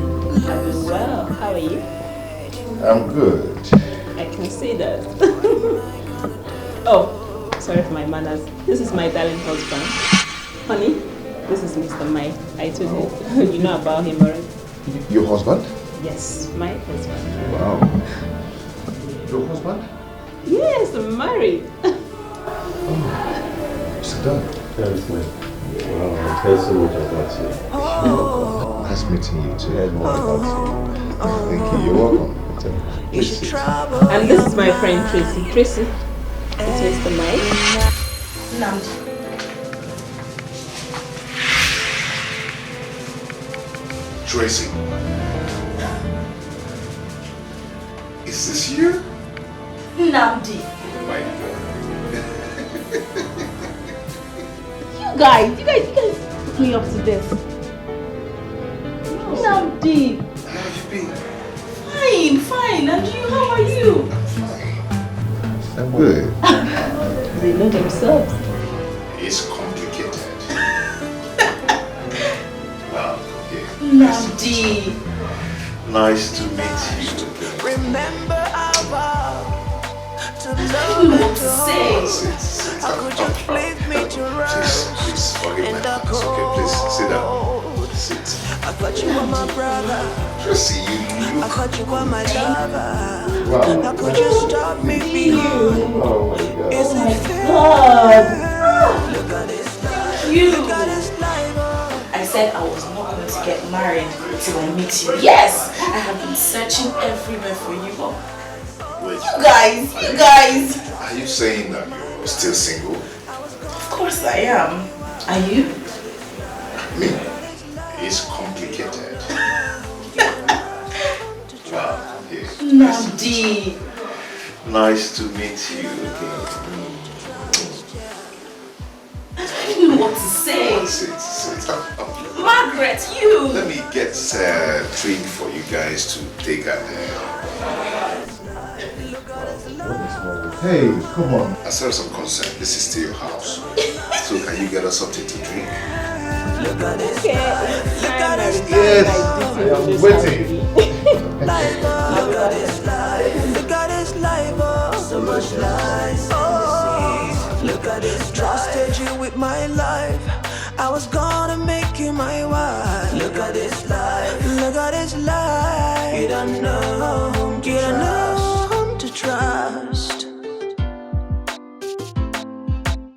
Well, how are you? I'm good. I can see that. Oh, sorry for my manners. This is my darling husband. Honey, this is Mr. Mike. I told you. You know about him already. Your husband? Yes, my husband. Wow. Your husband? Yes, I'm married. Sit down. Wow, I heard so much about you. Nice meeting you too. Heard more about you. Thank you. You're welcome. Please sit. And this is my friend Tracy. Tracy, it's Mr. Mike. Nnamdi. Tracy. Is this you? Nnamdi. My God. You guys put me up to this. Nnamdi. How have you been? Fine. And you, how are you? I'm good. They know themselves. It's complicated. Wow, okay. Nnamdi. Nice to meet you. Remember our vow to What do you love want to say? How could you leave me to rust Please, forgive in my the hands. Okay, please, sit down. Sit. I thought you were my brother. Tracy, you I thought you were my lover. Wow. How could you stop me being you? Oh my God. Is it fair? God. Look at this life. You. Look at this life. I said I was not going to get married until I meet you. Yes! I have been searching everywhere for you. Wait. You guys! Are you saying that you're still single? Of course I am. Are you? Me? It's complicated. Wow. Okay. Nnamdi. Nice to meet you again. I don't know what to say. Sit. Margaret, you! Let me get a drink for you guys to take at Hey, come on. As far as I'm concerned, this is still your house. So can you get us something to drink? Yes, I'm waiting. Look at this life. Look at this life. Oh, so much lies. Oh, look at this. Trusted you with my life. I was gonna make you my wife. Look at this life. Look at this life. You don't know whom to trust.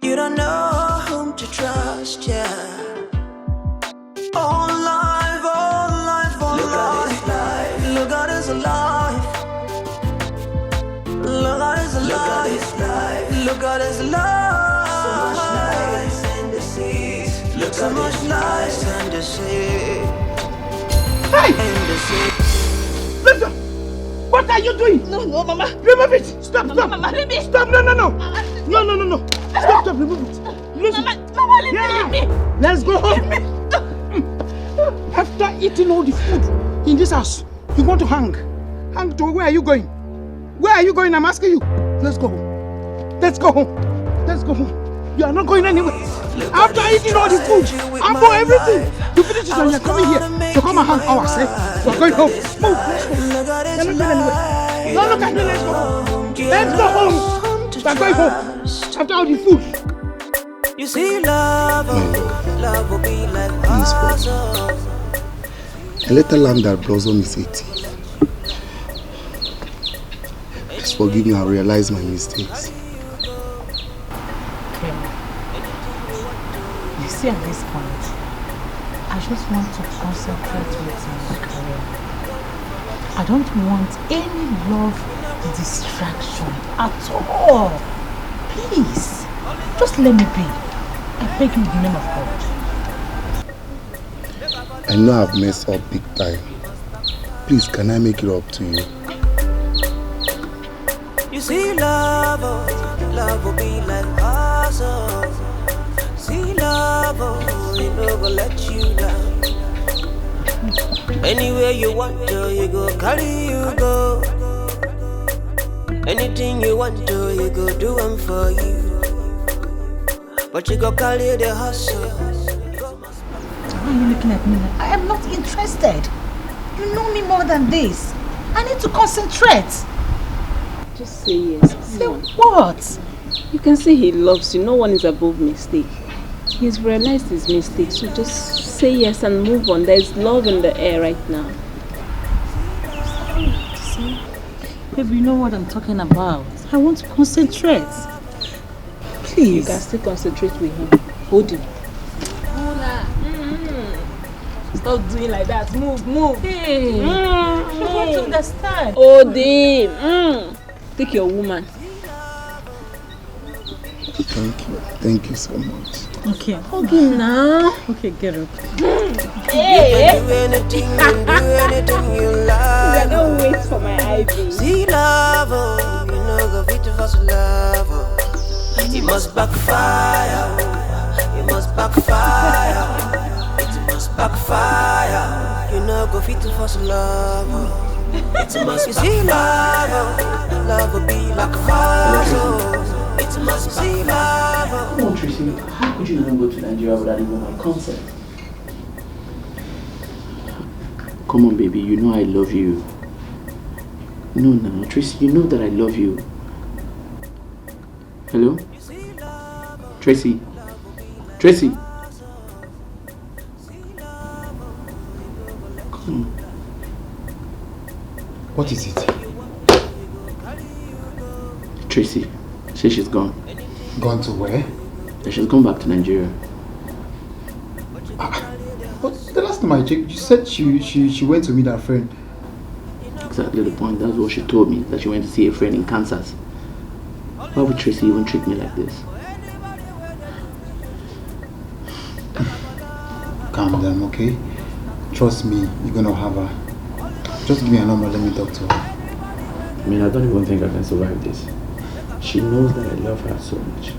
You don't know whom pasture. All life, all life, all life. Look at his life. Look at his life. Look at his life. So much life in the sea. Look so much life in the sea. Hey! In the sea. Listen! What are you doing? No, Mama. Remove it! Stop! Mama, let me. Stop! No! Stop! Remove it! Listen. Mama, let me. Let's go home. After eating all the food in this house, you want to hang? Hang to where are you going? Where are you going? I'm asking you. Let's go home. Let's go home. Let's go home. You are not going anywhere. After eating all the food, and for everything, you finish it and you're coming here to come and hang ourselves. We're going home. Move. Let's go. You're not going anywhere. Don't look at me. Let's go home. Let's go home. We're going home. After all the food. You see, love will be like Please, a little lamb that blossom is a thief. Please forgive me, I realize my mistakes. Okay. You see, at this point, I just want to concentrate with my career. I don't want any love distraction at all. Please, just let me be. I beg you in the name of God. I know I've messed up big time. Please, can I make it up to you? You see, love will be like puzzle. See, love, you know, will let you down. Anywhere you want to, you go, carry you go. Anything you want to, you go, do them for you. But you go carry the hustle. Why are you looking at me like I am not interested? You know me more than this. I need to concentrate. Just say yes. Say what? You can say he loves you. No one is above mistake. He's realized his mistake. So just say yes and move on. There's love in the air right now. Baby, you know what I'm talking about. I want to concentrate. Please. You can still concentrate with him. Hold him. Stop doing like that. Move. Hey. You want to understand. Hold him. Take your woman. Thank you so much. Okay, hug him now. Okay, get up. Hey. You can do anything, you like. I don't wait for my IV. See, love, you know, go fit for some love. It must backfire. It must backfire. It must backfire. You know, go fit for some love. It must be see, love will be like fire. It must be love. Come on, Tracy. How could you even go to Nigeria without even my consent? Come on, baby. You know I love you. No, Tracy. You know that I love you. Hello? Tracy? Come. What is it? Tracy. Say she's gone. Gone to where? She's gone back to Nigeria. But the last time I checked, you said she went to meet her friend. Exactly the point. That's what she told me. That she went to see a friend in Kansas. Why would Tracy even treat me like this? Calm down, okay? Trust me, you're gonna have her. Just give me a number, let me talk to her. I mean, I don't even think I can survive this. She knows that I love her so much.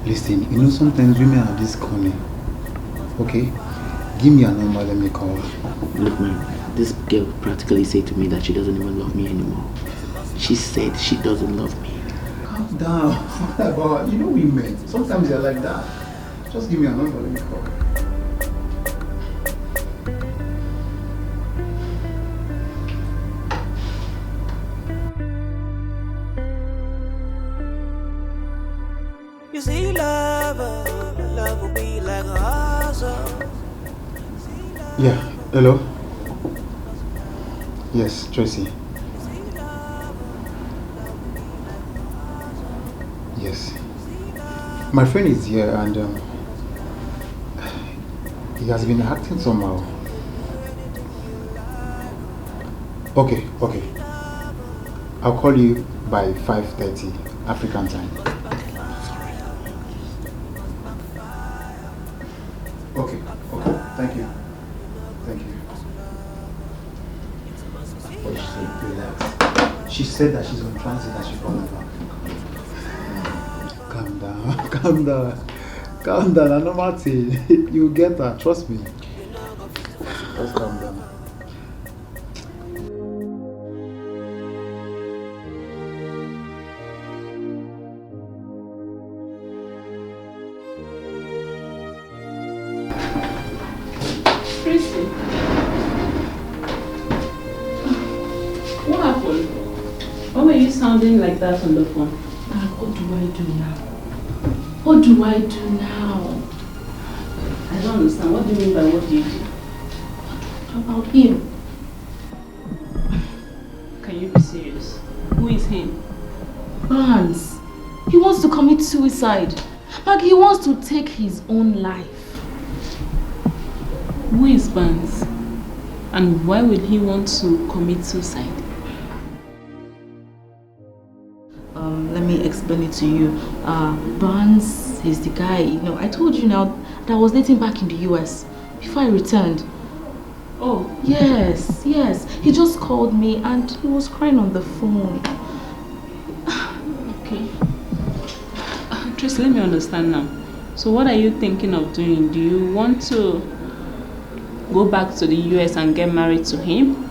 Listen, you know sometimes women are this corny. Okay? Give me a number, let me call her. Look, man, this girl practically said to me that she doesn't even love me anymore. She said she doesn't love me. Calm down. But you know women, sometimes they're like that. Just give me a number, let me call her. You see, love will be like a hustle. Yeah, hello? Yes, Tracy. Yes. My friend is here and he has been acting somehow. Okay. I'll call you by 5:30 African time. Okay. Thank you. What did she say? Relax. She said that she's on transit and she's coming back. Calm down. I know Marty. You'll get her. Trust me. Just calm down. Tracy, what happened? Why were you sounding like that on the phone? What do I do now? What do I do now? I don't understand. What do you mean by what do you do? What about him? Can you be serious? Who is him? Barnes. He wants to commit suicide. Like he wants to take his own life. Who is Barnes? And why would he want to commit suicide? Let me explain it to you. Barnes is the guy, I told you now that I was dating back in the US before I returned. Oh. Yes. He just called me and he was crying on the phone. Okay. Tracy, let me understand now. So what are you thinking of doing? Do you want to go back to the US and get married to him?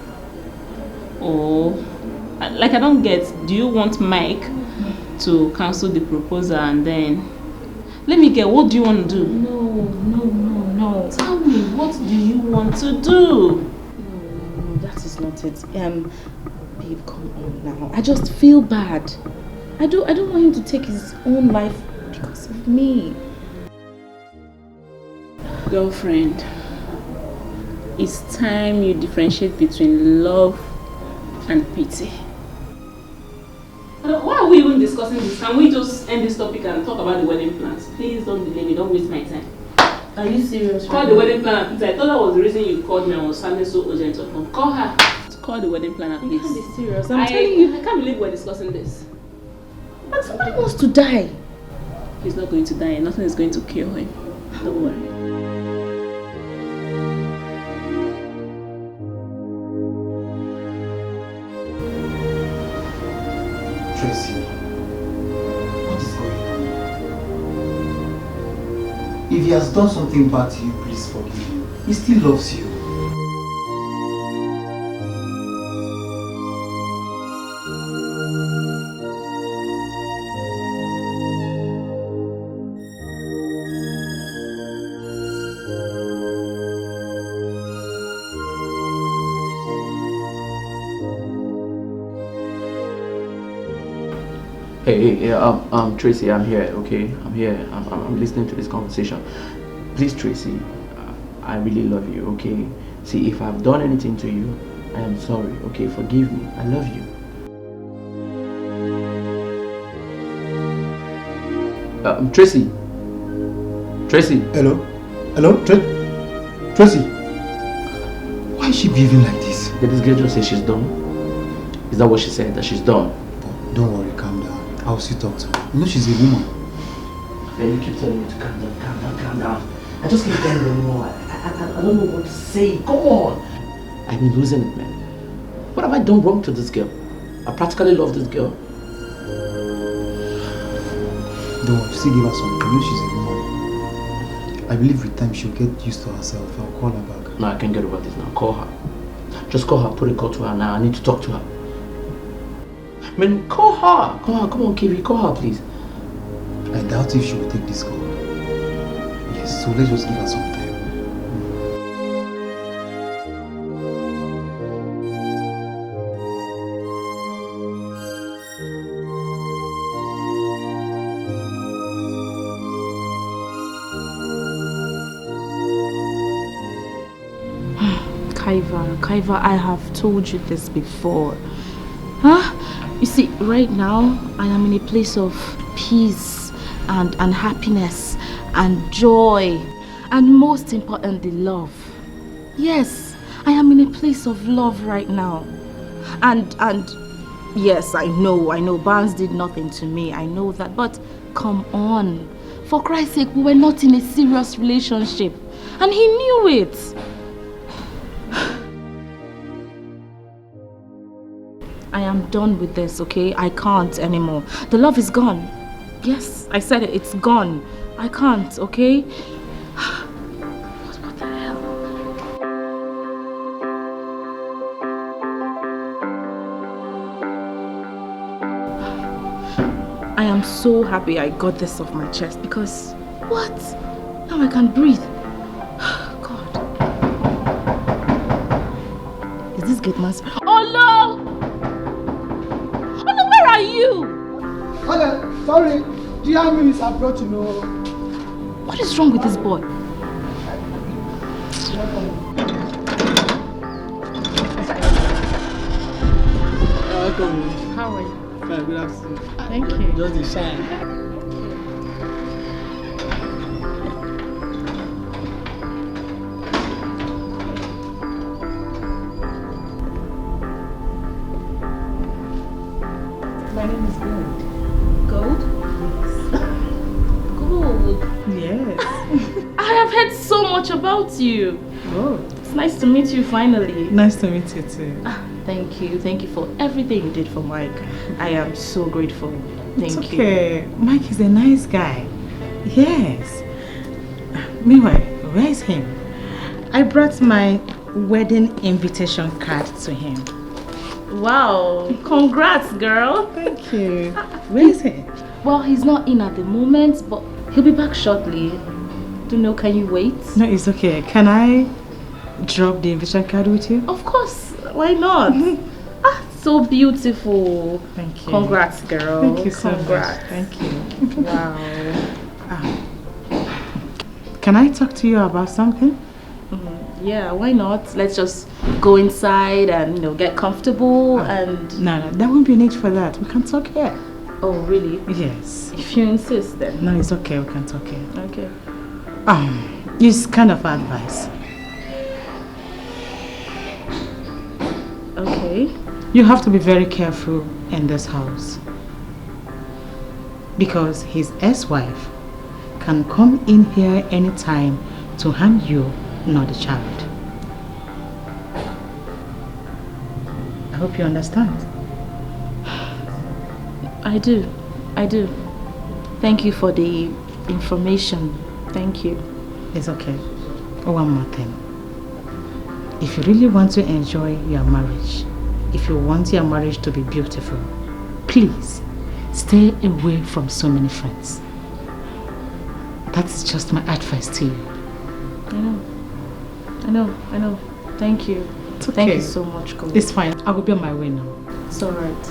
Or, like, I don't get, do you want Mike to cancel the proposal and then... Let me get, what do you want to do? No. Tell me, what do you want to do? No, that is not it. Babe, come on now. I just feel bad. I don't want him to take his own life because of me. Girlfriend, it's time you differentiate between love and pity. Why are we even discussing this? Can we just end this topic and talk about the wedding plans? Please don't delay me, don't waste my time. Are you serious? Call the wedding planner, please. I thought that was the reason you called me and was sounding so urgent on phone. Call her. Call the wedding planner, please. You can't be serious. I'm telling you. I can't believe we're discussing this. But somebody wants to die. He's not going to die. Nothing is going to kill him. Don't worry. Tracy, what is going on? If he has done something bad to you, please forgive him. He still loves you. Hey, Tracy, I'm here, okay? I'm here. I'm listening to this conversation. Please, Tracy, I really love you, okay? See, if I've done anything to you, I am sorry, okay? Forgive me. I love you. Tracy. Hello, Tracy. Why is she behaving like this? Did this girl just say she's done? Is that what she said? That she's done? Don't worry, calm down. I'll still talk to her. You know she's a woman. Then you keep telling me to calm down. I just keep telling you anymore. I don't know what to say. Come on. I'm losing it, man. What have I done wrong to this girl? I practically love this girl. Don't worry, still give her some time. You know she's a woman. I believe with time she'll get used to herself. I'll call her back. No, I can't get over this now. Call her. Just call her. Put a call to her now. I need to talk to her. Man, call her. Come on, Kiwi. Call her, please. I doubt if she will take this call. Yes, so let's just give her some time. Kaiva, I have told you this before. Huh? You see, right now, I am in a place of peace and happiness and joy and most importantly love. Yes, I am in a place of love right now. And yes, I know Barnes did nothing to me. I know that, but come on. For Christ's sake, we were not in a serious relationship. And he knew it. I am done with this, okay? I can't anymore. The love is gone. Yes, I said it. It's gone. I can't, okay? What the hell? I am so happy I got this off my chest because... What? Now I can breathe. God. Is this gate man? Oh no! Oh no, where are you? Okay, sorry. Gianni is abroad, you know. What is wrong with this boy? Welcome. How are you? Fine, good afternoon. Thank you. Just the shine. My name is Gold. Gold? Gold? Yes. I have heard so much about you. Oh. It's nice to meet you finally. Nice to meet you too. Thank you. Thank you for everything you did for Mike. I am so grateful. Thank It's okay. Mike is a nice guy. Yes. Meanwhile, where is him? I brought my wedding invitation card to him. Wow. Congrats, girl. Thank you. Where is he? Well, he's not in at the moment, but he'll be back shortly. Don't know, can you wait? No, it's okay. Can I drop the invitation card with you? Of course. Why not? So beautiful. Thank you. Congrats, girl. Thank you so Congrats. much. Thank you. Wow. Can I talk to you about something? Yeah, why not? Let's just go inside and, get comfortable and... No, there won't be a need for that. We can talk here. Oh, really? Yes. If you insist, then. No, it's okay. We can talk here. Okay. It's kind of advice. Okay. You have to be very careful in this house. Because his ex-wife can come in here anytime to harm you, not the child. I hope you understand. I do. Thank you for the information. Thank you. It's okay. One more thing. If you really want to enjoy your marriage, if you want your marriage to be beautiful, please stay away from so many friends. That's just my advice to you. I know. Thank you. It's okay. Thank you so much, Gold. It's fine. I will be on my way now. It's alright.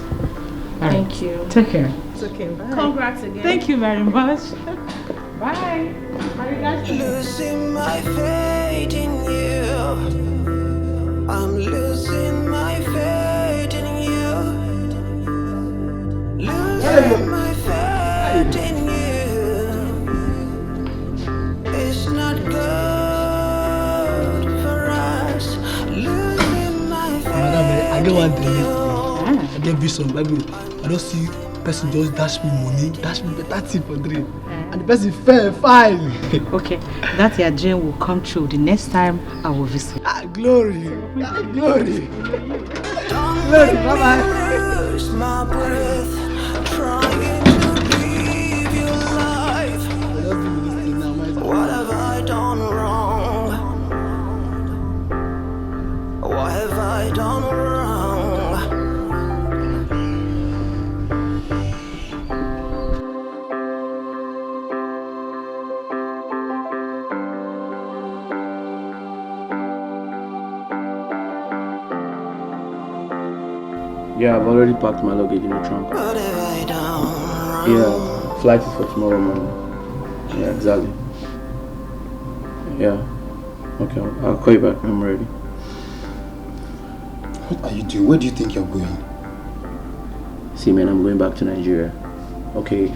Thank you. Take care. It's okay. Bye. Congrats again. Thank you very much. Bye. Losing my faith in you. I'm losing my faith in you. Losing my faith in you. It's not good for us. Losing my faith. Madam, I get one thing. I get vision. I don't see person just dash me money, dash me better tip for drink. And the person fell fine. Okay, that your dream will come true the next time I will visit. Glory. Glory. Glory, bye-bye. Lose my breath, trying to live your life. What have I done wrong? What have I done wrong? Yeah, I've already packed my luggage in the trunk. What have I done? Yeah, flight is for tomorrow morning. Yeah, exactly. Yeah. Okay, I'll call you back when I'm ready. What are you doing? Where do you think you're going? See, man, I'm going back to Nigeria. Okay.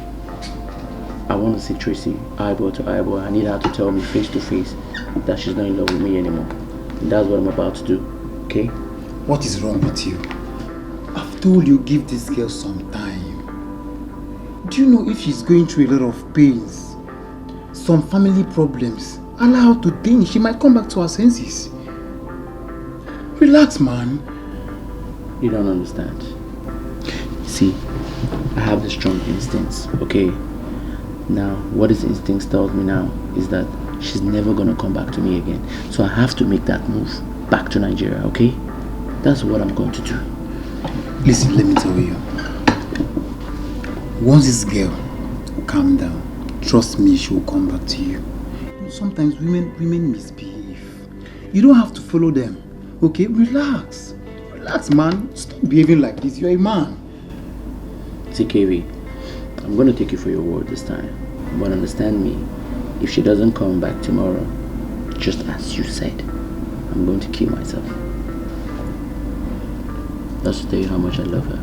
I want to see Tracy eyeball to eyeball. I need her to tell me face to face that she's not in love with me anymore. And that's what I'm about to do, okay? What is wrong with you? I've told you give this girl some time. Do you know if she's going through a lot of pains, some family problems, allow her to think she might come back to her senses. Relax, man. You don't understand. See, I have the strong instincts, okay? Now, what this instinct tells me now is that she's never gonna come back to me again. So I have to make that move back to Nigeria, okay? That's what I'm going to do. Listen, let me tell you. Once this girl will calm down, trust me, she will come back to you. Sometimes women misbehave. You don't have to follow them, okay? Relax. Relax, man. Stop behaving like this. You're a man. See, KV, I'm going to take you for your word this time. But understand me, if she doesn't come back tomorrow, just as you said, I'm going to kill myself. That's to tell you how much I love her.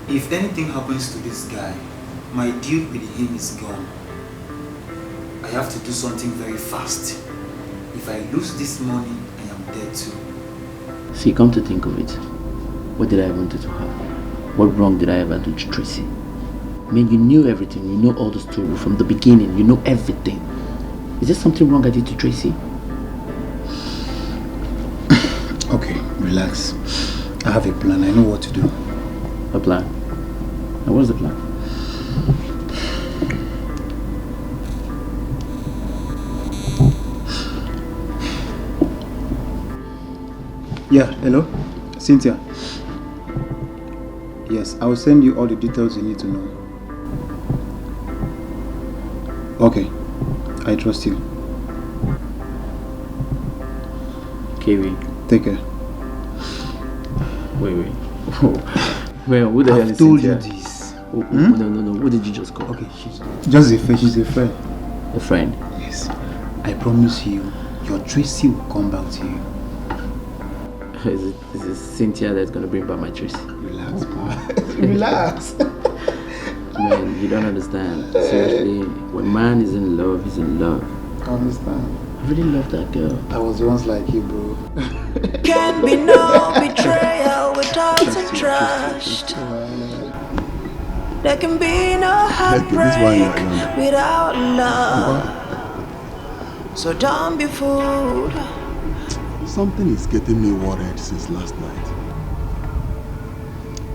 If anything happens to this guy, my deal with him is gone. I have to do something very fast. If I lose this money, I am dead too. See, come to think of it, what did I want to have? What wrong did I ever do to Tracy? I mean, you knew everything. You know all the story from the beginning. You know everything. Is there something wrong I did to Tracy? Okay, relax. I have a plan. I know what to do. A plan? And what's the plan? Yeah, hello? Cynthia. Yes, I will send you all the details you need to know. Okay, I trust you. KV. Take care. Wait. Wait, who the hell is I've told Cynthia? you this. Oh, no. Who did you just call? Okay, she's a friend. A friend? Yes. I promise you, your Tracy will come back to you. Is it Cynthia that's gonna bring back my Tracy? Relax, man. Relax. Man, you don't understand. Seriously, when man is in love, he's in love. I understand. I really love that girl. I was once like you, bro. Can be no betrayal without some trust. There can be no heartbreak without love. So don't be fooled. Something is getting me worried since last night.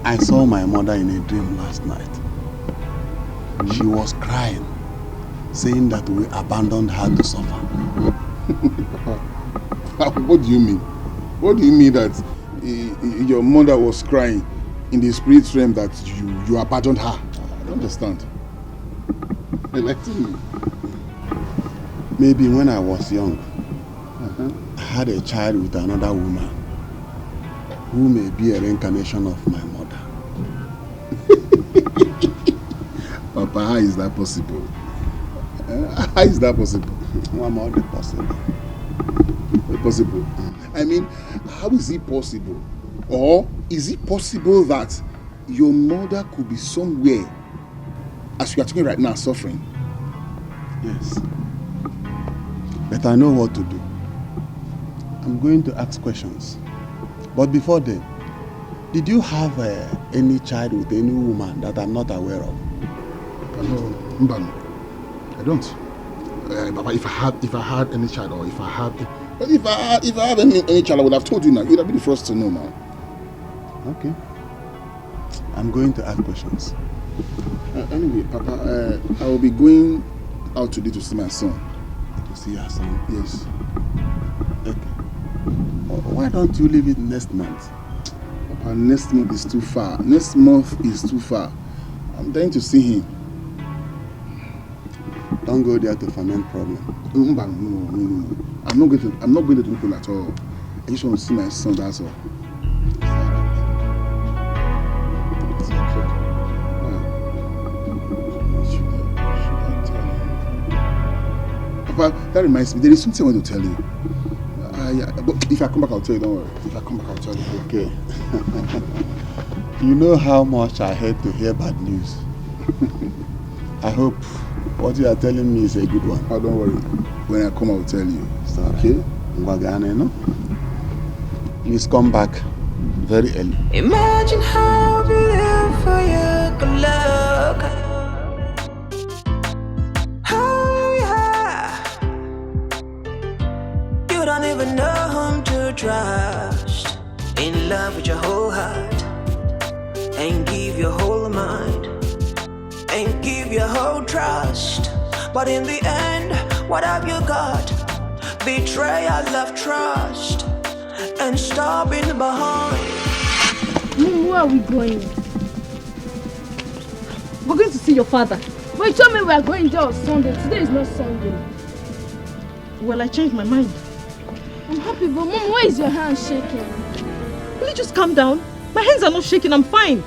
I saw my mother in a dream last night. She was crying, saying that we abandoned her to suffer. What do you mean? What do you mean that your mother was crying in the spirit realm that you abandoned her? I don't understand. Enlighten me. Maybe when I was young, I had a child with another woman who may be a reincarnation of my mother. Papa, how is that possible? How is that possible? What more the possible? Possible. I mean, how is it possible? Or is it possible that your mother could be somewhere, as we are talking right now, suffering? Yes. But I know what to do. I'm going to ask questions. But before then, did you have any child with any woman that I'm not aware of? No, Mbano. I don't. Papa, if I had any child, or if I have any child, I would have told you now. You would have been the first to know now. Okay. I'm going to ask questions. Anyway, Papa, I will be going out today to see my son. To see your son? Yes. Okay. Why don't you leave it next month? Papa, next month is too far. Next month is too far. I'm dying to see him. Don't go there to ferment problem. No. I'm not going to Liverpool at all. I just want to see my son, that's all. Papa, that reminds me, there is something I want to tell you. Yeah, but if I come back, I'll tell you, don't worry. If I come back, I'll tell you. Okay. You know how much I hate to hear bad news. I hope what you are telling me is a good one. Oh, don't worry. When I come, I will tell you. Okay? No? Please come back very early. Imagine how beautiful you could look. Oh yeah. You don't even know whom to trust. In love with your whole heart. And give your whole mind. And give your whole trust. But in the end, what have you got? Betrayal, love, trust. And stopping behind. Mom, where are we going? We're going to see your father. But you told me we are going there on Sunday. Today is not Sunday. Well, I changed my mind. I'm happy, but Mom, why is your hand shaking? Will you just calm down? My hands are not shaking, I'm fine.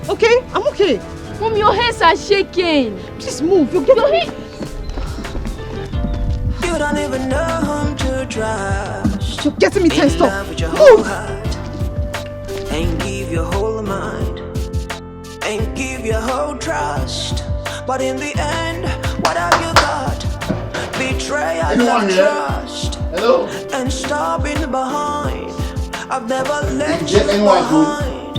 Okay? I'm okay. Mom, your hands are shaking. Please move. Your hands. You don't even know whom to trust. You're getting me tensed up. Move! And give your whole mind. And give your whole trust. But in the end, what have you got? Betrayal, love, trust. Hello? And stopping behind. I've never let you behind.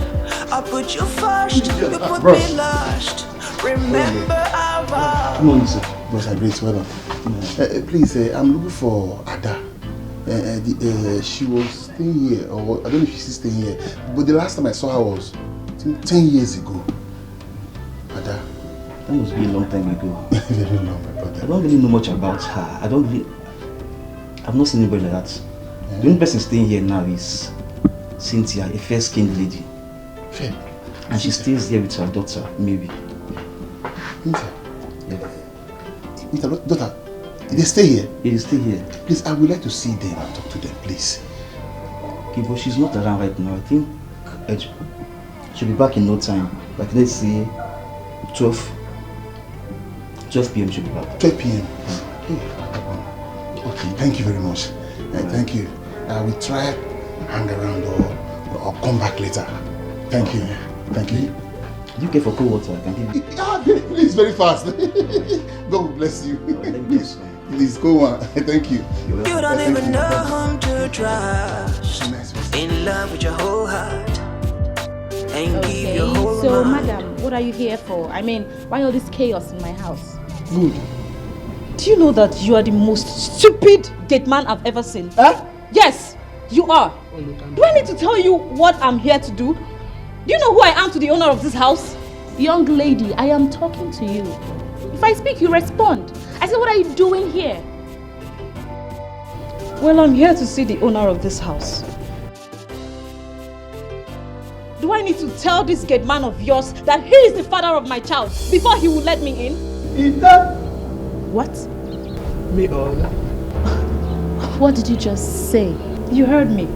I put you first, you put me last. Remember our vow. Come on, sir. Boss, I great weather. Please, I'm looking for Ada. She was staying here, or I don't know if she's staying here. But the last time I saw her was 10 years ago. Ada. That must be a long time ago. Very long, my brother. I don't really know much about her. I've not seen anybody like that. The only person staying here now is Cynthia, a fair-skinned lady. Fair? And she stays here with her daughter, maybe. Cynthia? Yeah. With her daughter? They stay here? Yeah, they stay here. Please, I would like to see them and talk to them, please. Okay, but she's not around right now. I think she'll be back in no time. Like, let's say 12 p.m. she'll be back. 12 p.m. Okay, thank you very much. Thank you. I will try hang around or come back later. Thank you. Thank you. Do you care for cold water? I can give you. Please, very fast. God bless you. Please, go on. Thank you. You don't even know whom to trust. In love with your whole heart. And give your whole so mind. madam, what are you here for? I mean, why all this chaos in my house? Good. Do you know that you are the most stupid gate man I've ever seen? Huh? Yes, you are. Do I need to tell you what I'm here to do? Do you know who I am to the owner of this house? Young lady, I am talking to you. If I speak, you respond. I said, what are you doing here? Well, I'm here to see the owner of this house. Do I need to tell this gate man of yours that he is the father of my child before he will let me in? Is that what? Me all? What did you just say? You heard me.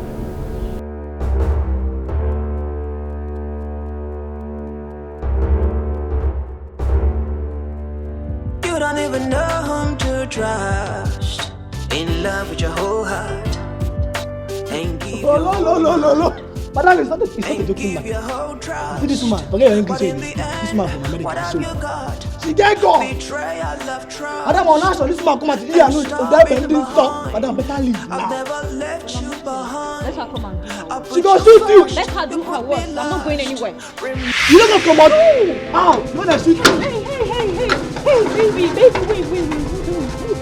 You don't even know whom to trust. In love with your whole heart. And give your No. Madam, it's not a joking man. See this woman, forget your English. This woman from America. So, she get gone. Madam, on us, this woman come at the and no, stop. Madam, better leave now. Let her come and do her work. She gonna shoot you. Let her do her work. I'm not going anywhere. You don't come out. Ow, you wanna shoot you? Hey, baby, wait. Look,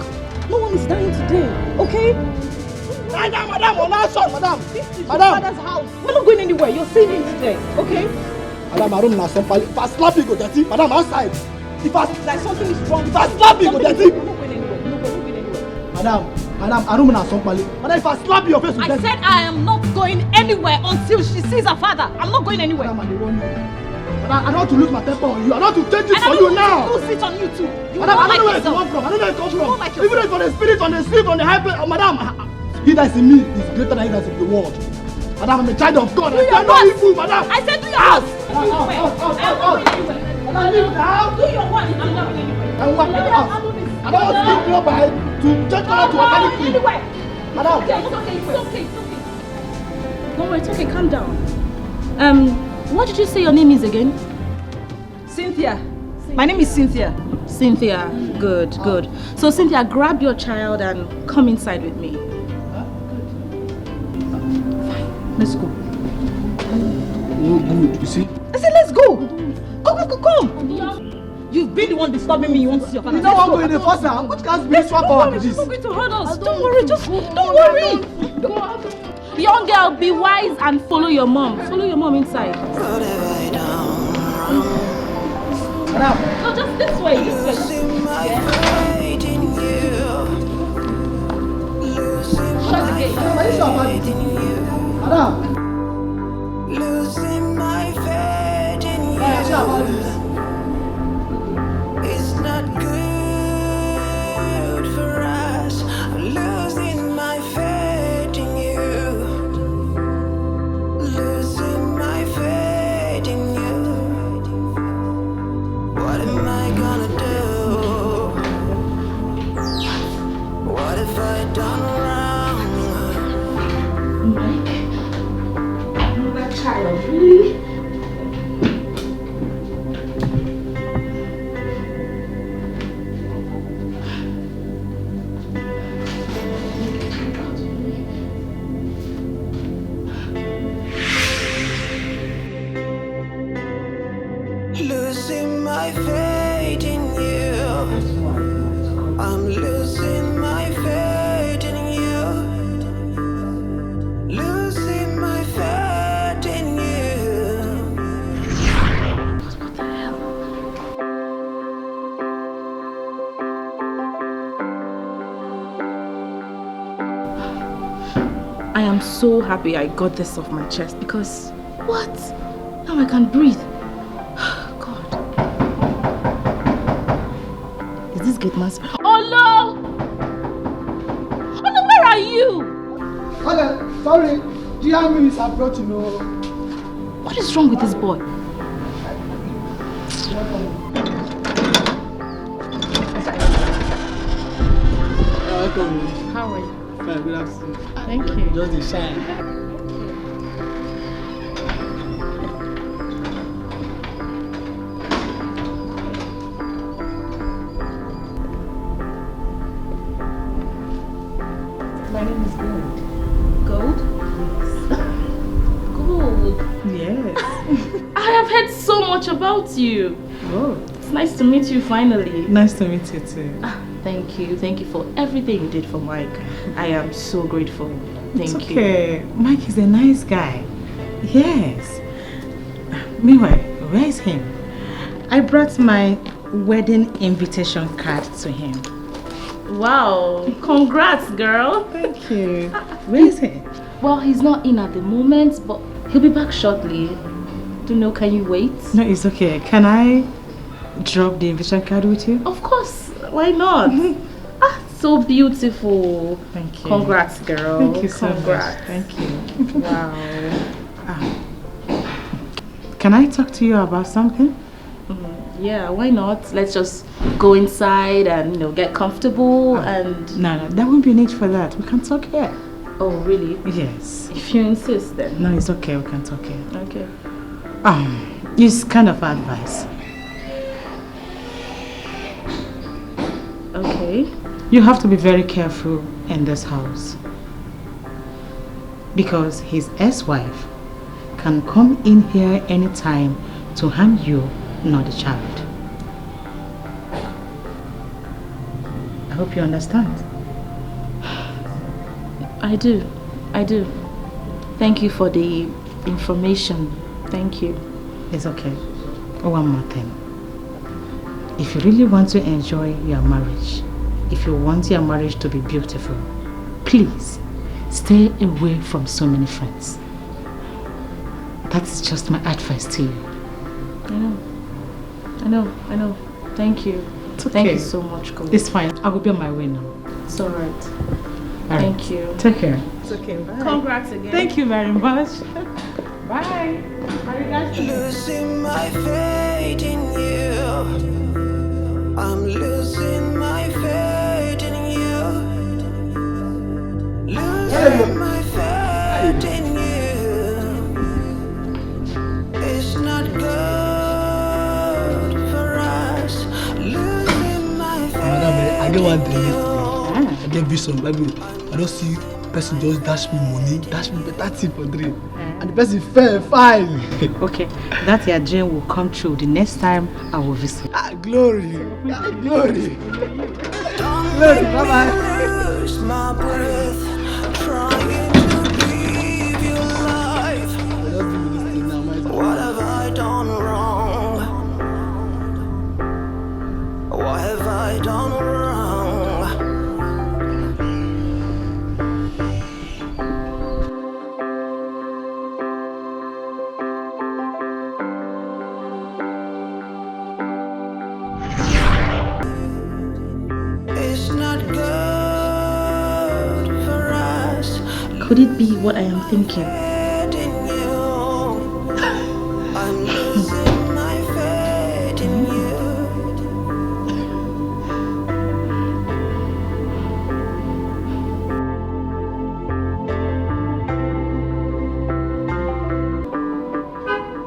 no one is dying today, okay? Madam, on our son, madam. This is your father's house. We're not going anywhere. You're seeing him today, okay? Madam, my room na somebody. If I slap you, go dirty. Madam, outside. Like something is wrong. If I slap you, go dirty. We're not going anywhere. We're not going anywhere. Madam, my room na somebody. Madam, if I slap you, your face will I dirty. said I am not going anywhere until she sees her father. I'm not going anywhere. Madam, I don't want to lose my temper on you. I don't want to change it for you now. I don't want to sit on you too. You Madam, I don't know where like you come from. I don't know where you come from. Like even if on the spirit, on the sleep, on the high place, madam, he that's in me is greater than he that's in the world. Madam, I'm a child of God. I cannot evil, madam. I said do your work. Madam, leave now. Do your work. I'm not going anywhere. I'm walking out. I don't want to leave you by to check out to organic food. Madam. It's okay. Don't worry, it's okay. Calm down. What did you say your name is again? Cynthia. My name is Cynthia. Cynthia, good, good. So Cynthia, grab your child and come inside with me. Fine, let's go. No good, you see? I said let's go. Come. You've been the one disturbing me. You want to see your father. You don't want to go in the first now. What can't be swap over to this? She's not going to hurt us. Don't worry, don't worry. Young girl, be wise and follow your mom. Follow your mom inside. No, just this way. Shut the gate. Losing my faith in you. It's not good for us. Losing my faith in you. Losing my faith in you. What am I gonna do? What if I done wrong? Mike, that child, really? Losing my faith in you. I'm losing my faith in you. Losing my faith in you. What the hell? I am so happy I got this off my chest because what? Now I can breathe. This gate man. Oh no! Oh no, where are you? Okay, sorry. GM is abroad, you know. What is wrong with this boy? Welcome. How are you? Fine, good afternoon. Thank you. Just the shine. My name is Gold. Gold? Gold. Yes. I have heard so much about you. Oh. It's nice to meet you finally. Nice to meet you too. Thank you. Thank you for everything you did for Mike. I am so grateful. Thank It's you. okay. Mike is a nice guy. Yes. Meanwhile, where is him? I brought my wedding invitation card to him. Wow. Congrats, girl. Thank you. Where is he? Well, he's not in at the moment, but he'll be back shortly. Don't know, can you wait? No, it's okay. Can I drop the invitation card with you? Of course. Why not? So beautiful. Thank you. Congrats, girl. Thank you so Congrats. much. Thank you. Wow. Can I talk to you about something? Yeah, why not? Let's just go inside and, get comfortable and... No, there won't be a need for that. We can talk here. Oh, really? Yes. If you insist then. No, it's okay. We can talk here. Okay. It's kind of advice. Okay. You have to be very careful in this house. Because his ex-wife can come in here anytime to harm you, not the child. I hope you understand. I do. Thank you for the information. Thank you. It's okay. One more thing. If you really want to enjoy your marriage, if you want your marriage to be beautiful, please stay away from so many friends. That's just my advice to you. I know. Thank you. It's okay. Thank you so much, Gold. It's fine. I will be on my way now. It's alright. All right. Thank you. Take care. It's okay. Bye. Congrats again. Thank you very much. Bye. Losing my faith in you. I'm losing my faith in you. Losing my faith in you. It's not good for us. Losing get one dream yesterday. I get vision, Bible. I don't see person just dash me money, dash me better thing for dream. And the person fell fine. Okay, that your dream will come true the next time I will visit. Glory. Glory. Glory, bye-bye. Lose my breath, trying to live your life. What have I done wrong? What have I done wrong? It's not good for us. Could it be what I am thinking? I'm losing my faith in you.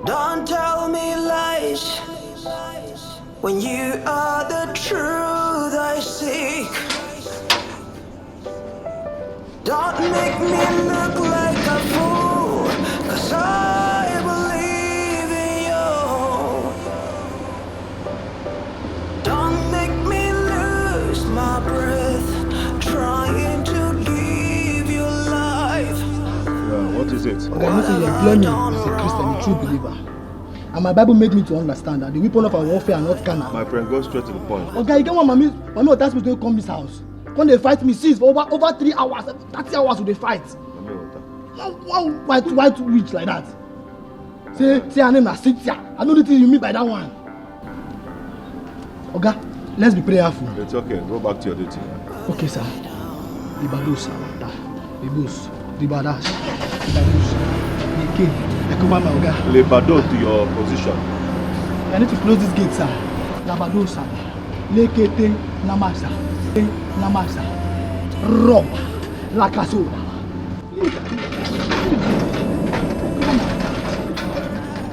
Don't tell me lies when you are the truth I seek. Don't make me look like a fool, 'cause I believe in you. Don't make me lose my breath, trying to live your life. Yeah, what is it? Okay, you say you employ me as a Christian, a true believer. And my Bible made me to understand that the weapon of our warfare are not carnal. My friend, go straight to the point. Okay, you get one mommy will ask me to come to this house. When they fight me, since for over 3 hours, 30 hours will they fight. One white witch like that. Say her name is Cynthia. I know the thing you mean by that one. Okay, let's be prayerful. It's okay, go back to your duty. Okay, sir. Libados, Libus, Libadas, Libus, I cover my Oga. Lebado to your position. I need to close this gate, sir. Labadosa, Lekete, Namasa, Namasa, Roma, Lakasoda.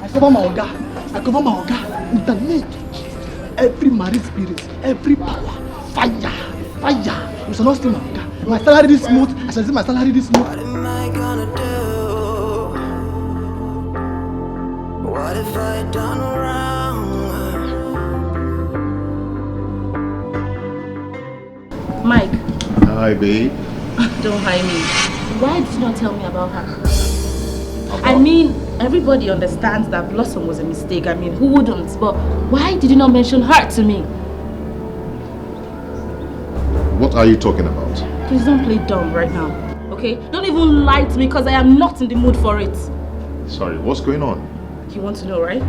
I cover my Oga. I cover my Oga. Internet. Every marine spirit, every power, fire. You shall not steal my Oga. My salary this month, I shall see my salary this month. What am I gonna do? What have I done wrong? Mike, Hi, babe. don't hide me. Why did you not tell me about her? I mean, everybody understands that Blossom was a mistake. I mean, who wouldn't? But why did you not mention her to me? What are you talking about? Please don't play dumb right now, okay? Don't even lie to me because I am not in the mood for it. Sorry, what's going on? You want to know, right?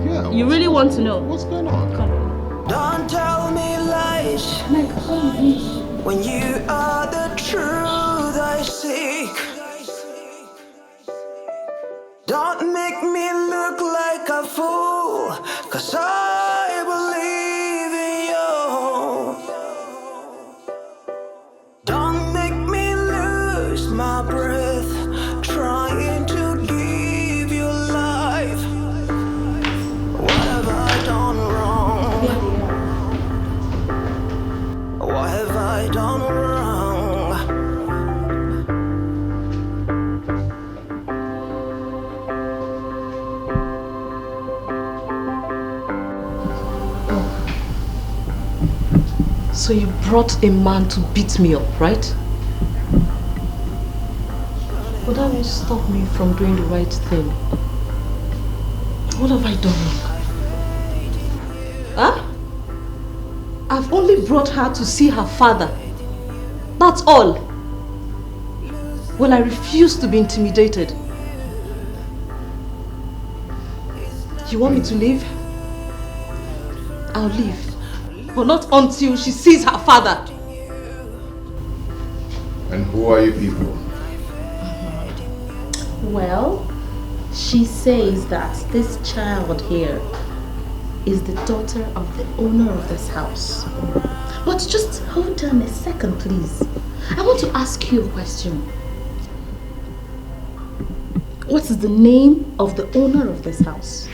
Yeah. You really want to know? What's going on? Come on. Don't tell me lies. Mike, come please. When you are the truth I seek. Don't make me look like a fool, 'cause I believe in you. Don't make me lose my breath, trying to live your life. What have I done wrong? What have I done wrong? So you brought a man to beat me up, right? But that won't stop me from doing the right thing. What have I done? Huh? I've only brought her to see her father. That's all. Well, I refuse to be intimidated. You want me to leave? I'll leave. But not until she sees her father. And who are you people? Well, she says that this child here is the daughter of the owner of this house. But just hold on a second, please. I want to ask you a question. What is the name of the owner of this house?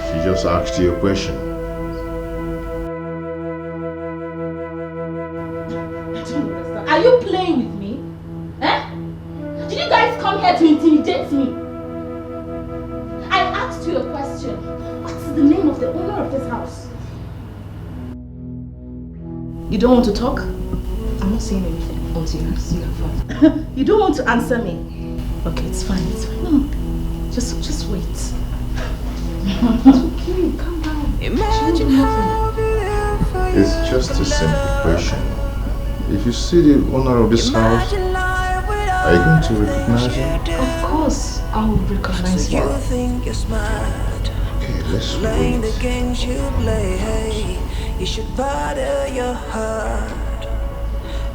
She just asked you a question. the name of the owner of this house? You don't want to talk? I'm not saying anything until you see your father. You don't want to answer me? Okay, it's fine, it's fine. No, just wait. It's okay, calm down. Imagine it's just a simple question. If you see the owner of this house, are you going to recognize him? Of course, I'll recognize you. Okay, let's Playing wait. the games you play, you should bother your heart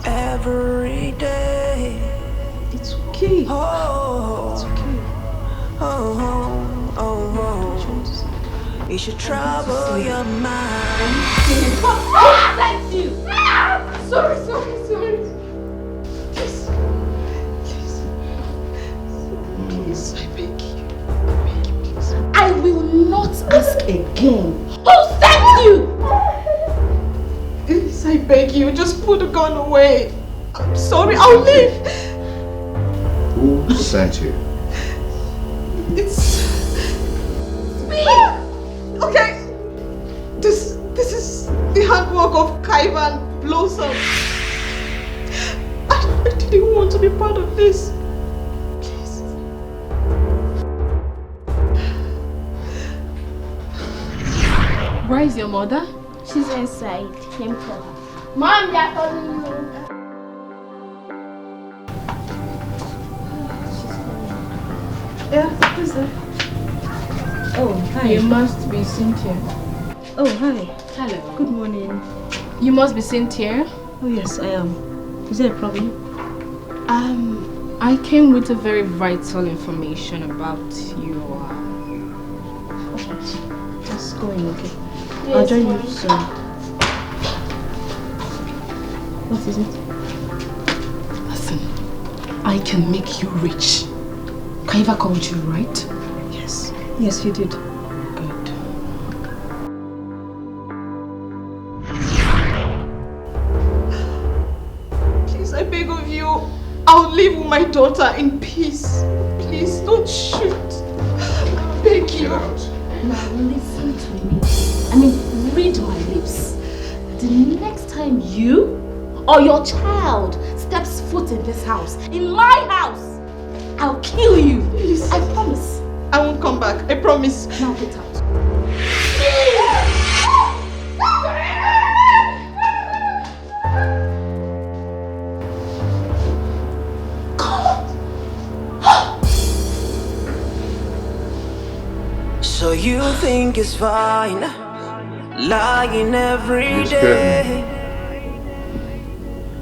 every day. It's okay. Oh, it's okay. You should trouble your mind. Oh, thank you. Sorry. Please, I beg you. Please. I will not ask again. Who sent you? Please, I beg you, just put the gun away. I'm sorry, I'll leave. Who sent you? It's me. Okay. This is the handwork of Kaivan Blossom. I didn't want to be part of this. Please. Where is your mother? She's inside. Let me call her. Mom, they're calling you. Yeah, who's there? Oh, hi. You must be Cynthia. Oh, hi. Hello. Good morning. You must be Cynthia. Oh, yes, I am. Is there a problem? I came with a very vital information about your... Okay. Just go in, okay? Yes, I'll join Mom. you soon. What is it? Listen, I can make you rich. Kaiva called you, right? Yes. Yes, you did. Good. Please, I beg of you. I'll live with my daughter in peace. Please, don't shoot. I beg you. Get out. Now listen to me. I mean, read my lips. The next time you or your child steps foot in this house, in my house, I'll kill you. Please. I promise. I won't come back. I promise. Now get out. So you think it's fine, lying every day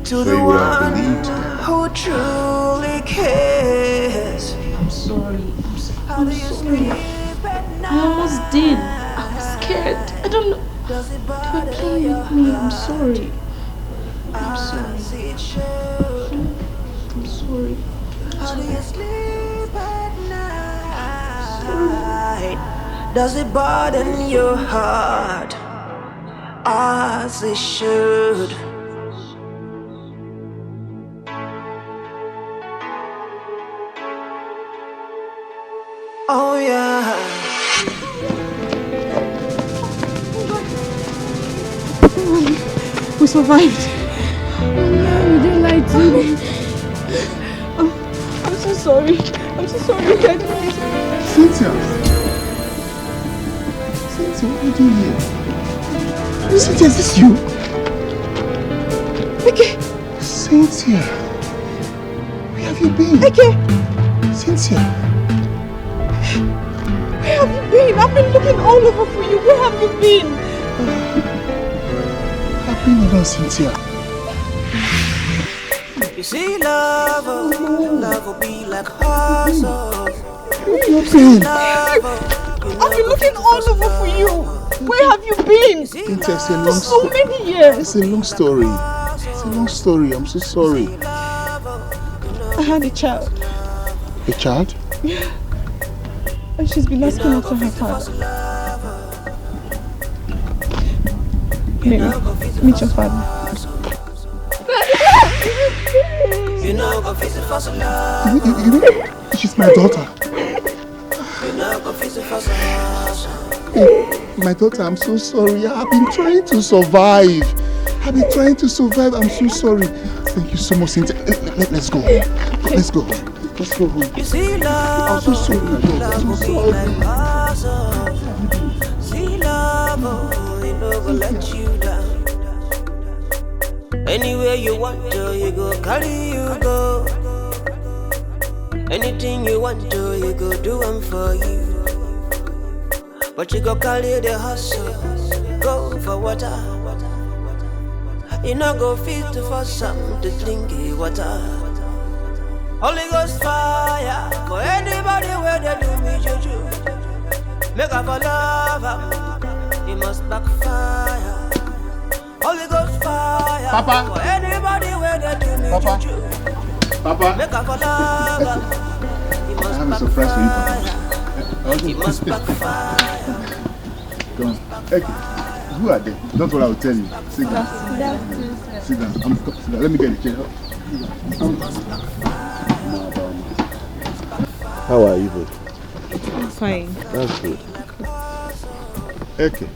to the one who truly cares. I'm sorry. How do you sleep at night? I almost did. I was scared. I don't know. Does it They were bother playing your with me. I'm heart? sorry. I'm sorry. As it should. I'm sorry. How do you sleep at night? Does it burden your heart as it should? Oh yeah. We survived. You didn't lie to me. I'm so sorry. I'm so sorry. I didn't mean to. Cynthia! Cynthia, what are you doing here? Cynthia, is this you? Okay. Cynthia! Where have you been? Okay. Cynthia! Where have you been? I've been looking all over for you. Where have you been? I've been around, Cynthia. You see, love will be like hustle. Where have you been? I've been looking all over for you. Where have you been? Cynthia, it's a long For so story. many years. It's a long story. It's a long story. I'm so sorry. I had a child. A child? Yeah. And she's been asking after her father. Maybe meet your father. You know, go visit for some love. You know, she's my daughter. You know, go visit for some love. My daughter, I'm so sorry. I've been trying to survive. I'm so sorry. Thank you so much, Cynthia. Let's go home. Let's go home. Let's go home. You see love, I'm so sorry, my daughter. love I'm will so be sorry. like puzzle. See love, it never let you down. Anywhere you want to, you go, carry you go. Anything you want to, you go, do them for you. But you go carry the hustle, go for water. You no go fit for something to drink water. Holy Ghost fire for anybody where they do me juju. Make up a lover, it must backfire. Holy Ghost fire Papa. for anybody where they do me Papa. juju. Papa. Make up a lover, it I must have a surprise for you, Papa. It must backfire. Go on. Okay. Who are they? Don't worry, I will tell you. Sit down. Sit down. Sit down. Let me get the chair. How are you, babe? I'm fine. That's good. Okay.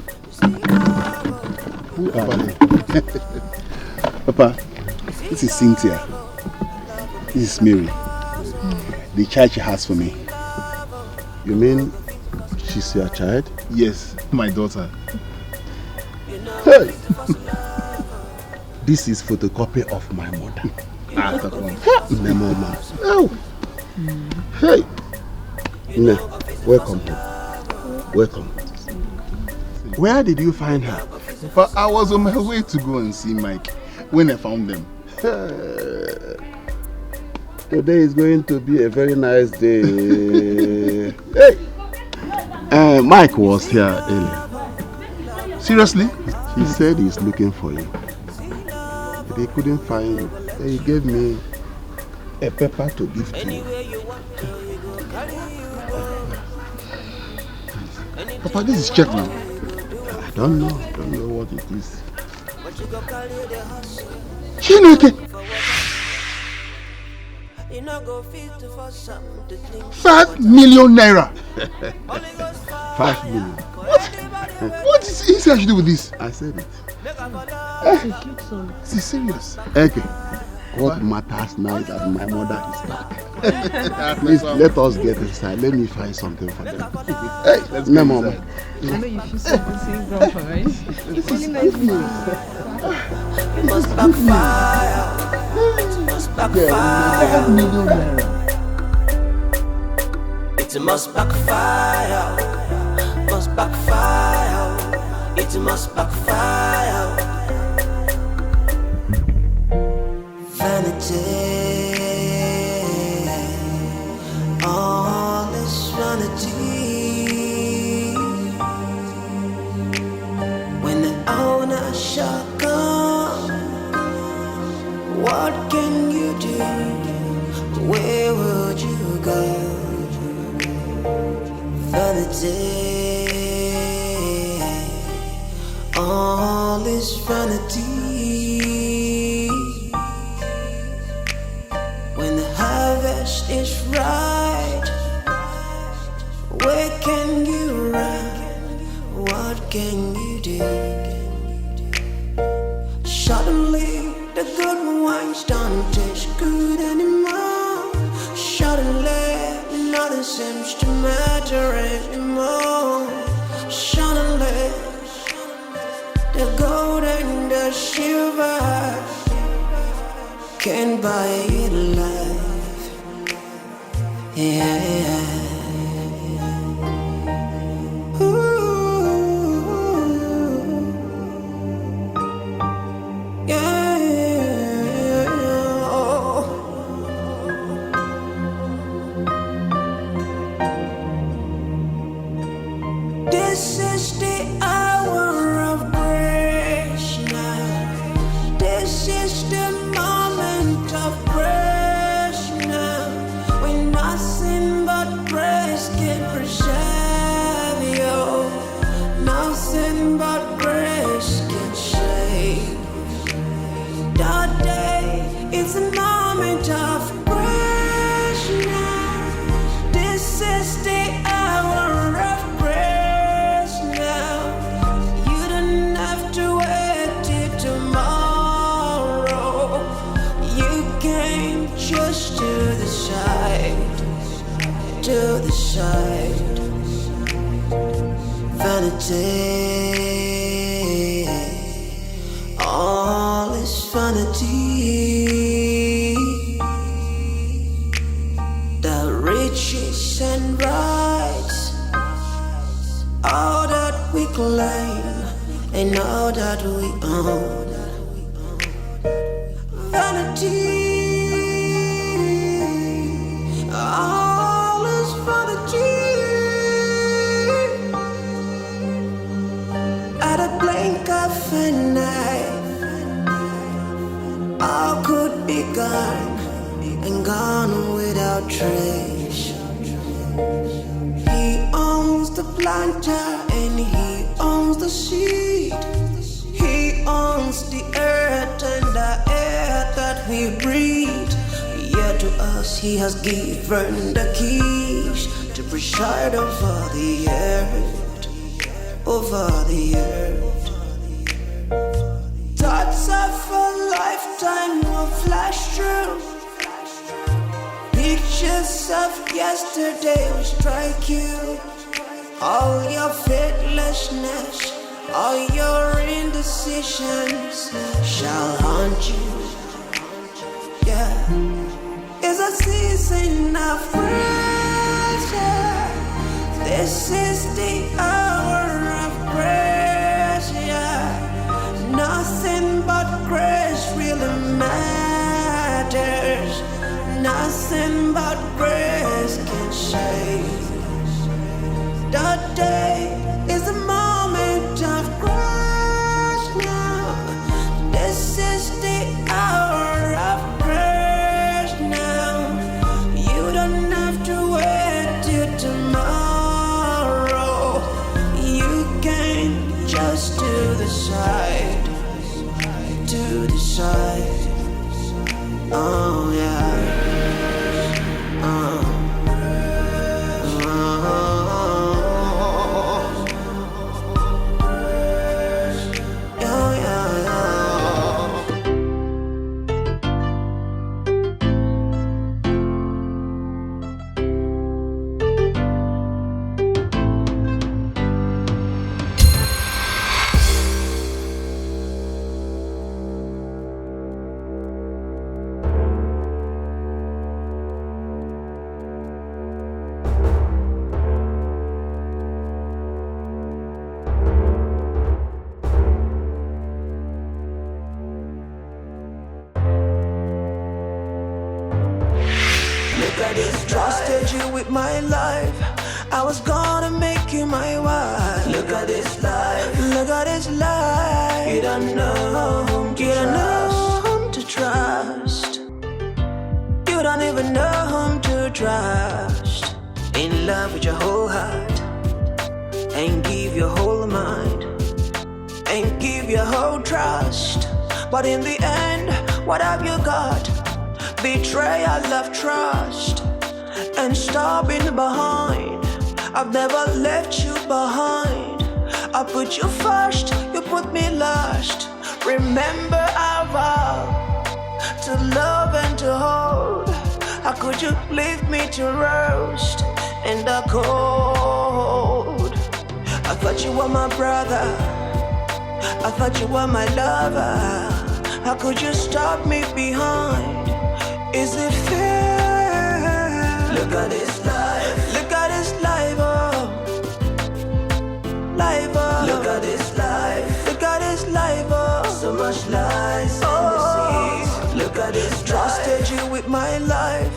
Who are they? Papa, this is Cynthia. This is Mary. The child she has for me. You mean she's your child? Yes, my daughter. Hey! This is photocopy of my mother. My mama. Oh. Hey! No, welcome home. Welcome. Where did you find her? But I was on my way to go and see Mike when I found them. Today is going to be a very nice day. Hey! Mike was here earlier. Seriously? He said he's looking for you. But he couldn't find you. So he gave me a paper to give to you. Papa, this is check now. I don't know what it is. Chineke! 5 million naira! 5 million. What is he to do with this? I said it. Is he serious? Okay. What matters now is that my mother is back. Please let us get inside. Let me find something for them. Hey, let's go I Mama. know you feel something, grandpa, right? It's really nice news. It must backfire. It must backfire. It must backfire. Must backfire. It must backfire. Vanity, all is vanity. When the owner shall come, what can you do? Where would you go? Vanity, all is vanity. When the harvest is right, where can you run? What can you do? Suddenly the good wines don't taste good anymore. Suddenly nothing seems to matter anymore. Suddenly the gold and the silver can't buy it alive. Yeah. This is the hour of grace now. This is the moment of grace now. When nothing but grace can preserve you. Nothing but grace can save. That day is the moment of grace now. This is the hour of grace now. to the side. Vanity, all is vanity. The riches and rights, all that we claim and all that we own. Vanity, all is vanity. At a blink of an eye, all could be gone and gone without trace. He owns the planter and he owns the seed. He owns the earth and the air that we breathe. Yet to us he has given the keys to preside over the earth, over the earth. Thoughts of a lifetime will flash through. Pictures of yesterday will strike you. All your faithlessness, all your indecisions shall haunt you. Yeah, it's a season of pressure. This is the hour of grace. Yeah, nothing but grace really matters. Nothing but grace can save. The day is the moment of grace now. This is the hour of grace now. You don't have to wait till tomorrow. You can just do the side, to the side. Oh yeah. Trusted you with my life. I was gonna make you my wife. Look at this life. Look at this life. You don't know whom to trust. You don't even know whom to trust. In love with your whole heart, and give your whole mind, and give your whole trust. But in the end, what have you got? Betrayal of trust and stopping behind. I've never left you behind. I put you first, you put me last. Remember our vow to love and to hold. How could you leave me to roast in the cold? I thought you were my brother, I thought you were my lover. How could you stop me behind? Is it fair? Look at this life. Look at this life, oh. Life, oh. Look at this life. Look at this life, oh. So much lies and deceit. Look at this. Trusted you with my life.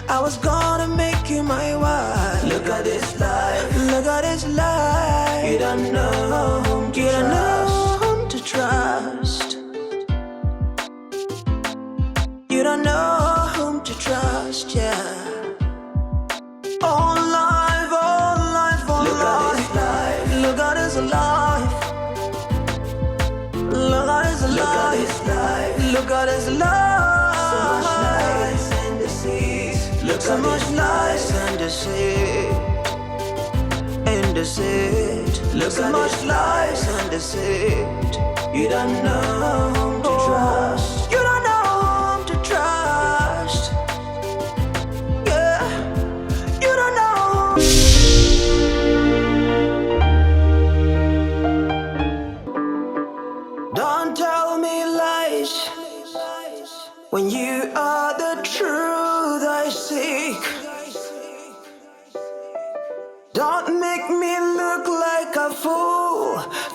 I was gonna make you my wife. Look at this life. Look at this life. You don't know whom to trust. You don't know whom to trust. You don't know whom to trust, yeah. All life, all life, all life. Look at this life. Look at this life. Look at this life. So much lies and deceit. Look so much lies and deceit. And deceit. Look so much lies and deceit. You don't know whom to trust. You don't know whom to trust. Yeah. You don't know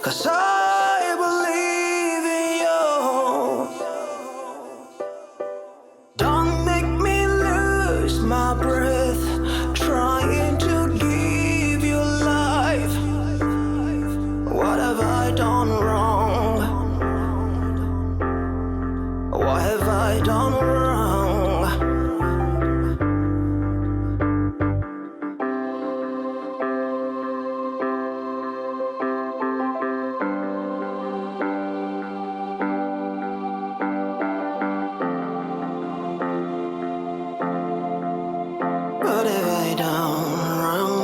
'cause I believe in you. Don't make me lose my breath, trying to give you life. What have I done wrong? What have I done wrong? What have I done wrong?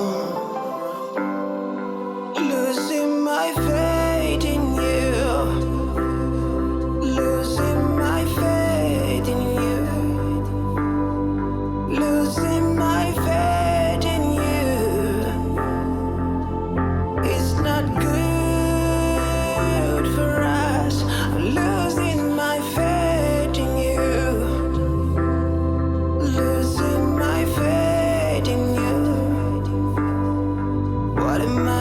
Losing my faith in you. Losing my faith in you. Losing my faith in you. It's not good for us. Losing my faith in you. Losing my faith in you. What am I